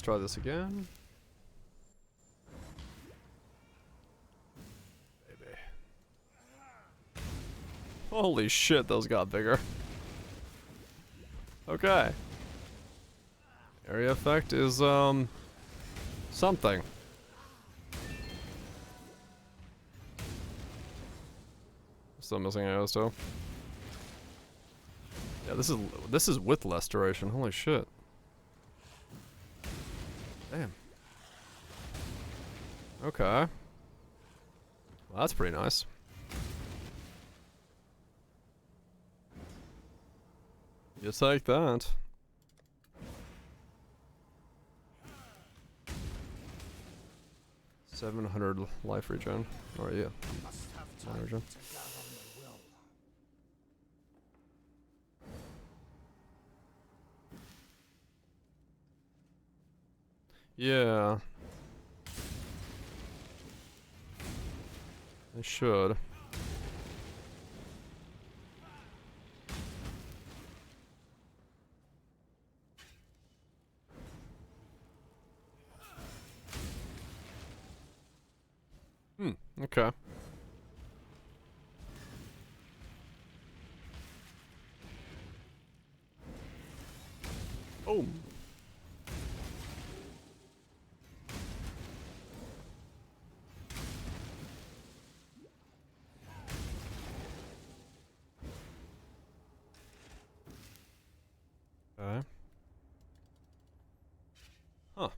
try this again. Baby. Holy shit, those got bigger. Okay. Area effect is, something. Still missing arrows though. Yeah, this is with less duration. Holy shit. Damn. Okay. Well, that's pretty nice. You take that. $700 life regen. Or yeah. Life regen. Yeah. I should. Okay. Oh. Okay. Huh.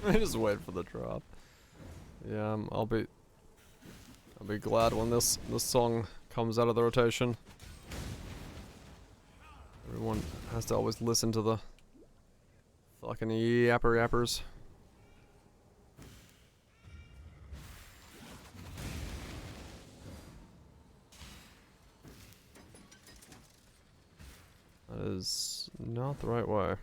I just wait for the drop. Yeah, I'll be glad when this song comes out of the rotation. Everyone has to always listen to the fucking yappers. That is not the right way.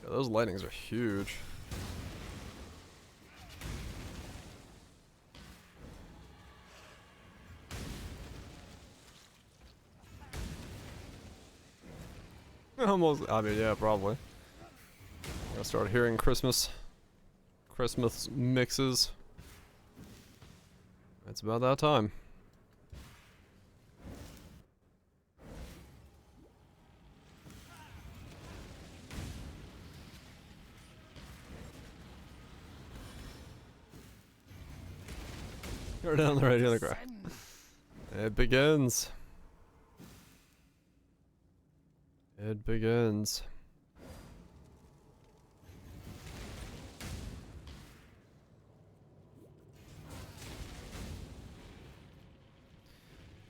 Yeah, those lightnings are huge. Almost, I mean, yeah, probably. I'm gonna start hearing Christmas mixes. It's about that time. Go down the radio on the ground. It begins. It begins.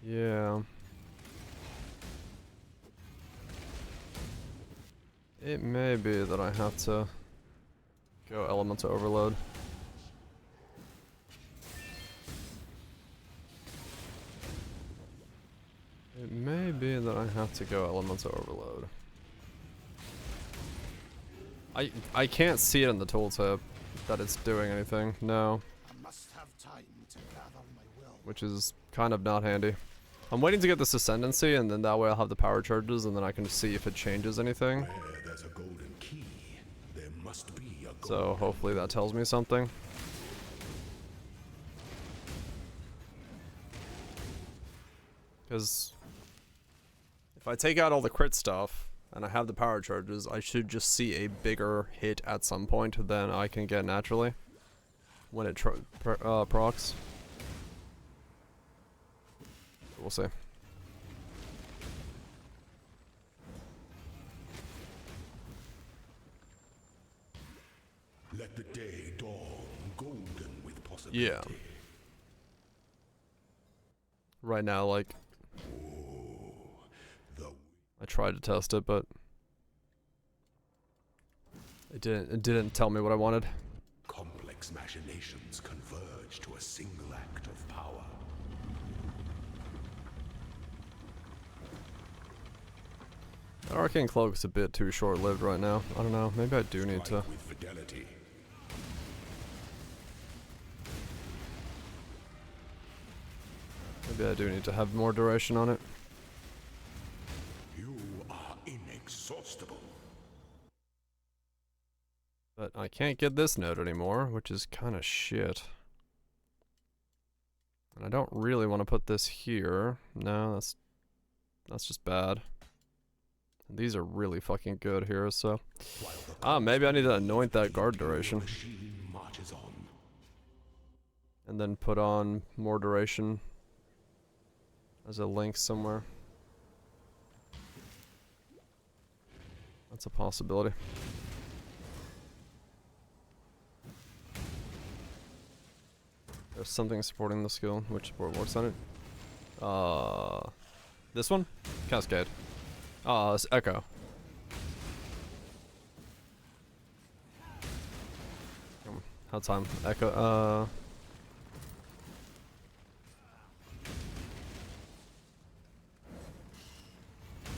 Yeah. It may be that I have to go elemental overload. It may be that I have to go elemental overload. I can't see it in the tooltip that it's doing anything. No. I must have time to gather my will. Which is kind of not handy. I'm waiting to get this ascendancy, and then that way I'll have the power charges, and then I can see if it changes anything. Where there's a golden key, there must be a golden So hopefully that tells me something. Because if I take out all the crit stuff and I have the power charges, I should just see a bigger hit at some point than I can get naturally when it procs. We'll see. Let the day dawn golden with possibility. Yeah. Right now, like, I tried to test it, but it didn't tell me what I wanted. Complex machinations converge to a single act of power. Arcane Cloak's a bit too short-lived right now. I don't know. Maybe I do need to. With fidelity. Maybe I do need to have more duration on it. You are inexhaustible. But I can't get this node anymore, which is kind of shit. And I don't really want to put this here. No, that's just bad. And these are really fucking good here, so... maybe I need to anoint that guard duration. And then put on more duration as a link somewhere. That's a possibility. There's something supporting the skill. Which support works on it? This one? Cascade. It's Echo. How time? Echo,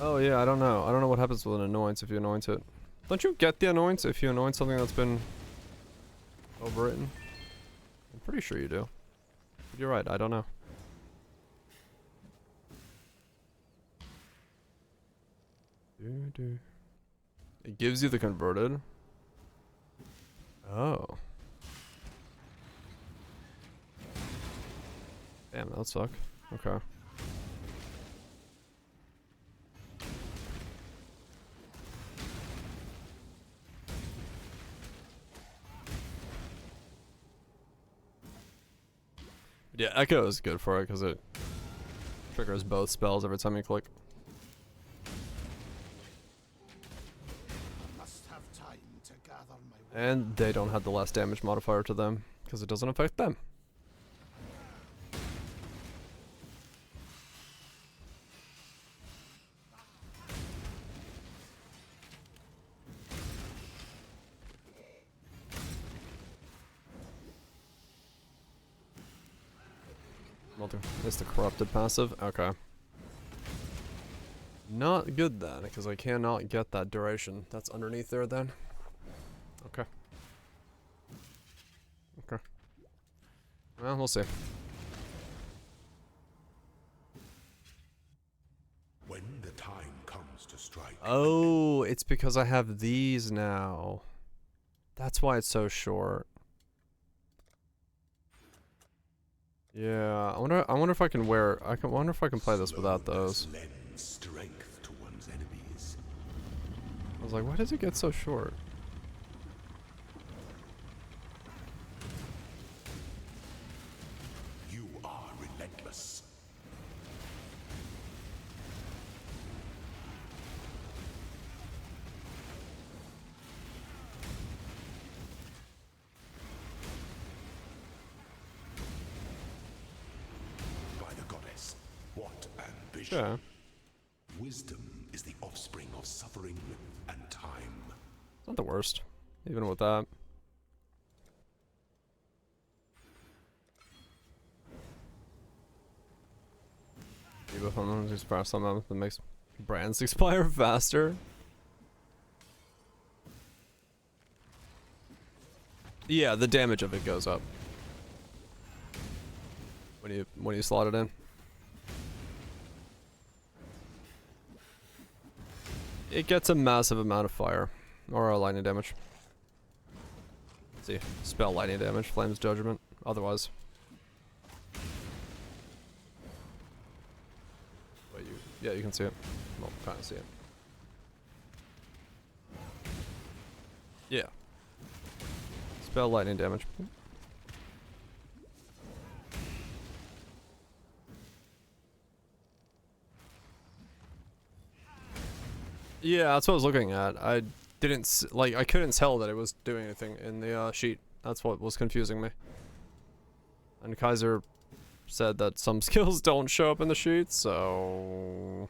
oh yeah, I don't know. I don't know what happens with an annoyance if you anoint it. Don't you get the annoyance if you anoint something that's been overwritten? I'm pretty sure you do. But you're right, I don't know. It gives you the converted. Oh. Damn, that would suck. Okay. Yeah, Echo is good for it because it triggers both spells every time you click. And they don't have the less damage modifier to them because it doesn't affect them. It's the corrupted passive. Okay. Not good then, because I cannot get that duration that's underneath there then. Okay. Okay. Well, we'll see. When the time comes to strike. Oh, it's because I have these now. That's why it's so short. Yeah, I wonder if I can wear. Wonder if I can play this without those. Lends strength to one's enemies. I was like, why does it get so short? You are relentless. By the goddess, what ambition! Yeah. Wisdom is the offspring of suffering and time. It's not the worst, even with that. Debuff on them, just press on them that makes brands expire faster. Yeah, the damage of it goes up when you slot it in. It gets a massive amount of fire or lightning damage. Let's see, spell lightning damage, flames judgment. Otherwise, wait, yeah, you can see it. Well, kind of see it. Yeah. Spell lightning damage. Yeah, that's what I was looking at. I didn't I couldn't tell that it was doing anything in the sheet. That's what was confusing me. And Kaiser said that some skills don't show up in the sheet, so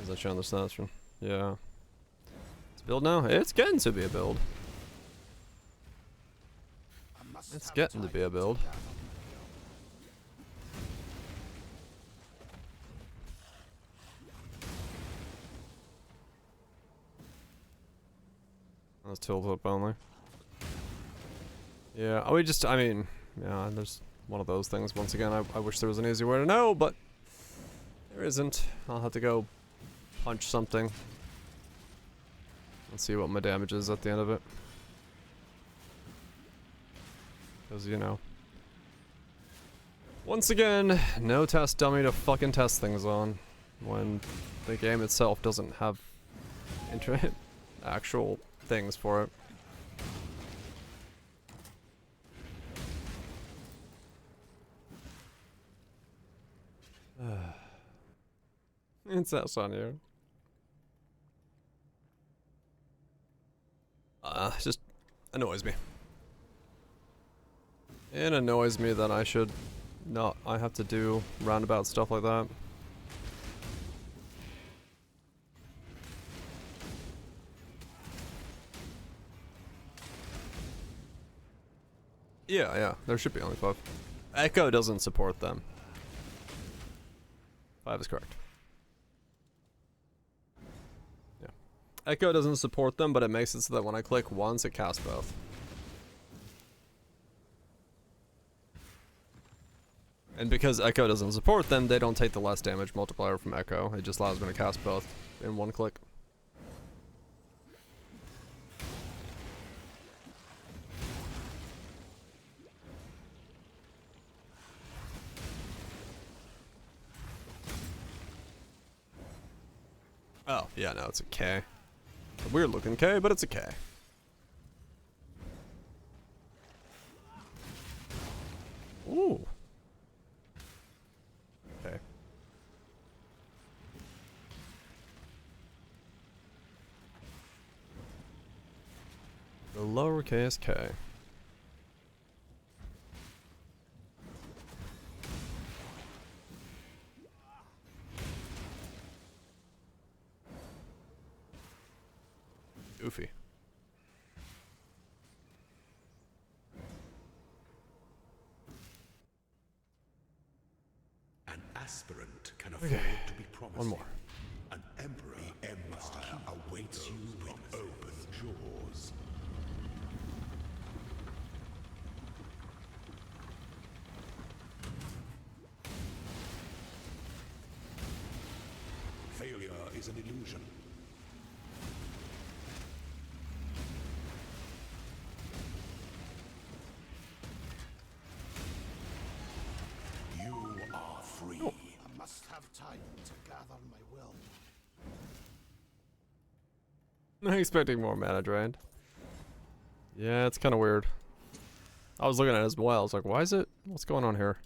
is that showing the stats from? Yeah. Build now? It's getting to be a build. It's getting to be a build. That's tilt up only. Yeah, I mean, yeah, there's one of those things. Once again, I wish there was an easy way to know, but there isn't. I'll have to go punch something. Let's see what my damage is at the end of it. Because, you know. Once again, no test dummy to fucking test things on. When the game itself doesn't have actual things for it. It's us on you. Just annoys me. It annoys me that I should not. I have to do roundabout stuff like that. Yeah, there should be only 5. Echo doesn't support them. 5 is correct. Yeah. Echo doesn't support them, but it makes it so that when I click once, it casts both. And because Echo doesn't support them, they don't take the less damage multiplier from Echo. It just allows me to cast both in one click. Oh, yeah, no, it's a K. A weird looking K, but it's a K. Ooh. Okay. The lowercase K. Goofy. An aspirant can afford to be promised. One more. An emperor awaits you with open jaws. Failure is an illusion. You are free. I must have time to gather my will. I'm expecting more mana drained. Yeah, it's kind of weird. I was looking at it as well. I was like, why is it? What's going on here?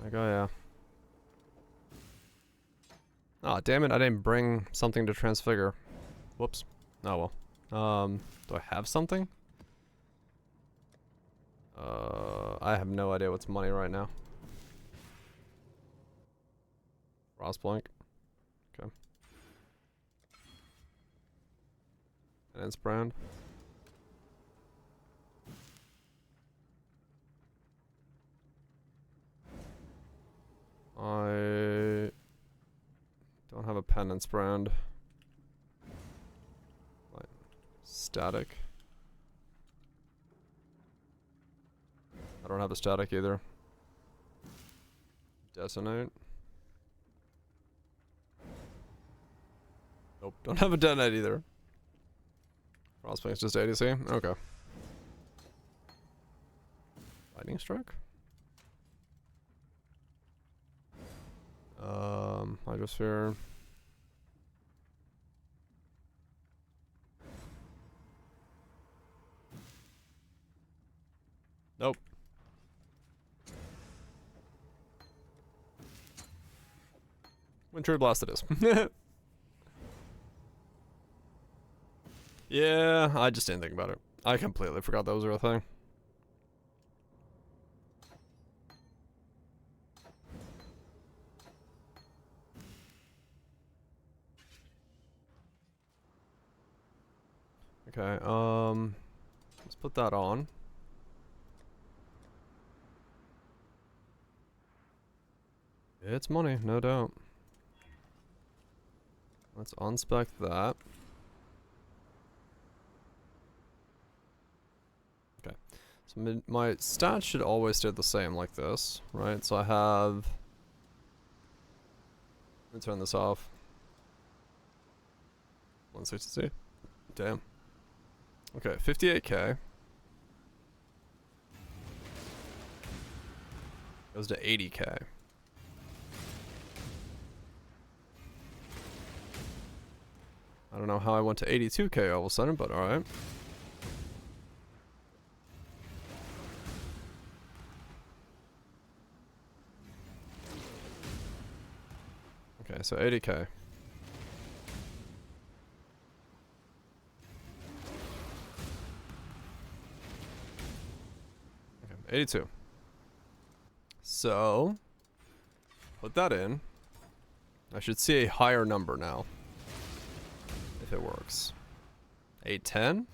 Like, oh yeah. Oh, damn it, I didn't bring something to transfigure. Whoops. Oh well. Do I have something? I have no idea what's money right now. Frostblink. Okay. And it's brand. I don't have a penance brand. Like, static. I don't have a static either. Detonate. Nope, don't have a detonate either. Frostblink's just ADC? Okay. Lightning strike? Hydrosphere. Nope. Wintry Blast it is. Yeah, I just didn't think about it. I completely forgot those were a thing. Okay, let's put that on. It's money, no doubt. Let's unspec that. Okay, so my stats should always stay the same like this, right? So I have... Let me turn this off. 160. Damn. Okay, 58k. Goes to 80k. I don't know how I went to 82k all of a sudden, but alright. Okay, so 80k. Okay, 82. So, put that in. I should see a higher number now. If it works. 810?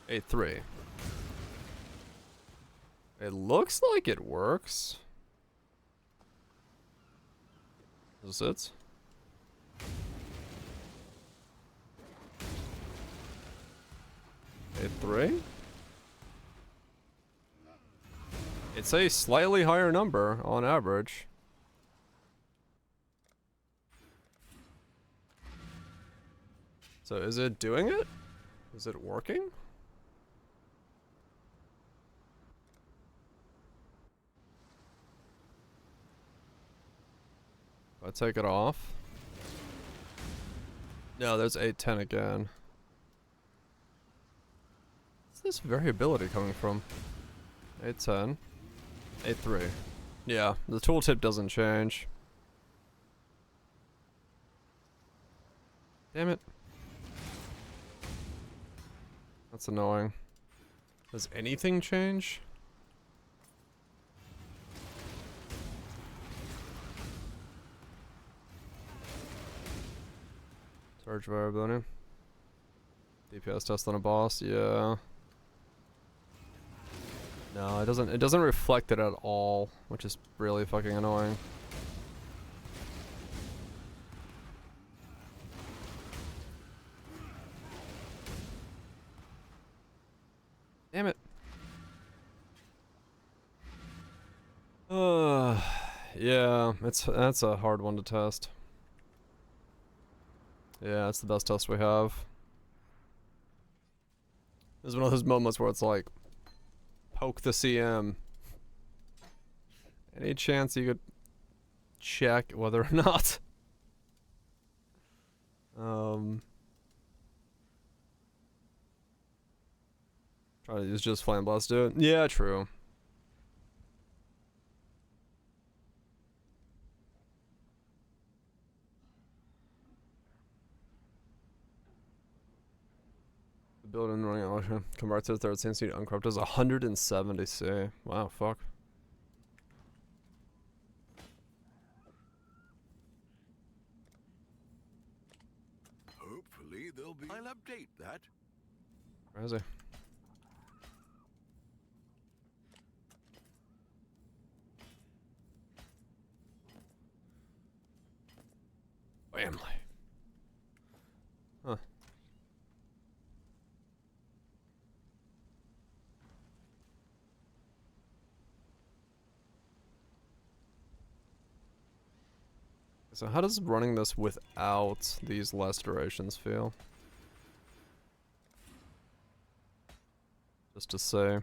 83. It looks like it works. Is this it? 83? It's a slightly higher number on average. So is it doing it? Is it working? If I take it off. No, there's 810 again. Where's this variability coming from? 810. 83. Yeah, the tooltip doesn't change. Damn it. That's annoying. Does anything change? Charge variability. DPS test on a boss, yeah. No, it doesn't reflect it at all, which is really fucking annoying. Damn it. Yeah, that's a hard one to test. Yeah, it's the best test we have. This is one of those moments where it's like, poke the CM. Any chance you could check whether or not? Try to use just Flame Blast, do it. Yeah, true. The building running ocean. Convert to the 13th seed uncorrupted is 170 C. Wow, fuck. Hopefully there'll be... I'll update that. Where is he? Family. Huh. So how does running this without these less durations feel? Just to say.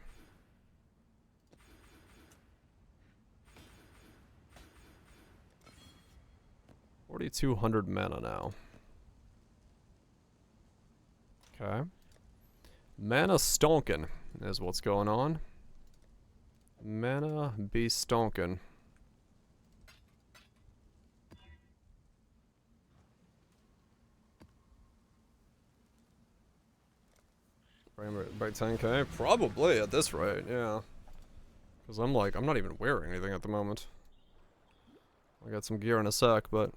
4,200 mana now. Okay. Mana stonkin' is what's going on. Mana be stonkin'. Frame rate by 10k? Probably at this rate, yeah. Because I'm not even wearing anything at the moment. I got some gear in a sec, but...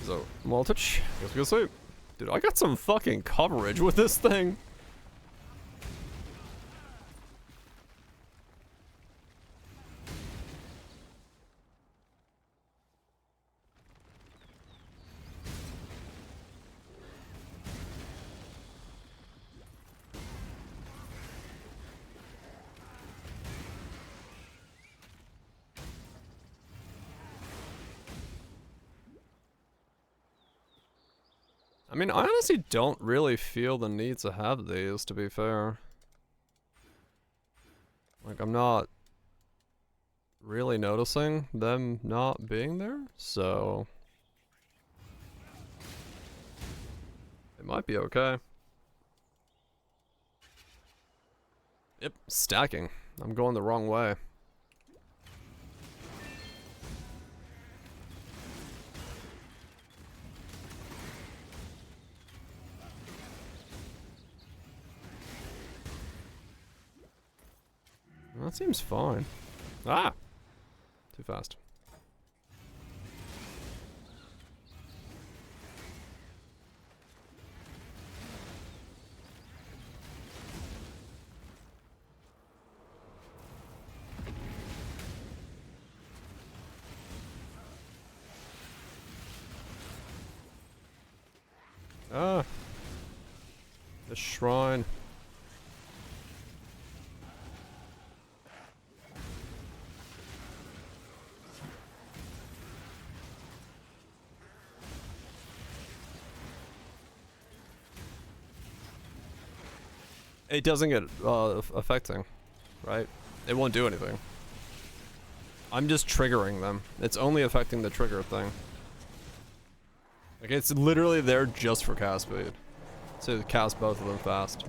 So, Maltich, guess we go see. Dude, I got some fucking coverage with this thing. I mean, I honestly don't really feel the need to have these, to be fair. Like, I'm not really noticing them not being there, so... it might be okay. Yep, stacking. I'm going the wrong way. That seems fine. Ah! Too fast. Ah! The shrine. It doesn't get affecting, right? It won't do anything. I'm just triggering them. It's only affecting the trigger thing. Like, it's literally there just for cast speed. So cast both of them fast.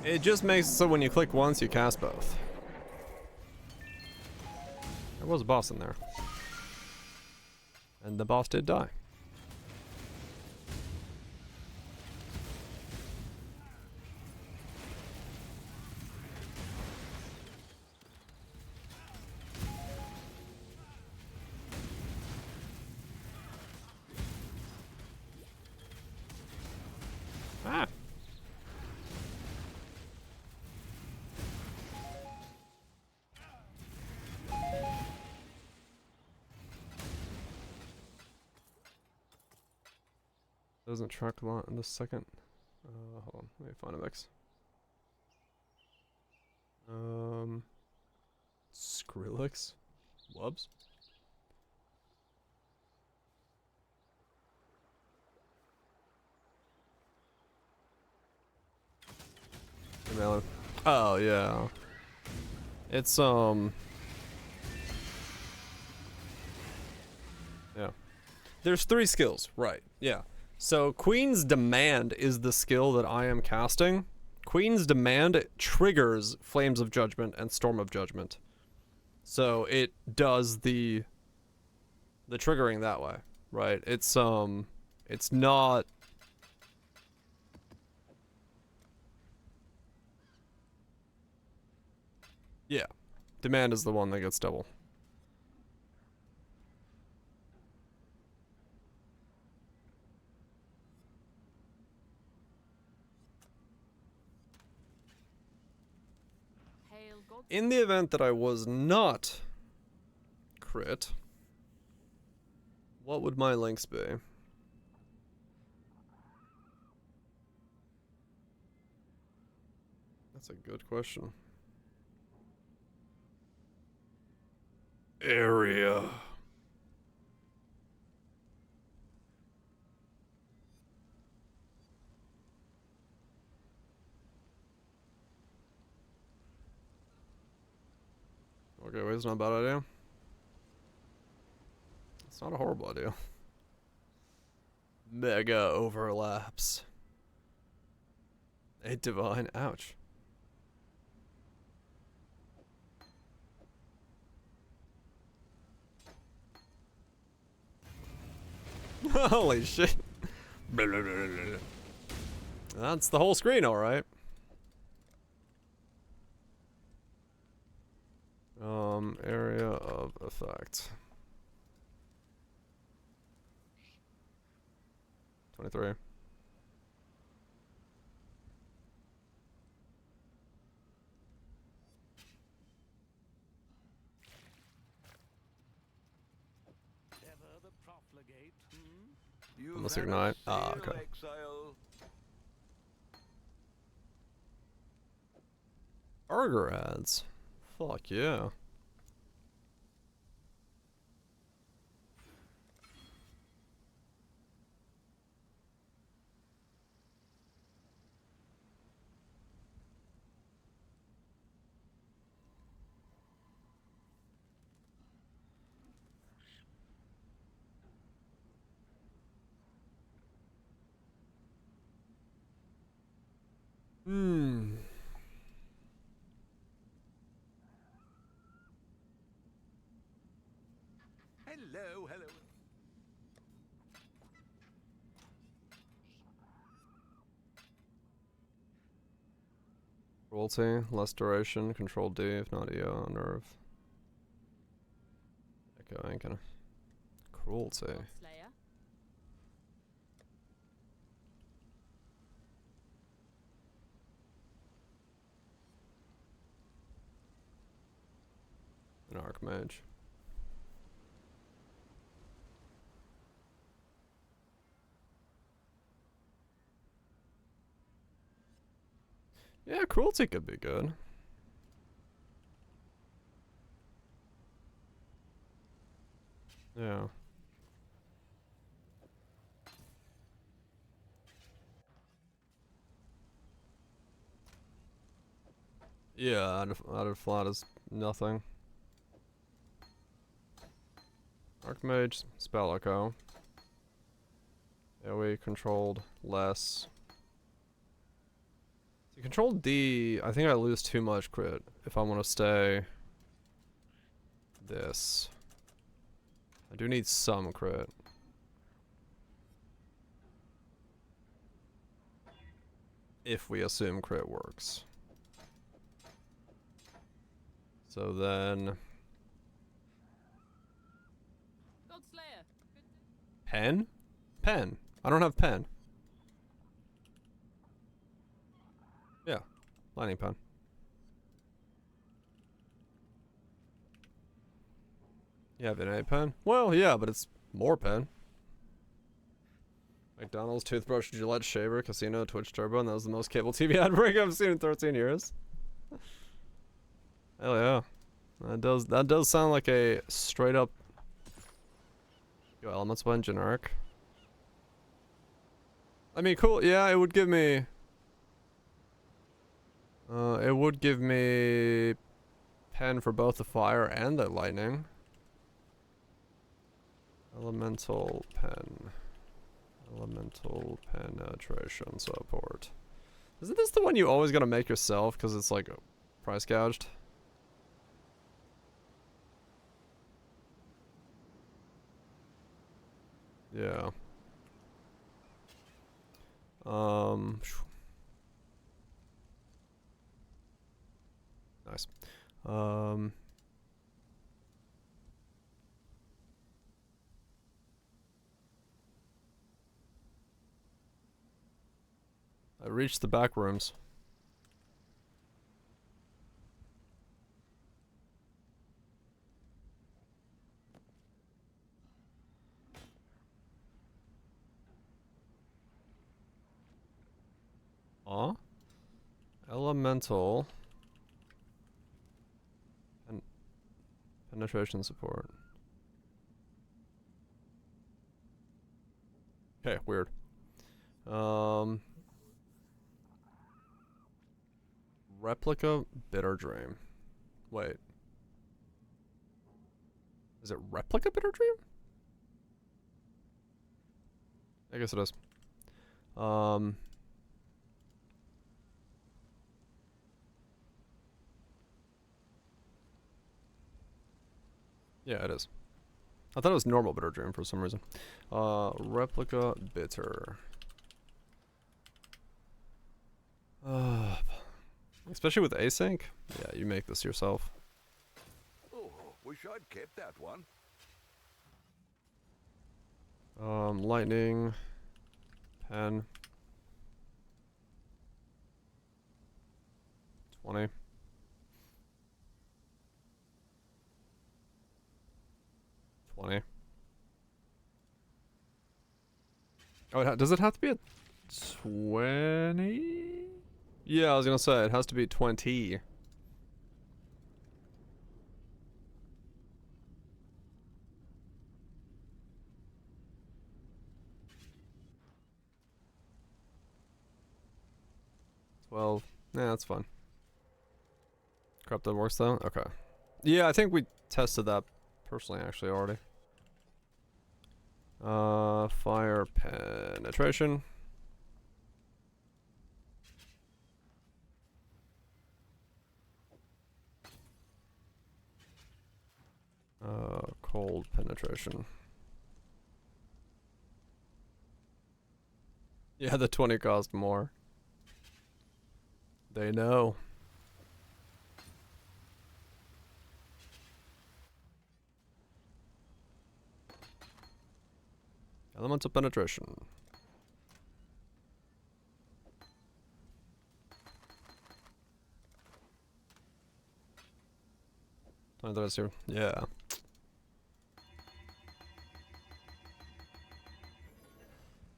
It just makes it so when you click once, you cast both. There was a boss in there. And the boss did die. Ah! Doesn't track a lot in this second. Hold on, let me find a mix. Skrillex? Wubs? Oh, yeah. It's, yeah. There's 3 skills, right, yeah. So, Queen's Demand is the skill that I am casting. Queen's Demand triggers Flames of Judgment and Storm of Judgment. So, it does the triggering that way, right? It's not... Yeah. Demand is the one that gets double. In the event that I was not crit, what would my links be? That's a good question. Area. Okay, wait, it's not a bad idea. It's not a horrible idea. Mega overlaps. A divine, ouch. Holy shit. That's the whole screen, alright. Area of effect. 23. Unless ignite. Ah, okay. Burger ads. Fuck yeah. Hmm. Hello, hello. Cruelty, less duration, control D, if not EO, nerve. Echo ain't gonna. Cruelty. An Archmage. Yeah, cruelty could be good. Yeah. Yeah, added flat is nothing. Archmage, spell echo. AoE controlled less. See, control D, I think I lose too much crit if I want to stay this. I do need some crit. If we assume crit works. So then... Pen? Pen. I don't have pen. Yeah. Lightning pen. You have an A pen? Well, yeah, but it's more pen. McDonald's, toothbrush, Gillette, shaver, casino, Twitch turbo, and that was the most cable TV ad break I've seen in 13 years. Hell yeah. That does sound like a straight up Yo, elements blend generic. I mean, cool. Yeah, it would give me. It would give me pen for both the fire and the lightning. Elemental pen. Elemental penetration support. Isn't this the one you always gotta make yourself because it's like price gouged? Yeah. Nice. I reached the back rooms. Elemental and penetration support. Okay, weird. Replica Bitter Dream. Wait. Is it Replica Bitter Dream? I guess it is. Yeah, it is. I thought it was normal Bitter Dream for some reason. Replica bitter. Especially with async? Yeah, you make this yourself. Oh, wish I'd kept that one. Lightning. Pen. 20. Oh, does it have to be a 20? Yeah, I was gonna say, it has to be 20. Well, yeah, that's fine. Corrupted works though? Okay. Yeah, I think we tested that personally actually already. Fire penetration. Cold penetration. Yeah, the 20 cost more. They know. Elements of penetration. Here. Yeah.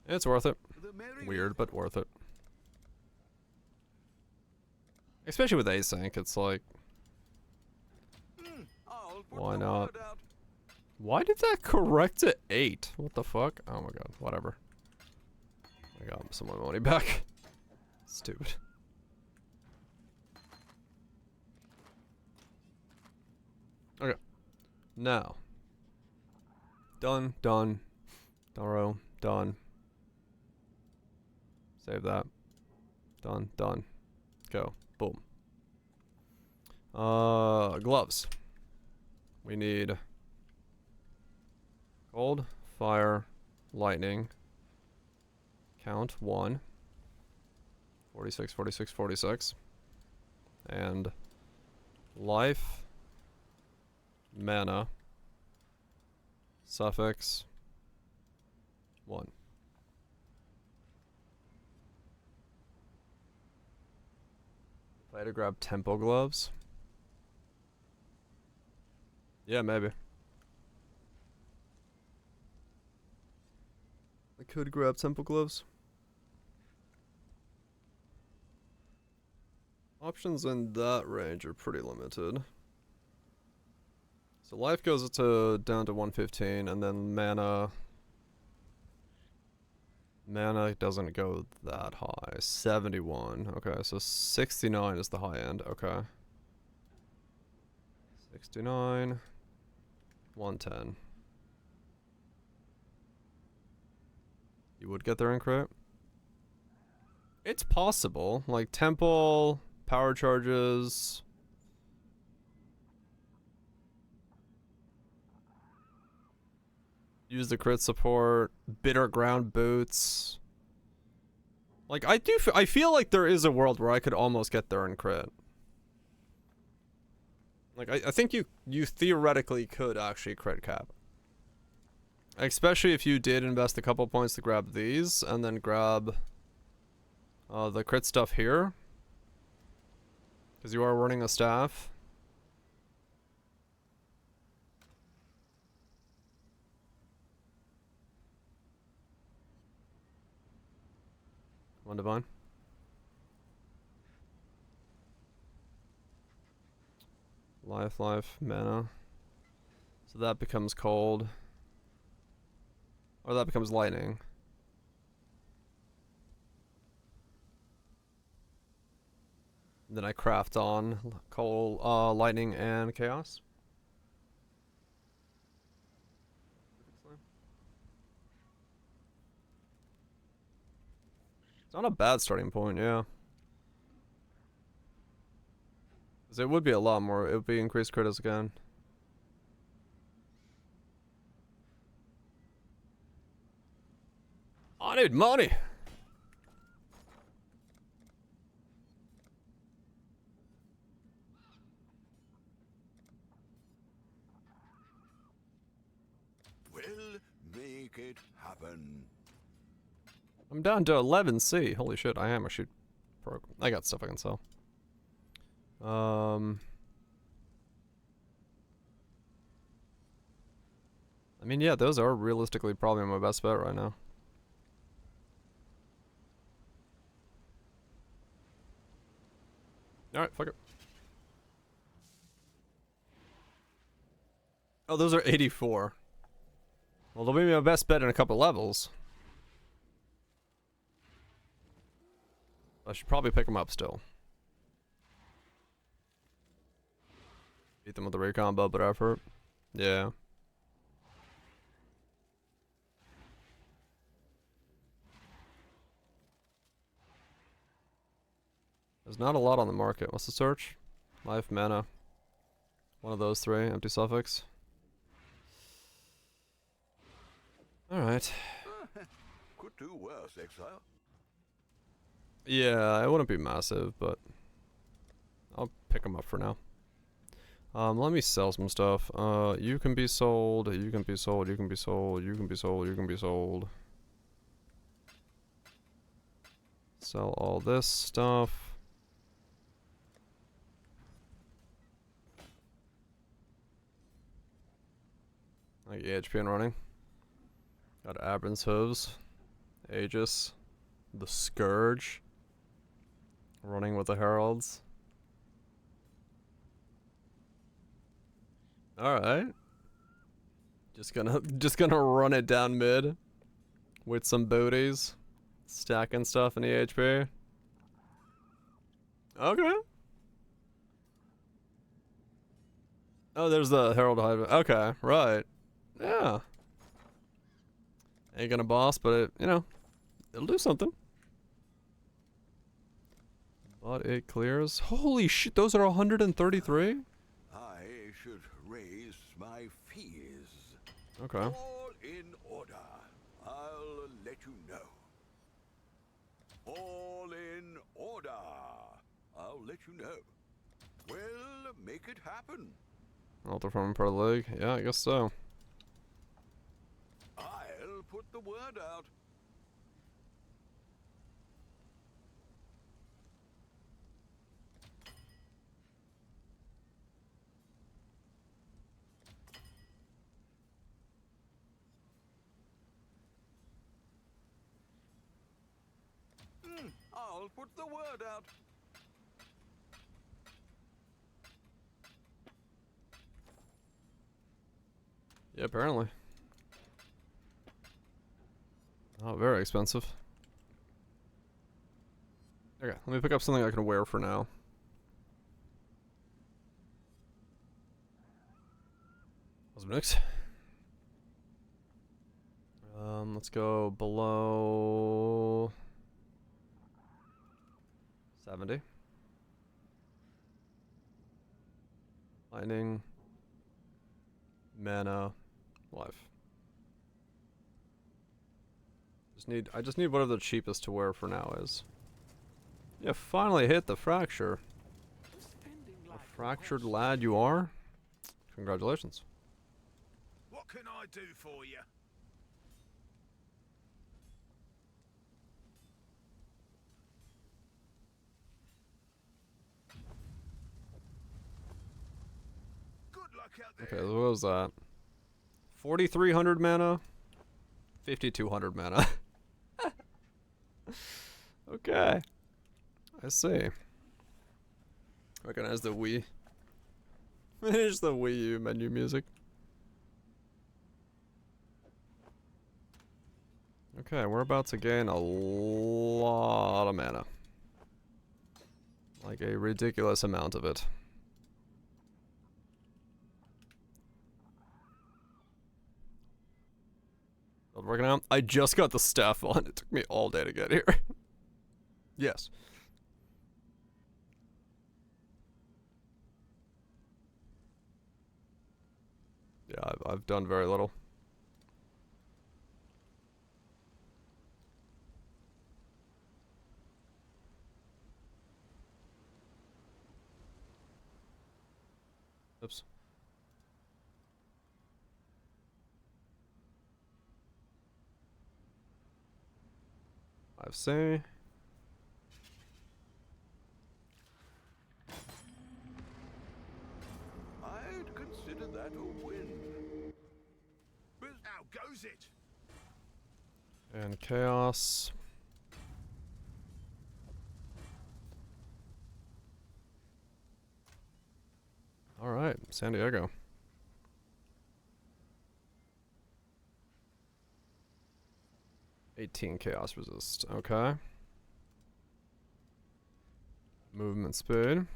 It's worth it. Weird, but worth it. Especially with async, it's like... Why not? Why did that correct to 8? What the fuck? Oh my god, whatever. I got some of my money back. Stupid. Okay. Now. Done, done. Doro, done. Save that. Done, done. Go. Boom. Gloves. We need cold, fire, lightning. Count 1. 46, 46, 46. And life, mana, suffix, 1. If I had to grab tempo gloves. Yeah, maybe. I could grab tempo gloves. Options in that range are pretty limited. So life goes to down to 115, and then mana doesn't go that high. 71. Okay, so 69 is the high end. Okay. 69. 110. You would get there in crit? It's possible. Like temple, power charges. Use the crit support, bitter ground boots. Like I feel like there is a world where I could almost get there in crit. Like I think you theoretically could actually crit cap. Especially if you did invest a couple points to grab these and then grab the crit stuff here. Because you are running a staff. One divine. Life, mana. So that becomes cold. Or that becomes lightning. And then I craft on cold, lightning, and chaos. It's not a bad starting point, yeah. Because it would be a lot more. It would be increased critics again. Dude, money! We'll make it happen. I'm down to 11C. Holy shit, I am actually broke. I got stuff I can sell. I mean, yeah, those are realistically probably my best bet right now. Alright, fuck it. Oh, those are 84. Well, they'll be my best bet in a couple levels. I should probably pick them up still. Beat them with the recombo, but effort. Yeah. There's not a lot on the market. What's the search? Life, mana. One of those three. Empty suffix. Alright. Could do worse, Exile. Yeah, it wouldn't be massive, but I'll pick them up for now. Let me sell some stuff. You can be sold, you can be sold, you can be sold, you can be sold, you can be sold. Sell all this stuff. Like EHP and running. Got Abern's Hooves, Aegis, the Scourge, running with the Heralds. Alright. Just gonna run it down mid with some booties. Stacking stuff in EHP. Okay. Oh, there's the Herald Hive. Okay, right. Yeah. Ain't gonna boss, but it, you know, it'll do something. But it clears. Holy shit, those are 133? I should raise my fees. Okay. All in order. I'll let you know. All in order. I'll let you know. We'll make it happen. Alter from per league. Yeah, I guess so. I'll put the word out. I'll put the word out. Yeah, apparently. Oh, very expensive. Okay, let me pick up something I can wear for now. What's next? Let's go below 70. Lightning, mana, life. I just need whatever the cheapest to wear for now is. Yeah, finally hit the fracture. A fractured lad you are? Congratulations. What can I do for you? Okay, what was that? 4,300 mana? 5,200 mana. Okay. I see. Recognize the Wii. Finish the Wii U menu music. Okay, we're about to gain a lot of mana. Like a ridiculous amount of it. Working out. I just got the staff on. It took me all day to get here. Yes. Yeah, I've done very little. Oops. I've say. I'd consider that a win. How goes it? And chaos. All right, San Diego. $18 chaos resist. Okay. Movement speed.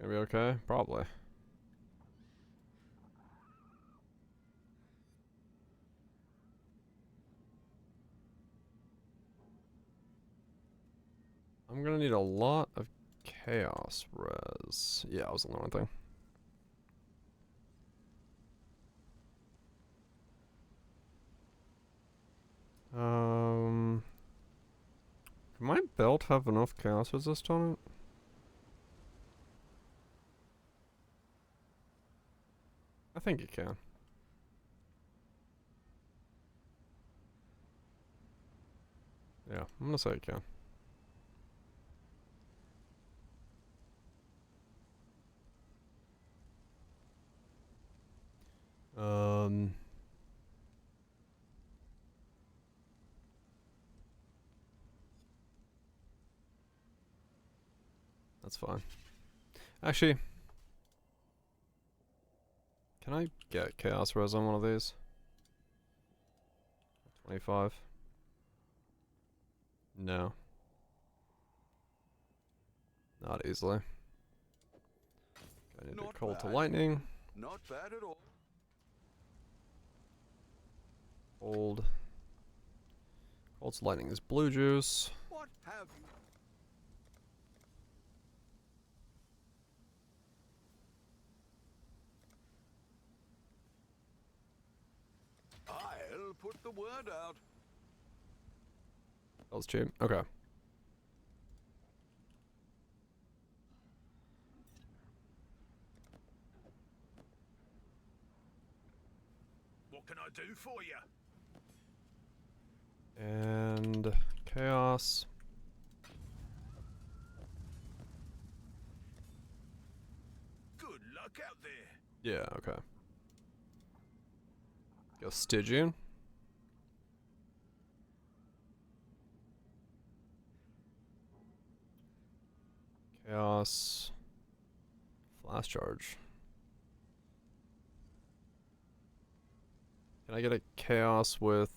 Gonna be okay? Probably. I'm gonna need a lot of chaos res. Yeah, I was on the wrong thing. Can my belt have enough chaos resist on it? I think it can. Yeah, I'm gonna say it can. That's fine. Actually, can I get chaos res on one of these? 25. No. Not easily. I need to cold to lightning. Not bad at all. Cold. Cold to lightning is blue juice. What have you? I'll put the word out. That was cheap. Okay. What can I do for you? And chaos. Good luck out there. Yeah, okay. Go Stygian. Chaos. Flash charge. Can I get a chaos with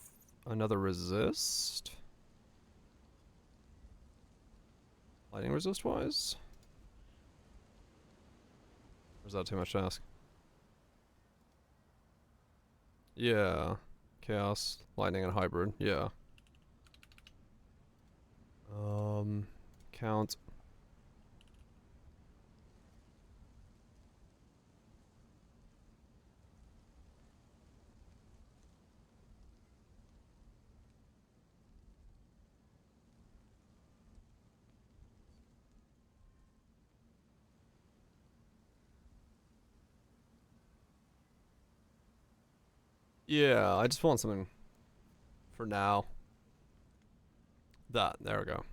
another resist? Lightning resist wise? Or is that too much to ask? Yeah. Chaos, lightning, and hybrid. Yeah. Count. Yeah, I just want something for now. There we go.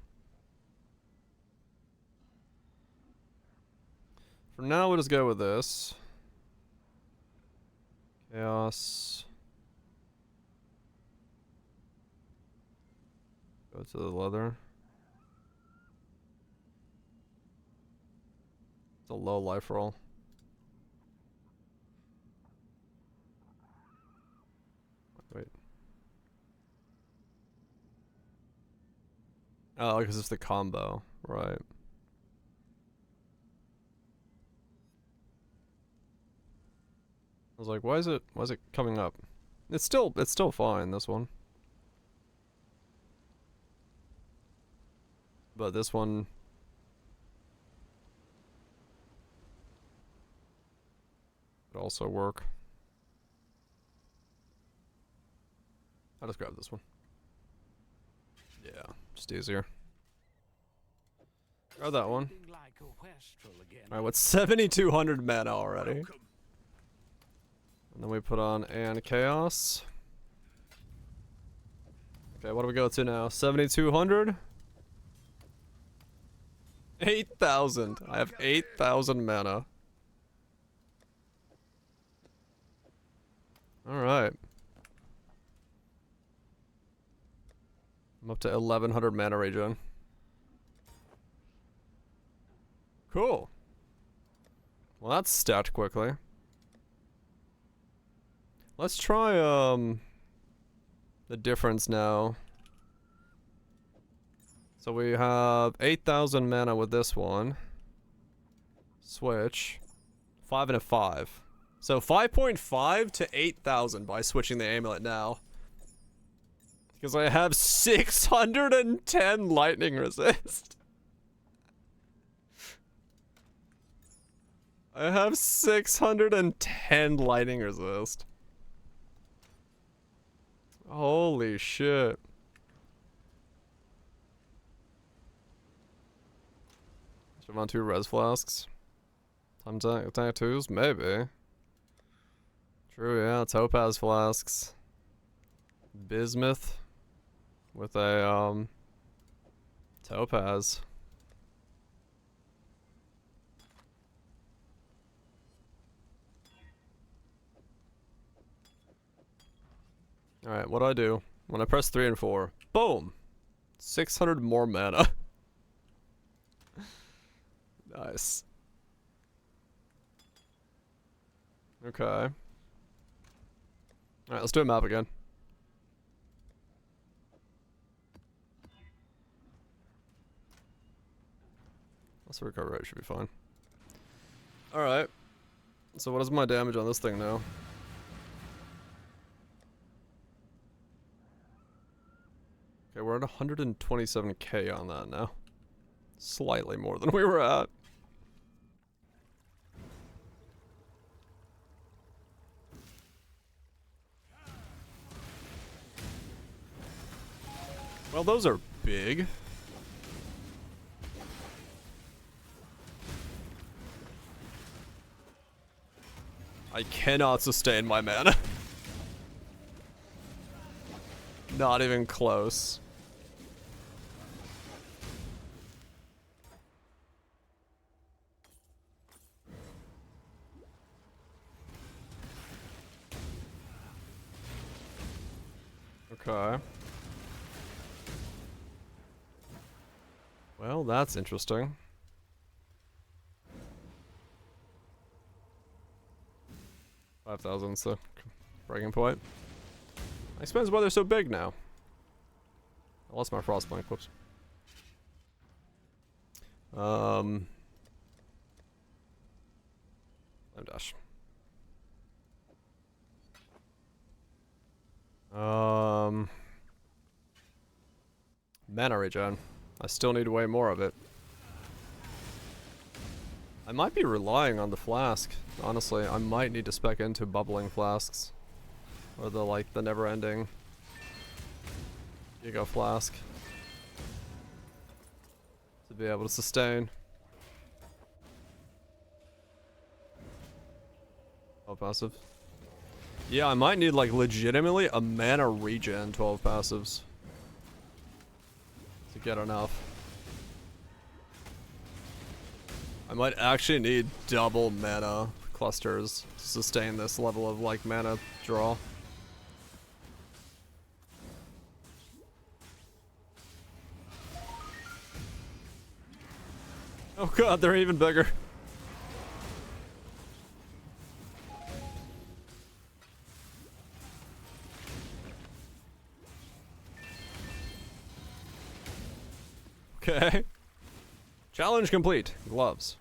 For now, we'll just go with this. Chaos. Go to the leather. It's a low life roll. Wait. Oh, because it's the combo, right? I was like, why is it coming up? It's still fine, this one. But this one Would also work. I'll just grab this one. Yeah, just easier. Grab that one. Alright, what's 7,200 mana already? And then we put on and Chaos. Okay, what do we go to now? 7,200? 8,000. I have 8,000 mana. Alright. I'm up to 1,100 mana regen. Cool. Well, that's stacked quickly. Let's try, the difference now. So we have 8,000 mana with this one. Switch. 5 and a 5. So 5.5 to 8,000 by switching the amulet now. Because I have 610 lightning resist. I have 610 lightning resist. Holy shit. Should have on 2 res flasks. Time tank 2s? Maybe. True, yeah, topaz flasks. Bismuth. With a, topaz. Alright, what do I do? When I press 3 and 4. Boom! 600 more mana. Nice. Okay. Alright, let's do a map again. Let's recover rate, should be fine. Alright. So what is my damage on this thing now? Okay, we're at 127k on that now. Slightly more than we were at. Well, those are big. I cannot sustain my mana. Not even close. Okay. Well, that's interesting. $5,000's the breaking point. Explains why they're so big now. I lost my frostblink, whoops. Flame dash. Mana regen. I still need way more of it. I might be relying on the flask, honestly. I might need to spec into bubbling flasks. Or the, like, the never-ending Giga flask. To be able to sustain. Oh, passive. Yeah, I might need, like, legitimately a mana regen 12 passives. To get enough. I might actually need double mana clusters to sustain this level of, like, mana draw. Oh god, they're even bigger. Okay. Challenge complete. Gloves.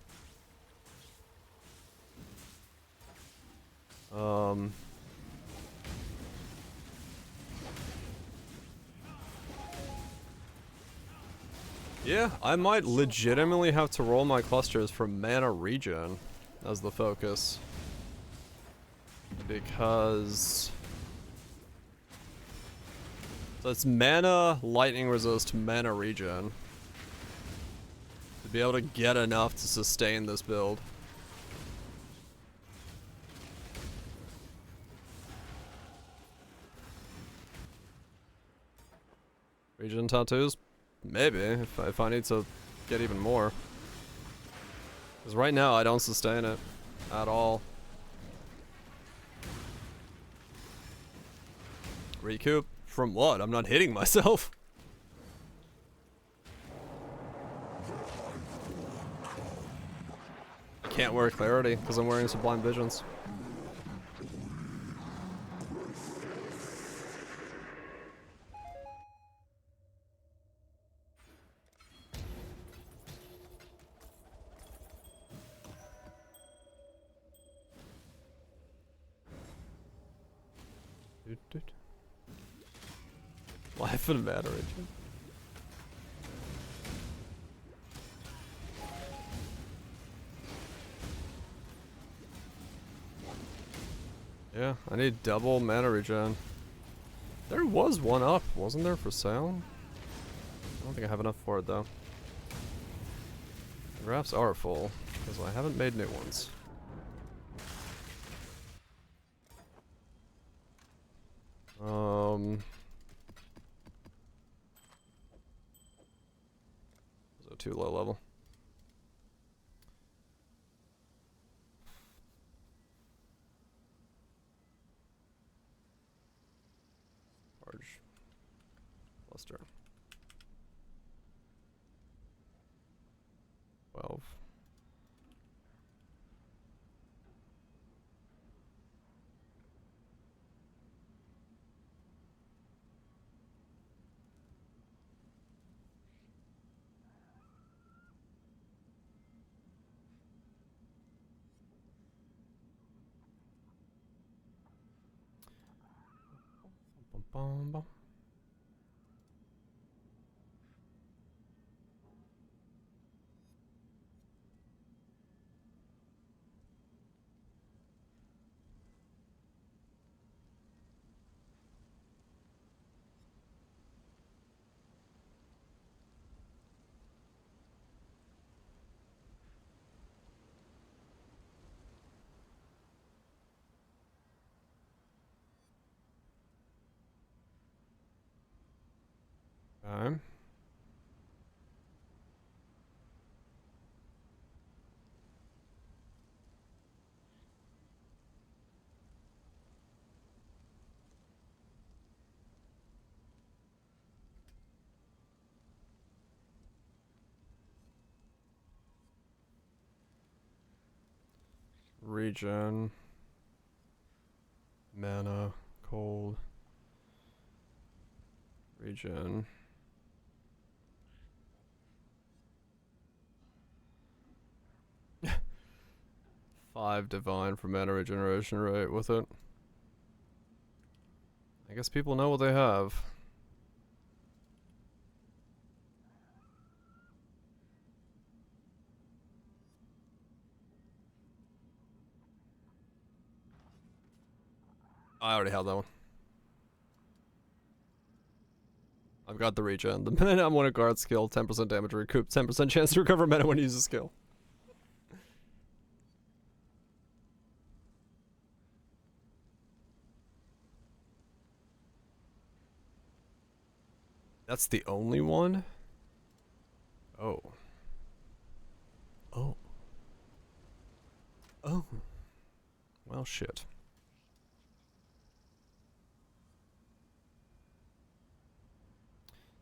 Yeah, I might legitimately have to roll my clusters for mana regen as the focus. Because... So it's mana, lightning resist, mana regen. To be able to get enough to sustain this build. Regen tattoos? Maybe, if I need to get even more. Because right now I don't sustain it at all. Recoup? From what? I'm not hitting myself. I can't wear clarity because I'm wearing Sublime Visions. Life and mana regen. Yeah, I need double mana regen. There was one up, wasn't there, for sale? I don't think I have enough for it though. The graphs are full, because I haven't made new ones. So too low level. Large cluster. 12. Bum, bum. Okay. Regen. Mana. Cold. Regen. Five divine for mana regeneration rate with it. I guess people know what they have. I already have that one. I've got the regen. The minute I'm on a guard skill, 10% damage recoup, 10% chance to recover mana when you use a skill. That's the only one? Oh. Oh. Oh. Well, shit.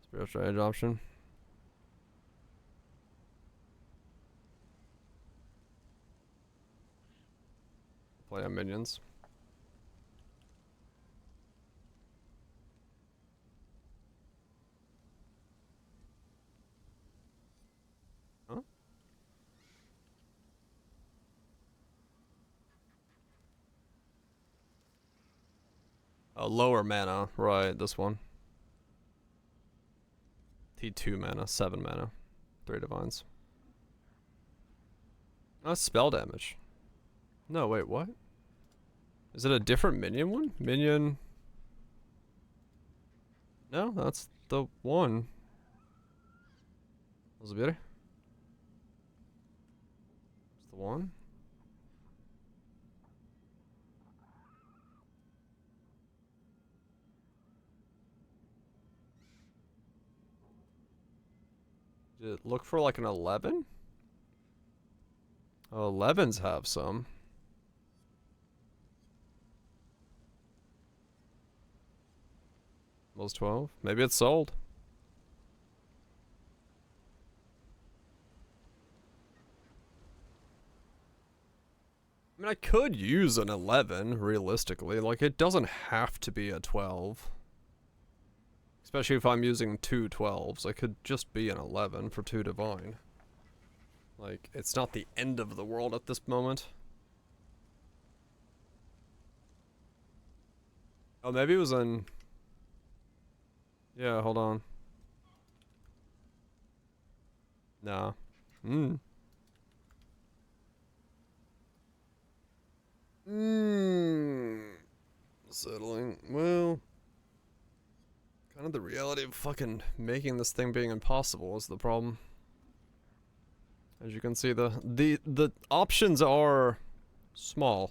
Spiritual Age option. Play on minions. Huh? Lower mana, right, this one. T2 mana, 7 mana. 3 divines. Oh, spell damage. No, wait, what? Is it a different minion one? Minion... No, that's the one. Was it beauty? It's the one. Did it look for like an 11? Oh, 11s have some. Those 12? Maybe it's sold. I mean, I could use an 11, realistically. Like, it doesn't have to be a 12. Especially if I'm using two 12s. I could just be an 11 for 2 divine. Like, it's not the end of the world at this moment. Oh, maybe it was in... Yeah, hold on. Nah. Settling. Well... Kind of the reality of fucking making this thing being impossible is the problem. As you can see, the options are small.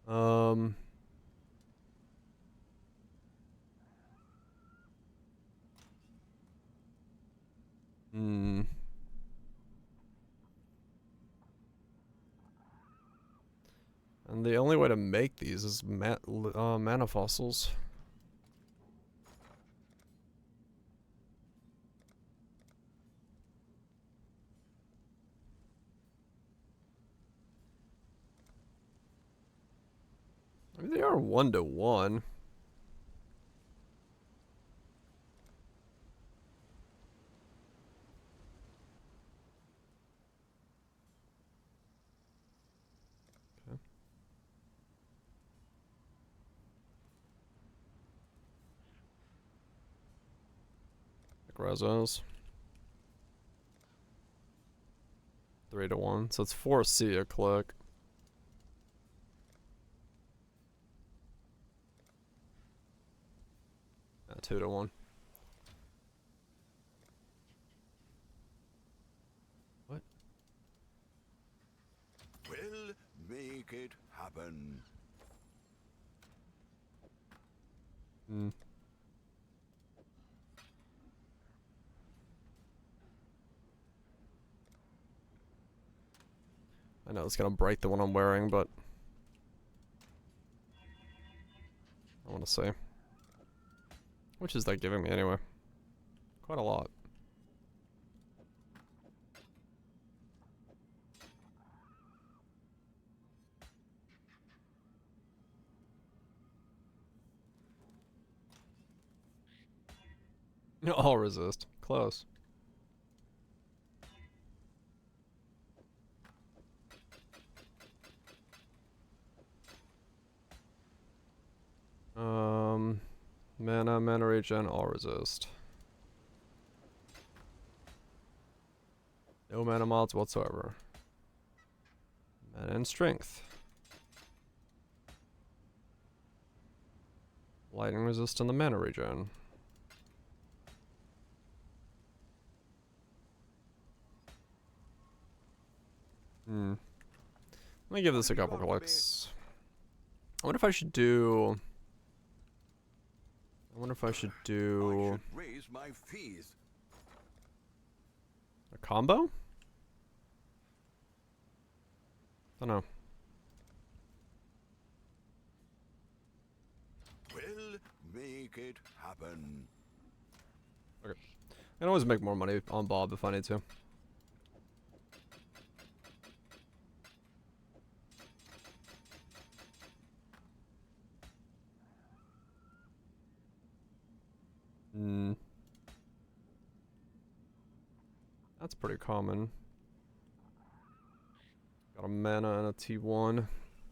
And the only way to make these is mana fossils. I mean, they are 1-to-1. Okay. Like Rezos. 3-to-1. So it's 4C a click. Yeah, 2-to-1. What? We'll make it happen. I know it's gonna break the one I'm wearing, but I want to see. Which is that giving me anyway? Quite a lot. I'll resist. Close. Mana regen, all resist. No mana mods whatsoever. Mana and strength. Lightning resist and the mana regen. Let me give this a couple clicks. I wonder if I should do... I should raise my fees. A combo? I don't know. We'll make it happen. Okay. I can always make more money on Bob if I need to. That's pretty common. Got a mana and a T1.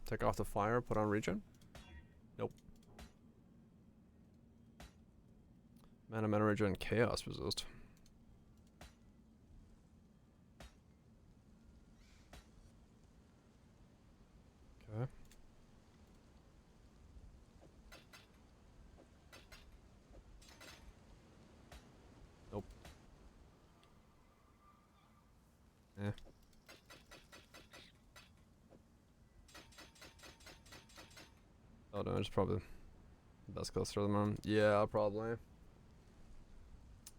Take off the fire, put on regen. Nope. Mana regen, chaos resist. Eh. Oh no, it's probably the best cluster at the moment. Yeah, probably.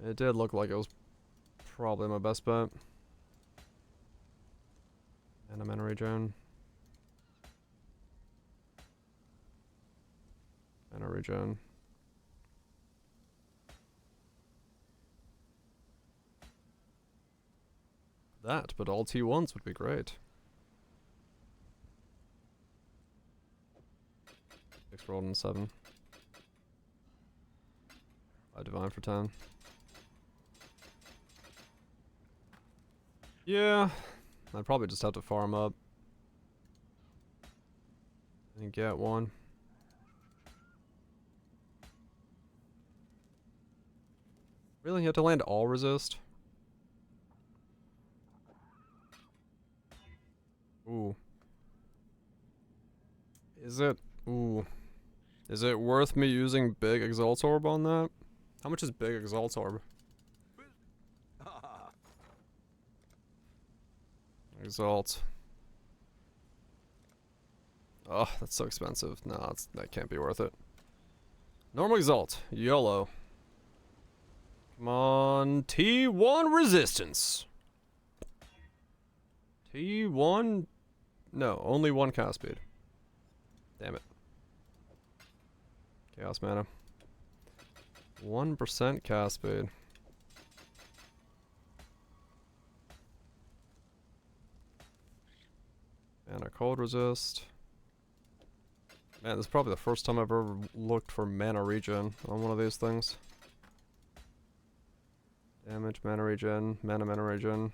It did look like it was probably my best bet. And I'm in a regen. And a regen. That, but all T1s would be great. 6 rolled and 7. I divine for 10. Yeah, I'd probably just have to farm up and get one. Really, you have to land all resist? Ooh. Is it? Ooh. Is it worth me using big Exalt Orb on that? How much is big Exalt Orb? Exalt. Oh, that's so expensive. No, that can't be worth it. Normal Exalt. YOLO. Come on. T1 resistance. T1? No, only 1 cast speed. Damn it. Chaos mana. 1% cast speed. Mana cold resist. Man, this is probably the first time I've ever looked for mana regen on one of these things. Damage, mana regen, mana regen.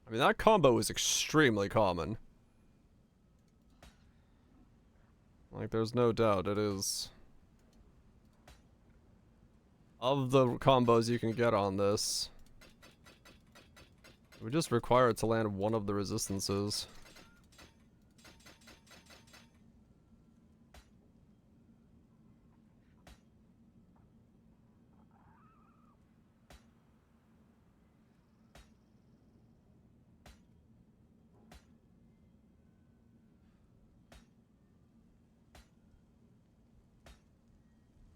I mean, that combo is extremely common. Like, there's no doubt it is. Of the combos you can get on this, it would just require it to land one of the resistances.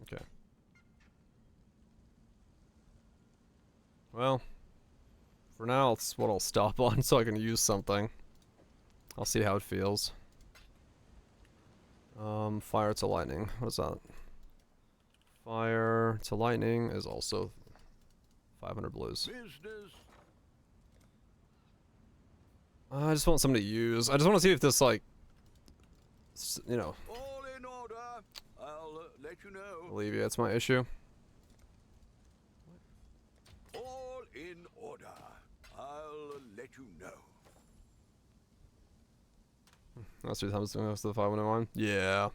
Okay. Well, for now, it's what I'll stop on so I can use something. I'll see how it feels. Fire to lightning. What is that? Fire to lightning is also 500 blues. I just want something to use. I just want to see if this, like, you know, All in order. I'll let you know. alleviates my issue. All in order. I'll let you know. That's 3 times the 501. Yeah.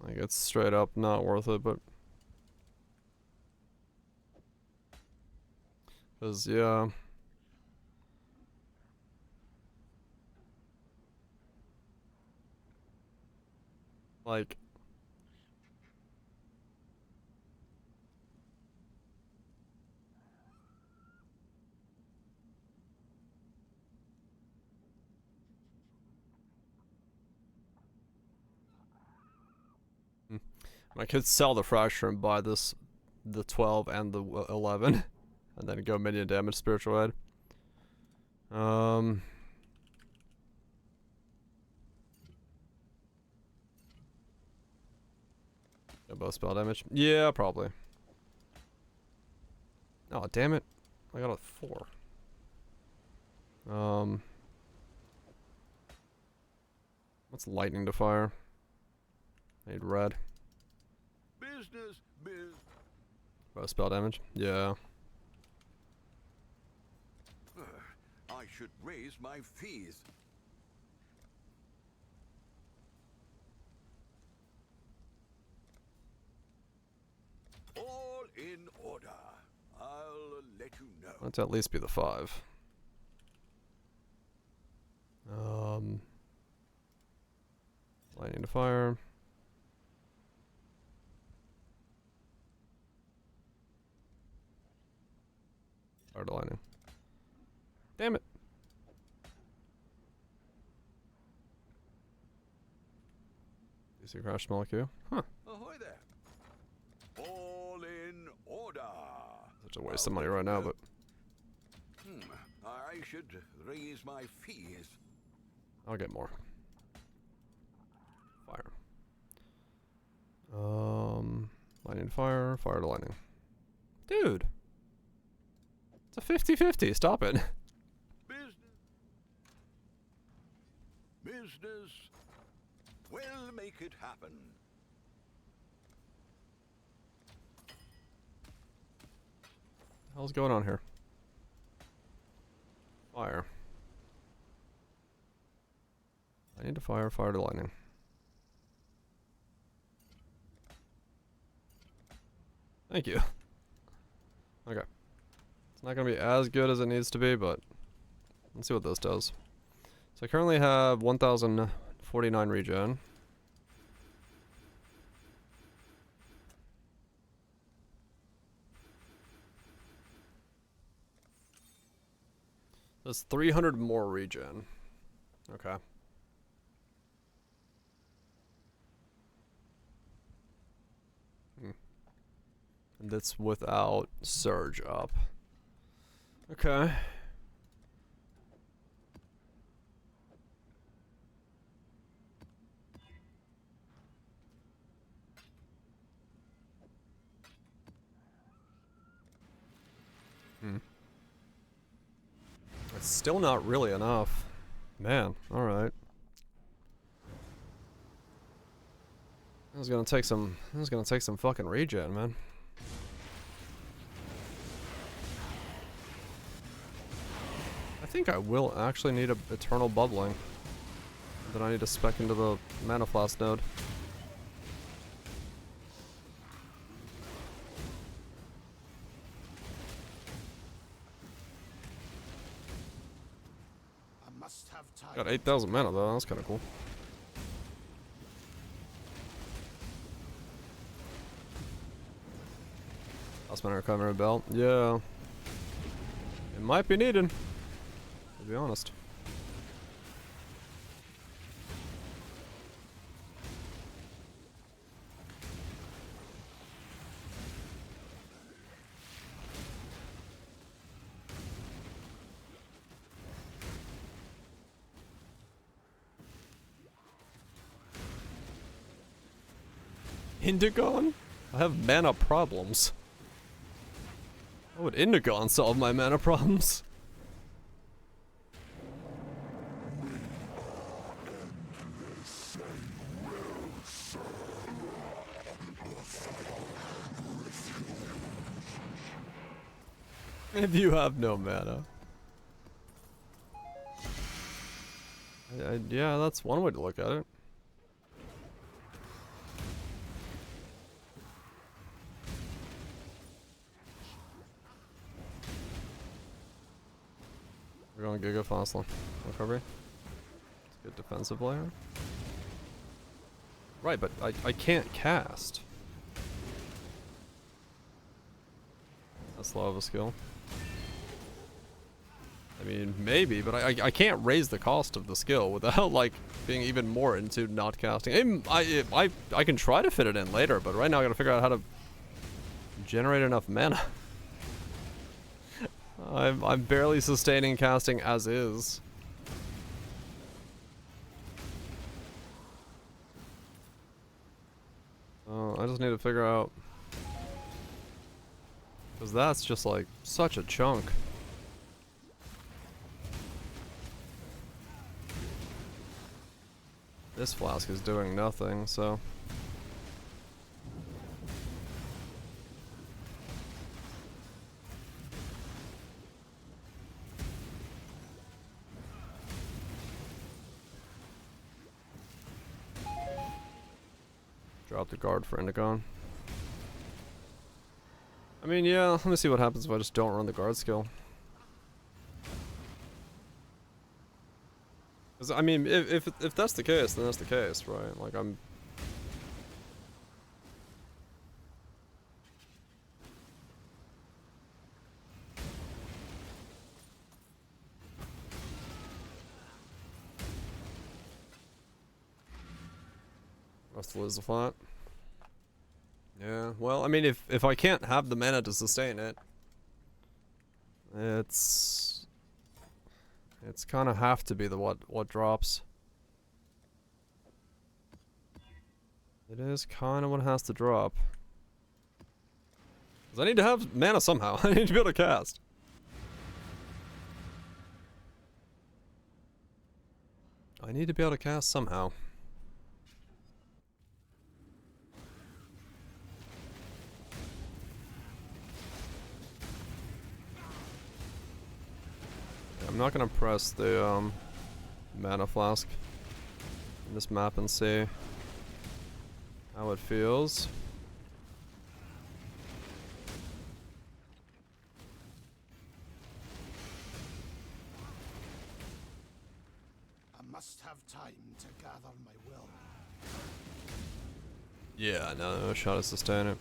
Like, it's straight up not worth it, but... Cause, yeah... Like... I could sell the Fracture and buy this, the 12 and the 11, and then go minion damage Spiritual Head. Both spell damage? Yeah, probably. Oh, damn it. I got a 4. What's lightning to fire? I need red. Business, biz. Both spell damage? Yeah. I should raise my fees. All in order. I'll let you know. Let's at least be the 5. Lightning to fire. Fire to lightning. Damn it. DC crash molecule. Huh. Ahoy there. All in order. Such a waste of money right now, but I should raise my fees. I'll get more. Fire. Lightning to fire, fire to lightning. Dude. It's a 50-50. Stop it. Business. We'll make it happen. What the hell's going on here? Fire. I need to fire, fire to lightning. Thank you. Okay. It's not going to be as good as it needs to be, but let's see what this does. So I currently have 1,049 regen. That's 300 more regen. Okay. And that's without surge up. Okay. It's still not really enough. Man, alright. This is gonna take some fucking regen, man. I think I will actually need a eternal bubbling. Then I need to spec into the mana flask node. Got 8,000 mana though, that's kinda cool. Last mana recovery belt, yeah. It might be needed, to be honest. Indigon? I have mana problems. How would Indigon solve my mana problems? If you have no mana. Yeah, that's one way to look at it. We're going Giga Fossil. Recovery. It's a good defensive player. Right, but I can't cast. That's low of a skill. I mean, maybe, but I can't raise the cost of the skill without, like, being even more into not casting. I can try to fit it in later, but right now I gotta figure out how to generate enough mana. I'm barely sustaining casting as is. I just need to figure out, because that's just like such a chunk. This flask is doing nothing, so. Drop the guard for Indigon. I mean, yeah, let me see what happens if I just don't run the guard skill. Cause, I mean, if that's the case, then that's the case, right? Like, I'm... Rest lose the flat. Yeah, well, I mean, if I can't have the mana to sustain it, it's kind of have to be the what drops. It is kind of what has to drop. 'Cause I need to have mana somehow. I need to be able to cast. I need to be able to cast somehow. I'm not gonna press the mana flask in this map and see how it feels. I must have time to gather my will. Yeah, no shot to sustain it.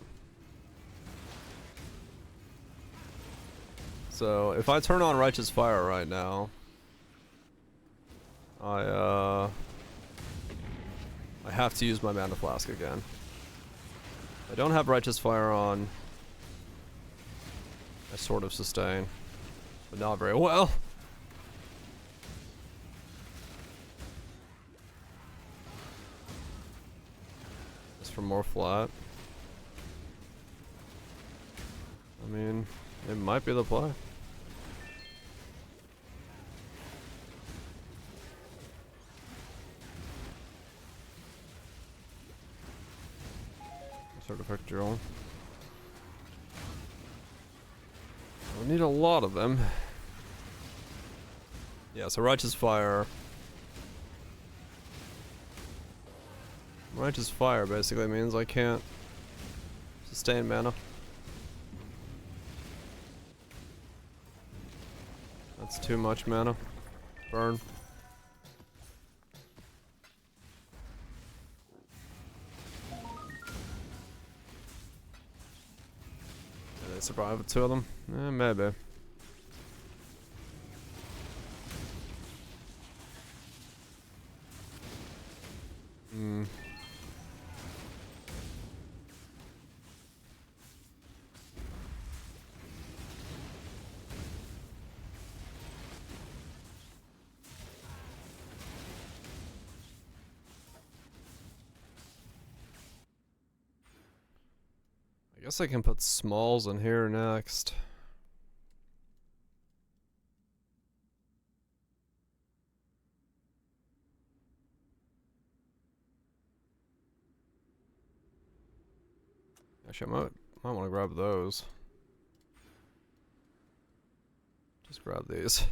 So if I turn on Righteous Fire right now, I have to use my mana flask again. I don't have Righteous Fire on. I sort of sustain, but not very well. Just for more flat. I mean, it might be the play. Artifact drill. We need a lot of them. Yeah, so Righteous Fire. Righteous Fire basically means I can't sustain mana. That's too much mana. Burn. Survive with two of them? Maybe. I guess I can put smalls in here next. Actually, I might want to grab those. Just grab these.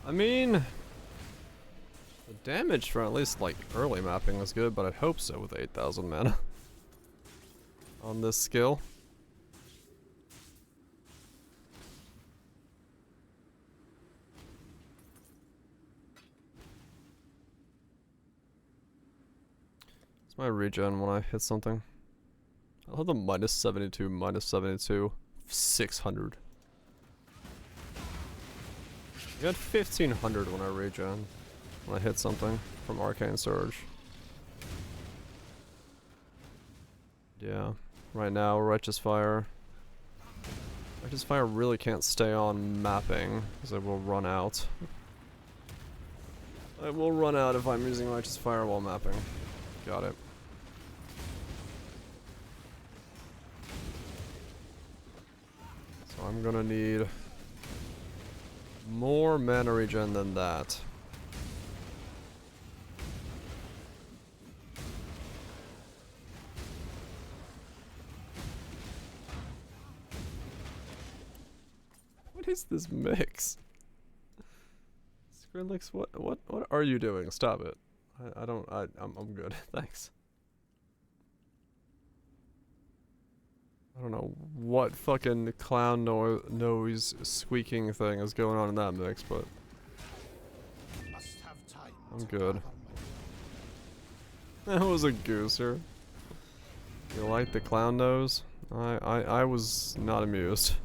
I mean, the damage for at least like early mapping was good, but I'd hope so with 8,000 mana on this skill. It's my regen when I hit something. I'll have the minus 72, 600. I got 1500 when I regen, when I hit something from Arcane Surge. Yeah, right now Righteous Fire. Righteous Fire really can't stay on mapping, because it will run out. I will run out if I'm using Righteous Fire while mapping. Got it. So I'm gonna need more mana regen than that. What is this mix? Skrillex, what are you doing? Stop it. I'm good. Thanks. I don't know what fucking clown nose squeaking thing is going on in that mix, but I'm good. That was a gooser. You like the clown nose? I was not amused.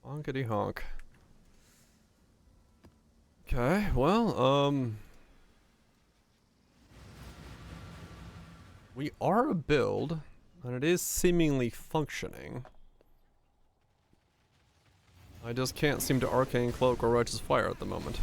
Honkity honk. Okay, well, we are a build, and it is seemingly functioning. I just can't seem to Arcane Cloak or Righteous Fire at the moment.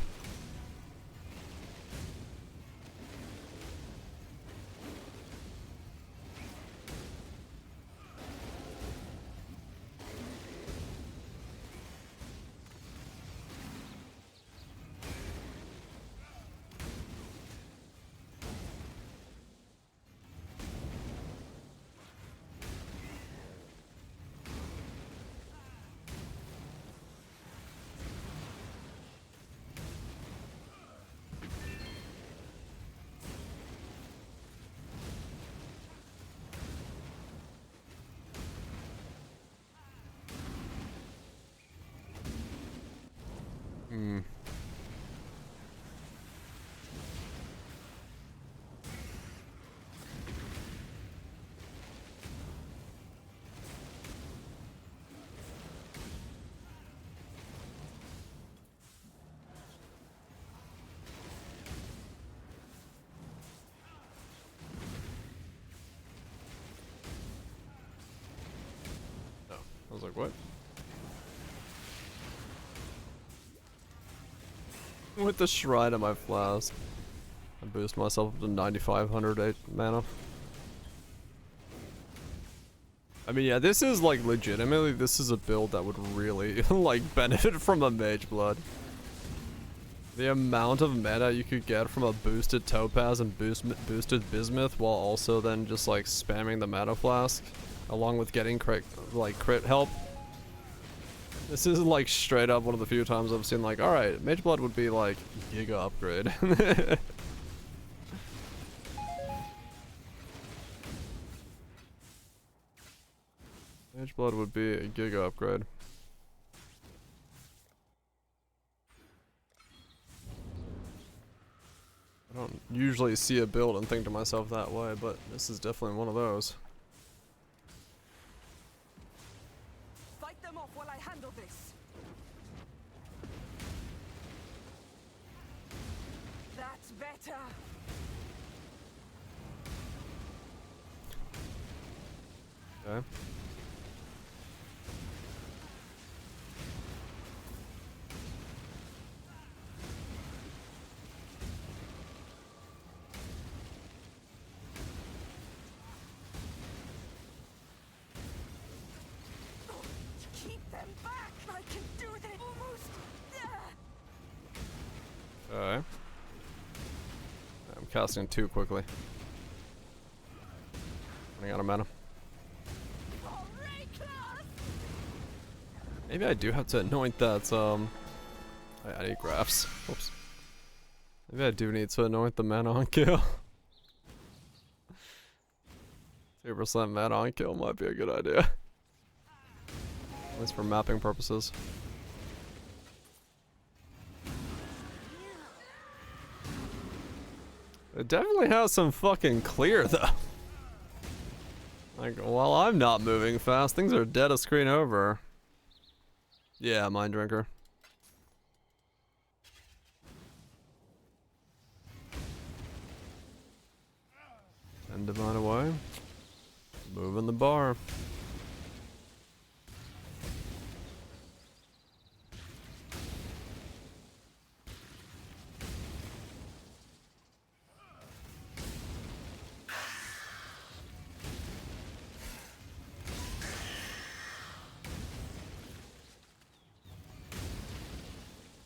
Hmm. Oh, I was like, what? With the shrine of my flask, I boost myself up to 9,500 mana. I mean, yeah, this is like legitimately, this is a build that would really like benefit from a Mage Blood. The amount of mana you could get from a boosted Topaz and boosted Bismuth, while also then just like spamming the mana flask, along with getting crit help. This is like straight up one of the few times I've seen like, alright, Mage Blood would be like giga upgrade. Mage Blood would be a giga upgrade. I don't usually see a build and think to myself that way, but this is definitely one of those. Fight them off while I handle this. That's better. Okay. Keep them back. I can do this. Almost. Okay. I'm casting too quickly. Running out of mana. Maybe I do have to anoint that, I need graphs. Whoops. Maybe I do need to anoint the mana on kill. 2% mana on kill might be a good idea. At least for mapping purposes. It definitely has some fucking clear though. Like, while I'm not moving fast, things are dead a screen over. Yeah, Mind Drinker. And divine away. Moving the bar.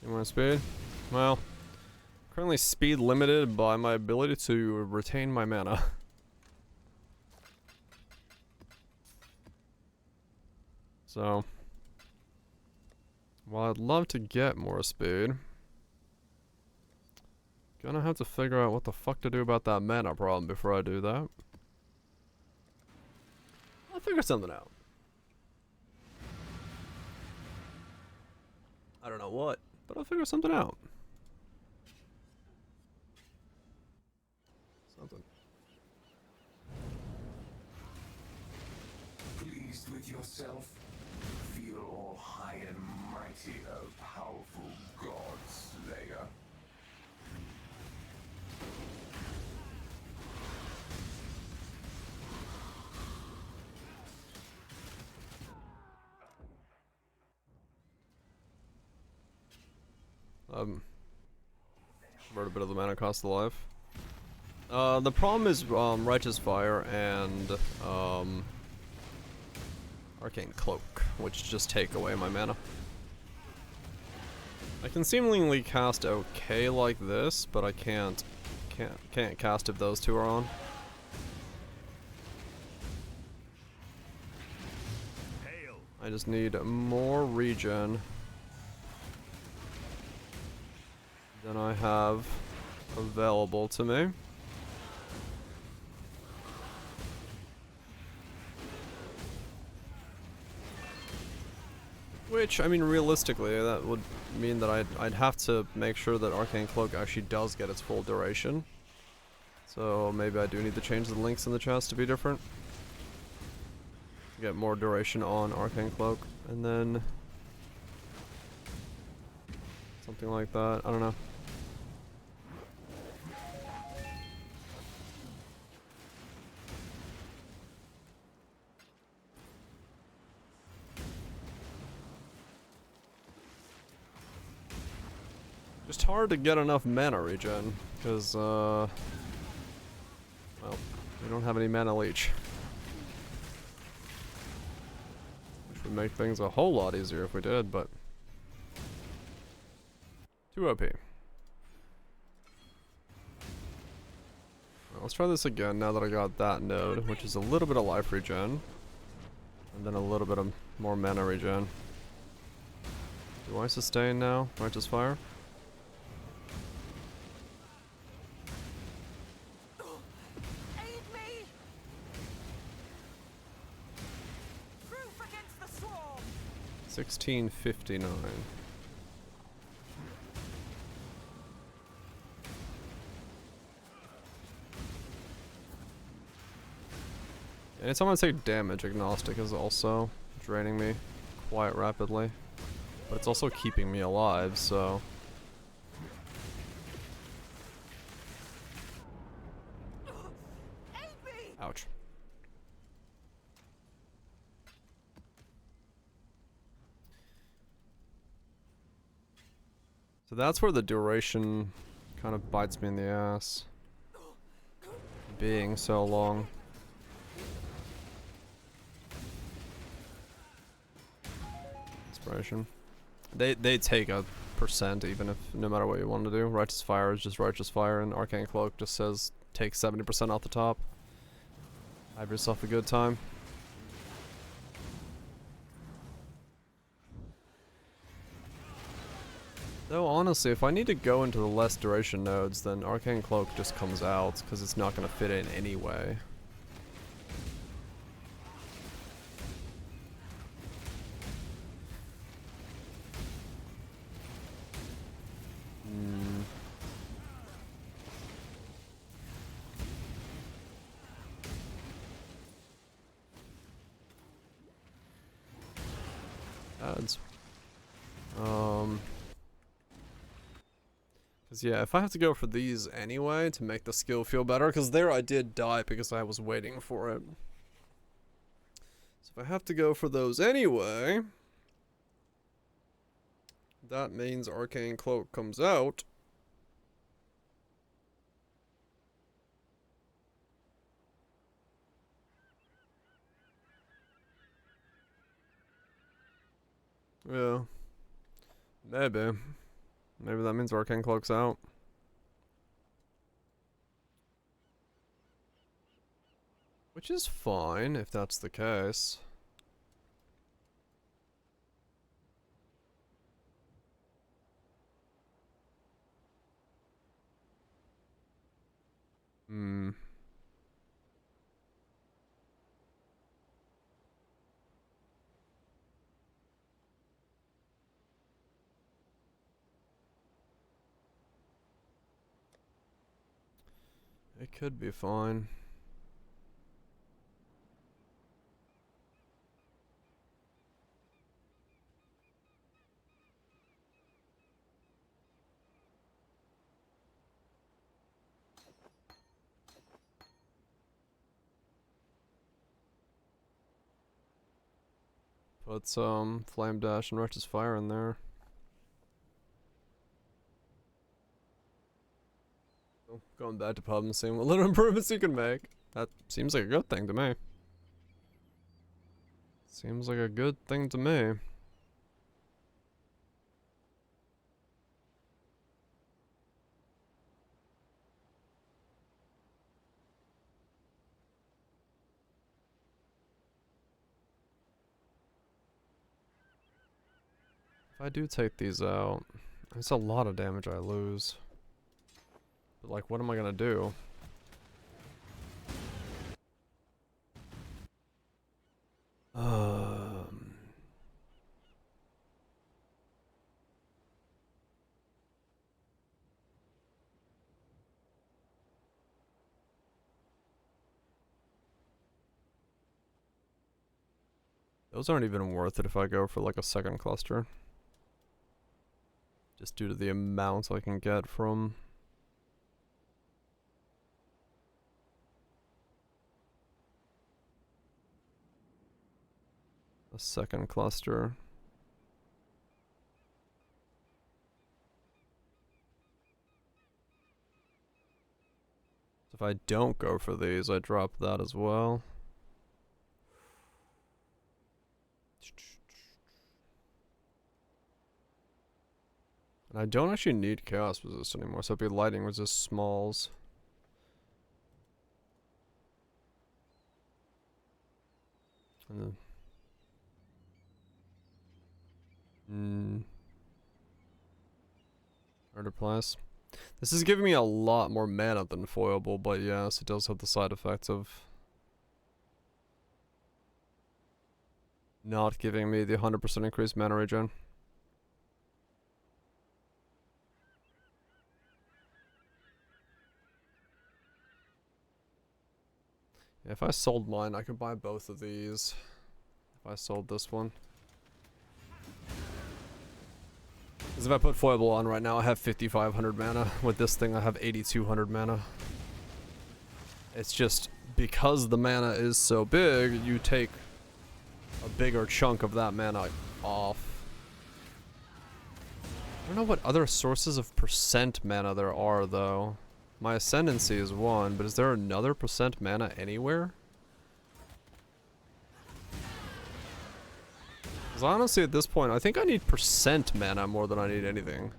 You want speed? Well, currently speed limited by my ability to retain my mana. So, while I'd love to get more speed, gonna have to figure out what the fuck to do about that mana problem before I do that. I'll figure something out. I don't know what, but I'll figure something out. Something. Pleased with yourself? Feel all high and mighty, O powerful god slayer. Wrote a bit of the mana cost of life. The problem is Righteous Fire and Arcane Cloak, which just take away my mana. I can seemingly cast okay like this, but I can't cast if those two are on. I just need more regen than I have available to me. Which, I mean, realistically, that would mean that I'd have to make sure that Arcane Cloak actually does get its full duration. So maybe I do need to change the links in the chest to be different. Get more duration on Arcane Cloak, and then something like that. I don't know. Just hard to get enough mana regen, because, well, we don't have any mana leech. Which would make things a whole lot easier if we did, but too OP. Well, let's try this again now that I got that node, which is a little bit of life regen, and then a little bit of more mana regen. Do I sustain now? Righteous Fire? Aid me! Proof against the swarm! 1659. Anytime I take damage, Agnostic is also draining me quite rapidly. But it's also keeping me alive, so... Ouch. So that's where the duration kind of bites me in the ass. Being so long. Inspiration. They take a percent even if no matter what you want to do. Righteous Fire is just Righteous Fire, and Arcane Cloak just says take 70% off the top. Have yourself a good time. Though honestly, if I need to go into the less duration nodes, then Arcane Cloak just comes out because it's not going to fit in anyway. Ads. Cause yeah, if I have to go for these anyway to make the skill feel better, because there I did die because I was waiting for it. So if I have to go for those anyway, that means Arcane Cloak comes out. Yeah. Maybe. Maybe that means Arcane Cloak's out. Which is fine if that's the case. Hmm. It could be fine. Put some Flame Dash and Righteous Fire in there. Going back to pub and seeing what little improvements you can make. That seems like a good thing to me. Seems like a good thing to me. If I do take these out, it's a lot of damage I lose. But like, what am I gonna do? Those aren't even worth it if I go for like a second cluster. Just due to the amount I can get from... a second cluster. So if I don't go for these, I drop that as well. And I don't actually need Chaos Resist anymore, so it'd be Lightning Resist Smalls. And then... Murder Plus. This is giving me a lot more mana than Foilable, but yes, it does have the side effects of not giving me the 100% increased mana regen. Yeah, if I sold mine, I could buy both of these. If I sold this one. Because if I put Foible on right now, I have 5,500 mana. With this thing, I have 8,200 mana. It's just, because the mana is so big, you take a bigger chunk of that mana off. I don't know what other sources of percent mana there are, though. My Ascendancy is one, but is there another percent mana anywhere? Because honestly, at this point, I think I need percent mana more than I need anything.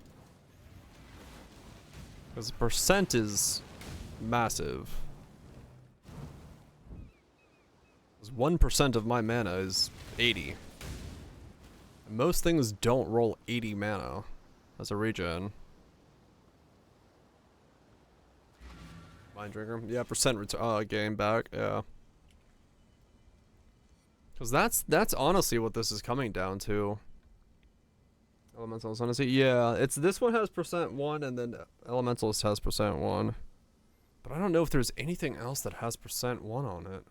Because percent is massive. Because 1% of my mana is 80. Most things don't roll 80 mana as a regen. Mind Drinker. Yeah, percent gain back, yeah. Because that's honestly what this is coming down to. Elemental Ascendancy. Yeah, it's this one has %1 and then Elementalist has %1. But I don't know if there's anything else that has %1 on it.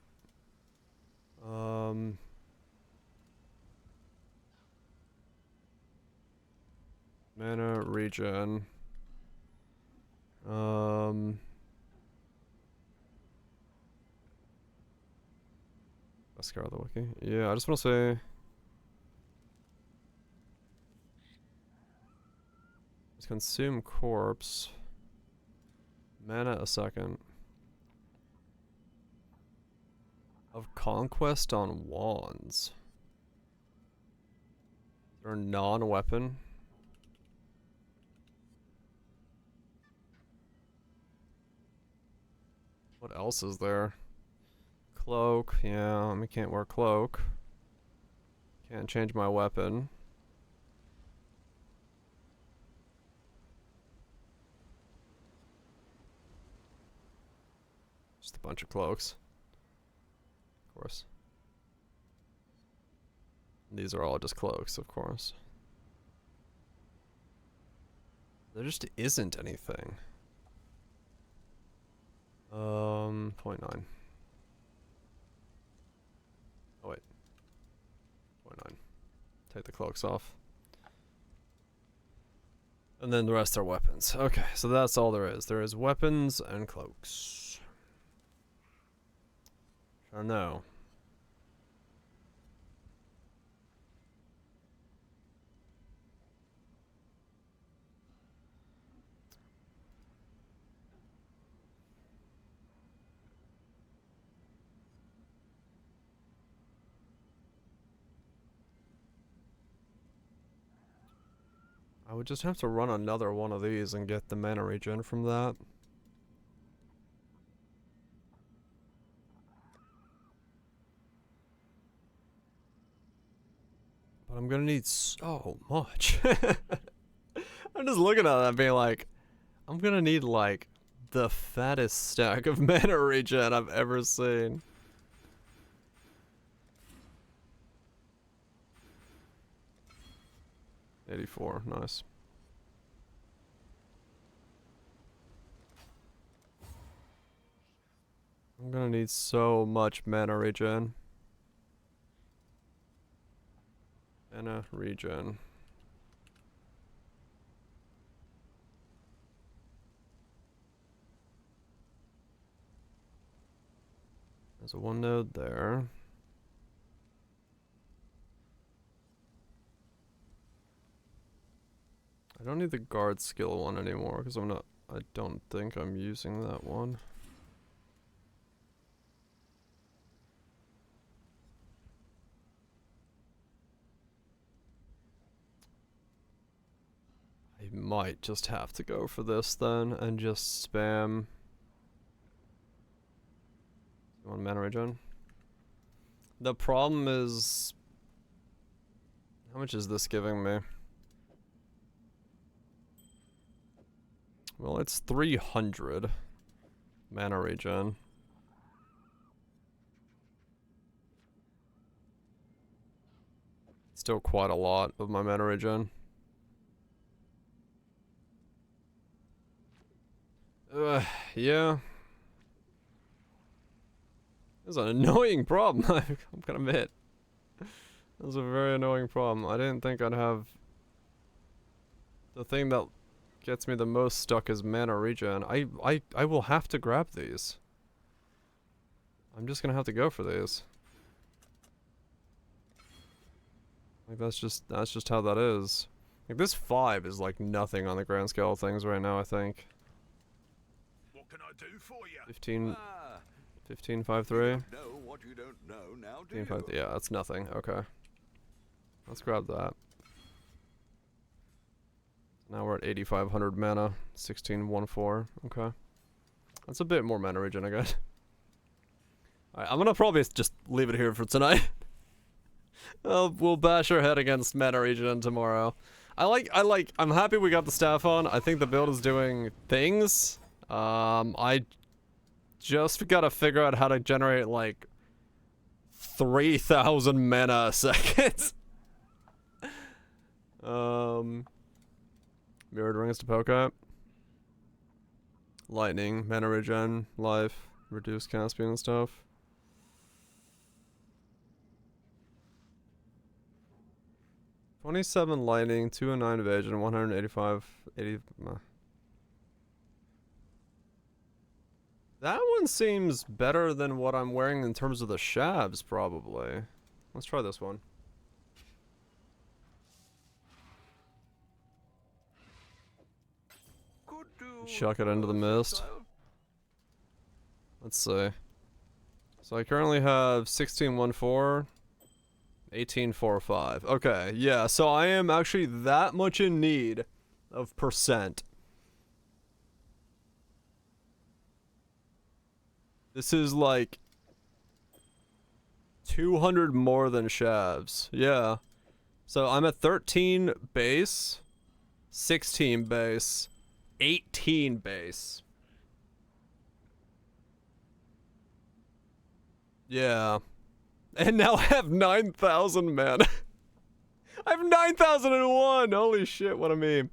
Mana regen. Scar the wiki. Yeah, I just want to say let's consume corpse. Mana a second. Of conquest on wands. Or non-weapon. What else is there? Cloak, yeah, I can't wear cloak. Can't change my weapon. Just a bunch of cloaks. Of course. These are all just cloaks, of course. There just isn't anything. 0.9. Oh wait. 0.9. Take the cloaks off. And then the rest are weapons. Okay, so that's all there is. There is weapons and cloaks. I don't know. I would just have to run another one of these and get the mana regen from that. But I'm gonna need so much. I'm just looking at that being like, I'm gonna need like the fattest stack of mana regen I've ever seen. $84, nice. I'm gonna need so much mana regen. Mana regen. There's a one node there. I don't need the guard skill one anymore because I don't think I'm using that one. I might just have to go for this then and just spam. You want mana regen? The problem is, how much is this giving me? Well, it's 300 mana regen. Still quite a lot of my mana regen. Yeah. It's an annoying problem, I'm gonna admit. That's a very annoying problem. I didn't think I'd have... The thing that gets me the most stuck is mana regen. I will have to grab these. I'm just gonna have to go for these. Like that's just how that is. Like this 5 is like nothing on the grand scale of things right now, I think. What can I do for you? 15.53. Know what you don't know now, do 15.5, yeah, that's nothing. Okay. Let's grab that. Now we're at 8,500 mana, 1614. Okay, that's a bit more mana regen, I guess. Alright, I'm gonna probably just leave it here for tonight. We'll bash our head against mana regen tomorrow. I'm happy we got the staff on. I think the build is doing things. I just gotta figure out how to generate like 3,000 mana a second. Mirrored rings to poke at. Lightning, mana regen, life, reduce cast speed and stuff. $27 lightning, 209 evasion, 185, 80. That one seems better than what I'm wearing in terms of the shabs, probably. Let's try this one. Chuck it into the mist. Let's see. So I currently have 1614, 1845. Okay, yeah, so I am actually that much in need of percent. This is like 200 more than shavs. Yeah. So I'm at 13 base, 16 base, 18 base. Yeah. And now I have 9,000 mana. I have 9,001! Holy shit, what a meme.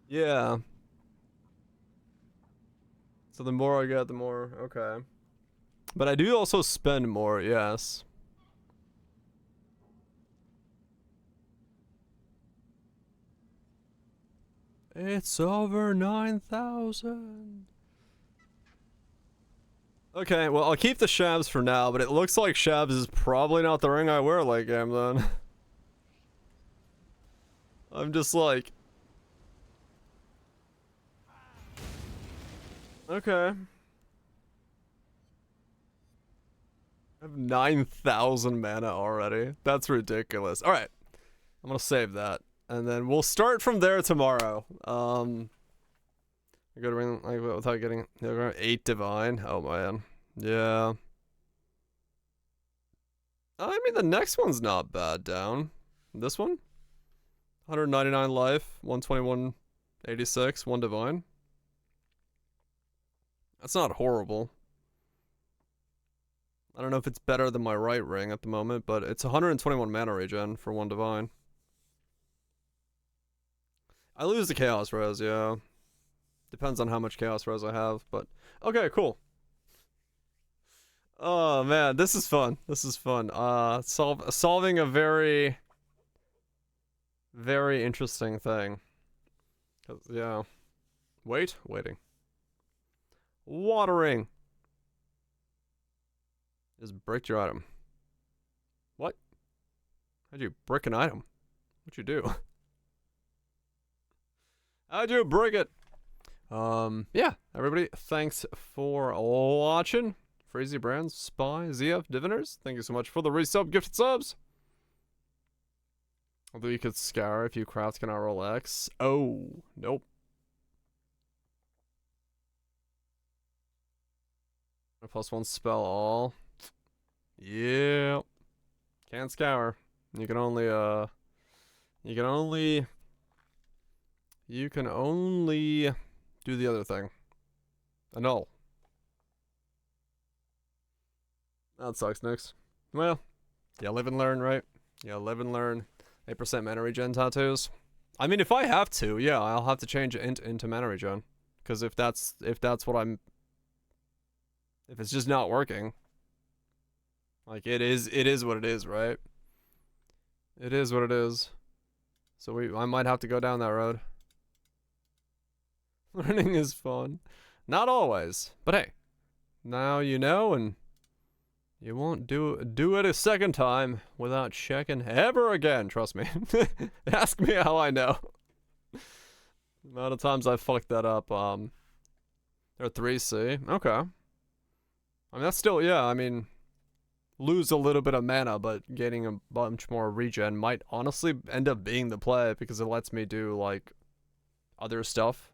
Yeah. So the more I get, the more... Okay. But I do also spend more, yes. It's over 9,000. Okay, well, I'll keep the Shabs for now, but it looks like Shabs is probably not the ring I wear late game, then. I'm just like... Okay. I have 9,000 mana already. That's ridiculous. Alright. I'm gonna save that. And then we'll start from there tomorrow. I go to ring like without getting 8 divine. Oh man. Yeah. I mean the next one's not bad down. This one? 199 life, 121 86, 1 divine. That's not horrible. I don't know if it's better than my right ring at the moment, but it's 121 mana regen for 1 divine. I lose the Chaos Res, yeah. Depends on how much Chaos Res I have, but... Okay, cool. Oh, man, this is fun. This is fun. Solving a very... very interesting thing. Yeah. Waiting. Watering. Just brick your item. What? How'd you brick an item? What'd you do? How'd you brick it? Yeah, everybody, thanks for watching. Freezy Brands, Spy, ZF, Diviners, thank you so much for the resub, gifted subs. Although you could scour if you craft cannot roll X. Oh, nope. A +1 spell all. Yeah. Can't scour. You can only do the other thing. Annul. That sucks, Nix. Well, yeah, live and learn, right? Yeah, live and learn. 8% mana regen tattoos. I mean, if I have to, yeah, I'll have to change int into mana regen. Because if that's what I'm... If it's just not working... Like, it is what it is, right? It is what it is. So I might have to go down that road. Learning is fun. Not always. But hey, now you know, and you won't do it a second time without checking ever again, trust me. Ask me how I know. The amount of times I fucked that up. They're 3C. Okay. I mean, that's still, yeah, I mean... Lose a little bit of mana, but gaining a bunch more regen might honestly end up being the play because it lets me do, like, other stuff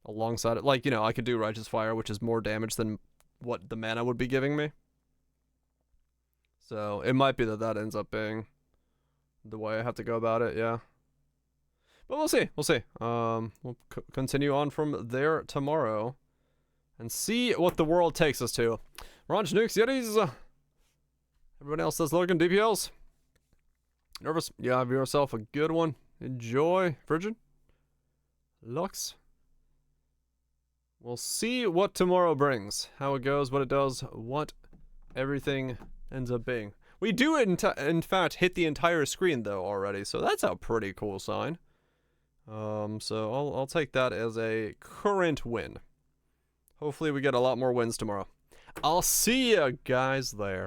alongside it. Like, you know, I could do Righteous Fire, which is more damage than what the mana would be giving me. So, it might be that ends up being the way I have to go about it, yeah. But we'll see, we'll continue on from there tomorrow and see what the world takes us to. Ranch Nukes, Yetis, everybody else that's looking, DPLs. Nervous? Yeah, have yourself a good one. Enjoy. Virgin? Lux? We'll see what tomorrow brings. How it goes, what it does, what everything ends up being. We do, in fact, hit the entire screen, though, already, so that's a pretty cool sign. So I'll take that as a current win. Hopefully we get a lot more wins tomorrow. I'll see you guys there.